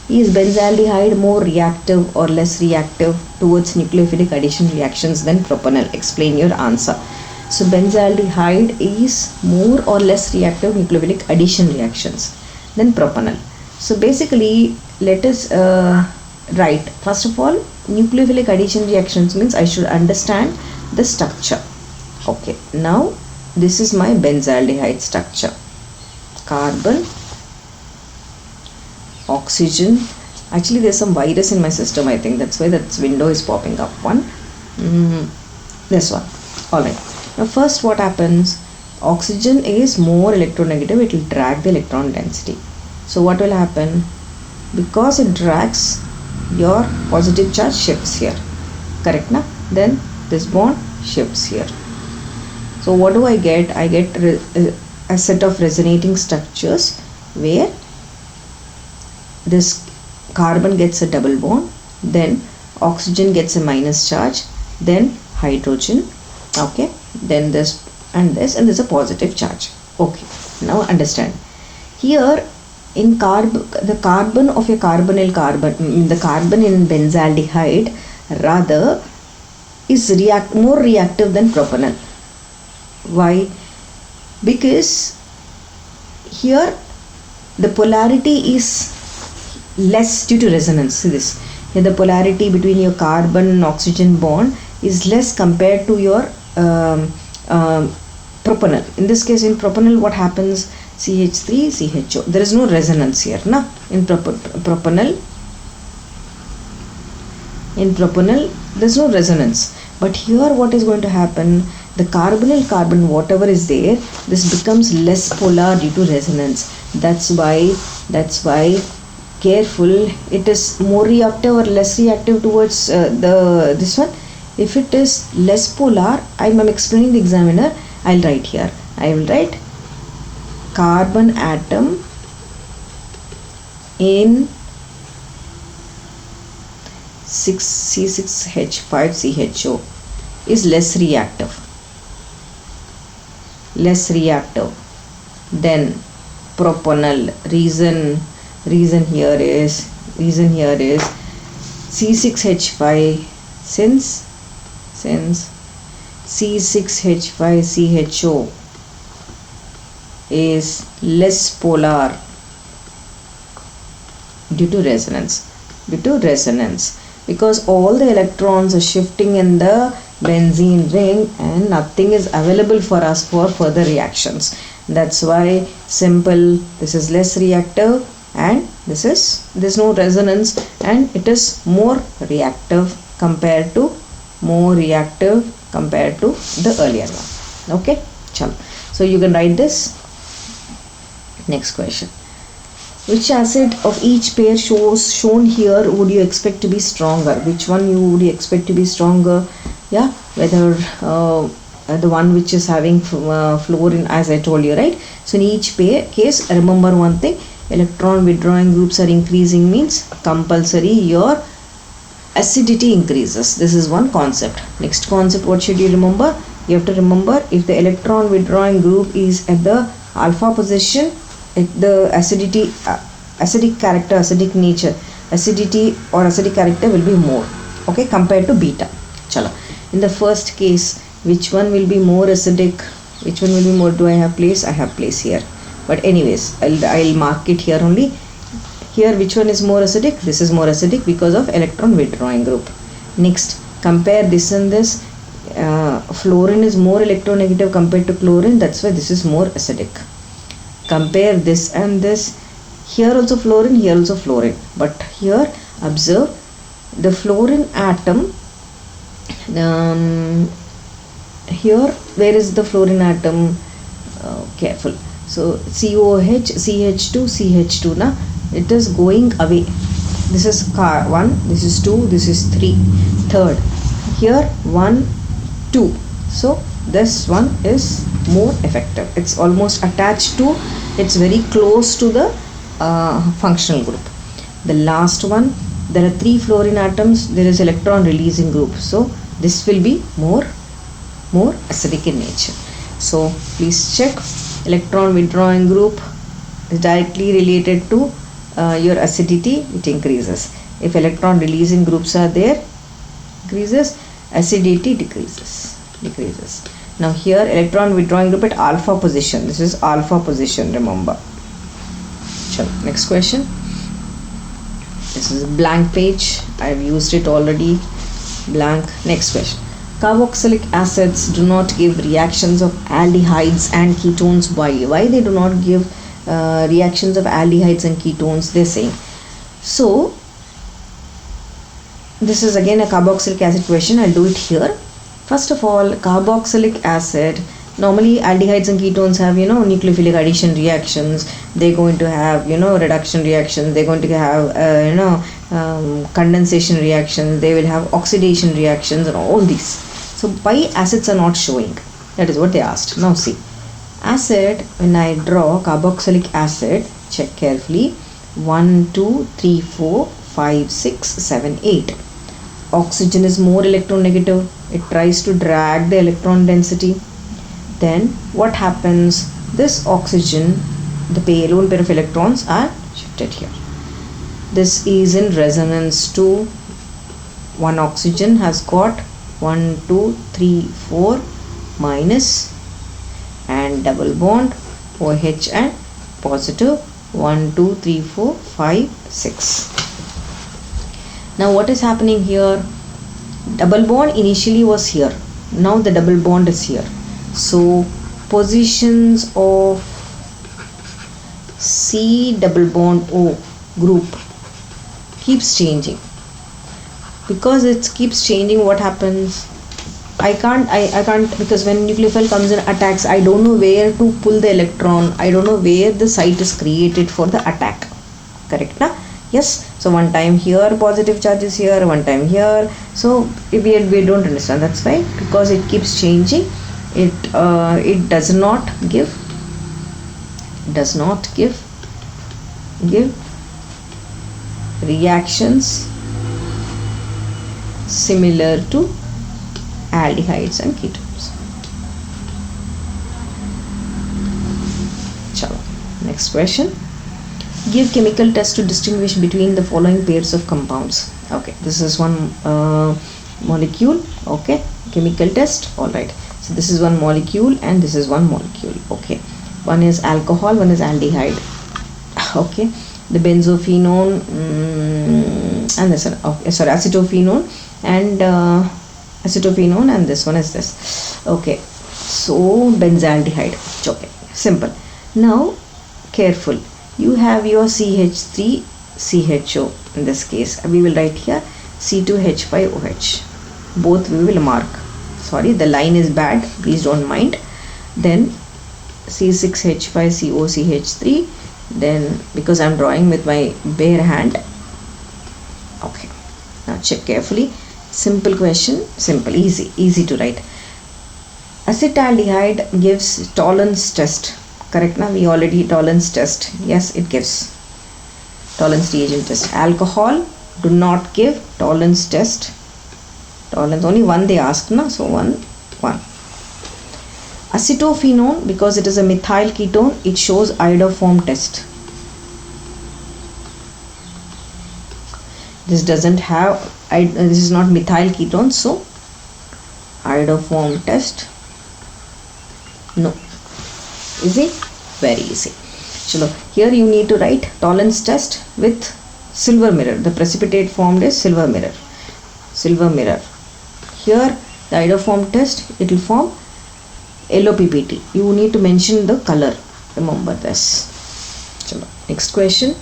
Is benzaldehyde more reactive or less reactive towards nucleophilic addition reactions than propanol? Explain your answer. So benzaldehyde is more or less reactive nucleophilic addition reactions than propanol. So basically, let us write. First of all, nucleophilic addition reactions means I should understand the structure. Okay. Now this is my benzaldehyde structure. Carbon, oxygen. Actually, there's some virus in my system. I think that's why that window is popping up. This one. All right. Now first what happens, oxygen is more electronegative, it will drag the electron density. So what will happen, because it drags, your positive charge shifts here, correct na? Then this bond shifts here. So what do I get? I get a set of resonating structures where this carbon gets a double bond, then oxygen gets a minus charge, then hydrogen, okay, then this and there's a positive charge. Okay, now understand. Here in the carbon of a carbonyl carbon, the carbon in benzaldehyde rather is more reactive than propanol. Why? Because here the polarity is less due to resonance. See this. Here the polarity between your carbon and oxygen bond is less compared to your propanol. In this case, in propanol, what happens? CH3, CHO. There is no resonance here, na? In propanol, there is no resonance. But here, what is going to happen? The carbonyl carbon, whatever is there, this becomes less polar due to resonance. That's why. Careful. It is more reactive or less reactive towards this one. If it is less polar, I'm explaining the examiner. I'll write here. I will write carbon atom in C6H5CHO is less reactive than propanol. Reason here is C6H5 since C6H5CHO is less polar due to resonance, because all the electrons are shifting in the benzene ring and nothing is available for us for further reactions. That's why simple, this is less reactive and there's no resonance, and it is more reactive compared to the earlier one. Okay, chalo. So you can write this. Next question. Which acid of each pair shown here would you expect to be stronger? Which one would you expect to be stronger? Yeah, whether the one which is having fluorine, as I told you, right? So in each case, remember one thing, electron withdrawing groups are increasing means compulsory your acidity increases. This is one concept. Next concept, what should you remember? You have to remember, if the electron withdrawing group is at the alpha position, the acidity, acidic nature, acidity or acidic character will be more, okay, compared to beta. Chalo. In the first case, which one will be more acidic? Which one will be more? Do I have place? I have place here. But anyways, I'll mark it here only. Here, which one is more acidic? This is more acidic because of electron withdrawing group. Next, compare this and this. Fluorine is more electronegative compared to chlorine. That's why this is more acidic. Compare this and this. Here also fluorine, here also fluorine. But here, observe the fluorine atom. Here, where is the fluorine atom? Careful. So COH, CH2, CH2 na, it is going away. This is 1, this is 2, this is 3. Third, here 1, 2. So this one is more effective. It's almost attached to, it's very close to the functional group. The last one, there are 3 fluorine atoms, there is electron releasing group. So this will be more acidic in nature. So please check, electron withdrawing group is directly related to your acidity, it increases. If electron releasing groups are there, increases, acidity decreases. Now here electron withdrawing group at alpha position, this is alpha position, remember. Next question. This is a blank page, I have used it already, blank. Next question. Carboxylic acids do not give reactions of aldehydes and ketones. Why they do not give reactions of aldehydes and ketones, they're saying. So this is again a carboxylic acid question, I'll do it here. First of all, carboxylic acid, normally aldehydes and ketones have nucleophilic addition reactions, they're going to have reduction reactions, they're going to have condensation reactions, they will have oxidation reactions and all these. So why acids are not showing? That is what they asked. Now see, acid, when I draw carboxylic acid, check carefully, 1 2 3 4 5 6 7 8. Oxygen is more electronegative, it tries to drag the electron density. Then what happens, this oxygen, the lone pair of electrons are shifted here. This is in resonance to one oxygen has got 1 2 3 4 minus and double bond OH and positive 1 2 3 4 5 6. Now what is happening here? Double bond initially was here, now the double bond is here. So positions of C double bond O group keeps changing. Because it keeps changing, what happens? I can't because when nucleophile comes and attacks, I don't know where to pull the electron, I don't know where the site is created for the attack. Correct na? Yes. So one time here positive charge is here, one time here. So we don't understand. That's why, because it keeps changing, it does not give reactions similar to aldehydes and ketones. Chalo. Next question. Give chemical test to distinguish between the following pairs of compounds. Okay, this is one molecule. Okay, chemical test. All right. So this is one molecule and this is one molecule. Okay, one is alcohol, one is aldehyde. Okay, the benzophenone and this one. Okay, sorry, acetophenone and this one is this. Okay, so benzaldehyde. Okay, simple. Now careful, you have your CH3 CHO. In this case we will write here C2H5OH. Both we will mark. Sorry, the line is bad, please don't mind. Then C6H5COCH3. Then because I'm drawing with my bare hand. Okay, now check carefully. Simple question, simple, easy to write. Acetaldehyde gives tolerance test. Correct now? We already tolerance test. Yes, it gives tolerance reagent test. Alcohol do not give tolerance test. Tolerance only one they asked na, so one. Acetophenone, because it is a methyl ketone, it shows iodoform test. This doesn't have, this is not methyl ketone, so iodoform test, no. Easy? Very easy. Chalo, here you need to write tolerance test with silver mirror. The precipitate formed is silver mirror. Here the iodoform test, it will form LOPPT. You need to mention the color. Remember this. Chalo. Next question.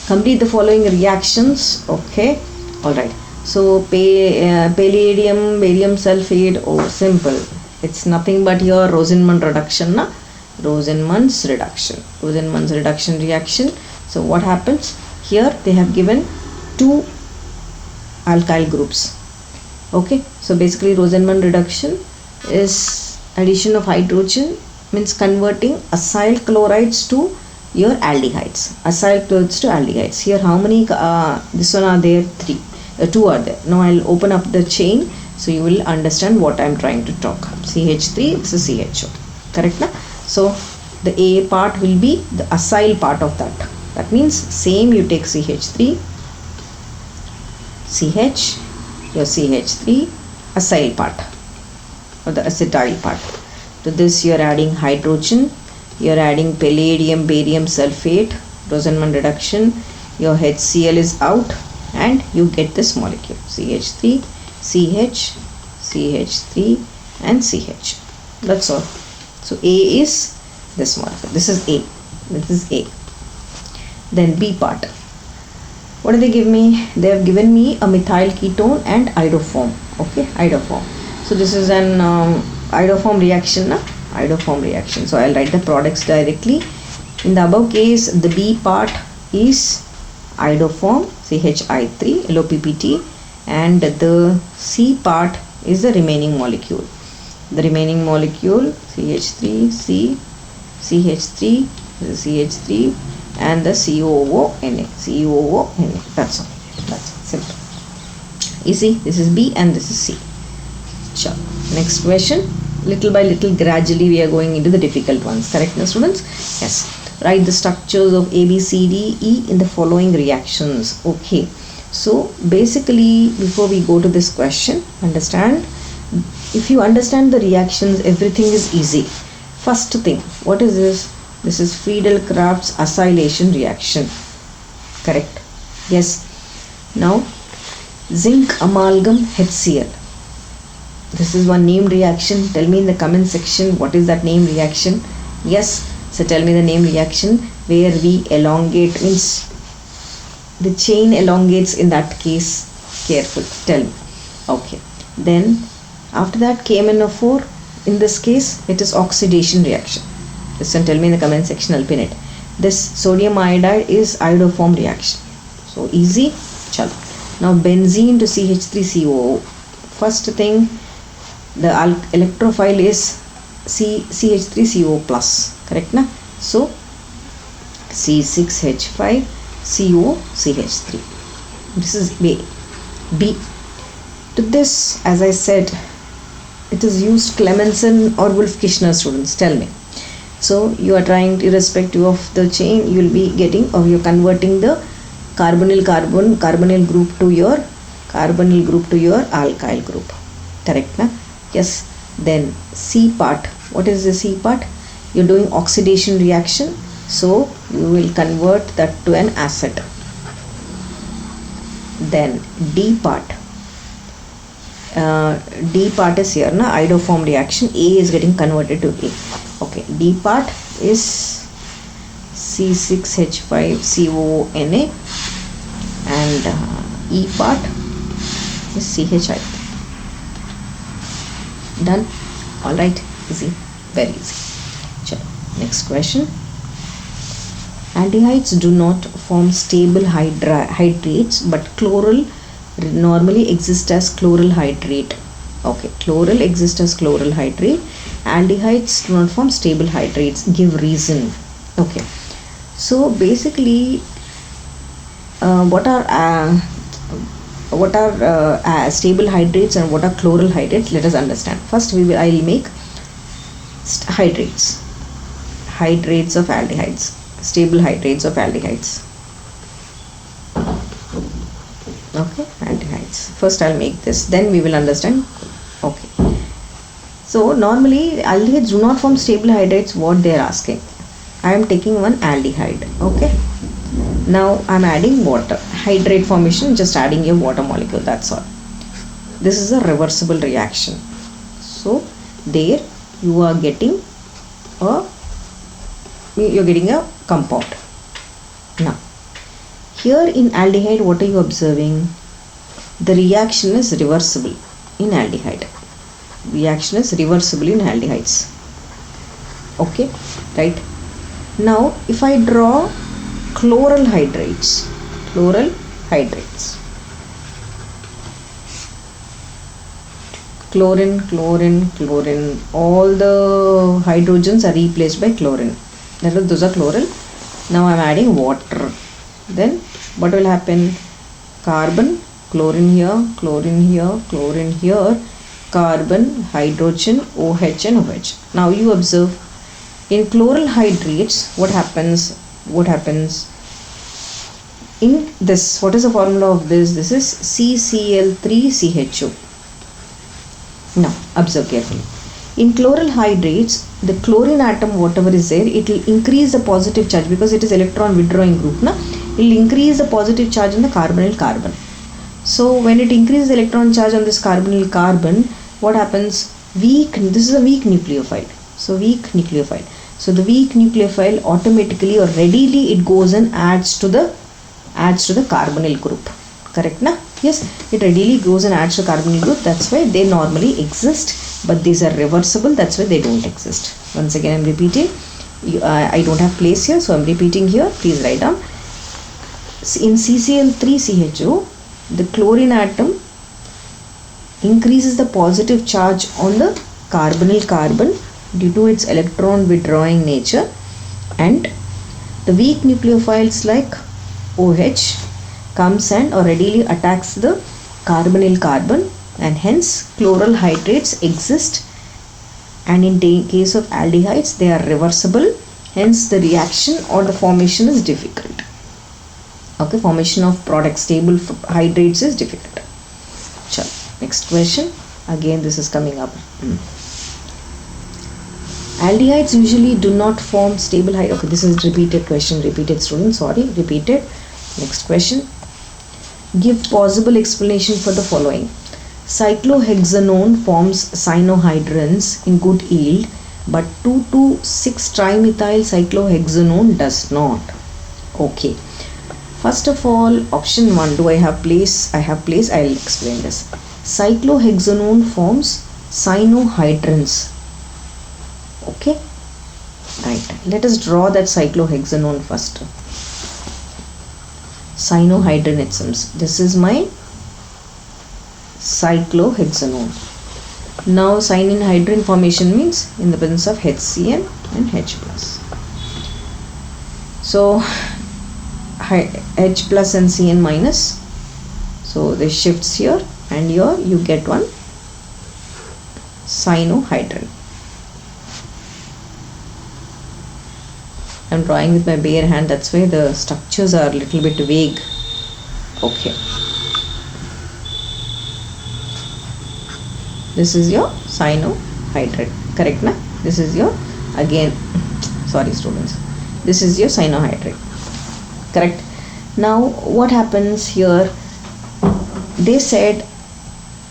Complete the following reactions. Okay. Alright. So palladium, barium sulfate. Oh, simple. It's nothing but your Rosenman reduction. Na? Rosenman's reduction reaction. So what happens? Here they have given two alkyl groups. Okay. So basically Rosenman reduction is addition of hydrogen, means converting acyl chlorides to your aldehydes. Acyl clothes to aldehydes. Here how many this one are there? 3. 2 are there. Now I'll open up the chain so you will understand what I'm trying to talk. CH3, this is CHO. Correct na? So the A part will be the acyl part of that. That means same, you take CH3, CH, your CH3, acyl part or the acetyl part. To this you are adding hydrogen, you are adding palladium, barium sulfate, Rosenman reduction, your HCl is out and you get this molecule CH3, CH, CH3 and CH. That's all. So A is this molecule. This is A. This is A. Then B part. What do they give me? They have given me a methyl ketone and iodoform. Okay, iodoform. So this is an iodoform reaction. Iodoform reaction. So I'll write the products directly. In the above case, the B part is iodoform CHI3 LOPPT, and the C part is the remaining molecule. The remaining molecule CH3, C, CH3, CH3 and the COONA. COONA. That's all. That's simple. Easy. This is B and this is C. Sure. Next question. Little by little, gradually we are going into the difficult ones. Correct, now students? Yes. Write the structures of A, B, C, D, E in the following reactions. Okay. So basically, before we go to this question, understand. If you understand the reactions, everything is easy. First thing, what is this? This is Friedel-Crafts acylation reaction. Correct? Yes. Now, zinc amalgam HCl. This is one name reaction. Tell me in the comment section what is that name reaction. Yes. So tell me the name reaction where we elongate, means the chain elongates in that case. Careful. Tell me. Okay. Then after that KMnO4. In this case it is oxidation reaction. Listen, tell me in the comment section, I'll pin it. This sodium iodide is iodoform reaction. So easy. Chalo. Now benzene to CH3COO. First thing, the electrophile is CH3CO plus. Correct na? So C6H5COCH3. This is B. B. To this, as I said, it is used Clemmensen or Wolff-Kishner, students. Tell me. So you are trying, irrespective of the chain, you will be getting, or you are converting the carbonyl group to your alkyl group. Correct na? Yes. Then C part. What is the C part? You are doing oxidation reaction. So you will convert that to an acid. Then D part. D part is here na, iodoform reaction. A is getting converted to A. Okay. D part is C6H5COONA and E part is CHI. Done. Alright. Easy. Very easy. Chalo. Next question. Aldehydes do not form stable hydrates, but chloral normally exist as chloral hydrate. Okay, chloral exists as chloral hydrate. Aldehydes do not form stable hydrates. Give reason. Okay. So basically, what are stable hydrates and what are chloral hydrates? Let us understand. First, I'll make hydrates of aldehydes. Stable hydrates of aldehydes. Okay, aldehydes. First I'll make this, then we will understand. Okay. So normally aldehydes do not form stable hydrates. What they are asking. I am taking one aldehyde. Okay. Now I am adding water. Hydrate formation, just adding a water molecule. That's all. This is a reversible reaction. So there you are getting a compound. Now here in aldehyde, what are you observing? The reaction is reversible in aldehyde. Reaction is reversible in aldehydes. Okay, right? Now if I draw chloral hydrates, chlorine, all the hydrogens are replaced by chlorine. That is, those are chloral Now I am adding water. Then what will happen? Carbon, chlorine here, chlorine here, chlorine here, carbon, hydrogen, OH and OH. Now you observe, in chloral hydrates, what happens? In this, what is the formula of this? This is CCl3CHO. Now observe carefully. In chloral hydrates, the chlorine atom, whatever is there, it will increase the positive charge because it is electron withdrawing group. It will increase the positive charge on the carbonyl carbon. So when it increases the electron charge on this carbonyl carbon, what happens? This is a weak nucleophile. So weak nucleophile. So the weak nucleophile automatically or readily it goes and adds to the carbonyl group. Correct na? Yes, it readily goes and adds to carbonyl group. That's why they normally exist, but these are reversible. That's why they don't exist. Once again, I'm repeating. I don't have place here, so I'm repeating here. Please write down. In CCl3CHO, the chlorine atom increases the positive charge on the carbonyl carbon due to its electron withdrawing nature, and the weak nucleophiles like OH comes and or readily attacks the carbonyl carbon, and hence chloral hydrates exist, and in case of aldehydes they are reversible, hence the reaction or the formation is difficult. Okay, formation of products, stable hydrates is difficult. Sure. Next question. Again this is coming up. Aldehydes usually do not form stable hydrates. Okay, this is repeated question. Repeated students, sorry, repeated. Next question. Give plausible explanation for the following. Cyclohexanone forms cyanohydrins in good yield, but 2,2,6-trimethyl cyclohexanone does not. Okay. First of all, option 1, do I have place? I have place. I will explain this. Cyclohexanone forms cyanohydrins. Okay. Right. Let us draw that cyclohexanone first. Cyanohydrin. This is my cyclohexanone. Now cyanohydrin formation means in the presence of HCN and H+. So H plus and Cn minus. So this shifts here, and here you get one cyanohydrin. I'm drawing with my bare hand, that's why the structures are a little bit vague. Okay. This is your cyanohydrin. Correct na? This is your, again, sorry students. This is your cyanohydrin. Correct. Now what happens here? They said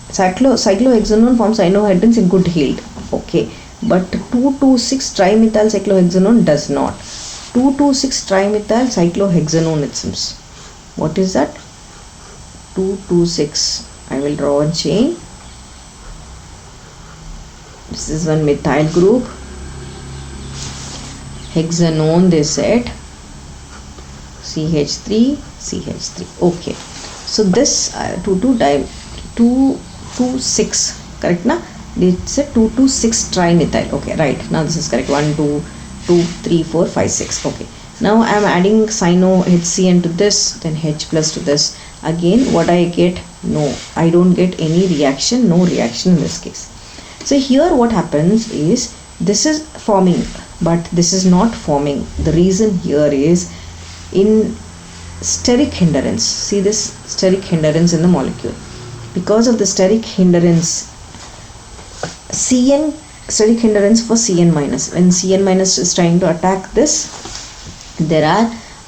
cyclohexanone forms cyanohydrins in good yield. Okay. But 2,2,6-trimethyl cyclohexanone does not. 2,2,6-trimethyl cyclohexanone, it seems. What is that? 2,2,6. I will draw a chain. This is one methyl group. Hexanone, they said. CH3, CH3. Okay. So this 2,2,6. Correct na? It's a 2,2,6-trimethyl. Okay, right. Now this is correct. 1, 2, 3, 4, 5, 6. Okay. Now I am adding cyano HCN to this, then H plus to this. Again, what I get? No, I don't get any reaction. No reaction in this case. So here what happens is this is forming, but this is not forming. The reason here is in steric hindrance. See this steric hindrance in the molecule. Because of the steric hindrance, Cn, steric hindrance for Cn minus. When Cn minus is trying to attack this, there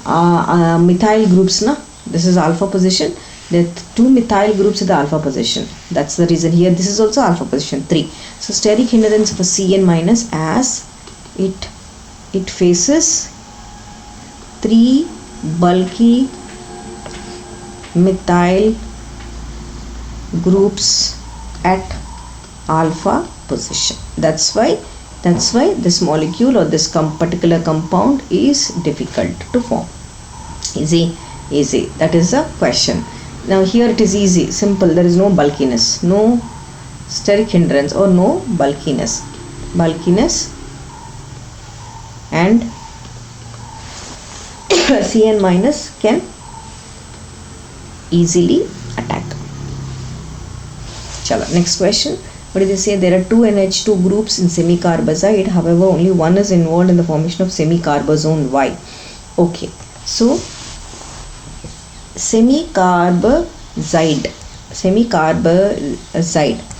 are methyl groups. Na? This is alpha position. There are 2 methyl groups at the alpha position. That's the reason here. This is also alpha position 3. So steric hindrance for Cn minus as it faces 3 bulky methyl groups at alpha position. That's why this molecule or this particular compound is difficult to form. Easy. That is the question. Now here it is easy, simple. There is no bulkiness, no steric hindrance or no bulkiness. Cn minus can easily attack. Chala, next question. What did they say? There are two NH2 groups in semicarbazide. However, only one is involved in the formation of semicarbazone. Why? Okay. So, semicarbazide.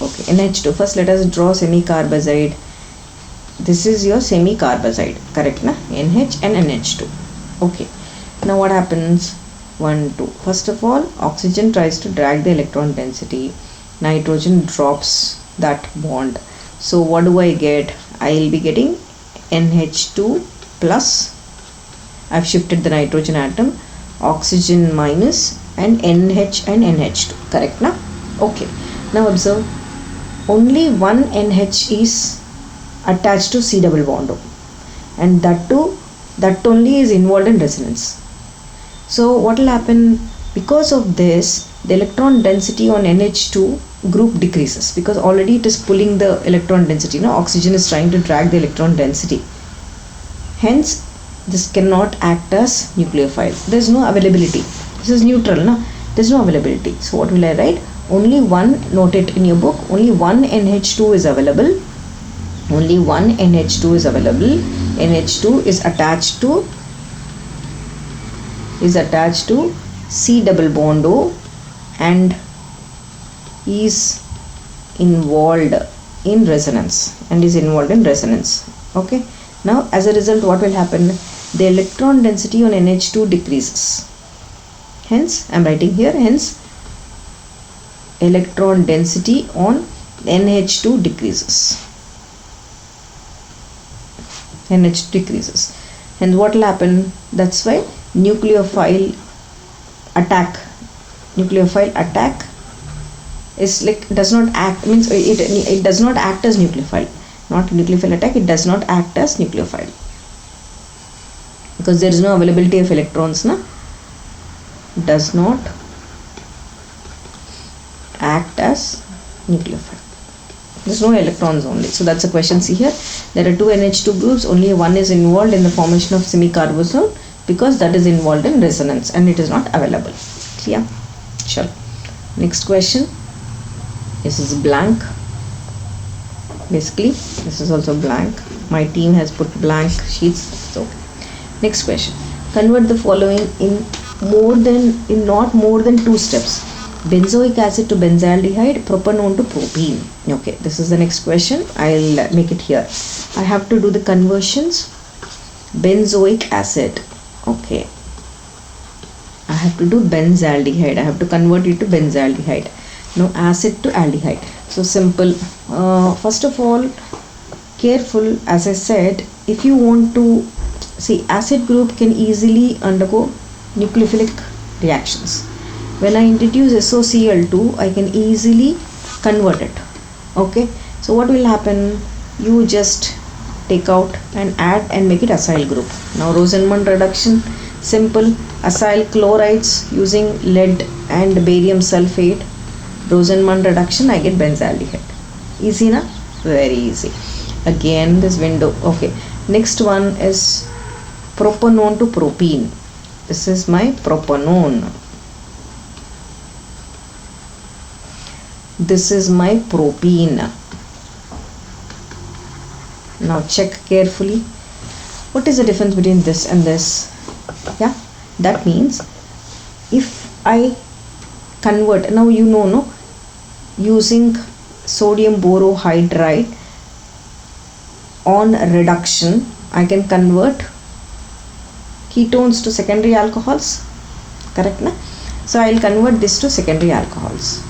Okay. NH2. First, let us draw semicarbazide. This is your semicarbazide. Correct, na? NH and NH2. Okay. Now, what happens? 1, 2. First of all, oxygen tries to drag the electron density. Nitrogen drops that bond. So what do I get? I will be getting NH2 plus, I've shifted the nitrogen atom, oxygen minus, and NH and NH2. Correct, na? Okay. Now observe, only one NH is attached to C double bond O, and that only is involved in resonance. So what will happen? Because of this, the electron density on NH2 group decreases, because already it is pulling the electron density. Now oxygen is trying to drag the electron density. Hence, this cannot act as nucleophile. There is no availability. This is neutral, no? There is no availability. So what will I write? Only one, note it in your book, only one NH2 is available. Only one NH2 is available. NH2 is attached to C double bond O and is involved in resonance Okay. Now as a result, what will happen? The electron density on NH2 decreases. Hence, I am writing here, hence electron density on NH2 decreases. NH decreases. And what will happen? That's why nucleophile attack is like, does not act, means it does not act as nucleophile. Not nucleophile attack, it does not act as nucleophile, because there is no availability of electrons, na? Does not act as nucleophile. There is no electrons only. So that's a question. See here, there are two NH2 groups, only one is involved in the formation of semicarbazole, because that is involved in resonance and it is not available. Clear? Sure. Next question. This is blank. Basically, this is also blank. My team has put blank sheets. So, next question. Convert the following in not more than 2 steps. Benzoic acid to benzaldehyde, propanone to propene. Okay, this is the next question. I'll make it here. I have to do the conversions. Benzoic acid. Okay. I have to do benzaldehyde. I have to convert it to benzaldehyde. Now acid to aldehyde. So simple. First of all, careful, as I said, if you want to see, acid group can easily undergo nucleophilic reactions. When I introduce SOCl2, I can easily convert it. Okay. So what will happen? You just take out and add and make it acyl group. Now Rosenmund reduction, simple. Acyl chlorides using lead and barium sulfate. Rosenmund reduction, I get benzaldehyde. Easy, na? Very easy. Again this window. Okay. Next one is propanone to propene. This is my propanone. This is my propene. Now check carefully. What is the difference between this and this? Yeah, that means if I convert, now you know, no, using sodium borohydride on reduction, I can convert ketones to secondary alcohols. Correct, na? So I will convert this to secondary alcohols.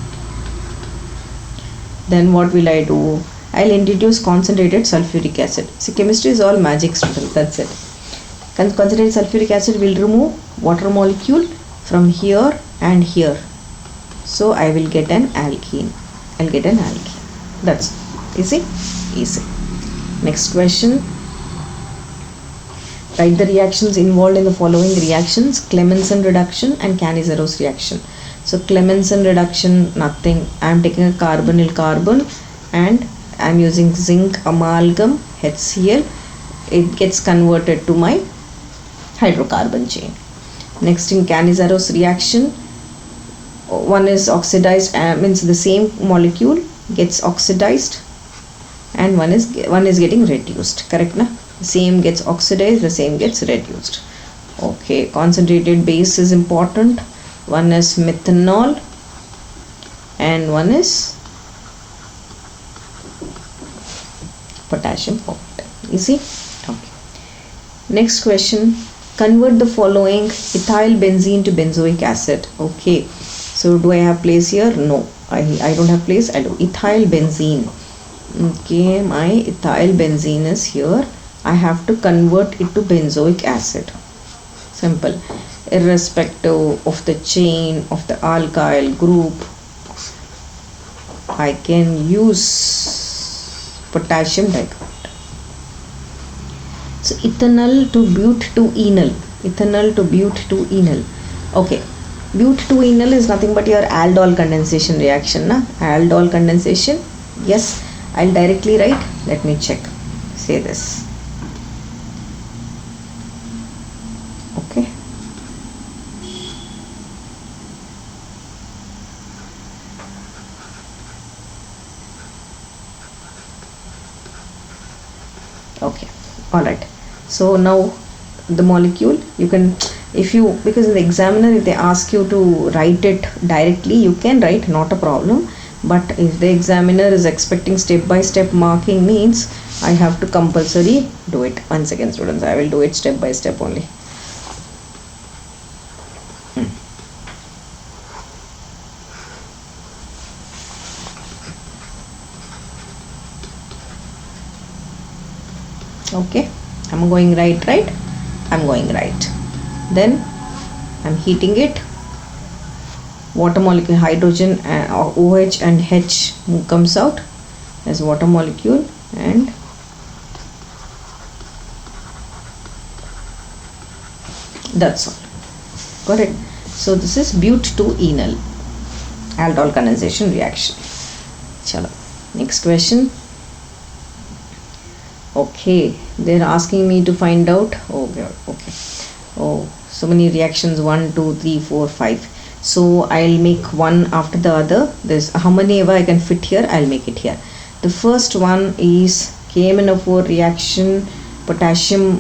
Then what will I do? I will introduce concentrated sulfuric acid. See, chemistry is all magic, student. That's it. Concentrated sulfuric acid will remove water molecule from here and here. So I will get an alkene. I'll get an alkene. That's easy. Easy. Next question. Write the reactions involved in the following reactions: Clemmensen reduction and Cannizaro's reaction. So Clemmensen reduction, nothing. I am taking a carbonyl carbon and I am using zinc amalgam HCl. It gets converted to my hydrocarbon chain. Next in Canizaro's reaction, one is oxidized, means the same molecule gets oxidized and one is getting reduced, correct na? The same gets oxidized, the same gets reduced. Okay, concentrated base is important. One is methanol and one is potassium powder. Easy? Okay. Next question. Convert the following ethyl benzene to benzoic acid. Okay. So do I have place here? No. I don't have place. I'll do ethyl benzene. Okay. My ethyl benzene is here. I have to convert it to benzoic acid. Simple. Irrespective of the chain of the alkyl group, I can use potassium dicarbonate. So ethanol to but-to-enol. Ethanol to but-to-enol. Okay. But-to-enol is nothing but your aldol condensation reaction. Na? Aldol condensation. Yes. I'll directly write. Let me check. Say this. Okay. Okay. Alright. So now the molecule, you can, because in the examiner if they ask you to write it directly, you can write, not a problem. But if the examiner is expecting step by step marking, means I have to compulsory do it. Once again students, I will do it step by step only. Okay, I'm going right, I'm going right. Then I'm heating it. Water molecule, hydrogen, OH and H comes out as water molecule, and that's all. Got it? So this is but-to-enol aldol condensation reaction. Chalo. Next question. Okay, they're asking me to find out. Oh god, okay. Oh, so many reactions, 1 2 3 4 5. So I'll make one after the other. There's how many ever I can fit here, I'll make it here. The first one is KMnO4 reaction, potassium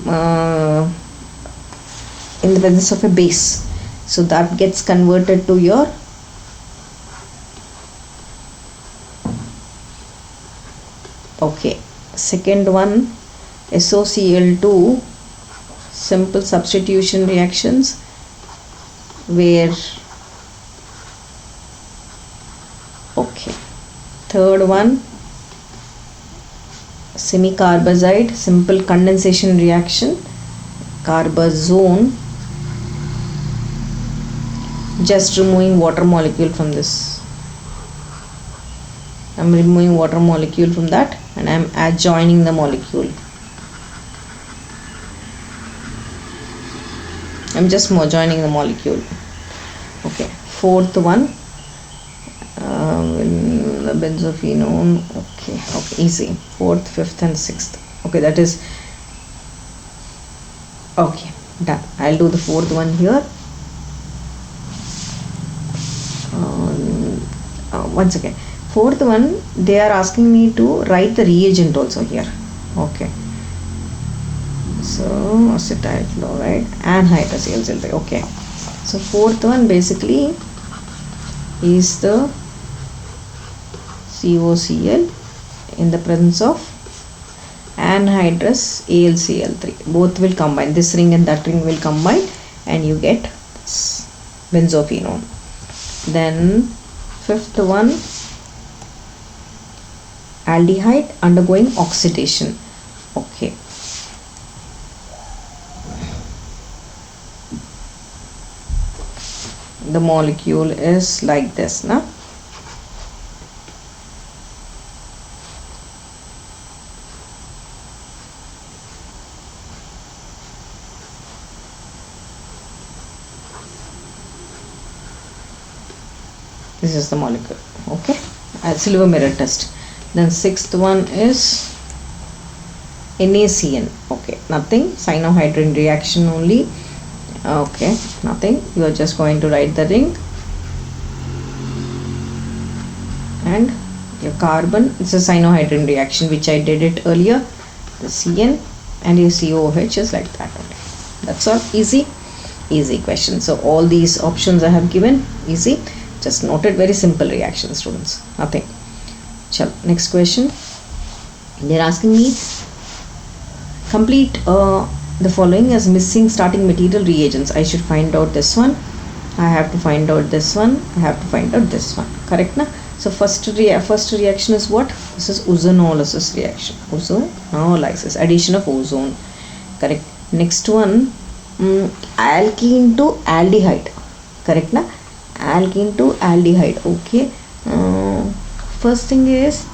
in the presence of a base. So that gets converted to your okay. Second one, SOCl2, simple substitution reactions, where okay. Third one, semicarbazide, simple condensation reaction, carbazone, just removing water molecule from this. I'm removing water molecule from that and I'm adjoining the molecule. I'm just joining the molecule. Okay. Fourth one, the benzophenone. Okay, easy. Fourth, fifth and sixth. Okay, that is okay, done. I'll do the fourth one here. Once again, fourth one, they are asking me to write the reagent also here. Okay, so acetyl chloride and hydroxyl sulfate. Okay, so fourth one basically is the COCl in the presence of anhydrous AlCl3. Both will combine, this ring and that ring will combine and you get this benzophenone. Then fifth one, aldehyde undergoing oxidation. Okay, the molecule is like this, na? This is the molecule. Okay, silver mirror test. Then sixth one is NaCN. Okay, nothing, cyanohydrin reaction only. Okay, nothing. You are just going to write the ring and your carbon. It's a cyanohydrin reaction which I did it earlier. The CN and your COOH is like that only. That's all. Easy question. So all these options I have given, easy. Just note it, very simple reaction, students. Nothing. Chalo, next question. They're asking me complete the following as missing starting material reagents. I should find out this one. I have to find out this one. I have to find out this one. Correct na? So first reaction is what? This is ozonolysis reaction. Ozonolysis, addition of ozone. Correct. Next one, alkene to aldehyde. Correct na? Alkene to aldehyde. Okay. First thing is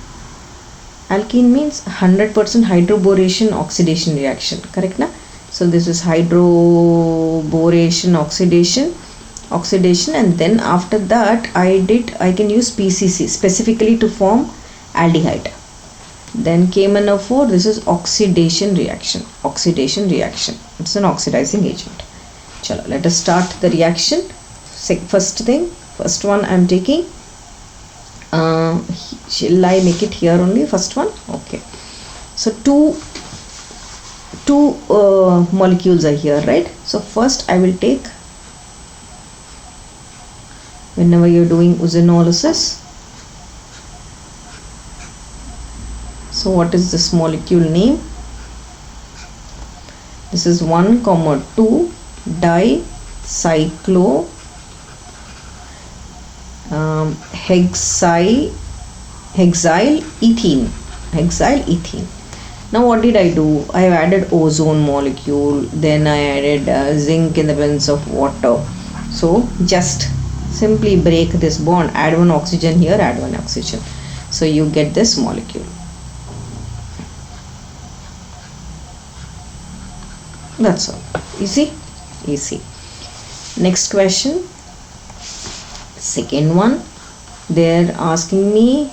alkene means 100% hydroboration oxidation reaction. Correct na? So this is hydroboration oxidation, and then after that I can use PCC specifically to form aldehyde. Then KMnO4, this is oxidation reaction. It's an oxidizing agent. Chalo, let us start the reaction. First one I am taking. Shall I make it here only? First one. Okay. So two molecules are here, right? So first I will take, whenever you're doing ozonolysis, so what is this molecule name? This is 1,2 dicyclo hexyl ethene. Now what did I do? I have added ozone molecule, then I added zinc in the presence of water. So just simply break this bond, add one oxygen here, add one oxygen. So you get this molecule. That's all. Easy. Next question. Second one, they're asking me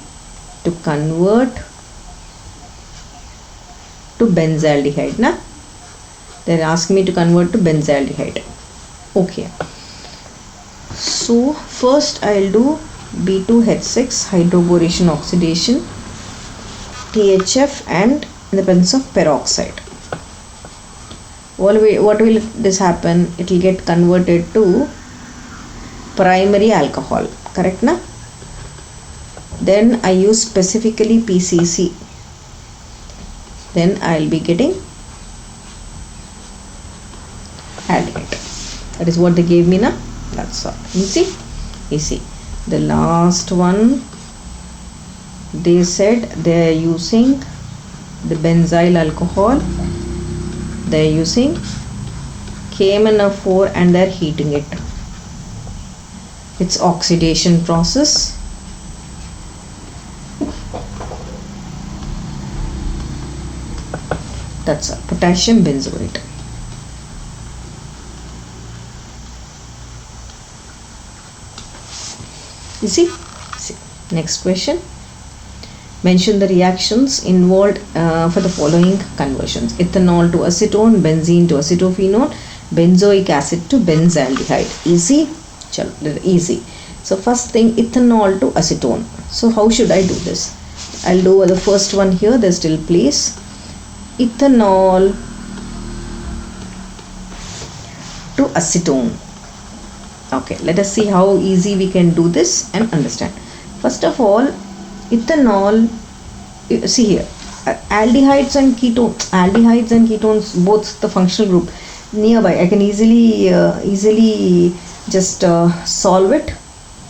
to convert to benzaldehyde. They're asking me to convert to benzaldehyde. Okay. So first I'll do B2H6 hydroboration oxidation, THF, and in the presence of peroxide. What will this happen? It will get converted to primary alcohol. Correct na? Then I use specifically PCC. Then I will be getting aldehyde. That is what they gave me na. That's all. Easy. The last one, they said they are using the benzyl alcohol. They are using KMnO4 and they are heating it. It's oxidation process. That's a potassium benzoate. You see? Next question. Mention the reactions involved for the following conversions: ethanol to acetone, benzene to acetophenone, benzoic acid to benzaldehyde. Easy? Chalo, easy. So first thing, ethanol to acetone. So how should I do this? I'll do the first one here. There's still place. Ethanol to acetone. Okay, let us see how easy we can do this and understand. First of all, ethanol, see here, aldehydes and ketones, both the functional group nearby. I can easily just solve it.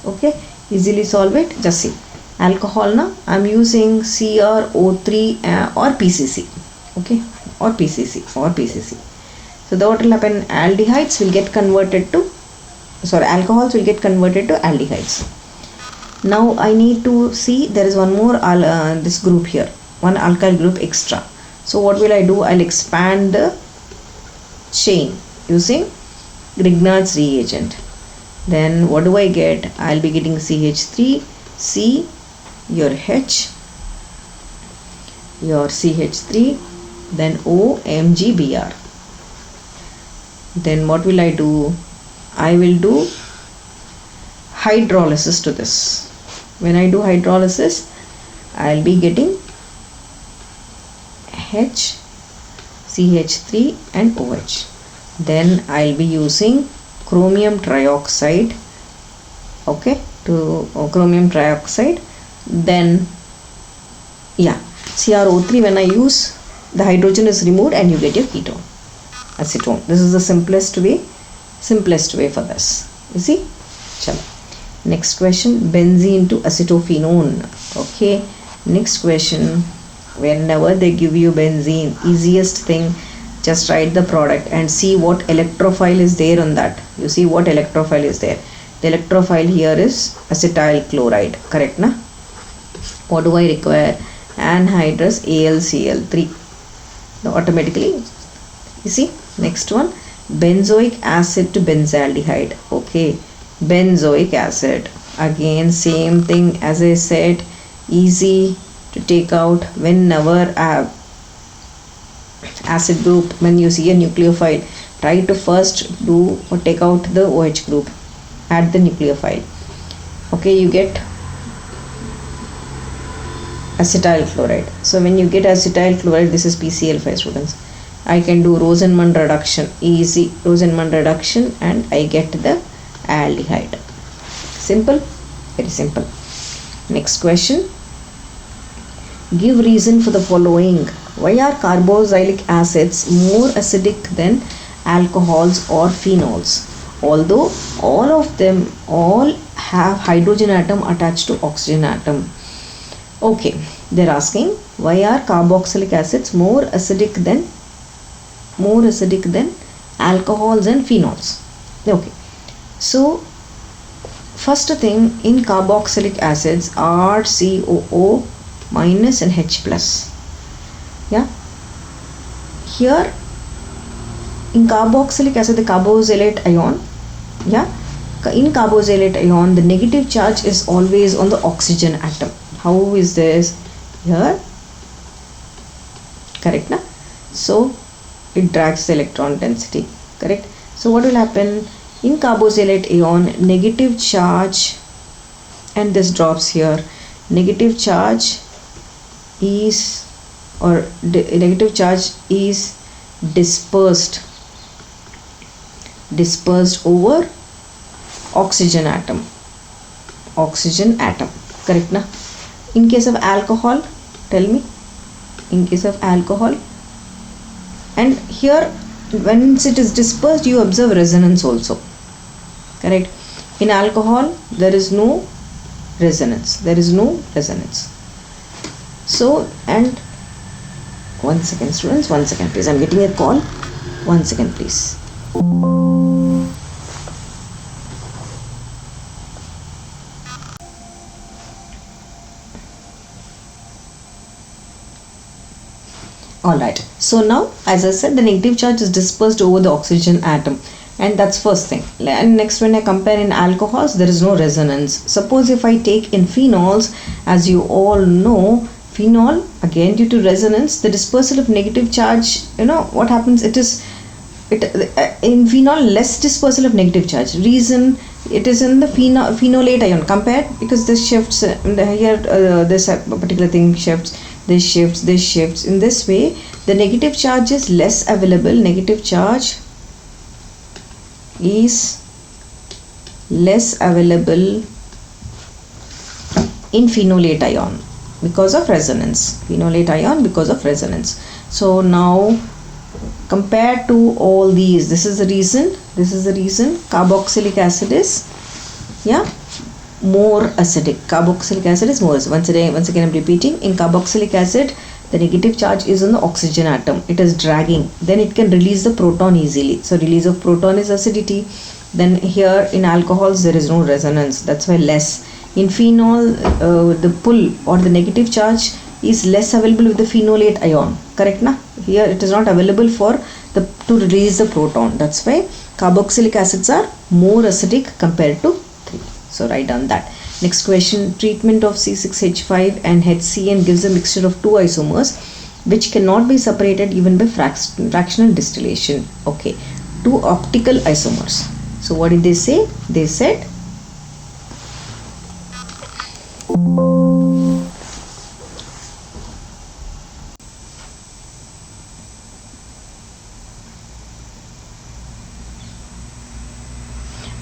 Okay, easily solve it. Just see, alcohol na, I'm using CrO3 or PCC. Okay, or PCC. So what will happen? Aldehydes will get converted to, alcohols will get converted to aldehydes. Now I need to see, there is one more this group here, one alkyl group extra. So what will I do? I'll expand the chain using Grignard's reagent. Then what do I get? I'll be getting CH3, C, your H, your CH3, then O, MgBr. then what will I do? I will do hydrolysis to this. When I do hydrolysis, I'll be getting H, CH3 and OH. Then I'll be using chromium trioxide, okay, to chromium trioxide. Then yeah, CrO3, when I use, the hydrogen is removed and you get your ketone, acetone. This is the simplest way for this. You see? Chalo. Next question, benzene to acetophenone. Okay, next question, whenever they give you benzene, easiest thing, just write the product and see what electrophile is there on that. You see what electrophile is there. The electrophile here is acetyl chloride, correct na? What do I require? Anhydrous AlCl3. Now automatically, you see, next one, benzoic acid to benzaldehyde. Okay, benzoic acid, again same thing as I said, easy to take out. Whenever I have acid group, when you see a nucleophile, try to first do or take out the OH group, add the nucleophile. Okay, you get acetyl chloride. So when you get acetyl chloride, this is PCl5, students. I can do Rosenmund reduction, easy Rosenmund reduction, and I get the aldehyde. Simple, very simple. Next question, give reason for the following. Why are carboxylic acids more acidic than alcohols or phenols, although all of them have hydrogen atom attached to oxygen atom? Okay, they're asking why are carboxylic acids more acidic than alcohols and phenols. Okay, so first thing, in carboxylic acids, RCOO minus and H plus. Yeah, here in carboxylic acid, the carboxylate ion, yeah, in carboxylate ion, the negative charge is always on the oxygen atom. How is this? Here, correct na? So it drags the electron density, correct? So what will happen in carboxylate ion? Negative charge, and this drops here. Negative charge is dispersed over oxygen atom, correct na? In case of alcohol, tell me, in case of alcohol, and here once it is dispersed, you observe resonance also, correct? In alcohol, there is no resonance, so, and one second, students, one second please, I'm getting a call, one second please. Alright, so now as I said, the negative charge is dispersed over the oxygen atom, and that's first thing. And next, when I compare in alcohols, there is no resonance. Suppose if I take in phenols, as you all know, phenol, again due to resonance, the dispersal of negative charge, you know what happens, in phenol, less dispersal of negative charge. Reason, it is in the phenolate ion compared, because this shifts here, this particular thing shifts, this shifts. In this way, the negative charge is less available. Negative charge is less available in phenolate ion because of resonance. So now, compared to all these, this is the reason carboxylic acid is more acidic. Once again I'm repeating, in carboxylic acid, the negative charge is on the oxygen atom, it is dragging, then it can release the proton easily, so release of proton is acidity. Then here in alcohols, there is no resonance, that's why less. In phenol, the pull or the negative charge is less available with the phenolate ion, correct na? Here it is not available to release the proton, that's why carboxylic acids are more acidic compared to 3. So write down that. Next question, treatment of C6H5 and HCN gives a mixture of two isomers which cannot be separated even by fractional distillation. Okay, two optical isomers. So what did they say? They said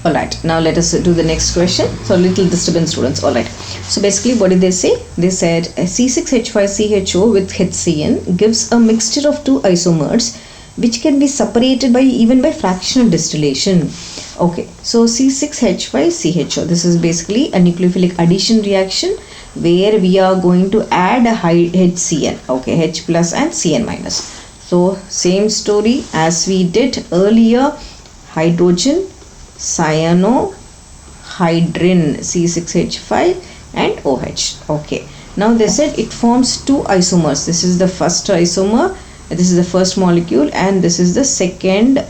alright, now let us do the next question. So little disturbance, students. Alright, so basically what did they say? They said C6H5CHO with HCN gives a mixture of two isomers which can be separated by even by fractional distillation. Okay, so C6H5CHO, this is basically a nucleophilic addition reaction where we are going to add a HCN, okay, H plus and Cn minus. So same story as we did earlier, hydrogen, cyanohydrin, C6H5 and OH. Okay, now they said it forms two isomers. This is the first isomer, this is the first molecule, and this is the second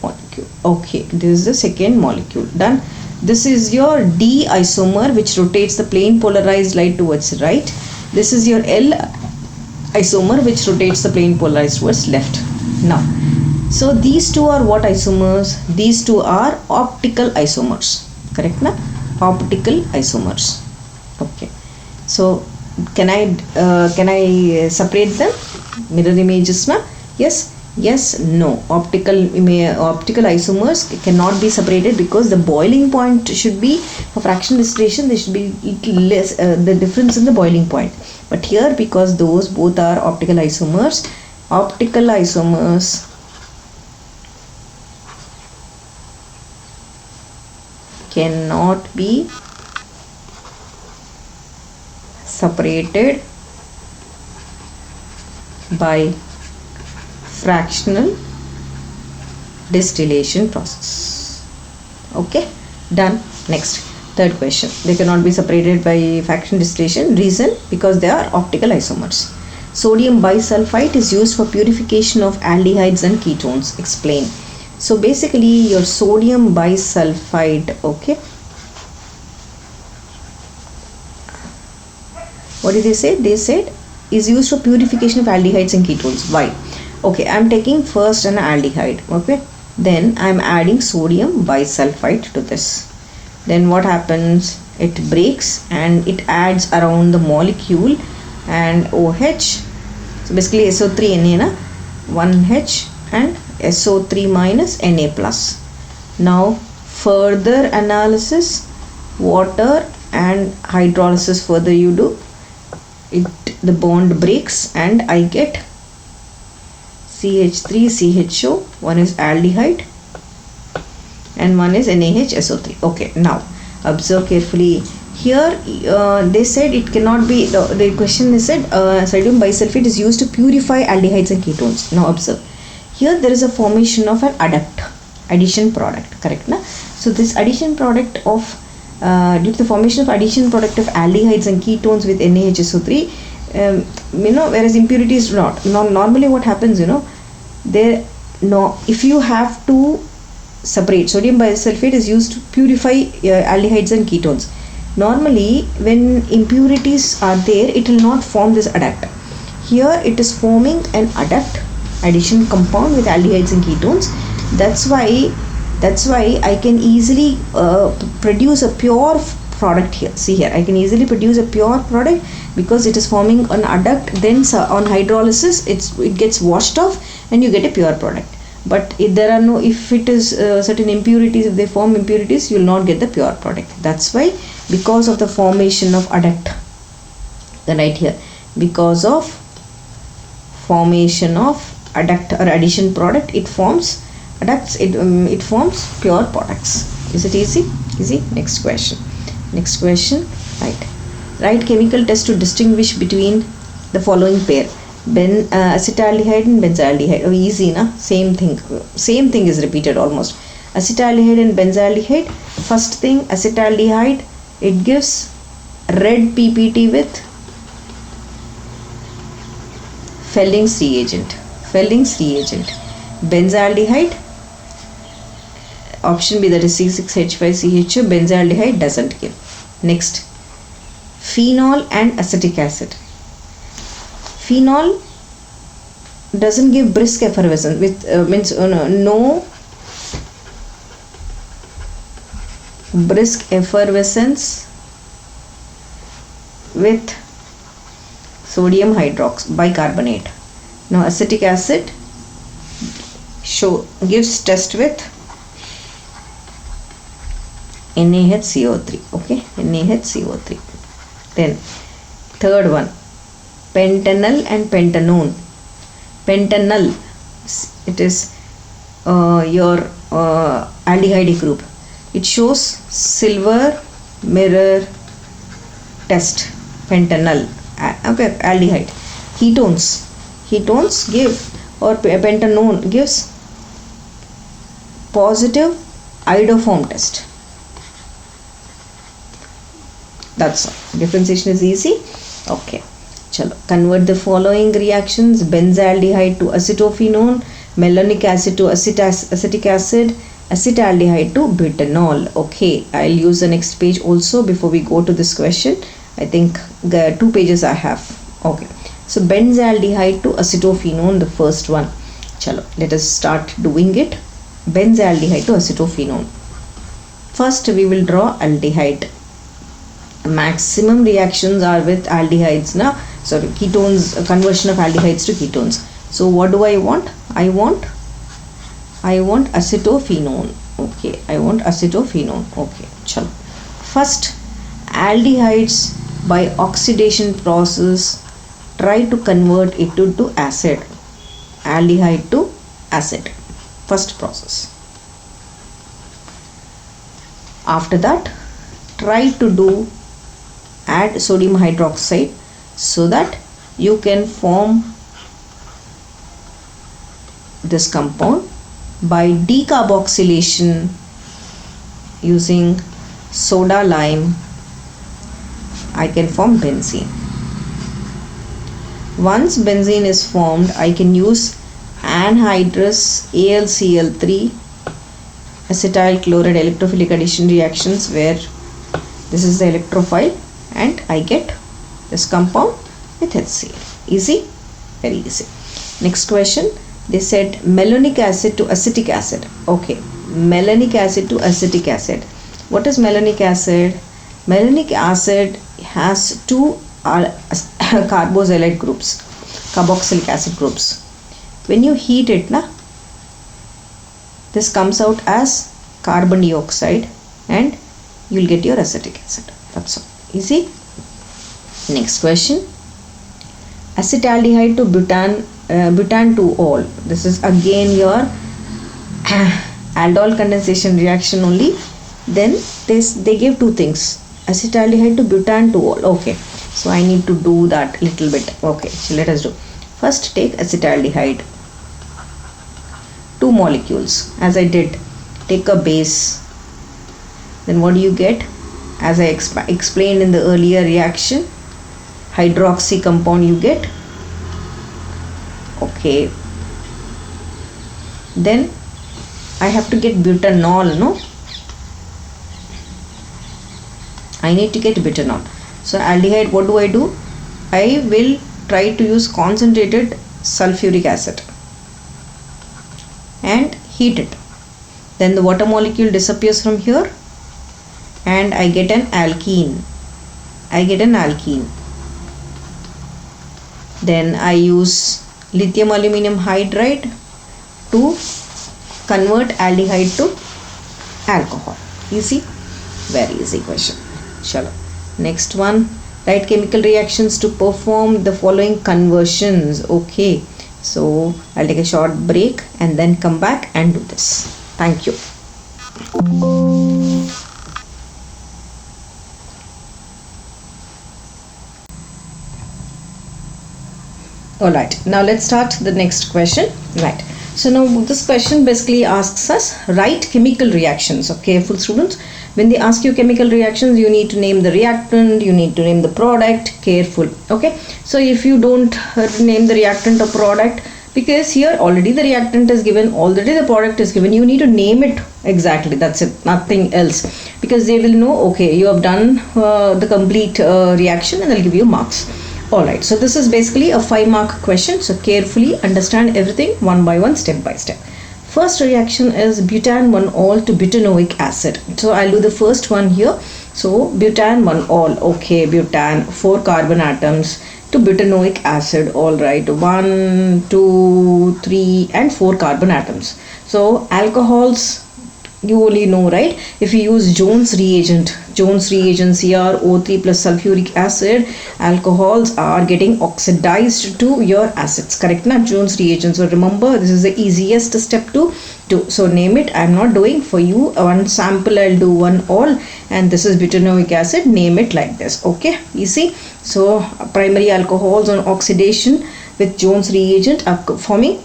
molecule. Okay, this is the second molecule. Done. This is your D isomer which rotates the plane polarized light towards right. This is your L isomer which rotates the plane polarized towards left. Now, so these two are what isomers? These two are optical isomers. Correct na? Optical isomers. Okay. So can I separate them? Mirror images na? Yes. Yes, no. Optical isomers cannot be separated because the boiling point should be, for fractional distillation, there should be little less the difference in the boiling point. But here, because those both are optical isomers cannot be separated by fractional distillation process. Okay, done. Next, third question. They cannot be separated by fractional distillation. Reason? Because they are optical isomers. Sodium bisulfite is used for purification of aldehydes and ketones. Explain. So basically your sodium bisulfite, okay, what did they say? They said is used for purification of aldehydes and ketones. Why? Okay, I am taking first an aldehyde, okay, then I am adding sodium bisulfite to this. Then what happens? It breaks and it adds around the molecule and OH. So basically SO3 Na, 1H and SO3 minus Na plus. Now further analysis, water and hydrolysis further you do, the bond breaks and I get CH3CHO, one is aldehyde and one is NaHSO3. Okay, now observe carefully. Here they said it cannot be, the question is said sodium bisulfite is used to purify aldehydes and ketones. Now observe, here there is a formation of an addition product, correct na? So this addition product of due to the formation of addition product of aldehydes and ketones with NaHSO3, whereas impurities do not. Now normally what happens, if you have to separate, sodium bisulfite is used to purify aldehydes and ketones. Normally when impurities are there, it will not form this adduct. Here it is forming an adduct, addition compound with aldehydes and ketones. That's why I can easily produce a pure product here. See here, I can easily produce a pure product because it is forming an adduct. Then on hydrolysis it gets washed off and you get a pure product. But if there are no, if it is certain impurities, if they form impurities, you will not get the pure product. That's why, because of the formation of adduct, then right here, because of formation of adduct or addition product, it forms adducts, it forms pure products. Is it easy? Easy. Next question. Right. Write chemical test to distinguish between the following pair: acetaldehyde and benzaldehyde. Oh, easy na? Same thing is repeated almost. Acetaldehyde and benzaldehyde. First thing, acetaldehyde, it gives red PPT with Fehling's reagent. Benzaldehyde, option B, that is C6H5CHO, benzaldehyde doesn't give. Next, phenol and acetic acid. Phenol doesn't give brisk effervescence, with means no brisk effervescence with sodium bicarbonate. Now acetic acid gives test with NaHCO3. Okay, NaHCO3. Then third one, pentanol and pentanone. Pentanol, it is your aldehyde group. It shows silver mirror test. Pentanol, okay, aldehyde. Ketones give, or pentanone gives positive iodoform test. That's all. Differentiation is easy. Okay. Chalo. Convert the following reactions: benzaldehyde to acetophenone, malonic acid to acetic acid, acetaldehyde to butanol. Okay. I'll use the next page also before we go to this question. I think the 2 pages I have. Okay. So benzaldehyde to acetophenone, the first one. Chalo. Let us start doing it. Benzaldehyde to acetophenone. First we will draw aldehyde. Maximum reactions are with aldehydes now. Sorry, ketones, conversion of aldehydes to ketones. So what do I want? I want acetophenone. Okay, I want acetophenone. Okay, chalo. First, aldehydes by oxidation process try to convert it to acid. Aldehyde to acid. First process. After that, try to add sodium hydroxide so that you can form this compound by decarboxylation using soda lime. I can form benzene. Once benzene is formed, I can use anhydrous AlCl3 acetyl chloride electrophilic addition reactions, where this is the electrophile, and I get this compound with HCl. Easy? Very easy. Next question. They said malonic acid to acetic acid. Okay. Malonic acid to acetic acid. What is malonic acid? Malonic acid has 2 carboxylate groups, carboxylic acid groups. When you heat it, this comes out as carbon dioxide and you will get your acetic acid. That's all. Easy. Next question. Acetaldehyde to butan to all. This is again your aldol condensation reaction only. Then they give 2 things. Acetaldehyde to butan to all. Okay. So I need to do that little bit. Okay. So let us do. First take acetaldehyde. 2 molecules. As I did. Take a base. Then what do you get? As I explained in the earlier reaction, hydroxy compound you get. Okay. Then I have to get butanol, no? I need to get butanol. So aldehyde, what do? I will try to use concentrated sulfuric acid and heat it. Then the water molecule disappears from here and I get an alkene. Then I use lithium aluminum hydride to convert aldehyde to alcohol. Easy? Very easy question. Chalo. Next one. Write chemical reactions to perform the following conversions. Okay. So I'll take a short break and then come back and do this. Thank you. Alright, now let's start the next question. Right. So now this question basically asks us write chemical reactions. Okay, full students. When they ask you chemical reactions, you need to name the reactant, you need to name the product. Careful. Okay. So if you don't name the reactant or product, because here already the reactant is given, already the product is given, you need to name it exactly. That's it. Nothing else. Because they will know, okay, you have done the complete reaction and they'll give you marks. Alright, so this is basically a 5-mark question. So carefully understand everything one by one, step by step. First reaction is butane 1-ol to butanoic acid. So I'll do the first one here. So butane 1-ol, okay, butane, 4 carbon atoms to butanoic acid. Alright, 1, 2, 3 and 4 carbon atoms. So alcohols, you only know, right? If you use Jones reagent CrO3 plus sulfuric acid, alcohols are getting oxidized to your acids, correct na? Jones reagent. So remember, this is the easiest step to do. So name it. I'm not doing for you one sample, I'll do 1-ol, and this is butanoic acid. Name it like this, okay? Easy. So primary alcohols on oxidation with Jones reagent are forming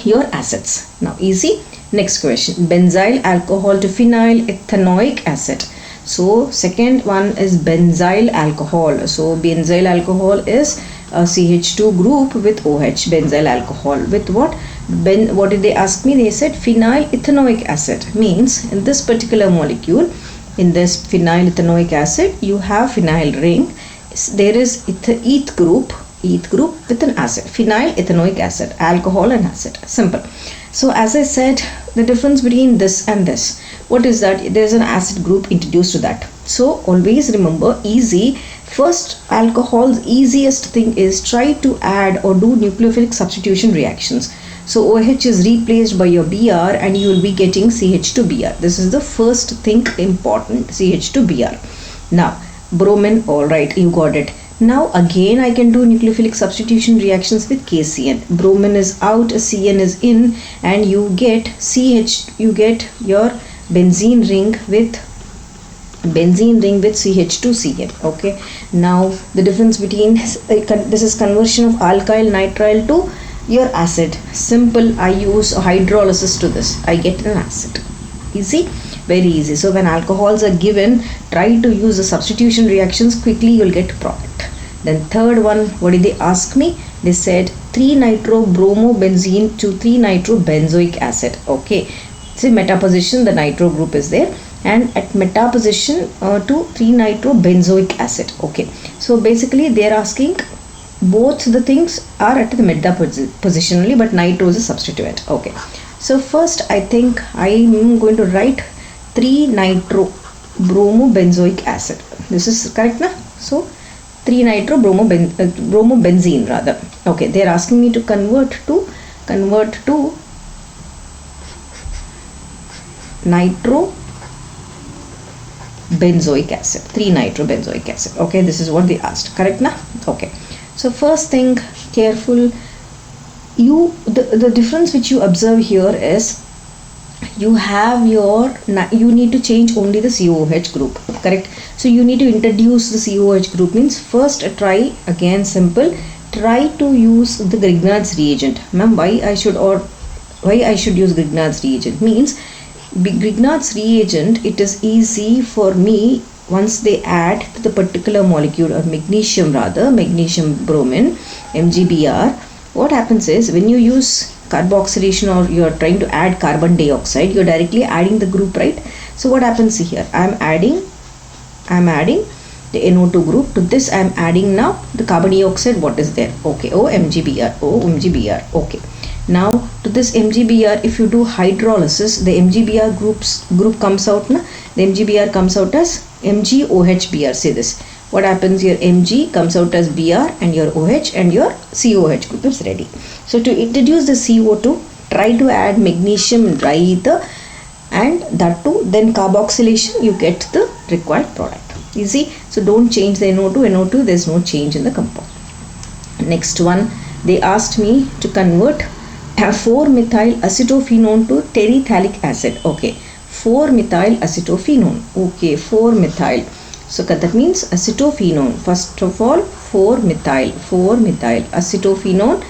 your acids. Now easy. Next question, benzyl alcohol to phenyl ethanoic acid. So second one is benzyl alcohol. So benzyl alcohol is a CH2 group with OH. Benzyl alcohol with what? What did they ask me? They said phenyl ethanoic acid. Means in this particular molecule, in this phenyl ethanoic acid, you have phenyl ring. There is eth group with an acid, phenyl ethanoic acid, alcohol and acid. Simple. So as I said, the difference between this and this, what is that? There is an acid group introduced to that. So always remember, easy. First, alcohol's easiest thing is try to add or do nucleophilic substitution reactions. So OH is replaced by your Br and you will be getting CH2Br. This is the first thing important, CH2Br. Now bromine, alright, you got it. Now again I can do nucleophilic substitution reactions with KCN. Bromine is out, CN is in, and you get you get your benzene ring with CH2CN. Okay. Now the difference between this is conversion of alkyl nitrile to your acid. Simple. I use hydrolysis to this. I get an acid. Easy. Very easy. So when alcohols are given, try to use the substitution reactions quickly, you will get product. Then third one, what did they ask me? They said 3-nitrobromo-benzene to 3-nitrobenzoic acid. Okay. See, meta position, the nitro group is there, and at meta position to 3-nitrobenzoic acid. Okay. So basically they are asking both the things are at the meta position only, but nitro is a substituent. Okay. So first I think I am going to write 3-nitrobromobenzoic acid. This is correct na? So 3-nitrobromobenzene rather. Okay, they are asking me to convert to nitrobenzoic acid, 3-nitrobenzoic acid. Okay, this is what they asked, correct na? Okay. So first thing, careful, the difference which you observe here is you need to change only the COOH group, correct? So you need to introduce the COOH group, means first try again, simple, try to use the Grignard's reagent. Ma'am, why I should use Grignard's reagent? Means Grignard's reagent, it is easy for me once they add to the particular molecule or magnesium bromine, MgBr. What happens is when you use carboxylation or you are trying to add carbon dioxide, you are directly adding the group, right? So what happens here? I am adding the NO2 group. To this I am adding now the carbon dioxide. What is there? Okay, MgBr. Okay. Now to this MgBr, if you do hydrolysis, the MgBr group comes out. The MgBr comes out as MgOHBr. Say this. What happens? Your Mg comes out as Br and your OH and your COH group is ready. So to introduce the CO2, try to add magnesium diether and that too, then carboxylation, you get the required product. Easy. So don't change the NO2, there is no change in the compound. Next one, they asked me to convert 4-methyl acetophenone to terephthalic acid. Okay, 4-methyl acetophenone. Okay, 4-methyl. So that means acetophenone. First of all, 4-methyl acetophenone.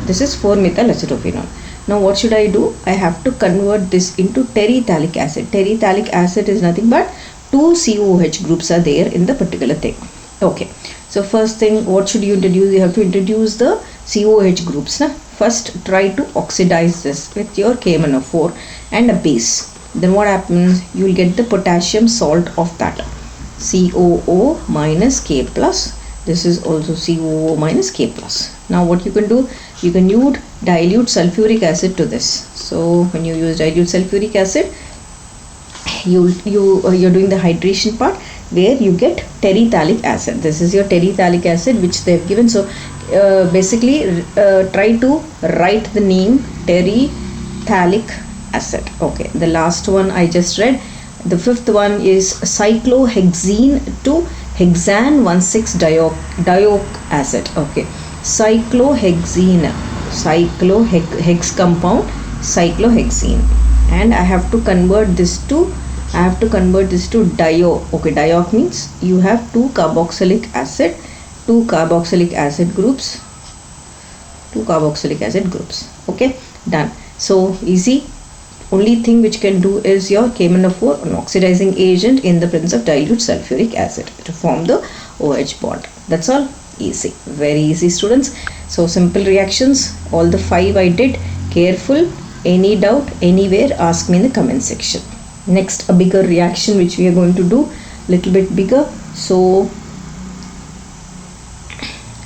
This is 4-methyl acetophenone. Now what should I do? I have to convert this into terephthalic acid. Terephthalic acid is nothing but 2 COOH groups are there in the particular thing. Okay. So first thing, what should you introduce? You have to introduce the COOH groups. First try to oxidize this with your KMnO4 and a base. Then what happens? You will get the potassium salt of that. COO minus K plus. This is also COO minus K plus. Now what you can do, you can use dilute sulfuric acid to this. So when you use dilute sulfuric acid, you're doing the hydration part, where you get terephthalic acid. This is your terephthalic acid which they've given. So basically try to write the name terephthalic acid. Okay, the last one I just read. The fifth one is cyclohexene to hexane 1,6-dioic acid. Okay, cyclohexene, hex compound, cyclohexene, and I have to convert this to dio. Okay, dioic means you have two carboxylic acid groups. Okay, done. So easy. Only thing which can do is your KMnO4, an oxidizing agent in the presence of dilute sulfuric acid to form the OH bond. That's all. Easy, very easy, students. So simple reactions, all the 5 I did. Careful. Any doubt, anywhere, ask me in the comment section. Next, a bigger reaction which we are going to do, little bit bigger. So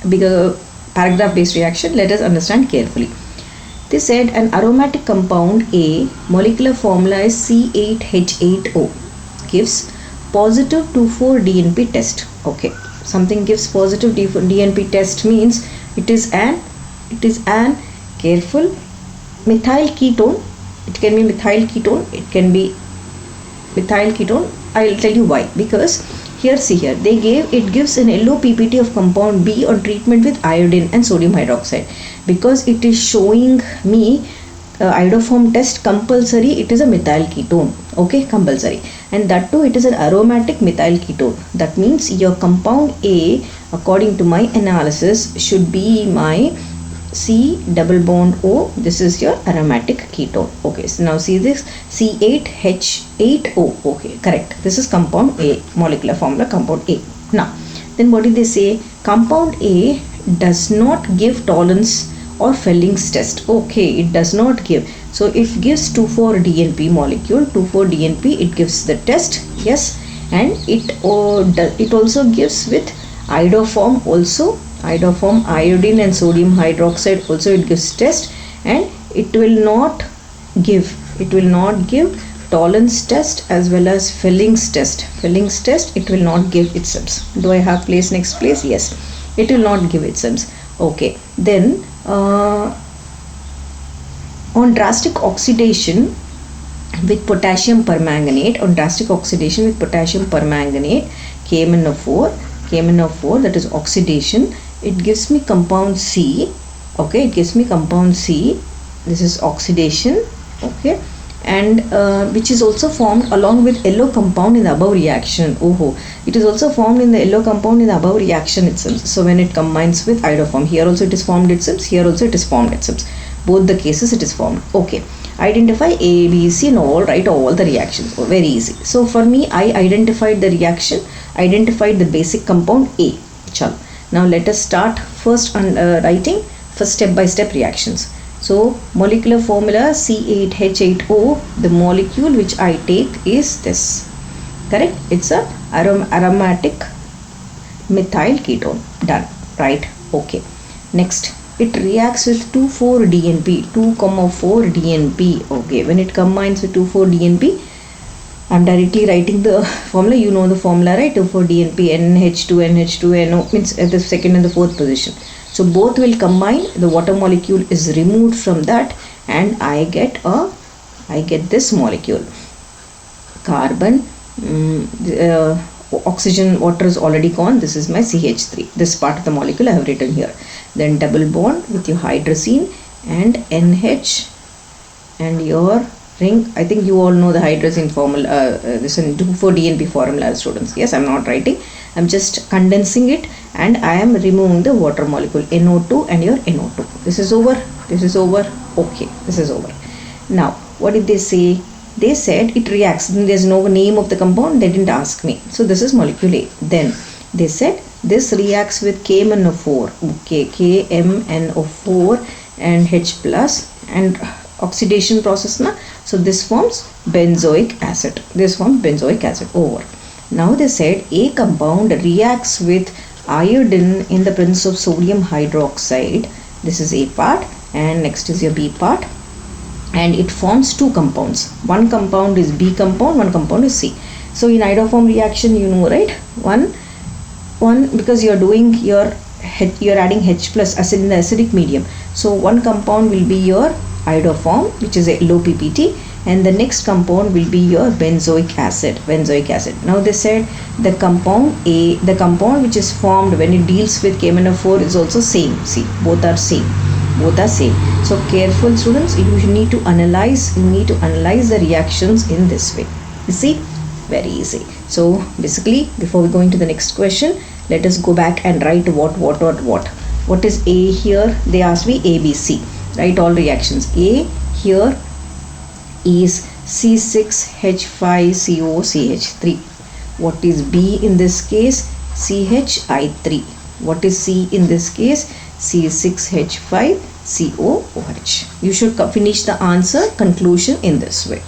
bigger paragraph based reaction. Let us understand carefully. They said an aromatic compound A, molecular formula is C8H8O, gives positive 2,4-DNP test. Okay, something gives positive DNP test means it is an careful methyl ketone. It can be methyl ketone, it can be methyl ketone. I'll tell you why. Because here, see here, it gives an yellow PPT of compound B on treatment with iodine and sodium hydroxide. Because it is showing me iodoform test compulsory, it is a methyl ketone. Okay, compulsory, and that too it is an aromatic methyl ketone. That means your compound A, according to my analysis, should be my C double bond O. This is your aromatic ketone. Okay, so now see this C8H8O. Okay, correct. This is compound A, molecular formula compound A. Now, then what did they say? Compound A does not give tolerance or Felling's test. Okay, it does not give. So if gives 2,4-DNP molecule, 2,4-DNP, it gives the test. Yes, and it also gives with iodoform also. Iodoform, iodine and sodium hydroxide also it gives test, and it will not give tolerance test as well as Felling's test. Felling's test it will not give itself. Do I have place next place? Yes, it will not give itself. Okay, then on drastic oxidation with potassium permanganate, KMnO4, that is oxidation, it gives me compound C. Okay, it gives me compound C. This is oxidation. Okay, and which is also formed along with yellow compound in the above reaction. It is also formed in the yellow compound in the above reaction itself. So when it combines with iodoform, here also it is formed itself, here also it is formed itself. Both the cases it is formed. Okay, identify A, B, C and all, write all the reactions. Very easy. So for me, I identified the reaction, identified the basic compound A. Chalo. Now let us start first on writing first step-by-step reactions. So molecular formula C8H8O, the molecule which I take is this. Correct? It's a aromatic methyl ketone. Done. Right? Okay. Next, it reacts with 2,4-DNP, 2,4-DNP. Okay, when it combines with 2,4-DNP, I'm directly writing the formula. You know the formula, right? 2,4-DNP, NH2, NO means at the second and the fourth position. So both will combine. The water molecule is removed from that, and I get this molecule. Carbon, oxygen, water is already gone. This is my CH3. This part of the molecule I have written here. Then double bond with your hydrazine and NH and your ring. I think you all know the hydrazine formula. This is 2,4-DNP formula, students. Yes, I'm not writing. I'm just condensing it, and I am removing the water molecule NO2 and your NO2. This is over. This is over. Okay, this is over. Now, what did they say? They said it reacts. There's no name of the compound. They didn't ask me. So this is molecule A. Then they said this reacts with KMnO4. Okay, KMnO4 and H plus and oxidation process na. So this forms benzoic acid. Over. Now they said A compound reacts with iodine in the presence of sodium hydroxide. This is A part, and next is your B part, and it forms two compounds. One compound is B compound, one compound is C. So in iodoform reaction, you know, right? One because you're doing you're adding H plus acid in the acidic medium. So one compound will be your iodoform, which is a low PPT, and the next compound will be your benzoic acid. Now they said the compound A, the compound which is formed when it deals with KMnO4 is also same. See, both are same. So careful students, you need to analyze the reactions in this way. You see, very easy. So basically, before we go into the next question, let us go back and write what is A here. They asked me ABC. Write all reactions. A here is C6H5COCH3. What is B in this case? CHI3. What is C in this case? C6H5COOH. You should finish the answer conclusion in this way.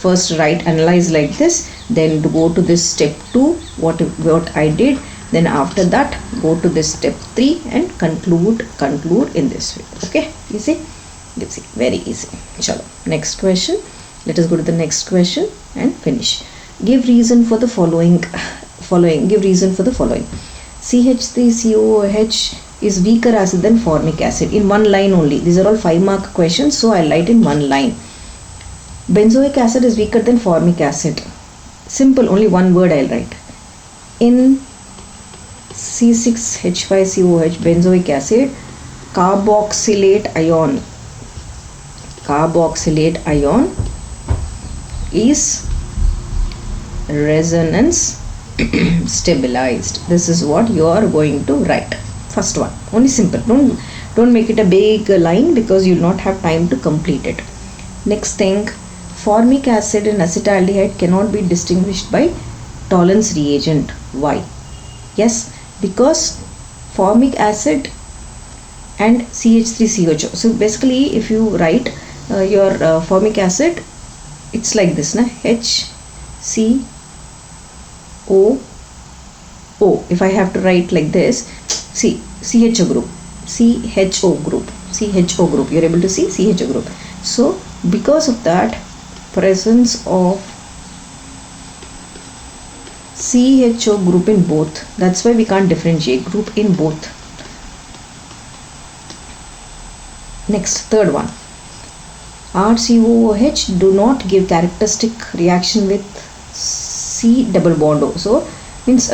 First write, analyze like this, then go to this step 2, what I did, then after that go to this step 3 and conclude in this way. Okay, you see, very easy. Chalo, next question. Let us go to the next question and finish. Give reason for the following. CH3COOH is weaker acid than formic acid. In one line only. These are all 5-mark questions, so I'll write in one line. Benzoic acid is weaker than formic acid. Simple, only one word I'll write. In C6H5COH benzoic acid, carboxylate ion is resonance stabilized. This is what you are going to write. First one, only simple. Don't make it a big line because you'll not have time to complete it. Next thing, formic acid and acetaldehyde cannot be distinguished by Tollens reagent. Why? Yes, because formic acid and CH3COH. So basically, if you write your formic acid, it's like this, na? HCOO. If I have to write like this, see, CHO group. You're able to see CHO group. So because of that, presence of CHO group in both, that's why we can't differentiate group in both. Next, third one, RCOOH do not give characteristic reaction with C double bond O. So means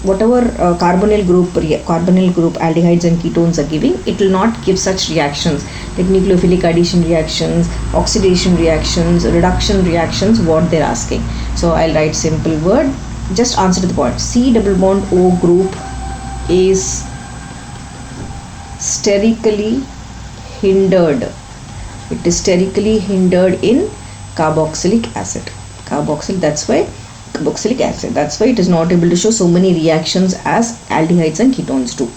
whatever carbonyl group aldehydes and ketones are giving, it will not give such reactions like nucleophilic addition reactions, oxidation reactions, reduction reactions, what they're asking. So I'll write simple word, just answer to the point. C double bond O group is sterically hindered. It is sterically hindered in carboxylic acid. That's why carboxylic acid. That's why it is not able to show so many reactions as aldehydes and ketones do.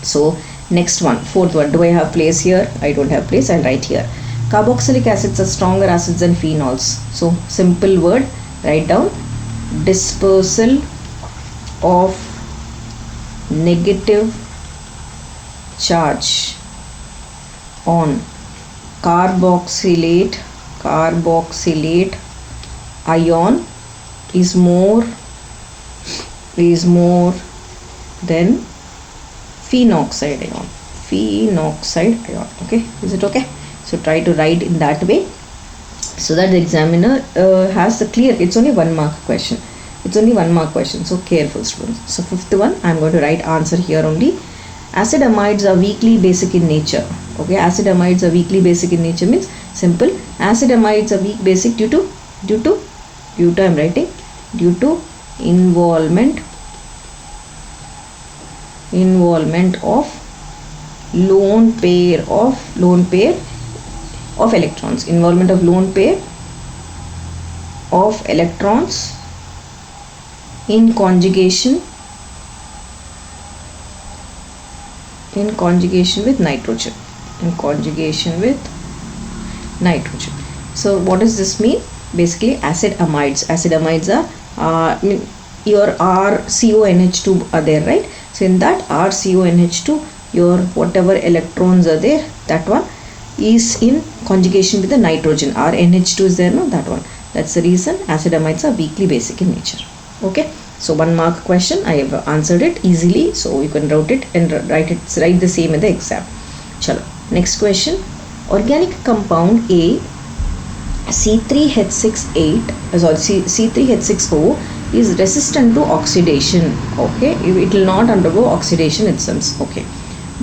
So next one, fourth one. Do I have place here? I don't have place. I'll write here. Carboxylic acids are stronger acids than phenols. So simple word, write down. Dispersal of negative charge on carboxylate ion is more than phenoxide ion. Okay, is it okay? So try to write in that way so that the examiner has the clear. It's only 1 mark question. So careful students. So fifth one, I'm going to write answer here only. Acid amides are weakly basic in nature. Okay, acid amides are weakly basic in nature means simple. Acid amides are weak basic due to I'm writing due to involvement of lone pair of electrons. Involvement of lone pair of electrons in conjugation with nitrogen. So what does this mean? basically acid amides. Acid amides are your RCONH2 are there, right? So in that RCONH2, your whatever electrons are there, that one is in conjugation with the nitrogen. RNH2 is there, no, that one. That's the reason acid amides are weakly basic in nature. Okay, so 1 mark question. I have answered it easily, so you can write it and write the same in the exam. Chalo, next question. Organic compound A C3H68 C3H6O is resistant to oxidation. Okay, it will not undergo oxidation itself. Okay,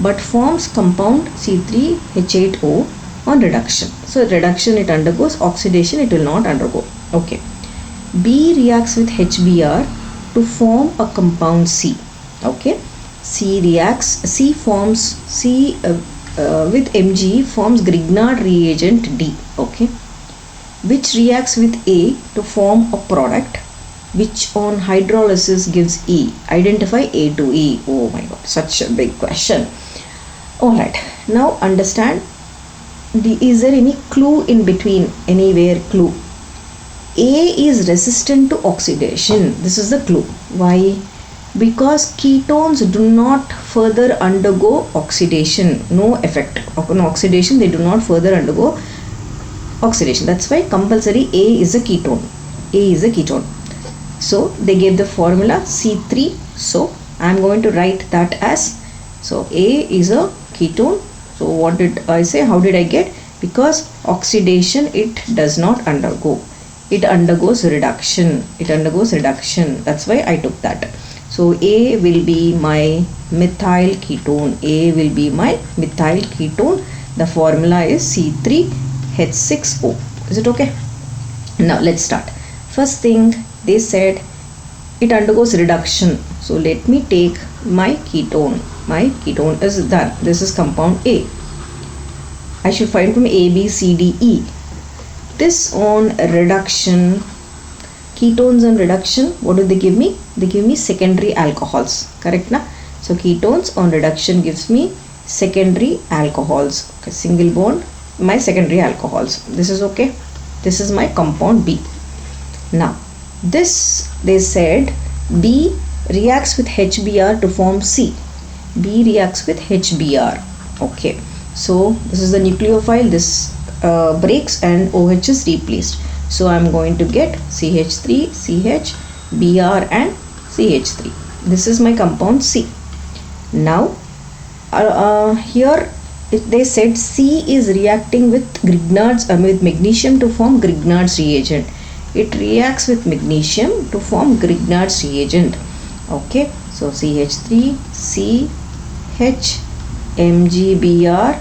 but forms compound C3H8O on reduction. So reduction it undergoes, oxidation it will not undergo. Okay, B reacts with HBr to form a compound C. Okay, C forms C with Mg forms Grignard reagent D. Okay, which reacts with A to form a product which on hydrolysis gives E. Identify A to E. Oh my god, such a big question. Alright, now understand, is there any clue in between? Anywhere clue? A is resistant to oxidation. This is the clue. Why? Because ketones do not further undergo oxidation. No effect on oxidation. They do not further undergo oxidation. That's why compulsory A is a ketone. A is a ketone. So they gave the formula C3. So I am going to write that as, so A is a ketone. So what did I say? How did I get? Because oxidation it does not undergo. It undergoes reduction. It undergoes reduction. That's why I took that. So A will be my methyl ketone. A will be my methyl ketone. The formula is C3H6O. Is it okay? Now let's start. First thing they said, it undergoes reduction. So let me take my ketone. My ketone is done. This is compound A. I should find from A, B, C, D, E. This on reduction, ketones on reduction, what do they give me? They give me secondary alcohols. Correct na? So ketones on reduction gives me secondary alcohols. Okay, single bond, my secondary alcohols. This is okay. This is my compound B. Now this they said B reacts with HBr to form C. B reacts with HBr. Okay, so this is the nucleophile. This breaks and OH is replaced. So I am going to get CH3, CH, Br and CH3. This is my compound C. Now here they said C is reacting with Grignard's with magnesium to form Grignard's reagent. It reacts with magnesium to form Grignard's reagent. Okay, so CH3, CH, MgBr,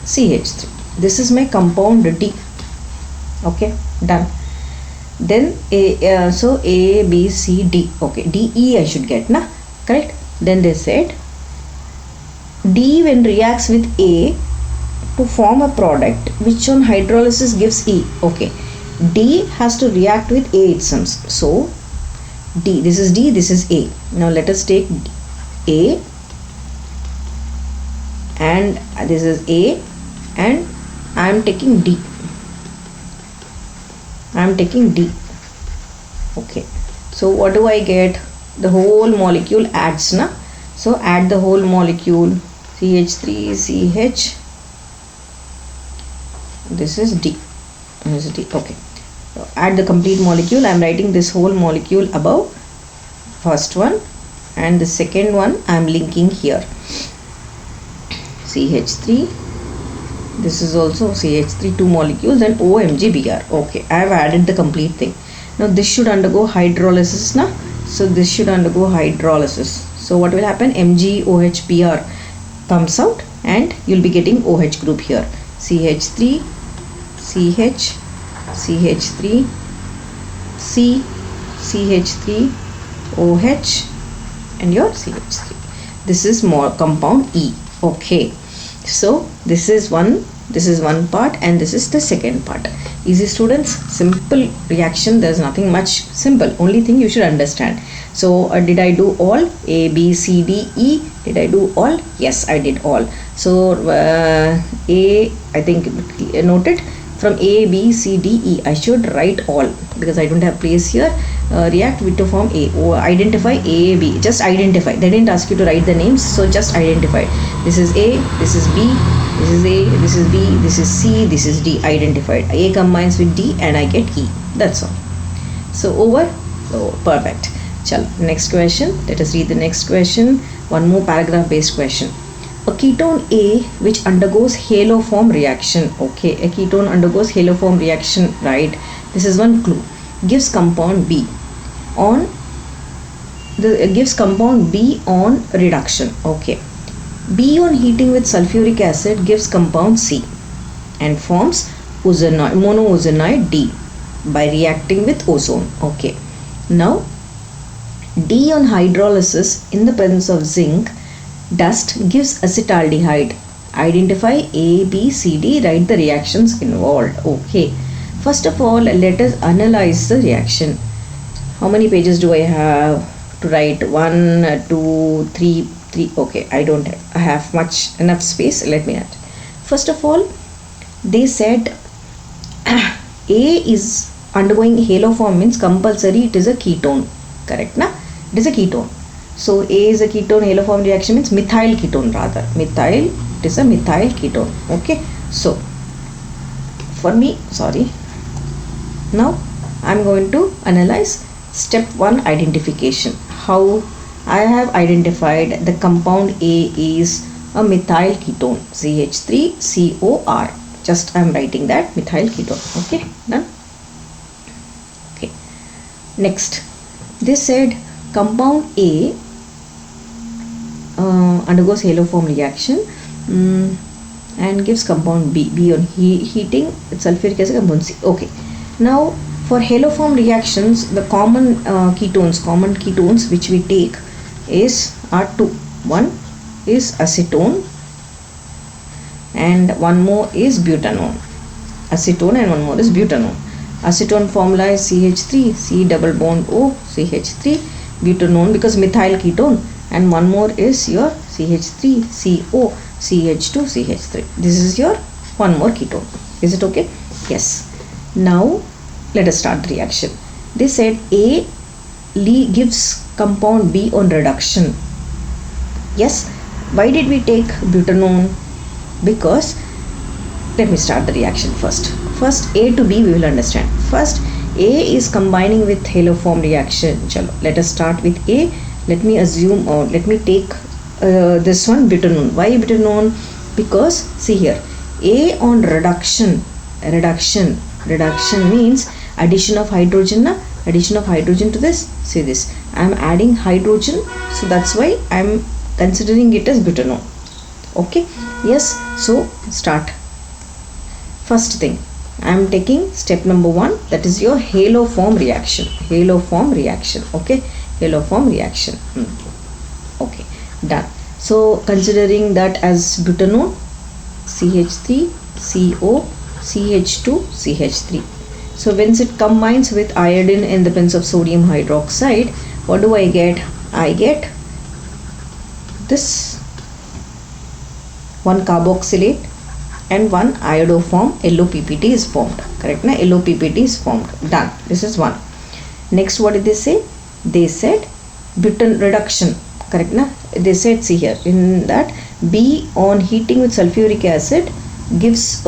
CH3. This is my compound D. Okay, done. Then so A, B, C, D. Okay, D, E I should get, na? Correct. Then they said D when reacts with A to form a product which on hydrolysis gives E. Okay, D has to react with A itself. So D, this is D, this is A. Now let us take A and this is A and I am taking D. I am taking D. Okay, so what do I get? The whole molecule adds, na? So add the whole molecule. CH3, CH. This is D. This is D. Okay. So add the complete molecule. I am writing this whole molecule above. First one and the second one I am linking here. CH3. This is also CH3, 2 molecules and OMgBr. Okay, I have added the complete thing. Now this should undergo hydrolysis, na? So this should undergo hydrolysis. So what will happen? MgOHBr comes out and you will be getting OH group here. CH3, CH, CH3, C, CH3, OH and your CH3. This is more compound E. Okay. So this is one part and this is the second part. Easy students, simple reaction. There's nothing much simple. Only thing you should understand. So did I do all? A, B, C, D, E. Did I do all? Yes, I did all. So A, I think noted. from A, B, C, D, E. I should write all because I don't have place here. React with to form A. Or identify A, B. Just identify. They didn't ask you to write the names, so just identify. This is A, this is B, this is A, this is B, this is C, this is D. Identified. A combines with D and I get E. That's all. So over. Oh, perfect. Chalo. Next question. Let us read the next question. One more paragraph based question. A ketone A which undergoes halo form reaction. Okay, a ketone undergoes halo form reaction, right? This is one clue. Gives compound B on reduction. Okay. B on heating with sulfuric acid gives compound C and forms monoozonide D by reacting with ozone. Okay. Now D on hydrolysis in the presence of zinc dust gives acetaldehyde. Identify A, B, C, D. Write the reactions involved. Okay. First of all, let us analyze the reaction. How many pages do I have to write? 1, 2, 3. Okay, I don't have. I have enough space. Let me add. First of all, they said A is undergoing halo form means compulsory it is a ketone. Correct, na? It is a ketone. So A is a ketone, halo form reaction means methyl ketone rather. Methyl, it is a methyl ketone. Okay. So now I am going to analyze step 1 identification. How I have identified the compound A is a methyl ketone, CH3COR. Just I am writing that methyl ketone. Okay, done. Okay. Next, they said compound A undergoes halo form reaction and gives compound B on heating with sulfuric acid compound C. Okay. Now for halo form reactions, the common ketones which we take are two. One is acetone and one more is butanone. Acetone and one more is butanone. Acetone formula is CH3, C double bond O, CH3, butanone because methyl ketone, and one more is your CH3, CO, CH2, CH3. This is your one more ketone. Is it okay? Yes. Now let us start the reaction. They said A gives compound B on reduction. Yes. Why did we take butanone? Because let me start the reaction first. First A to B we will understand. First A is combining with halo form reaction. Chalo. Let us start with A. Let me assume or let me take this one butanone. Why butanone? Because see here, A on reduction means addition of hydrogen to this. See this, I am adding hydrogen, so that's why I am considering it as butanone. Okay, yes. So start. First thing, I am taking step number 1, that is your halo form reaction. Okay, halo form reaction. Okay, done. So considering that as butanone, CH3, CO, CH2, CH3. So once it combines with iodine in the presence of sodium hydroxide, what do I get? I get this one carboxylate and one iodoform LOPPT is formed. Correct na? LOPPT is formed. Done. This is one. Next, what did they say? They said butan reduction. Correct na? They said, see here, in that B on heating with sulfuric acid gives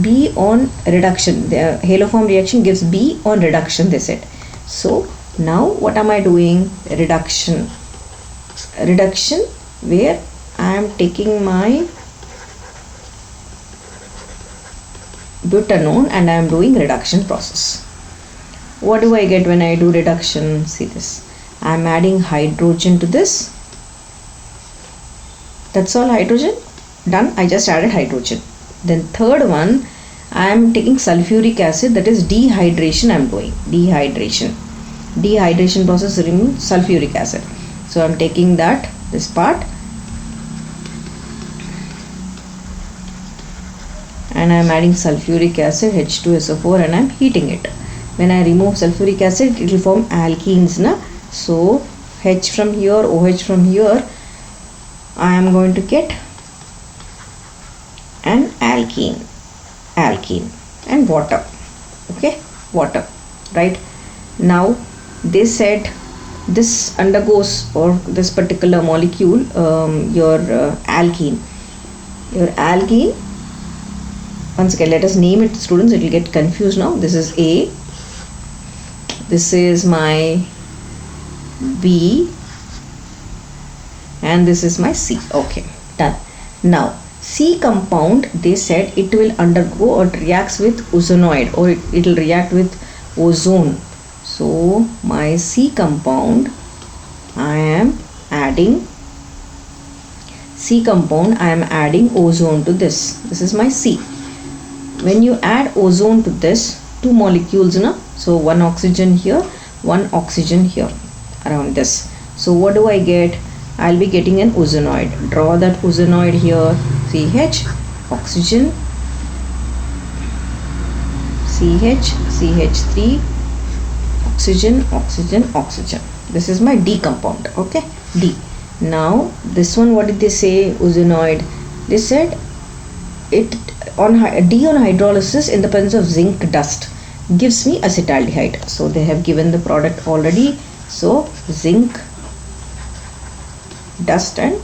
B on reduction. The halo form reaction gives B on reduction, they said. So now what am I doing? Reduction where I am taking my butanone and I am doing reduction process. What do I get when I do reduction? See this, I am adding hydrogen to this. That's all, hydrogen. Done. I just added hydrogen. Then third one, I am taking sulfuric acid, that is dehydration I am doing. Dehydration process removes sulfuric acid. So I am taking this part and I am adding sulfuric acid H2SO4 and I am heating it. When I remove sulfuric acid, it will form alkenes na. So H from here, OH from here, I am going to get an alkene. and water. Okay, water, right? Now they said this undergoes, or this particular molecule, your alkene. Once again, let us name it, students. It will get confused now. This is A, this is my B, and this is my C. Okay, done. Now C compound, they said it will undergo or reacts with ozonoid, or it will react with ozone. So my C compound, I am adding ozone to this. This is my C. When you add ozone to this, two molecules, so one oxygen here, one oxygen here around this. So what do I get? I'll be getting an ozonoid. Draw that ozonoid here. CH, oxygen, CH, CH3, oxygen, oxygen, oxygen. This is my D compound. Okay, D. Now this one, what did they say? Ozonoid. They said it on D on hydrolysis in the presence of zinc dust gives me acetaldehyde. So they have given the product already. So zinc dust and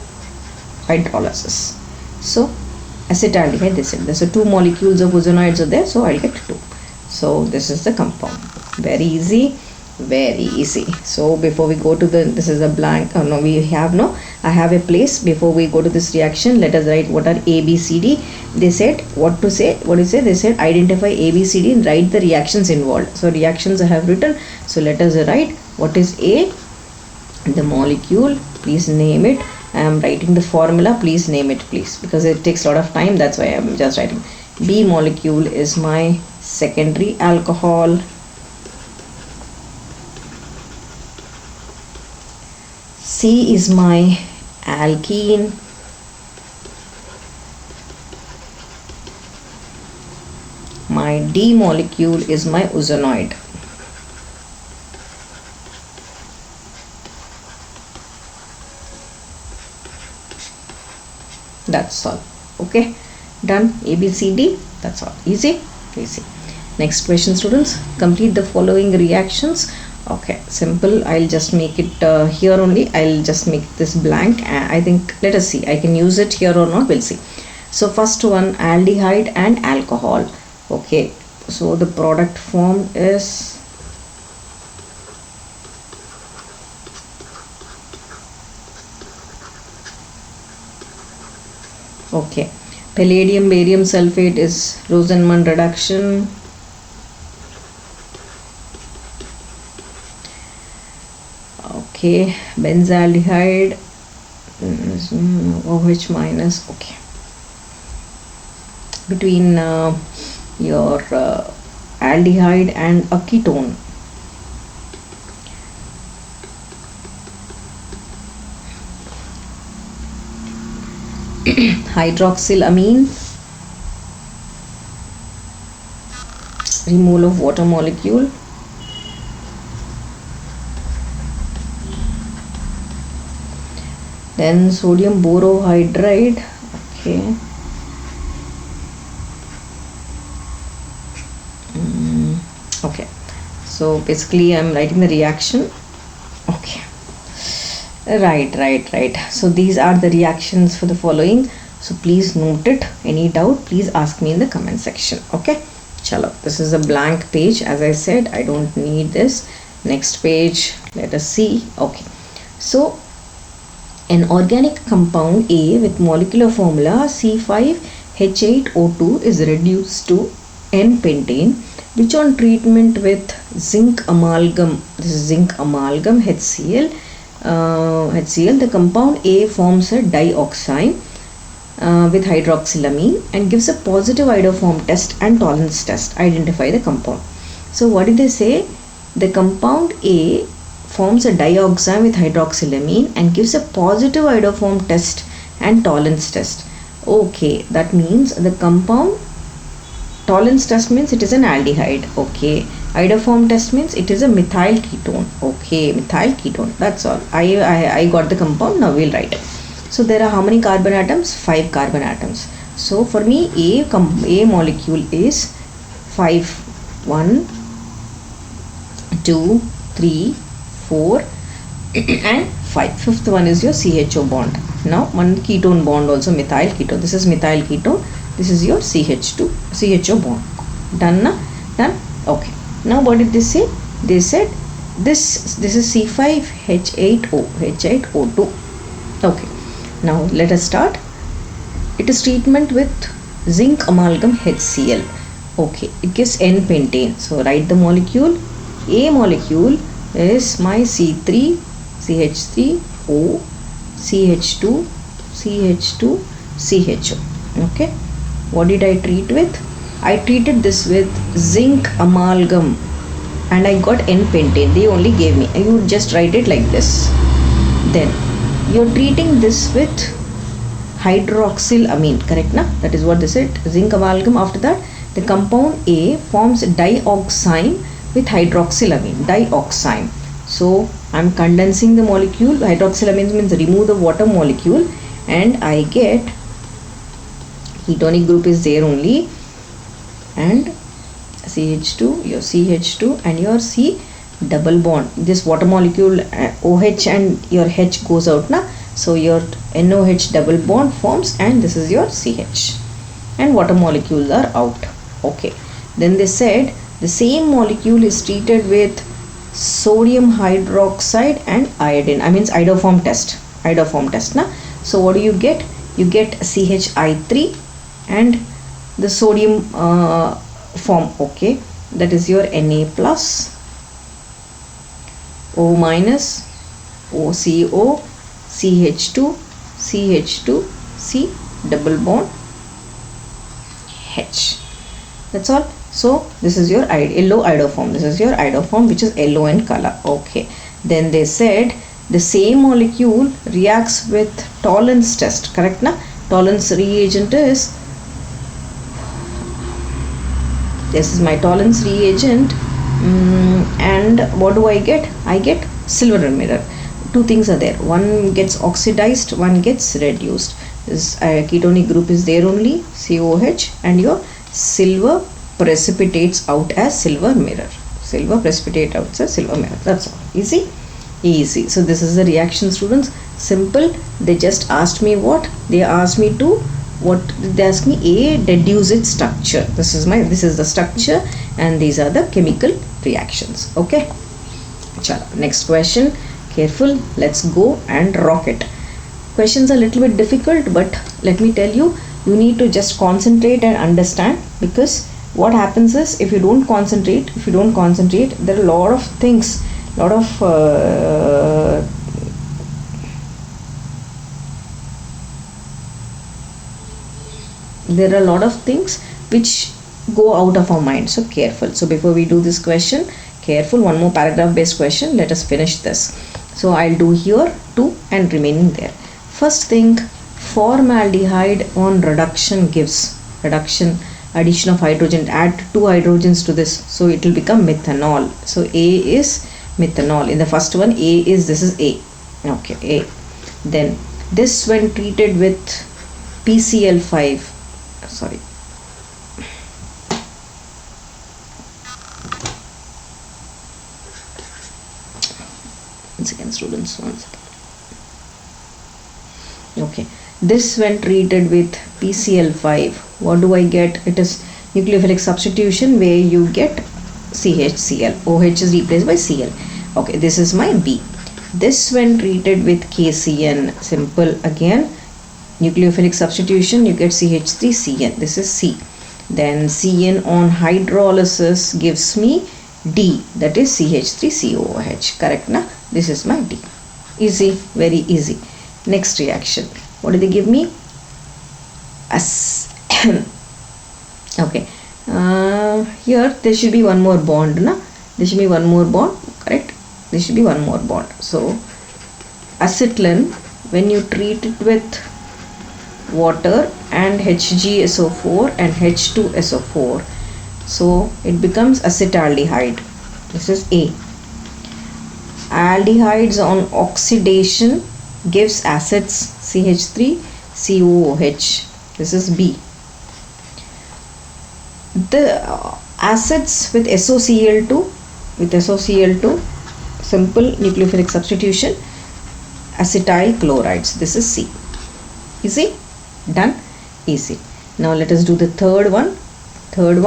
hydrolysis. So acetaldehyde, they said there's two molecules of ozonoids are there, so I'll get 2. So this is the compound. Very easy, very easy. So before we go to this is a blank. Oh no, I have a place. Before we go to this reaction, let us write what are A, B, C, D. They said what to say. What is it? They said identify A, B, C, D and write the reactions involved. So reactions I have written. So let us write what is A, the molecule. Please name it. I am writing the formula. Please name it, please, because it takes a lot of time. That's why I am just writing. B molecule is my secondary alcohol. C is my alkene. My D molecule is my ozonoid. That's all. Okay, done. A, B, C, D. That's all. Easy, easy. Next question, students. Complete the following reactions. Okay, simple. I'll just make it here only. I'll just make this blank. I think, let us see. I can use it here or not. We'll see. So first one, aldehyde and alcohol. Okay, so the product formed is okay. Palladium barium sulfate is Rosenman reduction. Okay, benzaldehyde, OH minus. Okay, between your aldehyde and a ketone. Hydroxylamine, removal of water molecule. Then sodium borohydride. Okay. Okay, so basically I'm writing the reaction. Okay, right. So these are the reactions for the following. So please note it. Any doubt, please ask me in the comment section. Okay, chalo, this is a blank page. As I said, I don't need this. Next page, let us see. Okay, so an organic compound A with molecular formula C5H8O2 is reduced to N-pentane, which on treatment with zinc amalgam, this is zinc amalgam HCl, the compound A forms a dioxide with hydroxylamine and gives a positive iodoform test and tolerance test. Identify the compound. So what did they say? The compound A forms a dioxide with hydroxylamine and gives a positive iodoform test and tolerance test. Okay, that means the compound tolerance test means it is an aldehyde. Okay, iodoform test means it is a methyl ketone. Okay, methyl ketone. That's all. I got the compound. Now we'll write it. So there are how many carbon atoms? 5 carbon atoms. So for me, A molecule is 5, 1, 2, 3, 4 and 5. Fifth one is your CHO bond. Now one ketone bond also, methyl ketone. This is methyl ketone. This is your CHO bond. Done na? Done? Okay. Now what did they say? They said this is C5H8O2. Okay. Now let us start. It is treatment with zinc amalgam HCl. Okay. It gives N-pentane. So write the molecule. A molecule is my C3, CH3O, CH2, CH2, CHO. Okay. What did I treat with? I treated this with zinc amalgam and I got N-pentane. They only gave me. You would just write it like this. Then you're treating this with hydroxylamine. Correct na? That is what they said. Zinc amalgam. After that, the compound A forms dioxime with hydroxylamine. Dioxime. So I'm condensing the molecule. Hydroxylamine means remove the water molecule and I get ketonic group is there only, and CH2, your CH2 and your C double bond. This water molecule OH and your H goes out na, so your NOH double bond forms and this is your CH and water molecules are out. Okay. Then they said the same molecule is treated with sodium hydroxide and iodine. I means iodoform test. Iodoform test na. So what do you get? You get CHI3 and the sodium form. Okay. That is your Na plus, O minus, OCO, CH2, CH2, C double bond H. That's all. So this is your yellow iodoform. This is your iodoform which is yellow in color. Okay. Then they said the same molecule reacts with tolerance test. Correct na? Tolerance reagent is, this is my tolerance reagent, and what do I get? I get silver mirror. Two things are there. One gets oxidized, one gets reduced. This ketonic group is there only, COH, and your silver precipitates out as silver mirror. Silver precipitate out as silver mirror. That's all. Easy? Easy. So this is the reaction, students. Simple. They just asked me what? They asked me to, what they asked me? A, deduce its structure. This is the structure and these are the chemical reactions. Okay. Chala. Next question. Careful. Let's go and rock it. Questions are a little bit difficult, but let me tell you, you need to just concentrate and understand, because what happens is if you don't concentrate, there are a lot of things, there are a lot of things which go out of our mind. So careful. So before we do this question, careful, one more paragraph based question. Let us finish this. So I'll do here 2 and remaining there. First thing, formaldehyde on reduction gives addition of hydrogen. Add 2 hydrogens to this, so it will become methanol. So A is methanol. In the first one, this is A. Okay, A. Then this, when treated with PCl5, sorry, once again students, one second. Okay, this when treated with PCl5, what do I get? It is nucleophilic substitution where you get CHCl. OH is replaced by Cl. Okay, this is my B. This when treated with KCN, simple again, nucleophilic substitution, you get CH3CN. This is C. Then CN on hydrolysis gives me D, that is CH3COOH. Correct na? This is my D. Easy, very easy. Next reaction. What do they give me? Okay. Here there should be one more bond. Na? There should be one more bond. Correct? There should be one more bond. So acetylene, when you treat it with water and HgSO4 and H2SO4, so it becomes acetaldehyde. This is A. Aldehydes on oxidation gives acids CH3COOH. This is B. acids with SOCl2, simple nucleophilic substitution, acetyl chlorides. This is C. Easy? Done? Easy. Now let us do the third one. Third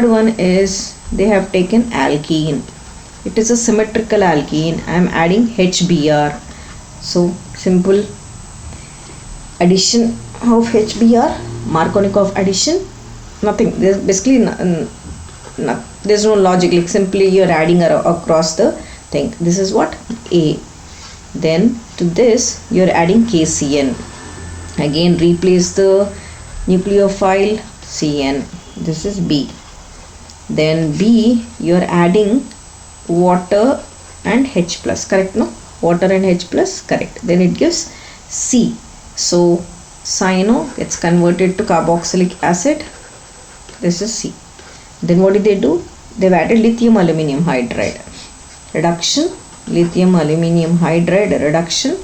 one is they have taken alkene. It is a symmetrical alkene. I am adding HBr. So simple addition of HBr, Markovnikov addition. Nothing. There's basically there's no logic. Like simply you're adding across the thing. This is what? A. Then to this you're adding KCN. Again replace the nucleophile CN. This is B. Then B you're adding water and H plus. Correct? No? Water and H plus. Correct. Then it gives C. So cyano gets converted to carboxylic acid. This is C. Then what did they do? They've added lithium aluminum hydride. Reduction. Lithium aluminum hydride reduction.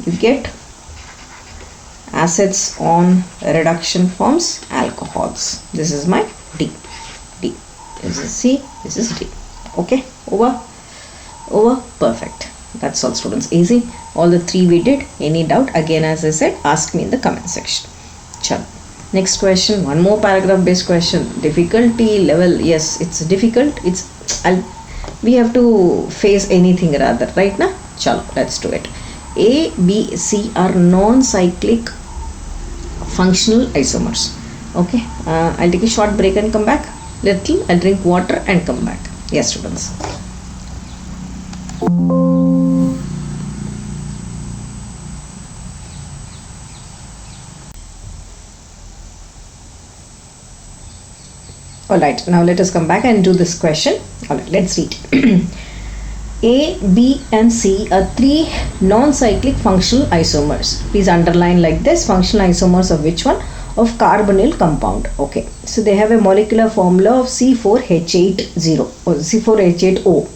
You get acids on reduction forms alcohols. This is my D. This is C. This is D. Okay. Over. Perfect. That's all, students. Easy. All the three we did. Any doubt? Again, as I said, ask me in the comment section. Chalo. Next question. One more paragraph based question. Difficulty level. Yes, it's difficult. We have to face anything rather. Right now? Chalo. Let's do it. A, B, C are non-cyclic functional isomers. Okay. I'll take a short break and come back. I'll drink water and come back. Yes, students. Alright, now let us come back and do this question. Alright, let's read. A, B and C are three non-cyclic functional isomers. Please underline like this. Functional isomers of which one? Of carbonyl compound. Okay, so they have a molecular formula of C4H80 or C4H8O.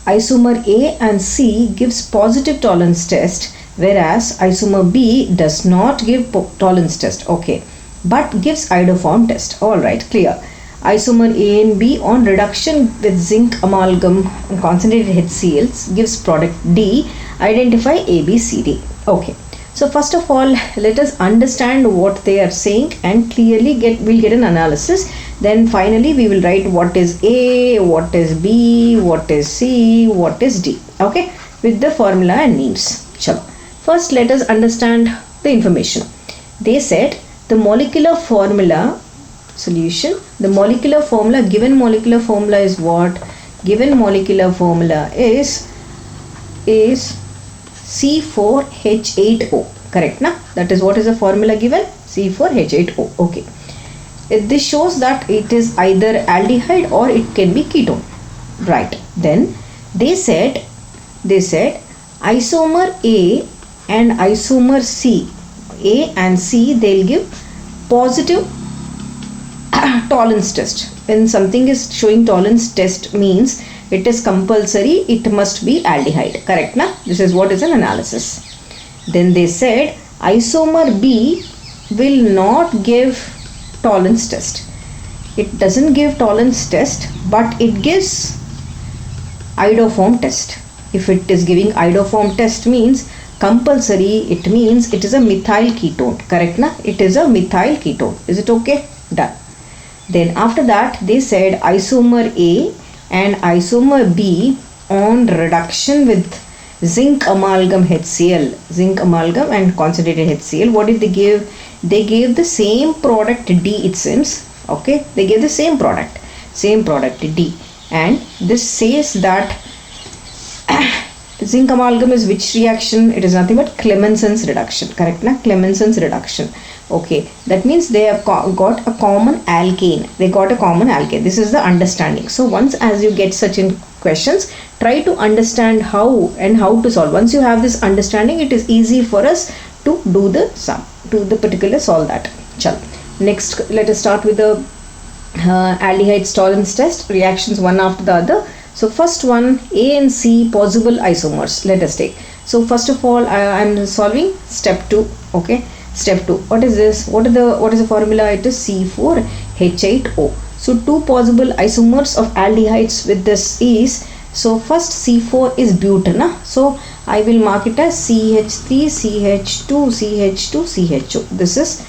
Isomer A and C gives positive tolerance test, whereas isomer B does not give tolerance test. Okay, but gives iodoform test. Alright, clear. Isomer A and B on reduction with zinc amalgam and concentrated HCl gives product D. Identify A, B, C, D. Okay. So first of all, let us understand what they are saying and clearly we'll get an analysis. Then finally we will write what is A, what is B, what is C, what is D. Okay. With the formula and names. Chalo. First let us understand the information. They said the molecular formula solution. The molecular formula, given molecular formula is what? Given molecular formula is C4H8O. Correct, na? That is what is the formula given? C4H8O. Okay. This shows that it is either aldehyde or it can be ketone. Right. Then they said isomer A and isomer C. A and C, they'll give positive tolerance test. When something is showing tolerance test means it is compulsory, it must be aldehyde. Correct, na? This is what is an analysis. Then they said isomer B will not give tolerance test. It doesn't give tolerance test, but it gives iodoform test. If it is giving iodoform test means compulsory, it means it is a methyl ketone. Correct, na? It is a methyl ketone. Is it okay? Done. Then after that they said isomer A and isomer B on reduction with zinc amalgam HCl, zinc amalgam and concentrated HCl. What did they give? They gave the same product D, it seems. Okay, they gave the same product D, and this says that zinc amalgam is which reaction? It is nothing but Clemenson's reduction. Correct, na? Clemenson's reduction. Okay, that means they have got a common alkane. This is the understanding. So once as you get such in questions, try to understand how and how to solve. Once you have this understanding, it is easy for us to do the sum, to the particular solve that. Chalo. Next, let us start with the aldehydes tolerance test, reactions one after the other. So first one, A and C possible isomers. Let us take. So first of all, I am solving step 2. Okay. Step 2. What is this? What is the formula? It is C4H8O. So two possible isomers of aldehydes with this is, so first C4 is butane. So I will mark it as CH3, CH2, CH2, CHO. This is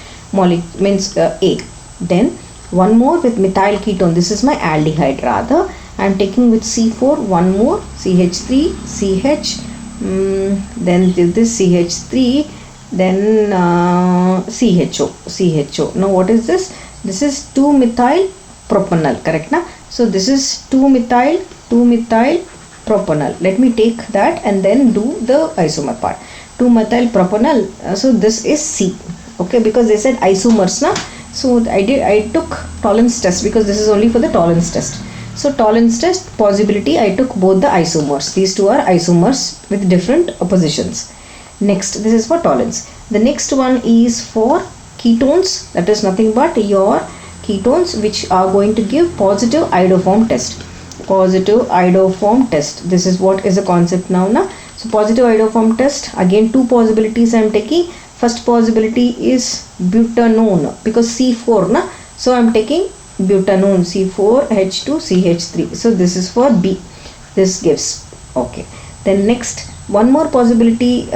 means A. Then one more with methyl ketone. This is my aldehyde rather. I am taking with C4 one more CH3, CH, then this CH3, then CHO. Now what is this? This is 2-methyl propanol, correct na? So this is 2-methyl propanol. Let me take that and then do the isomer part. 2-methyl propanol. So this is C. Okay, because they said isomers na. So I took tolerance test because this is only for the tolerance test. So tolerance test possibility, I took both the isomers. These two are isomers with different positions. Next, this is for tolerance. The next one is for ketones. That is nothing but your ketones which are going to give positive iodoform test. Positive iodoform test. This is what is the concept now. So positive iodoform test. Again, two possibilities I am taking. First possibility is butanone because C4 na. So I am taking butanone C4H2CH3. So this is for B. This gives. Okay. Then next, one more possibility,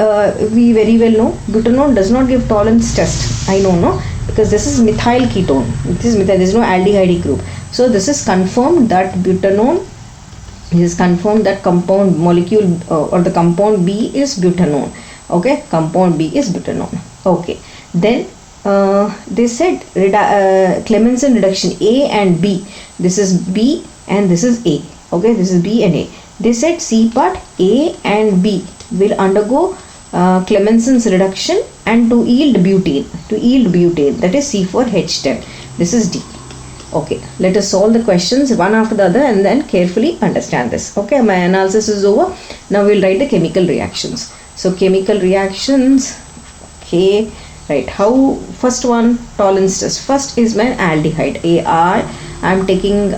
we very well know butanone does not give tolerance test. I know, no, because this is methyl ketone. This is methyl. There is no aldehyde group. So this is confirmed that butanone. It is confirmed that compound molecule or the compound B is butanone. Okay, compound B is butanone. Okay, then they said Clemmensen reduction A and B. This is B and this is A. Okay, this is B and A. They said C part A and B will undergo Clemmensen's reduction and to yield butane. That is C4H10. This is D. Okay, let us solve the questions one after the other and then carefully understand this. Okay, my analysis is over. Now we will write the chemical reactions. So chemical reactions. Okay, right. How? First one, tolerance test. First is my aldehyde AR. I am taking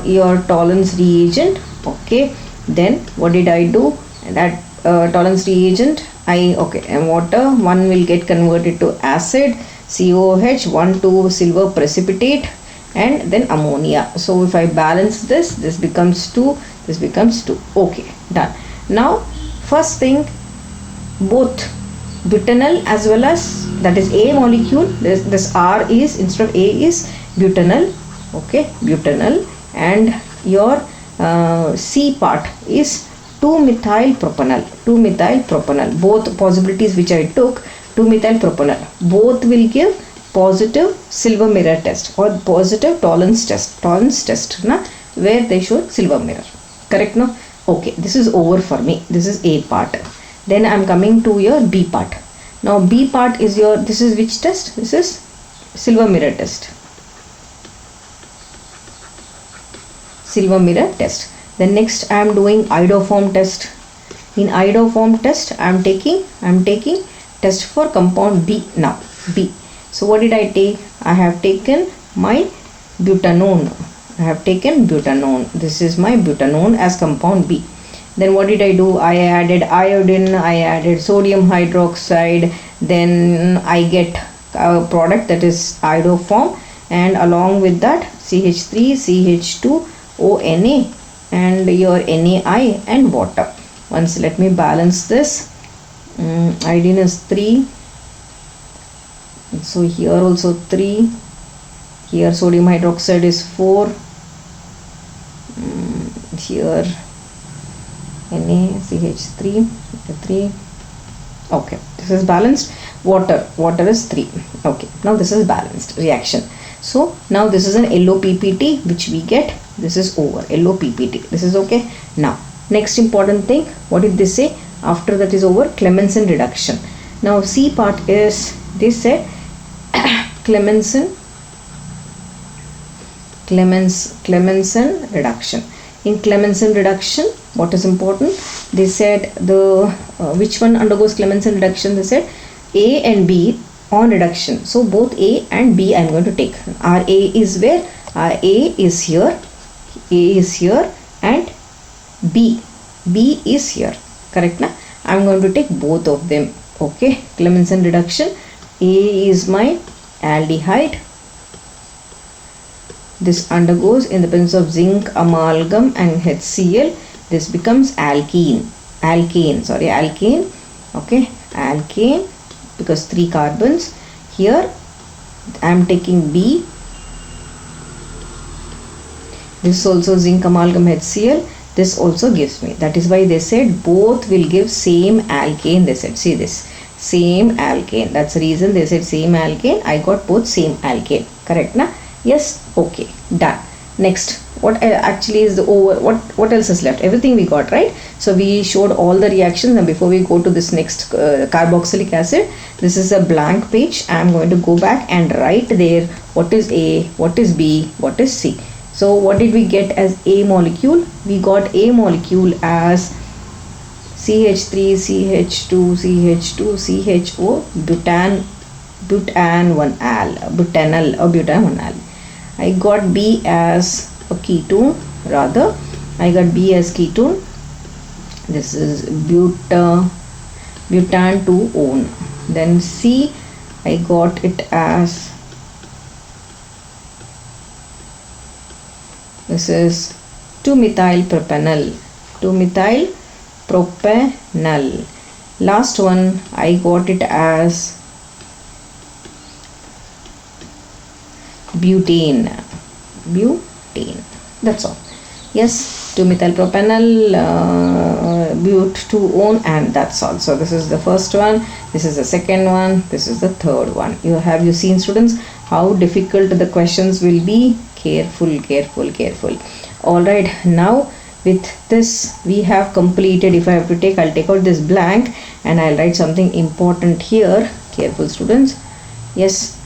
your tolerance reagent. Okay, then what did I do? That tolerance reagent, and water, one will get converted to acid, COH, 1 to silver precipitate, and then ammonia. So if I balance this, this becomes 2, this becomes 2. Okay, done. Now first thing, both butanol as well as, that is A molecule, this R is, instead of A is butanol. Okay, butanol, and your C part is 2-methyl propanol. Both possibilities which I took, 2-methyl propanol, both will give positive silver mirror test or positive tolerance test na, where they show silver mirror. Correct, no? Okay, this is over for me. This is A part. Then I am coming to your B part. Now B part is your, this is which test? This is silver mirror test. Silver mirror test. Then next I am doing iodoform test. In iodoform test I am taking test for compound B now. B. So what did I take? I have taken my butanone. This is my butanone as compound B. Then what did I do? I added iodine, I added sodium hydroxide, then I get a product that is iodoform, and along with that CH3, CH2, ONA, and your NaI and water. Once let me balance this. Iodine is 3. So here also 3. Here sodium hydroxide is 4. Here NaCH3 3. Okay, this is balanced. Water is 3. Okay, now this is balanced reaction. So now this is an LOPPT which we get. This is over. LOPPT. This is okay. Now next important thing, what did they say? After that is over, Clemmensen reduction. Now C part is, they said Clemmensen reduction. In Clemmensen reduction, what is important? They said the which one undergoes Clemmensen reduction? They said A and B on reduction. So both A and B I am going to take. RA is where? A is here. A is here and B is here. Correct na? I am going to take both of them. Okay. Clemmensen reduction. A is my aldehyde. This undergoes in the presence of zinc, amalgam and HCl. This becomes alkene. Alkane. Okay, alkane, because 3 carbons. Here I am taking B. This also zinc, amalgam, HCl. This also gives me. That is why they said both will give same alkane. They said, see this, same alkane. That's the reason they said same alkane. I got both same alkane. Correct na? Yes. Okay. Done. Next, what actually is the over? What else is left? Everything we got, right? So we showed all the reactions, and before we go to this next carboxylic acid, this is a blank page. I am going to go back and write there what is A, what is B, what is C. So what did we get as A molecule? We got A molecule as CH3, CH2, CH2, CHO, butan 1-al, butanal or butan 1-al. I got B as a ketone, rather. I got B as ketone. This is butan 2-one. Then C, I got it as, this is 2-methyl propanol. Last one, I got it as butane. That's all. Yes, 2-methylpropanol, but 2-one, and that's all. So this is the first one, this is the second one, this is the third one. You seen, students, how difficult the questions will be? Careful. All right, now with this we have completed. If I have to take, I'll take out this blank and I'll write something important here. Careful, students. Yes.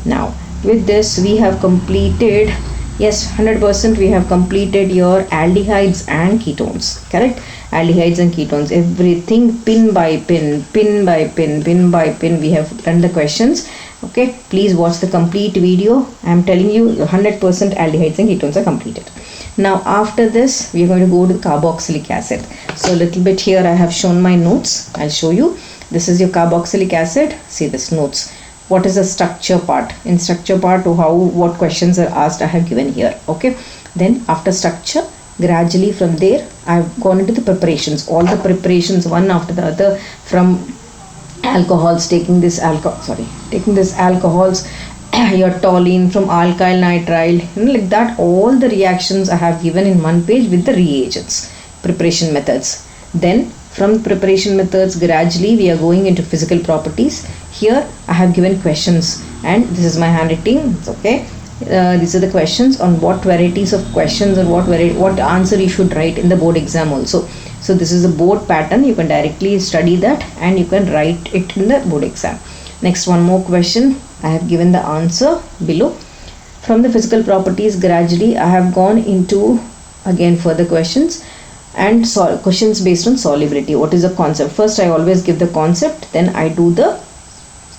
Now with this we have completed, yes, 100% we have completed your aldehydes and ketones. Correct? Aldehydes and ketones, everything pin by pin we have done the questions. Okay, please watch the complete video. I am telling you 100% aldehydes and ketones are completed. Now after this we are going to go to carboxylic acid. So a little bit here I have shown my notes. I'll show you. This is your carboxylic acid. See this notes. What is the structure part? In structure part, what questions are asked, I have given here. Okay, then after structure, gradually from there I have gone into the preparations, all the preparations one after the other, from alcohols, taking this alcohols, your toluene, from alkyl nitrile, like that, all the reactions I have given in one page with the reagents, preparation methods. Then from preparation methods, gradually we are going into physical properties. Here I have given questions, and this is my handwriting. It's okay. These are the questions on what varieties of questions and what answer you should write in the board exam also. So this is a board pattern. You can directly study that and you can write it in the board exam. Next, one more question. I have given the answer below. From the physical properties, gradually I have gone into again further questions and questions based on solubility. What is the concept? First I always give the concept, then I do the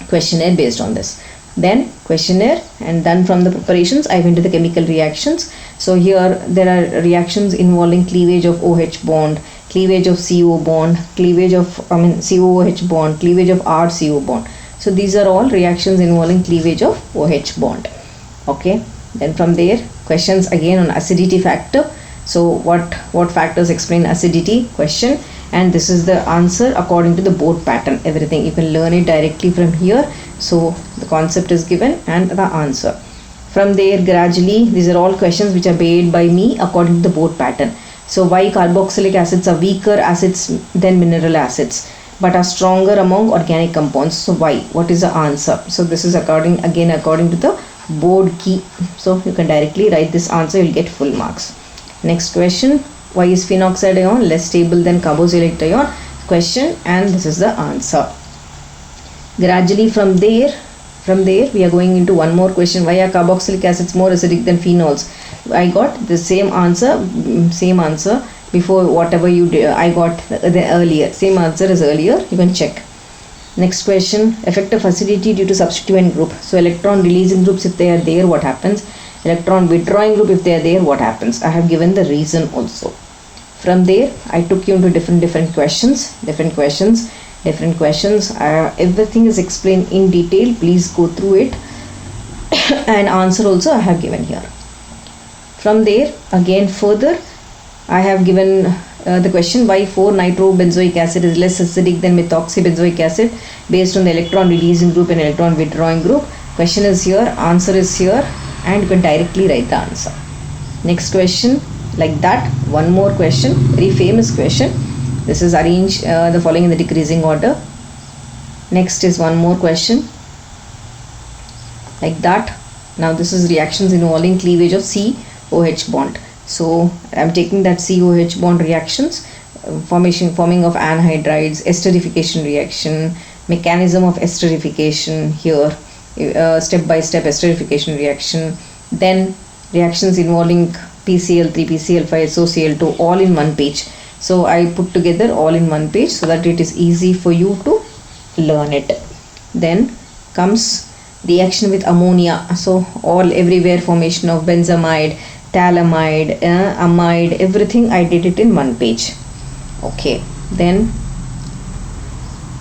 questionnaire based on this. Then questionnaire, and then from the preparations I went to the chemical reactions. So here there are reactions involving cleavage of OH bond, cleavage of CO bond, cleavage of COOH bond, cleavage of RCO bond. So these are all reactions involving cleavage of OH bond. Okay, then from there questions again on acidity factor. So what factors explain acidity question, and this is the answer according to the board pattern. Everything you can learn it directly from here. So the concept is given and the answer. From there gradually these are all questions which are made by me according to the board pattern. So why carboxylic acids are weaker acids than mineral acids but are stronger among organic compounds? So why? What is the answer? So this is according to the board key. So you can directly write this answer, you'll get full marks. Next question, why is phenoxide ion less stable than carboxylic ion? Question, and this is the answer. Gradually from there we are going into one more question. Why are carboxylic acids more acidic than phenols? I got the same answer before whatever you did. I got the earlier, same answer as earlier. You can check. Next question, effect of acidity due to substituent group. So electron releasing groups, if they are there, what happens? Electron withdrawing group, if they are there, what happens? I have given the reason also. From there I took you into different questions. Everything is explained in detail. Please go through it. and answer also I have given here. From there again further I have given the question why 4-nitrobenzoic acid is less acidic than methoxybenzoic acid based on the electron releasing group and electron withdrawing group. Question is here, answer is here, and you can directly write the answer. Next question, like that. One more question, very famous question. This is arrange the following in the decreasing order. Next is one more question, like that. Now this is reactions involving cleavage of COH bond. So I am taking that COH bond reactions, forming of anhydrides, esterification reaction, mechanism of esterification here, step by step esterification reaction, then reactions involving PCl3, PCl5, SOCl2 all in one page. So I put together all in one page so that it is easy for you to learn it. Then comes reaction with ammonia. So all everywhere formation of benzamide, phthalimide, amide, everything I did it in one page. Okay, then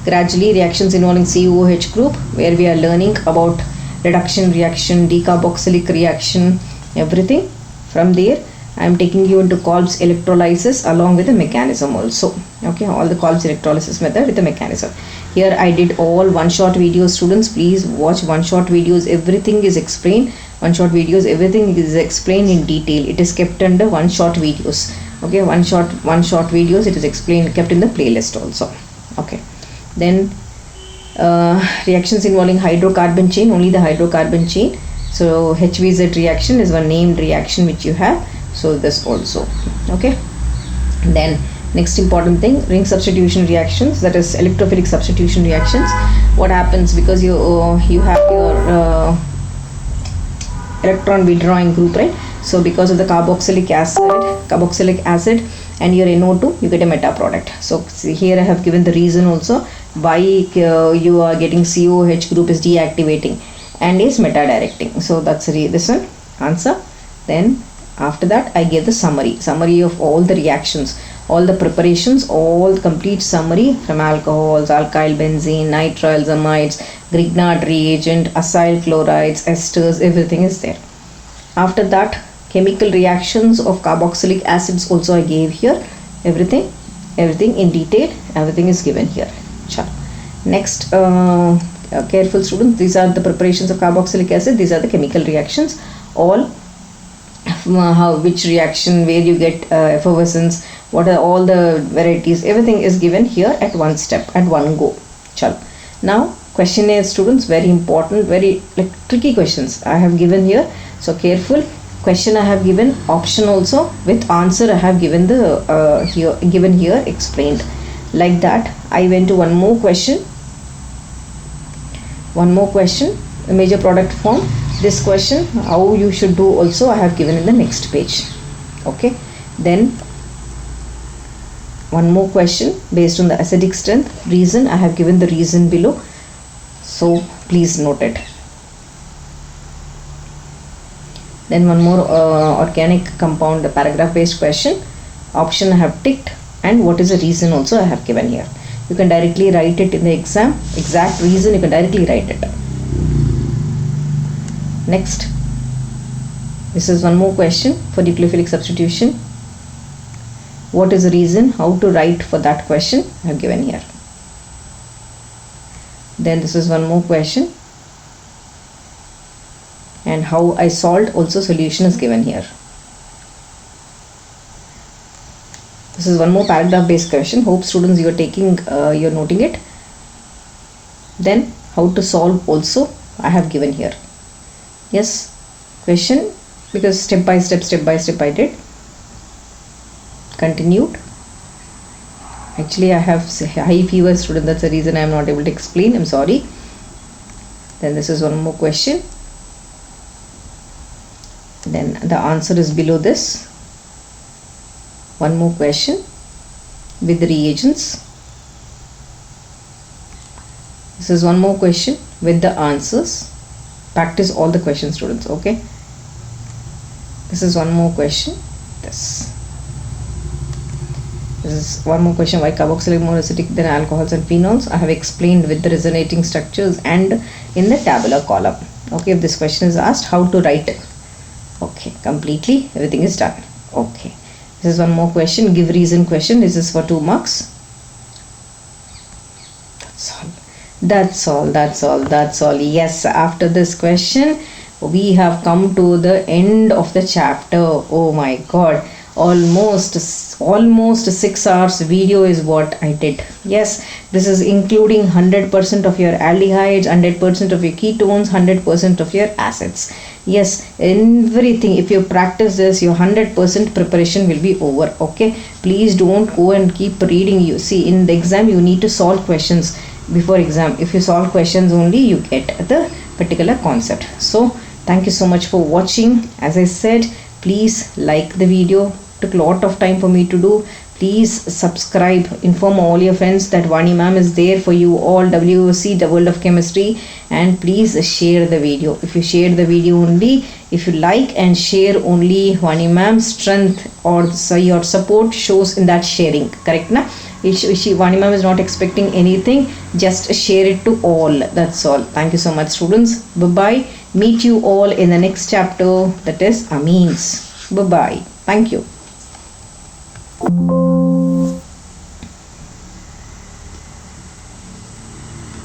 gradually reactions involving COH group, where we are learning about reduction reaction, decarboxylic reaction, everything. From there I am taking you into Kolb's electrolysis along with the mechanism also. Okay, all the Kolb's electrolysis method with the mechanism. Here I did all one shot videos. Students, please watch one shot videos. Everything is explained. One shot videos, everything is explained in detail. It is kept under one shot videos. Okay, one shot videos. It is explained, kept in the playlist also. Okay, then reactions involving hydrocarbon chain, only the hydrocarbon chain. So HVZ reaction is one named reaction which you have. So this also. Okay, then next important thing, ring substitution reactions, that is electrophilic substitution reactions. What happens because you have your electron withdrawing group, right? So because of the carboxylic acid and your NO2, you get a meta product. So see, here I have given the reason also why you are getting COH group is deactivating and is meta directing. So that's this one answer. Then after that I gave the summary of all the reactions, all the preparations, all complete summary from alcohols, alkyl benzene, nitriles, amides, Grignard reagent, acyl chlorides, esters, everything is there. After that chemical reactions of carboxylic acids also I gave here. Everything in detail, everything is given here. Next, careful students, these are the preparations of carboxylic acid, these are the chemical reactions, all which reaction, where you get effervescence, what are all the varieties, everything is given here at one step, at one go. Now questionnaire, students, very important, very tricky questions I have given here, so careful. Question I have given, option also with answer I have given the here explained. Like that I went to one more question, a major product form. This question how you should do also I have given in the next page. Okay, then one more question based on the acidic strength, reason I have given the reason below, so please note it. Then one more organic compound, the paragraph based question, option I have ticked, and what is the reason also I have given here. You can directly write it in the exam, exact reason you can directly write it. Next, this is one more question for nucleophilic substitution. What is the reason, how to write for that question I have given here. Then this is one more question, and how I solved also solution is given here. This is one more paragraph based question. Hope students you are taking, you are noting it. Then how to solve also I have given here. Yes, question, because step by step I did. Continued. Actually I have high fever, student, that's the reason I am not able to explain, I'm sorry. Then this is one more question. Then the answer is below this. One more question with the reagents. This is one more question with the answers. Practice all the questions, students. Okay, this is one more question. This is one more question, why carboxylic more acidic than alcohols and phenols. I have explained with the resonating structures and in the tabular column. Okay, if this question is asked, how to write it. Okay, completely everything is done. Okay, this is one more question, give reason question. This is for 2 marks. That's all. Yes, after this question we have come to the end of the chapter. Oh my god, almost 6 hours video is what I did. Yes, this is including 100% of your aldehydes, 100% of your ketones, 100% of your acids. Yes, everything. If you practice this, your 100% preparation will be over. Okay, please don't go and keep reading. You see, in the exam you need to solve questions before exam. If you solve questions only, you get the particular concept. So thank you so much for watching. As I said, please like the video. Took a lot of time for me to do. Please subscribe, inform all your friends that Vani ma'am is there for you all, WOC, the world of chemistry, and please share the video. If you share the video only, if you like and share only, Vani ma'am's strength or your support shows in that sharing, correct na? Vani ma'am is not expecting anything, just share it to all. That's all. Thank you so much, students. Bye bye. Meet you all in the next chapter, that is amines. Bye bye. Thank you.